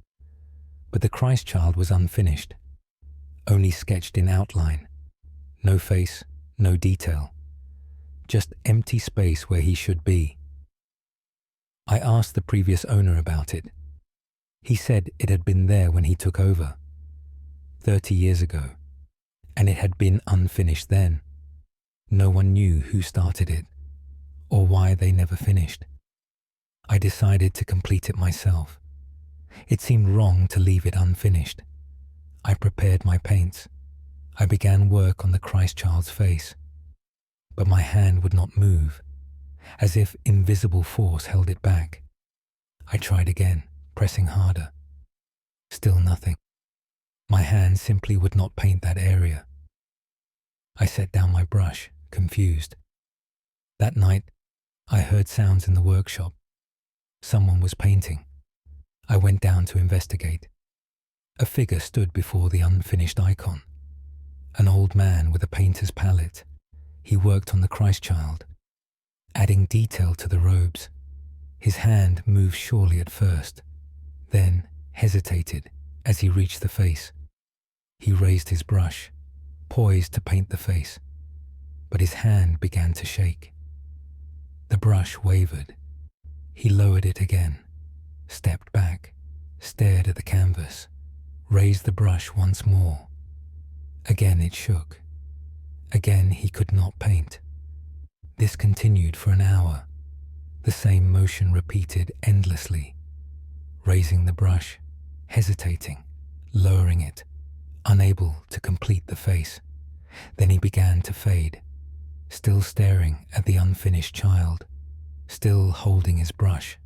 but the Christ Child was unfinished, only sketched in outline, no face, no detail, just empty space where he should be. I asked the previous owner about it. He said it had been there when he took over, 30 years ago, and it had been unfinished then. No one knew who started it, or why they never finished. I decided to complete it myself. It seemed wrong to leave it unfinished. I prepared my paints. I began work on the Christ child's face. But my hand would not move, as if invisible force held it back. I tried again, pressing harder. Still nothing. My hand simply would not paint that area. I set down my brush, confused. That night, I heard sounds in the workshop. Someone was painting. I went down to investigate. A figure stood before the unfinished icon. An old man with a painter's palette. He worked on the Christ child, adding detail to the robes. His hand moved surely at first, then hesitated as he reached the face. He raised his brush, poised to paint the face, but his hand began to shake. The brush wavered. He lowered it again, stepped back, stared at the canvas, raised the brush once more. Again it shook. Again he could not paint. This continued for an hour. The same motion repeated endlessly, raising the brush, hesitating, lowering it, unable to complete the face. Then he began to fade, still staring at the unfinished child, still holding his brush,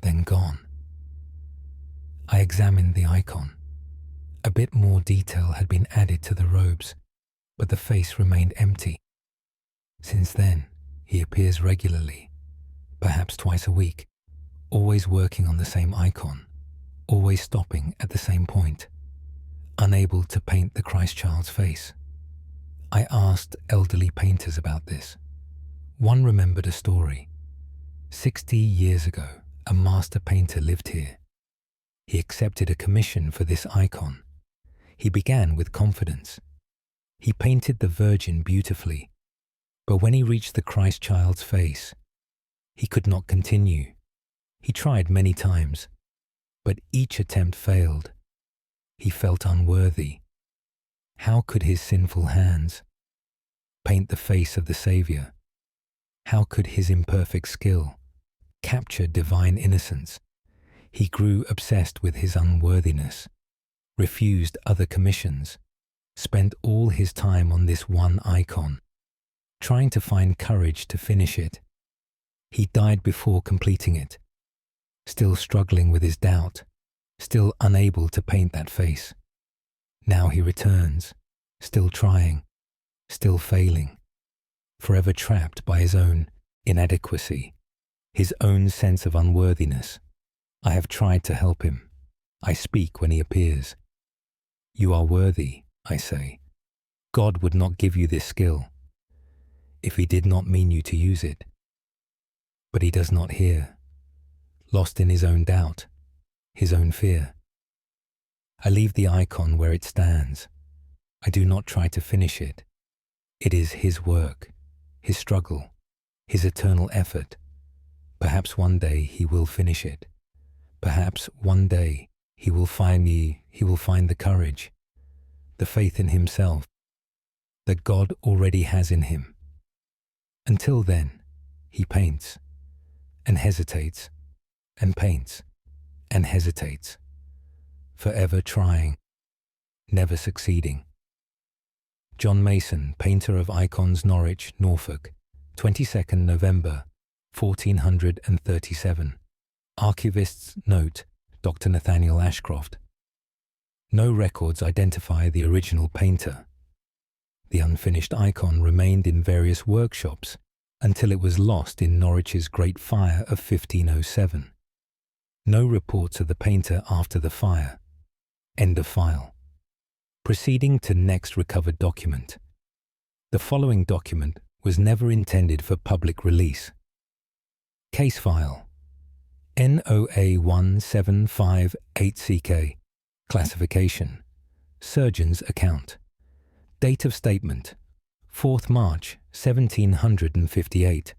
then gone. I examined the icon. A bit more detail had been added to the robes, but the face remained empty. Since then, he appears regularly, perhaps twice a week, always working on the same icon, always stopping at the same point, unable to paint the Christ child's face. I asked elderly painters about this. One remembered a story. 60 years ago, a master painter lived here. He accepted a commission for this icon. He began with confidence. He painted the Virgin beautifully, but when he reached the Christ child's face, he could not continue. He tried many times, but each attempt failed. He felt unworthy. How could his sinful hands paint the face of the Saviour? How could his imperfect skill capture divine innocence? He grew obsessed with his unworthiness, refused other commissions, spent all his time on this one icon, trying to find courage to finish it. He died before completing it, still struggling with his doubt, still unable to paint that face. Now he returns, still trying, still failing, forever trapped by his own inadequacy, his own sense of unworthiness. I have tried to help him. I speak when he appears. You are worthy, I say. God would not give you this skill if he did not mean you to use it. But he does not hear, lost in his own doubt, his own fear. I leave the icon where it stands. I do not try to finish it. It is his work, his struggle, his eternal effort. Perhaps one day he will finish it. Perhaps one day he will find the courage, the faith in himself that God already has in him. Until then, he paints and hesitates and paints and hesitates, forever trying, never succeeding. John Mason, painter of icons, Norwich, Norfolk, 22nd November, 1437. Archivist's note, Dr. Nathaniel Ashcroft. No records identify the original painter. The unfinished icon remained in various workshops until it was lost in Norwich's Great Fire of 1507. No reports of the painter after the fire. End of file. Proceeding to next recovered document. The following document was never intended for public release. Case file NOA 1758CK. Classification Surgeon's account. Date of statement 4th March 1758.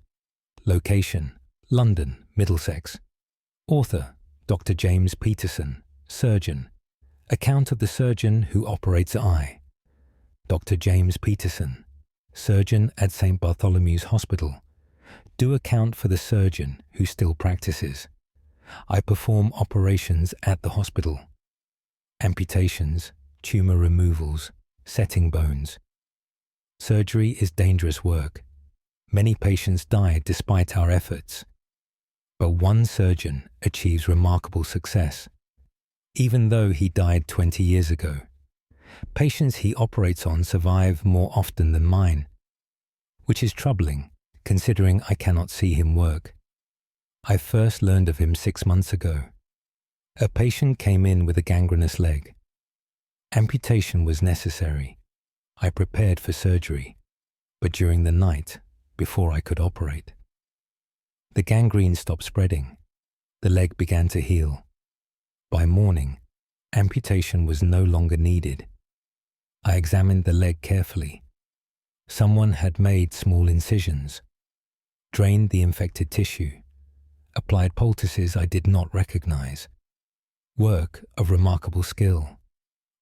Location London, Middlesex. Author Dr. James Peterson, surgeon. Account of the surgeon who operates eye. Dr. James Peterson, surgeon at St. Bartholomew's Hospital. Do account for the surgeon who still practices. I perform operations at the hospital. Amputations, tumour removals, setting bones. Surgery is dangerous work. Many patients died despite our efforts. But one surgeon achieves remarkable success, even though he died 20 years ago. Patients he operates on survive more often than mine, which is troubling considering I cannot see him work. I first learned of him 6 months ago. A patient came in with a gangrenous leg. Amputation was necessary. I prepared for surgery, but during the night, before I could operate, the gangrene stopped spreading. The leg began to heal. By morning, amputation was no longer needed. I examined the leg carefully. Someone had made small incisions, drained the infected tissue, applied poultices I did not recognize. Work of remarkable skill,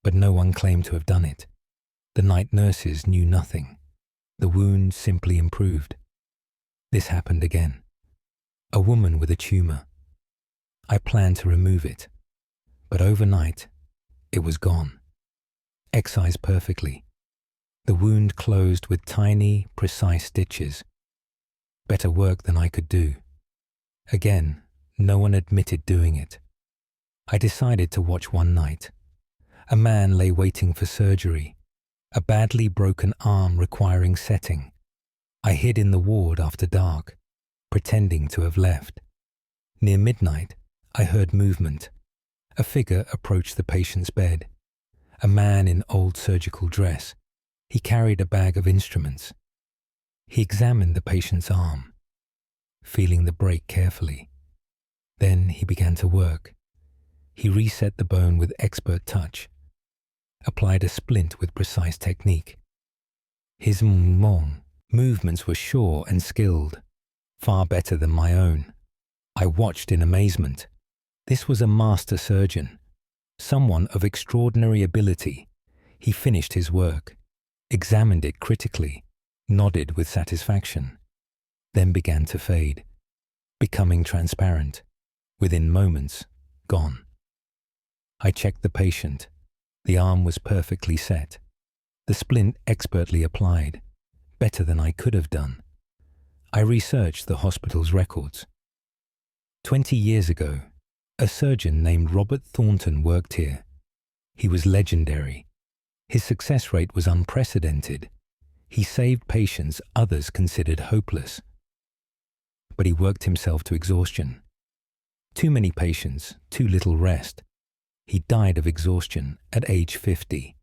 but no one claimed to have done it. The night nurses knew nothing. The wound simply improved. This happened again. A woman with a tumour. I planned to remove it, but overnight, it was gone. Excised perfectly. The wound closed with tiny, precise stitches. Better work than I could do. Again, no one admitted doing it. I decided to watch one night. A man lay waiting for surgery, a badly broken arm requiring setting. I hid in the ward after dark, pretending to have left. Near midnight, I heard movement. A figure approached the patient's bed. A man in old surgical dress. He carried a bag of instruments. He examined the patient's arm, feeling the break carefully. Then he began to work. He reset the bone with expert touch, applied a splint with precise technique. His movements were sure and skilled, far better than my own. I watched in amazement. This was a master surgeon, someone of extraordinary ability. He finished his work, examined it critically, nodded with satisfaction, then began to fade, becoming transparent. Within moments, gone. I checked the patient. The arm was perfectly set. The splint expertly applied, better than I could have done. I researched the hospital's records. 20 years ago, a surgeon named Robert Thornton worked here. He was legendary. His success rate was unprecedented. He saved patients others considered hopeless. But he worked himself to exhaustion. Too many patients, too little rest. He died of exhaustion at age 50.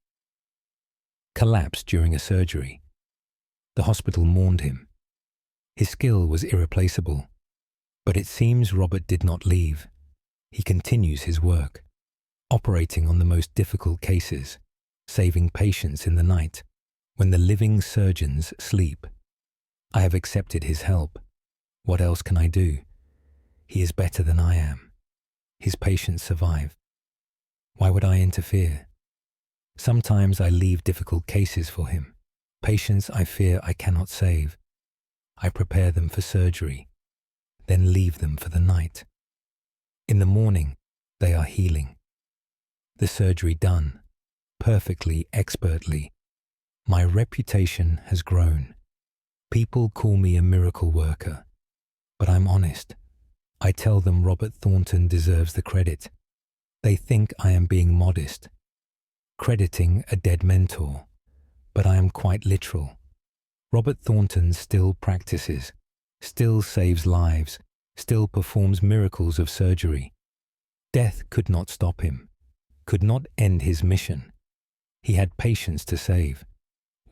Collapsed during a surgery. The hospital mourned him. His skill was irreplaceable. But it seems Robert did not leave. He continues his work, operating on the most difficult cases, saving patients in the night when the living surgeons sleep. I have accepted his help. What else can I do? He is better than I am. His patients survive. Why would I interfere? Sometimes I leave difficult cases for him, patients I fear I cannot save. I prepare them for surgery, then leave them for the night. In the morning, they are healing. The surgery done, perfectly, expertly. My reputation has grown. People call me a miracle worker, but I'm honest. I tell them Robert Thornton deserves the credit. They think I am being modest, crediting a dead mentor, but I am quite literal. Robert Thornton still practices, still saves lives, still performs miracles of surgery. Death could not stop him, could not end his mission. He had patients to save,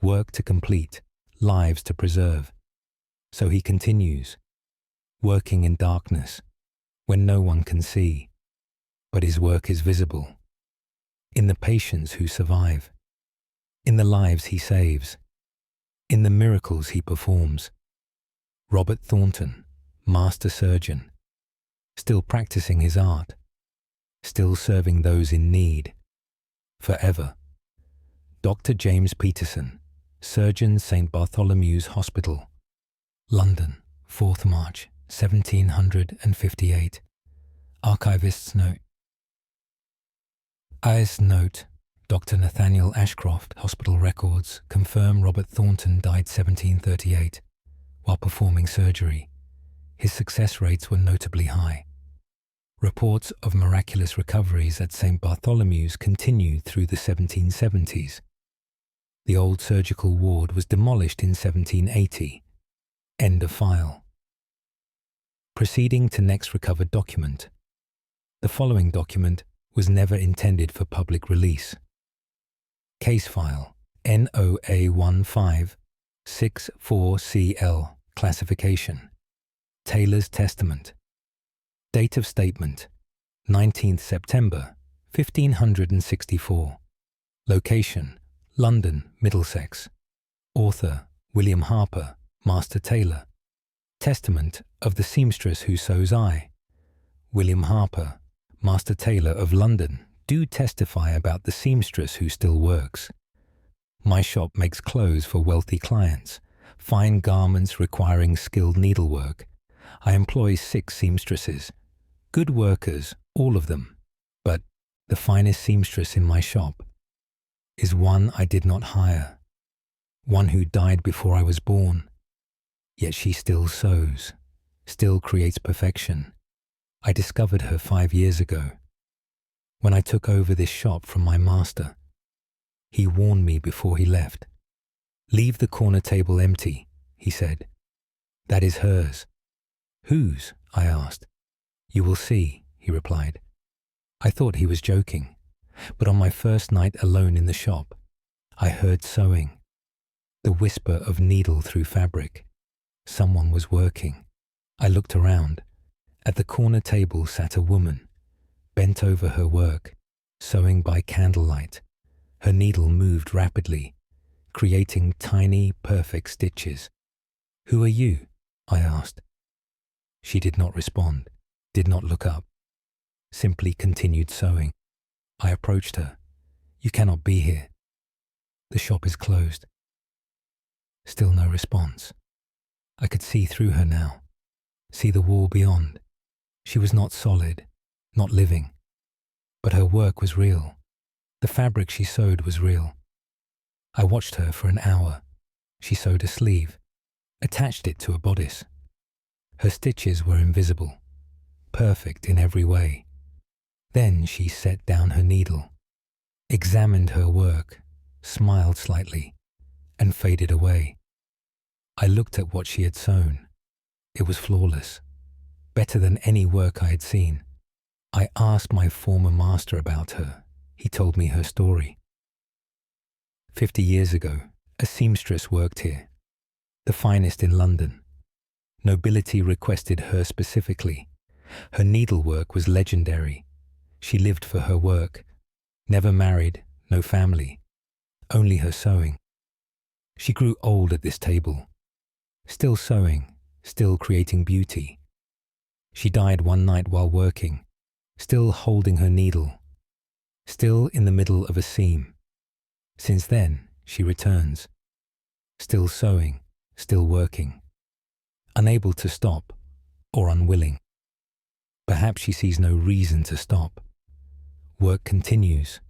work to complete, lives to preserve. So he continues, working in darkness, when no one can see. But his work is visible, in the patients who survive, in the lives he saves, in the miracles he performs. Robert Thornton, master surgeon, still practicing his art, still serving those in need, forever. Dr. James Peterson, surgeon, St. Bartholomew's Hospital, London, 4th March, 1758. Archivist's note. As note, Dr. Nathaniel Ashcroft hospital records confirm Robert Thornton died 1738 while performing surgery. His success rates were notably high. Reports of miraculous recoveries at St. Bartholomew's continued through the 1770s. The old surgical ward was demolished in 1780. End of file. Proceeding to next recovered document. The following document was never intended for public release. Case file NOA1564CL. Classification. Taylor's Testament. Date of statement 19th September 1564. Location London, Middlesex. Author William Harper, Master Tailor. Testament of the seamstress who sews I. William Harper, Master Tailor of London, do testify about the seamstress who still works. My shop makes clothes for wealthy clients, fine garments requiring skilled needlework. I employ 6 seamstresses, good workers, all of them, but the finest seamstress in my shop is one I did not hire, one who died before I was born. Yet she still sews, still creates perfection. I discovered her 5 years ago, when I took over this shop from my master. He warned me before he left. "Leave the corner table empty," he said. "That is hers." "Whose?" I asked. "You will see," he replied. I thought he was joking, but on my first night alone in the shop, I heard sewing, the whisper of needle through fabric. Someone was working. I looked around. At the corner table sat a woman, bent over her work, sewing by candlelight. Her needle moved rapidly, creating tiny, perfect stitches. "Who are you?" I asked. She did not respond, did not look up, simply continued sewing. I approached her. "You cannot be here. The shop is closed." Still no response. I could see through her now, see the wall beyond. She was not solid, not living, but her work was real. The fabric she sewed was real. I watched her for an hour. She sewed a sleeve, attached it to a bodice. Her stitches were invisible, perfect in every way. Then she set down her needle, examined her work, smiled slightly, and faded away. I looked at what she had sewn. It was flawless, better than any work I had seen. I asked my former master about her. He told me her story. 50 years ago, a seamstress worked here, the finest in London. Nobility requested her specifically. Her needlework was legendary. She lived for her work, never married, no family, only her sewing. She grew old at this table, still sewing, still creating beauty. She died one night while working, still holding her needle, still in the middle of a seam. Since then, she returns, still sewing, still working, unable to stop or unwilling. Perhaps she sees no reason to stop. Work continues.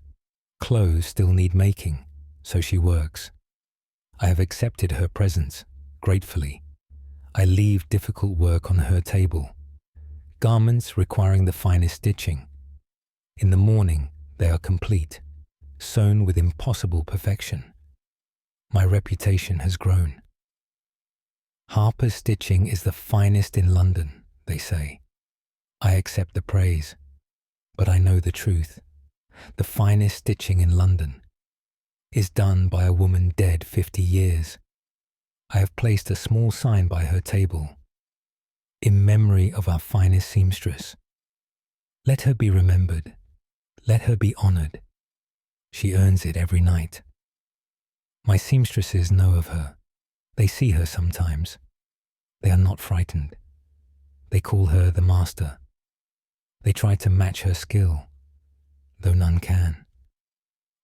Clothes still need making, so she works. I have accepted her presence, gratefully. I leave difficult work on her table. Garments requiring the finest stitching. In the morning, they are complete, sewn with impossible perfection. My reputation has grown. Harper's stitching is the finest in London, they say. I accept the praise, but I know the truth. The finest stitching in London is done by a woman dead 50 years. I have placed a small sign by her table, in memory of our finest seamstress. Let her be remembered. Let her be honoured. She earns it every night. My seamstresses know of her. They see her sometimes. They are not frightened. They call her the master. They try to match her skill, though none can.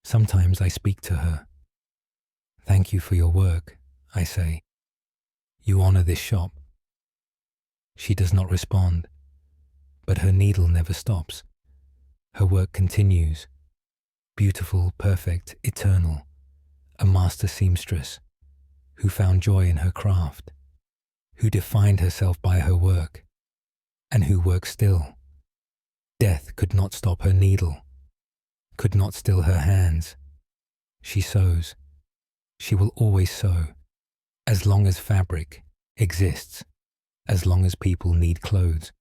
Sometimes I speak to her. "Thank you for your work," I say. "You honour this shop." She does not respond, but her needle never stops. Her work continues. beautiful, perfect, eternal, a master seamstress who found joy in her craft, who defined herself by her work, and who works still. Death could not stop her needle, could not still her hands. She sews. She will always sew, as long as fabric exists, as long as people need clothes.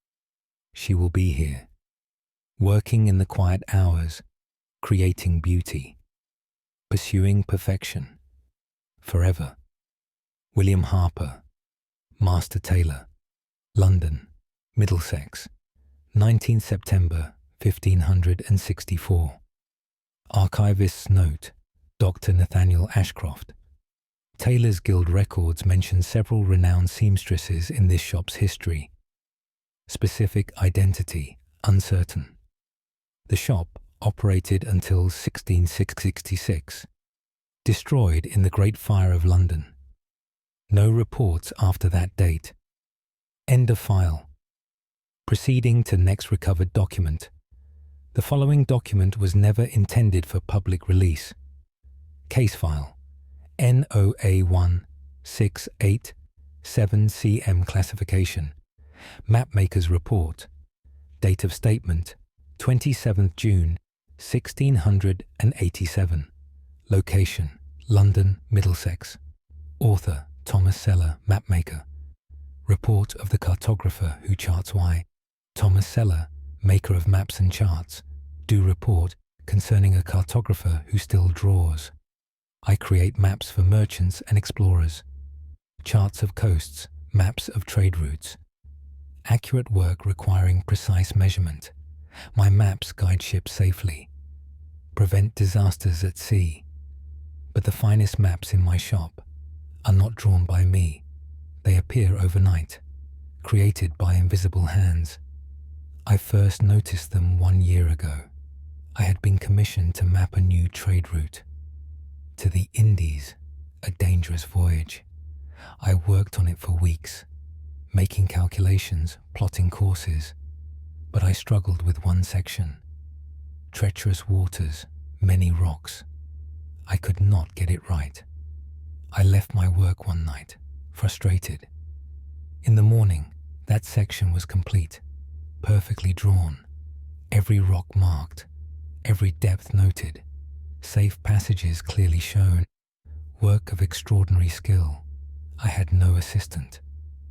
She will be here, working in the quiet hours, creating beauty, pursuing perfection, forever. William Harper, Master Tailor, London, Middlesex, 19th September 1564. Archivist's note, Dr. Nathaniel Ashcroft. Tailors' Guild records mention several renowned seamstresses in this shop's history. Specific identity uncertain. The shop operated until 1666. Destroyed in the Great Fire of London. No reports after that date. End of file. Proceeding to next recovered document. The following document was never intended for public release. Case file NOA16877CM classification. Mapmaker's report. Date of statement 27th June 1687. Location London, Middlesex. Author Thomas Seller, mapmaker. Report of the cartographer who charts why. Thomas Seller, maker of maps and charts. Do report concerning a cartographer who still draws. I create maps for merchants and explorers. Charts of coasts, maps of trade routes. Accurate work requiring precise measurement. My maps guide ships safely. Prevent disasters at sea. But the finest maps in my shop are not drawn by me. They appear overnight, created by invisible hands. I first noticed them 1 year ago. I had been commissioned to map a new trade route. To the Indies, a dangerous voyage. I worked on it for weeks, making calculations, plotting courses, but I struggled with one section. Treacherous waters, many rocks. I could not get it right. I left my work one night, frustrated. In the morning, that section was complete, perfectly drawn, every rock marked, every depth noted, safe passages clearly shown, work of extraordinary skill. I had no assistant.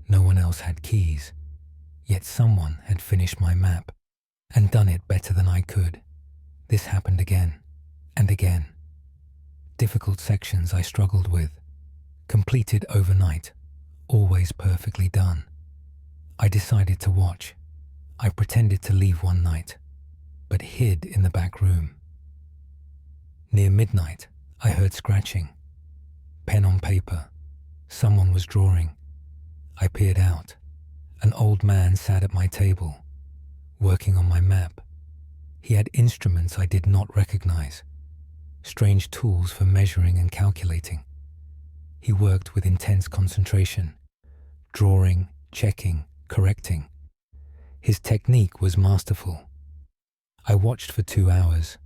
No one else had keys. Yet someone had finished my map and done it better than I could. This happened again and again. Difficult sections I struggled with, completed overnight, always perfectly done. I decided to watch. I pretended to leave one night, but hid in the back room. Near midnight, I heard scratching. Pen on paper. Someone was drawing. I peered out. An old man sat at my table, working on my map. He had instruments I did not recognize, strange tools for measuring and calculating. He worked with intense concentration, drawing, checking, correcting. His technique was masterful. I watched for 2 hours.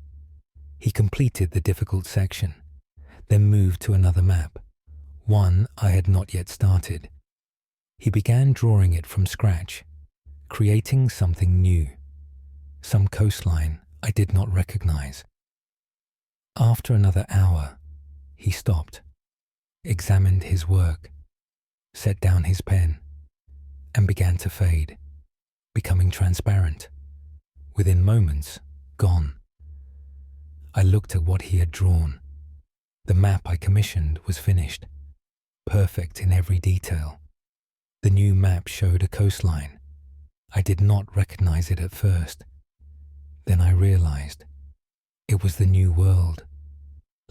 He completed the difficult section, then moved to another map, one I had not yet started. He began drawing it from scratch, creating something new, some coastline I did not recognize. After another hour, he stopped, examined his work, set down his pen, and began to fade, becoming transparent. Within moments, gone. I looked at what he had drawn. The map I commissioned was finished, perfect in every detail. The new map showed a coastline. I did not recognize it at first. Then I realized it was the new world,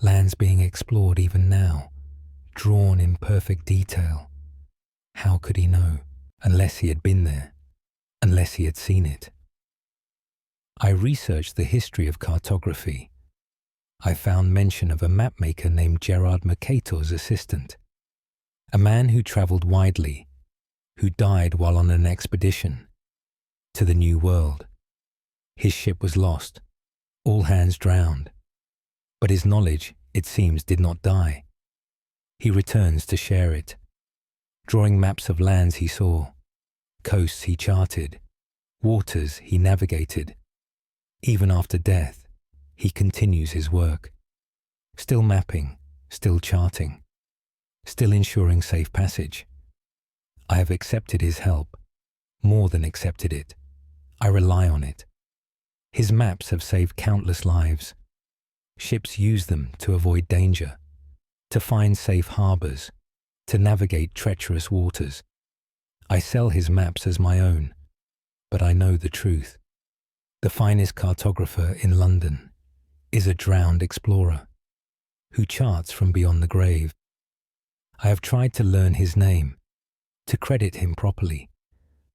lands being explored even now, drawn in perfect detail. How could he know, unless he had been there, unless he had seen it? I researched the history of cartography. I found mention of a mapmaker named Gerard Mercator's assistant, a man who traveled widely, who died while on an expedition to the New World. His ship was lost, all hands drowned. But his knowledge, it seems, did not die. He returns to share it, drawing maps of lands he saw, coasts he charted, waters he navigated. Even after death, he continues his work, still mapping, still charting, still ensuring safe passage. I have accepted his help, more than accepted it. I rely on it. His maps have saved countless lives. Ships use them to avoid danger, to find safe harbours, to navigate treacherous waters. I sell his maps as my own, but I know the truth. The finest cartographer in London is a drowned explorer who charts from beyond the grave. I have tried to learn his name, to credit him properly,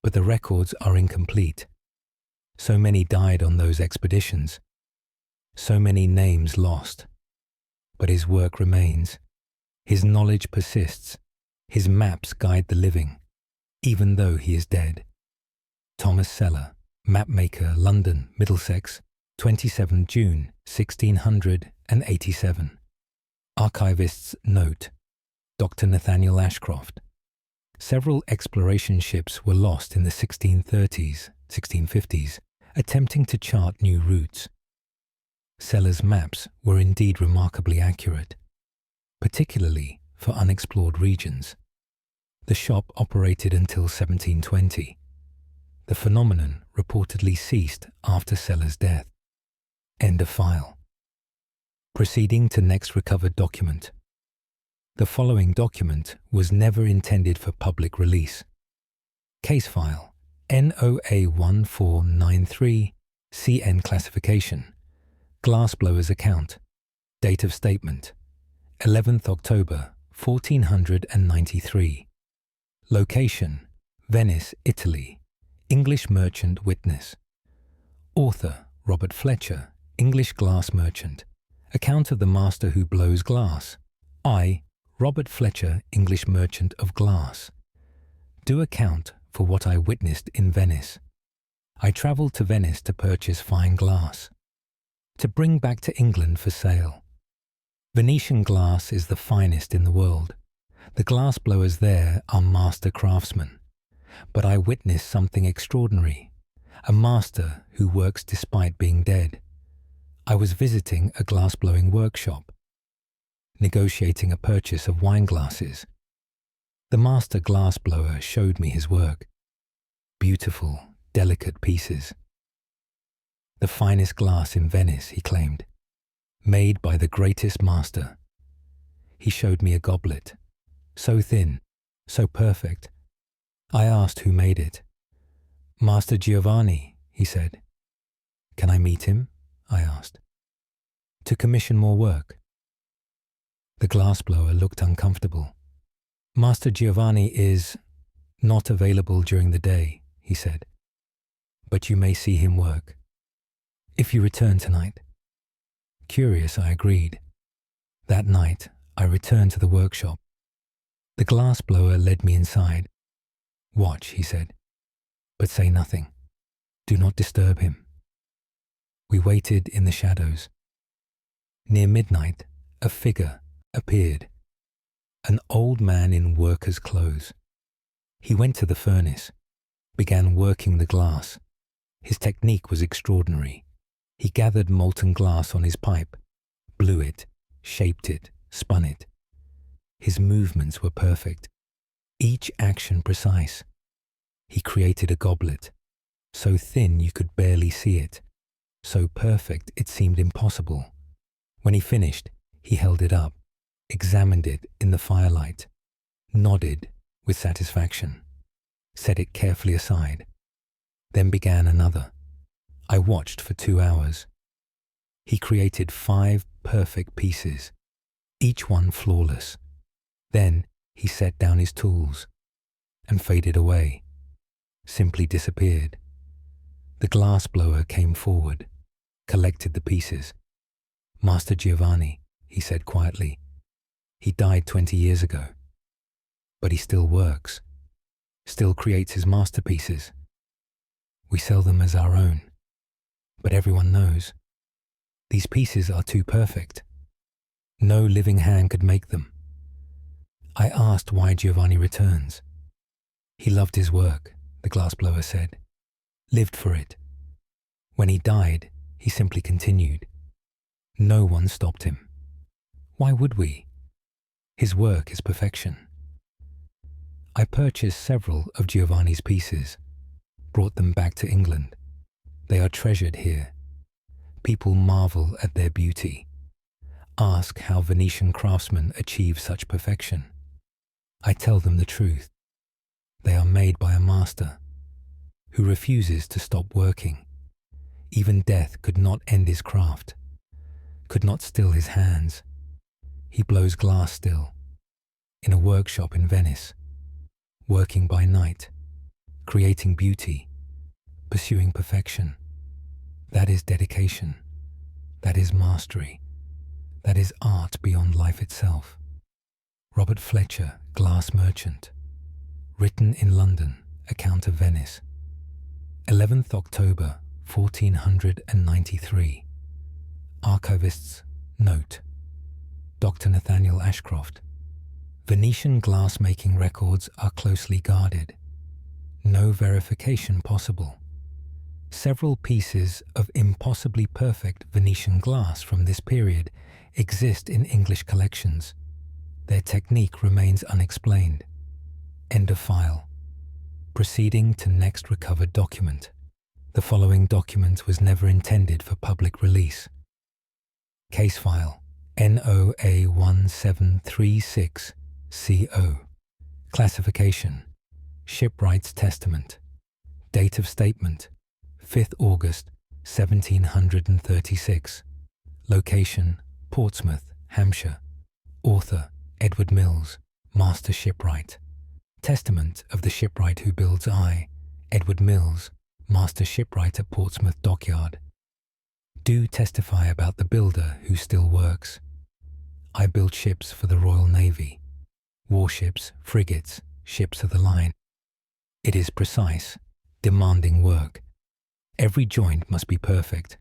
but the records are incomplete. So many died on those expeditions, so many names lost. But his work remains, his knowledge persists, his maps guide the living, even though he is dead. Thomas Seller, Mapmaker, London, Middlesex, 27 June 1687. Archivist's note, Dr. Nathaniel Ashcroft. Several exploration ships were lost in the 1630s, 1650s, attempting to chart new routes. Seller's maps were indeed remarkably accurate, particularly for unexplored regions. The shop operated until 1720. The phenomenon reportedly ceased after Seller's death. End of file. Proceeding to next recovered document. The following document was never intended for public release. Case file NOA1493 CN classification. Glassblower's account. Date of statement 11th October 1493. Location Venice, Italy. English merchant witness. Author Robert Fletcher, English glass merchant. Account of the master who blows glass. I, Robert Fletcher, English merchant of glass, do account for what I witnessed in Venice. I travelled to Venice to purchase fine glass, to bring back to England for sale. Venetian glass is the finest in the world. The glass blowers there are master craftsmen. But I witnessed something extraordinary, a master who works despite being dead. I was visiting a glass-blowing workshop, negotiating a purchase of wine glasses. The master glass blower showed me his work. Beautiful, delicate pieces. The finest glass in Venice, he claimed, made by the greatest master. He showed me a goblet, so thin, so perfect. I asked who made it. Master Giovanni, he said. Can I meet him? I asked. To commission more work. The glassblower looked uncomfortable. Master Giovanni is not available during the day, he said, but you may see him work, if you return tonight. Curious, I agreed. That night, I returned to the workshop. The glassblower led me inside. Watch, he said, but say nothing. Do not disturb him. We waited in the shadows. Near midnight, a figure appeared, an old man in worker's clothes. He went to the furnace, began working the glass. His technique was extraordinary. He gathered molten glass on his pipe, blew it, shaped it, spun it. His movements were perfect, each action precise. He created a goblet, so thin you could barely see it, so perfect it seemed impossible. When he finished, he held it up, examined it in the firelight, nodded with satisfaction, set it carefully aside, then began another. I watched for 2 hours. He created 5 perfect pieces, each one flawless. Then he set down his tools and faded away, simply disappeared. The glassblower came forward, collected the pieces. Master Giovanni, he said quietly. He died 20 years ago, but he still works, still creates his masterpieces. We sell them as our own, but everyone knows. These pieces are too perfect, No living hand could make them. I asked why Giovanni returns. He loved his work, the glassblower said. Lived for it. When he died, he simply continued. No one stopped him. Why would we? His work is perfection. I purchased several of Giovanni's pieces, brought them back to England. They are treasured here. People marvel at their beauty. Ask how Venetian craftsmen achieve such perfection. I tell them the truth. They are made by a master who refuses to stop working. Even death could not end his craft, could not still his hands. He blows glass still, in a workshop in Venice, working by night, creating beauty, pursuing perfection. That is dedication. That is mastery. That is art beyond life itself. Robert Fletcher, Glass Merchant. Written in London, Account of Venice. 11th October, 1493. Archivist's Note. Dr. Nathaniel Ashcroft. Venetian glass-making records are closely guarded. No verification possible. Several pieces of impossibly perfect Venetian glass from this period exist in English collections. Their technique remains unexplained. End of file. Proceeding to next recovered document. The following document was never intended for public release. Case file NOA 1736CO. Classification: Shipwright's Testament. Date of statement: 5th August 1736. Location: Portsmouth, Hampshire. Author: Edward Mills, Master Shipwright. Testament of the shipwright who builds I, Edward Mills, Master Shipwright at Portsmouth Dockyard. Do testify about the builder who still works. I build ships for the Royal Navy. Warships, frigates, ships of the line. It is precise, demanding work. Every joint must be perfect.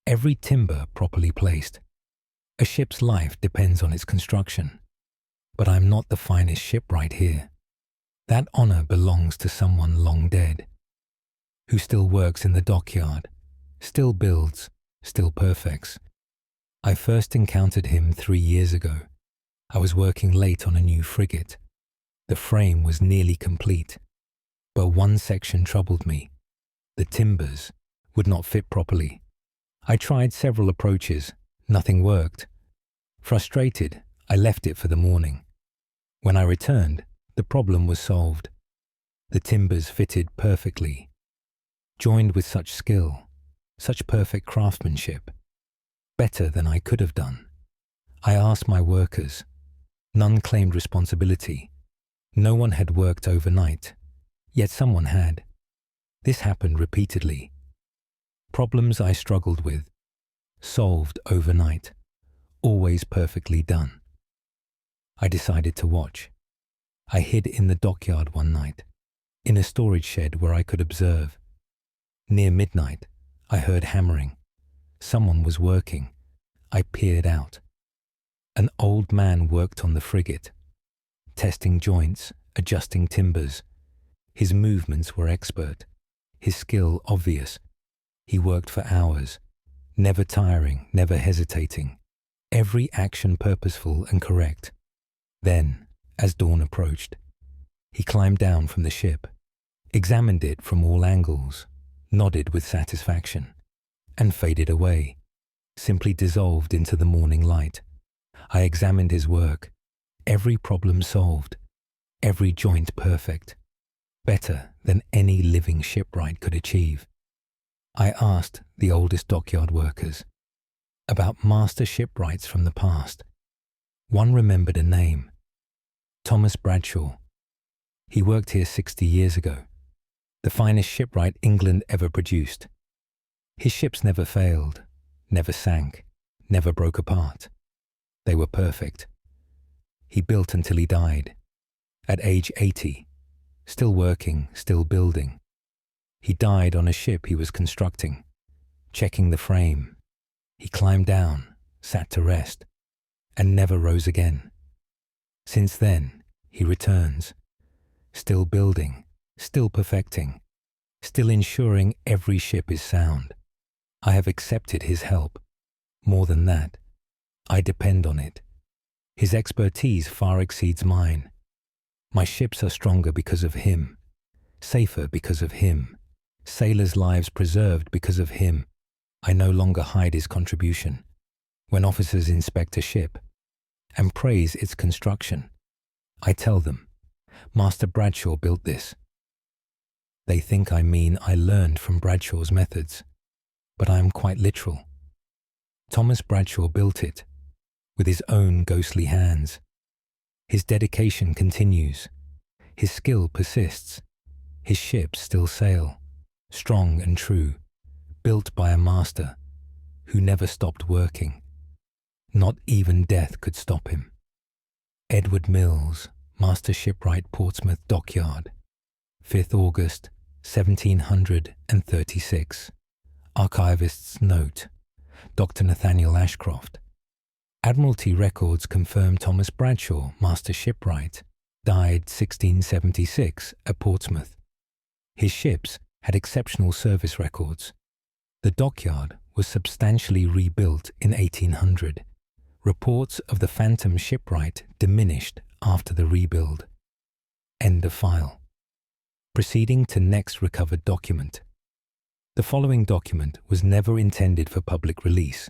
Every timber properly placed. A ship's life depends on its construction. But I'm not the finest shipwright here. That honor belongs to someone long dead, who still works in the dockyard, still builds, still perfects. I first encountered him 3 years ago. I was working late on a new frigate. The frame was nearly complete, but one section troubled me. The timbers would not fit properly. I tried several approaches. Nothing worked. Frustrated, I left it for the morning. When I returned, the problem was solved. The timbers fitted perfectly. Joined with such skill, such perfect craftsmanship. Better than I could have done. I asked my workers. None claimed responsibility. No one had worked overnight, yet someone had. This happened repeatedly. Problems I struggled with, solved overnight, always perfectly done. I decided to watch. I hid in the dockyard one night, in a storage shed where I could observe. Near midnight, I heard hammering. Someone was working. I peered out. An old man worked on the frigate, testing joints, adjusting timbers. His movements were expert, his skill obvious. He worked for hours, never tiring, never hesitating. Every action purposeful and correct. Then, as dawn approached, he climbed down from the ship, examined it from all angles, nodded with satisfaction, and faded away, simply dissolved into the morning light. I examined his work, every problem solved, every joint perfect, better than any living shipwright could achieve. I asked the oldest dockyard workers about master shipwrights from the past. One remembered a name, Thomas Bradshaw. He worked here 60 years ago, the finest shipwright England ever produced. His ships never failed, never sank, never broke apart. They were perfect. He built until he died. At age 80, still working, still building. He died on a ship he was constructing, checking the frame. He climbed down, sat to rest, and never rose again. Since then, he returns, still building, still perfecting, still ensuring every ship is sound. I have accepted his help. More than that, I depend on it. His expertise far exceeds mine. My ships are stronger because of him, safer because of him, sailors' lives preserved because of him. I no longer hide his contribution. When officers inspect a ship and praise its construction, I tell them, Master Bradshaw built this. They think I mean I learned from Bradshaw's methods, but I am quite literal. Thomas Bradshaw built it with his own ghostly hands. His dedication continues. His skill persists. His ships still sail, strong and true, built by a master who never stopped working. Not even death could stop him. Edward Mills, Master Shipwright, Portsmouth Dockyard, 5th August, 1736. Archivist's note, Dr. Nathaniel Ashcroft. Admiralty records confirm Thomas Bradshaw, Master Shipwright, died 1676 at Portsmouth. His ships had exceptional service records. The dockyard was substantially rebuilt in 1800. Reports of the phantom shipwright diminished after the rebuild. End of file. Proceeding to next recovered document. The following document was never intended for public release.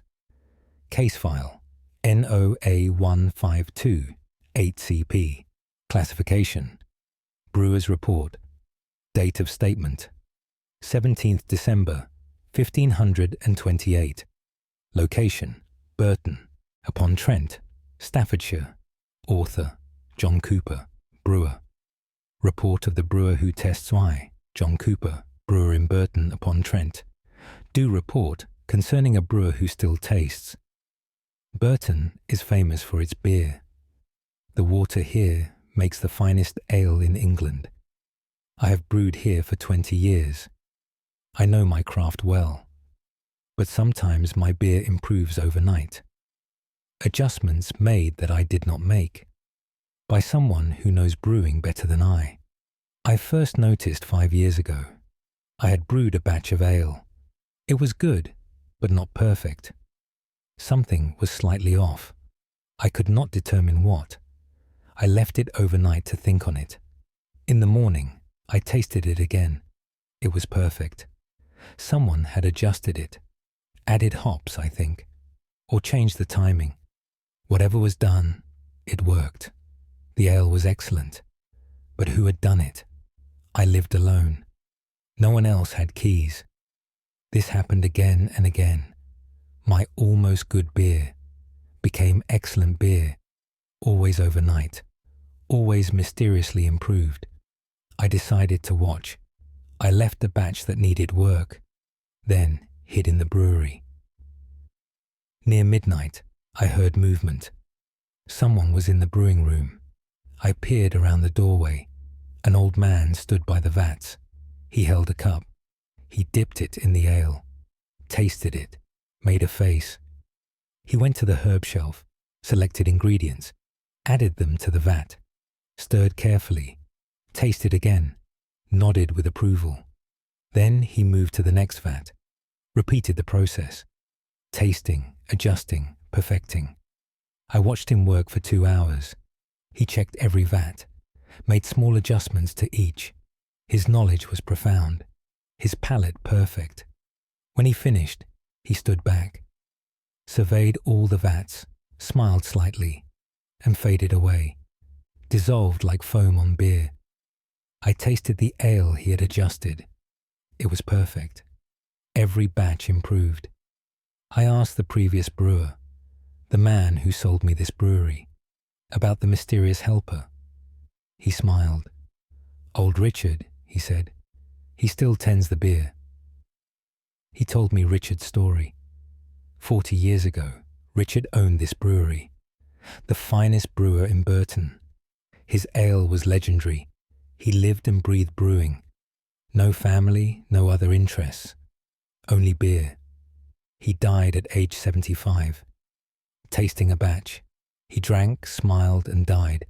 Case file NOA 152 8CP. Classification Brewer's Report. Date of statement 17th December 1528. Location Burton upon Trent, Staffordshire. Author John Cooper, brewer. Report of the brewer who tests wine, John Cooper, brewer in Burton upon Trent. Do report concerning a brewer who still tastes. Burton is famous for its beer. The water here makes the finest ale in England. I have brewed here for 20 years. I know my craft well, but sometimes my beer improves overnight. Adjustments made that I did not make, by someone who knows brewing better than I. I first noticed 5 years ago. I had brewed a batch of ale. It was good, but not perfect. Something was slightly off. I could not determine what. I left it overnight to think on it. In the morning, I tasted it again. It was perfect. Someone had adjusted it, added hops, I think, or changed the timing. Whatever was done, it worked. The ale was excellent. But who had done it? I lived alone. No one else had keys. This happened again and again. My almost good beer became excellent beer, always overnight, always mysteriously improved. I decided to watch. I left the batch that needed work, then hid in the brewery. Near midnight, I heard movement. Someone was in the brewing room. I peered around the doorway. An old man stood by the vats. He held a cup. He dipped it in the ale, tasted it, made a face. He went to the herb shelf, selected ingredients, added them to the vat, stirred carefully, tasted again, nodded with approval. Then he moved to the next vat, repeated the process, tasting, adjusting, perfecting. I watched him work for 2 hours. He checked every vat, made small adjustments to each. His knowledge was profound, his palate perfect. When he finished, he stood back, surveyed all the vats, smiled slightly, and faded away, dissolved like foam on beer. I tasted the ale he had adjusted. It was perfect. Every batch improved. I asked the previous brewer, the man who sold me this brewery, about the mysterious helper. He smiled. Old Richard, he said. He still tends the beer. He told me Richard's story. 40 years ago, Richard owned this brewery, the finest brewer in Burton. His ale was legendary. He lived and breathed brewing. No family, no other interests. Only beer. He died at age 75. Tasting a batch, He drank, smiled, and died,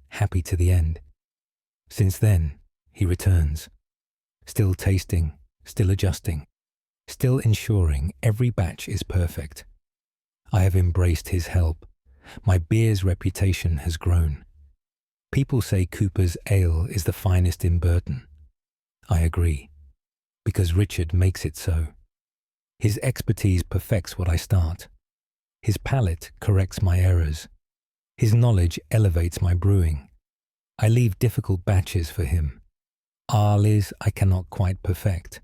happy to the end. Since then, he returns, still tasting, still adjusting, still ensuring every batch is perfect. I have embraced his help. My beer's reputation has grown. People say Cooper's ale is the finest in Burton. I agree, because Richard makes it so. His expertise perfects what I start. His palate corrects my errors. His knowledge elevates my brewing. I leave difficult batches for him. Ales I cannot quite perfect.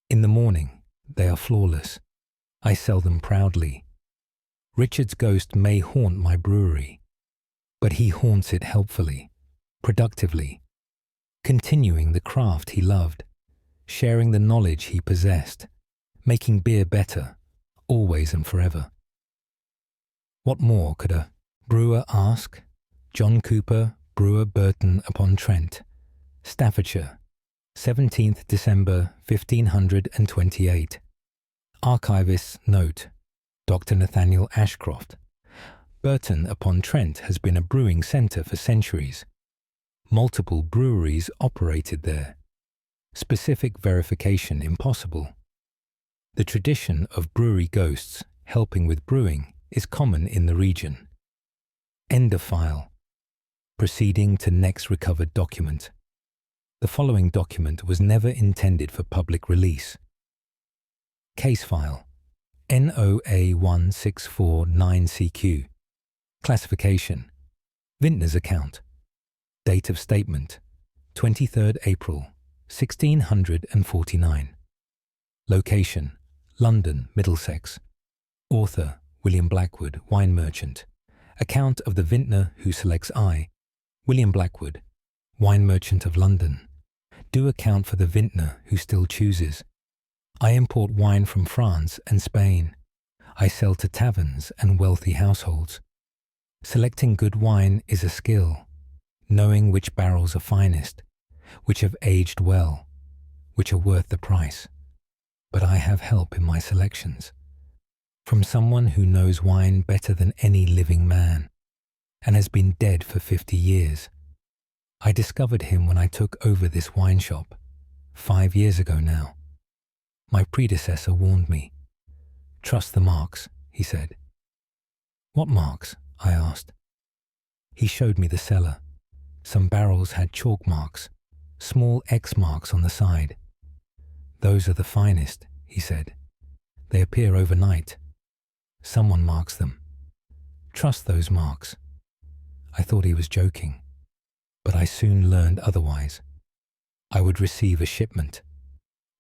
In the morning, they are flawless. I sell them proudly. Richard's ghost may haunt my brewery, but he haunts it helpfully, productively, continuing the craft he loved, sharing the knowledge he possessed, making beer better, always and forever. What more could a brewer ask? John Cooper, brewer, Burton-upon-Trent, Staffordshire, 17th December 1528. Archivist's note, Dr. Nathaniel Ashcroft. Burton-upon-Trent has been a brewing centre for centuries. Multiple breweries operated there. Specific verification impossible. The tradition of brewery ghosts helping with brewing is common in the region. End of file. Proceeding to next recovered document. The following document was never intended for public release. Case file. NOA 1649CQ. Classification. Vintner's account. Date of statement. 23rd April, 1649. Location. London, Middlesex. Author. William Blackwood, wine merchant. Account of the vintner who selects I, William Blackwood, wine merchant of London. Do account for the vintner who still chooses. I import wine from France and Spain. I sell to taverns and wealthy households. Selecting good wine is a skill, knowing which barrels are finest, which have aged well, which are worth the price. But I have help in my selections, from someone who knows wine better than any living man, and has been dead for 50 years. I discovered him when I took over this wine shop, 5 years ago now. My predecessor warned me. Trust the marks, he said. What marks? I asked. He showed me the cellar. Some barrels had chalk marks, small X marks on the side. Those are the finest, he said. They appear overnight. Someone marks them. Trust those marks. I thought he was joking, but I soon learned otherwise. I would receive a shipment.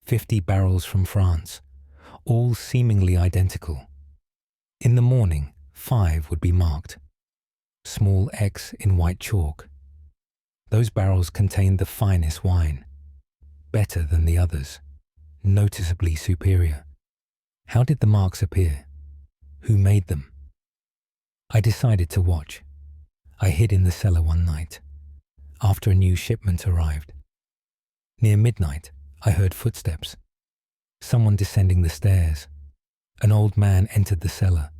50 barrels from France, all seemingly identical. In the morning, 5 would be marked. Small X in white chalk. Those barrels contained the finest wine, better than the others, noticeably superior. How did the marks appear? Who made them? I decided to watch. I hid in the cellar one night, after a new shipment arrived. Near midnight, I heard footsteps. Someone descending the stairs. An old man entered the cellar.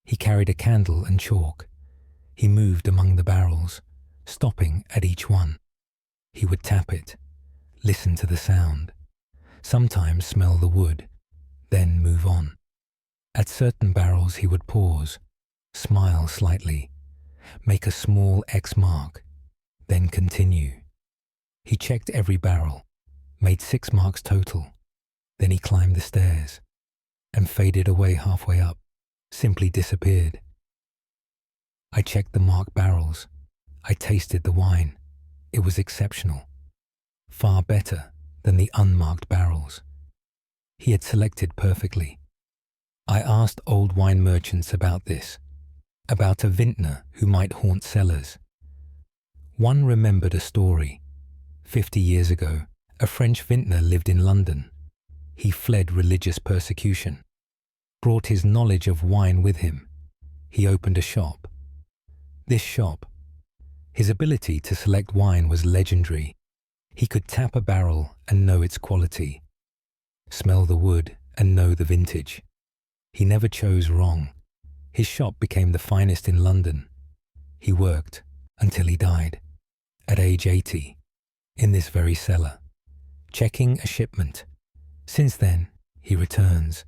He carried a candle and chalk. He moved among the barrels, stopping at each one. He would tap it, listen to the sound, sometimes smell the wood, then move on. At certain barrels he would pause, smile slightly, make a small X mark, then continue. He checked every barrel, made 6 marks total. Then he climbed the stairs and faded away halfway up, simply disappeared. I checked the marked barrels. I tasted the wine. It was exceptional, far better than the unmarked barrels. He had selected perfectly. I asked old wine merchants about this, about a vintner who might haunt cellars. One remembered a story. 50 years ago, a French vintner lived in London. He fled religious persecution, brought his knowledge of wine with him. He opened a shop. This shop, his ability to select wine was legendary. He could tap a barrel and know its quality, smell the wood and know the vintage. He never chose wrong. His shop became the finest in London. He worked until he died, at age 80, in this very cellar, checking a shipment. Since then, he returns,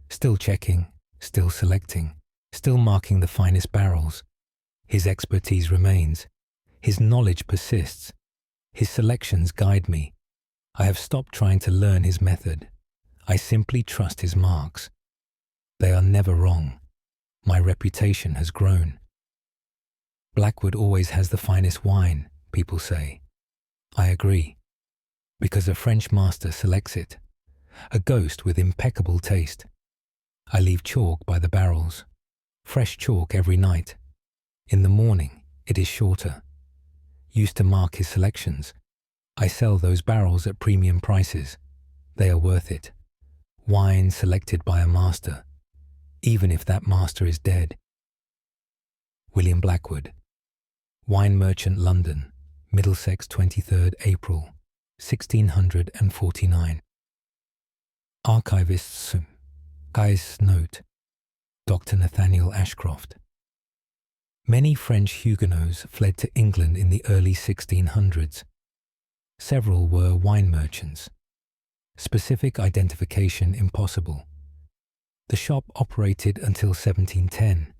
still checking, still selecting, still marking the finest barrels. His expertise remains. His knowledge persists. His selections guide me. I have stopped trying to learn his method. I simply trust his marks. They are never wrong. My reputation has grown. Blackwood always has the finest wine, people say. I agree, because a French master selects it, a ghost with impeccable taste. I leave chalk by the barrels, fresh chalk every night. In the morning, it is shorter. Used to mark his selections. I sell those barrels at premium prices. They are worth it. Wine selected by a master, even if that master is dead. William Blackwood, Wine Merchant, London, Middlesex, 23rd April, 1649. Archivist's Guy's Note, Dr. Nathaniel Ashcroft. Many French Huguenots fled to England in the early 1600s. Several were wine merchants. Specific identification impossible. The shop operated until 1710.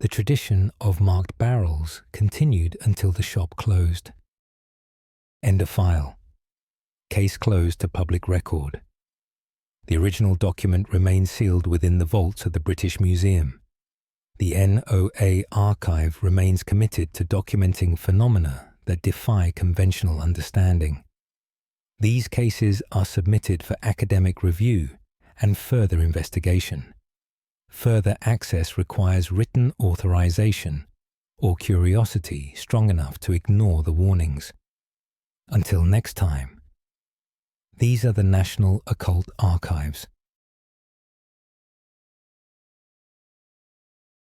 The tradition of marked barrels continued until the shop closed. End of file. Case closed to public record. The original document remains sealed within the vaults of the British Museum. The NOA archive remains committed to documenting phenomena that defy conventional understanding. These cases are submitted for academic review and further investigation. Further access requires written authorization or curiosity strong enough to ignore the warnings. Until next time, these are the National Occult Archives.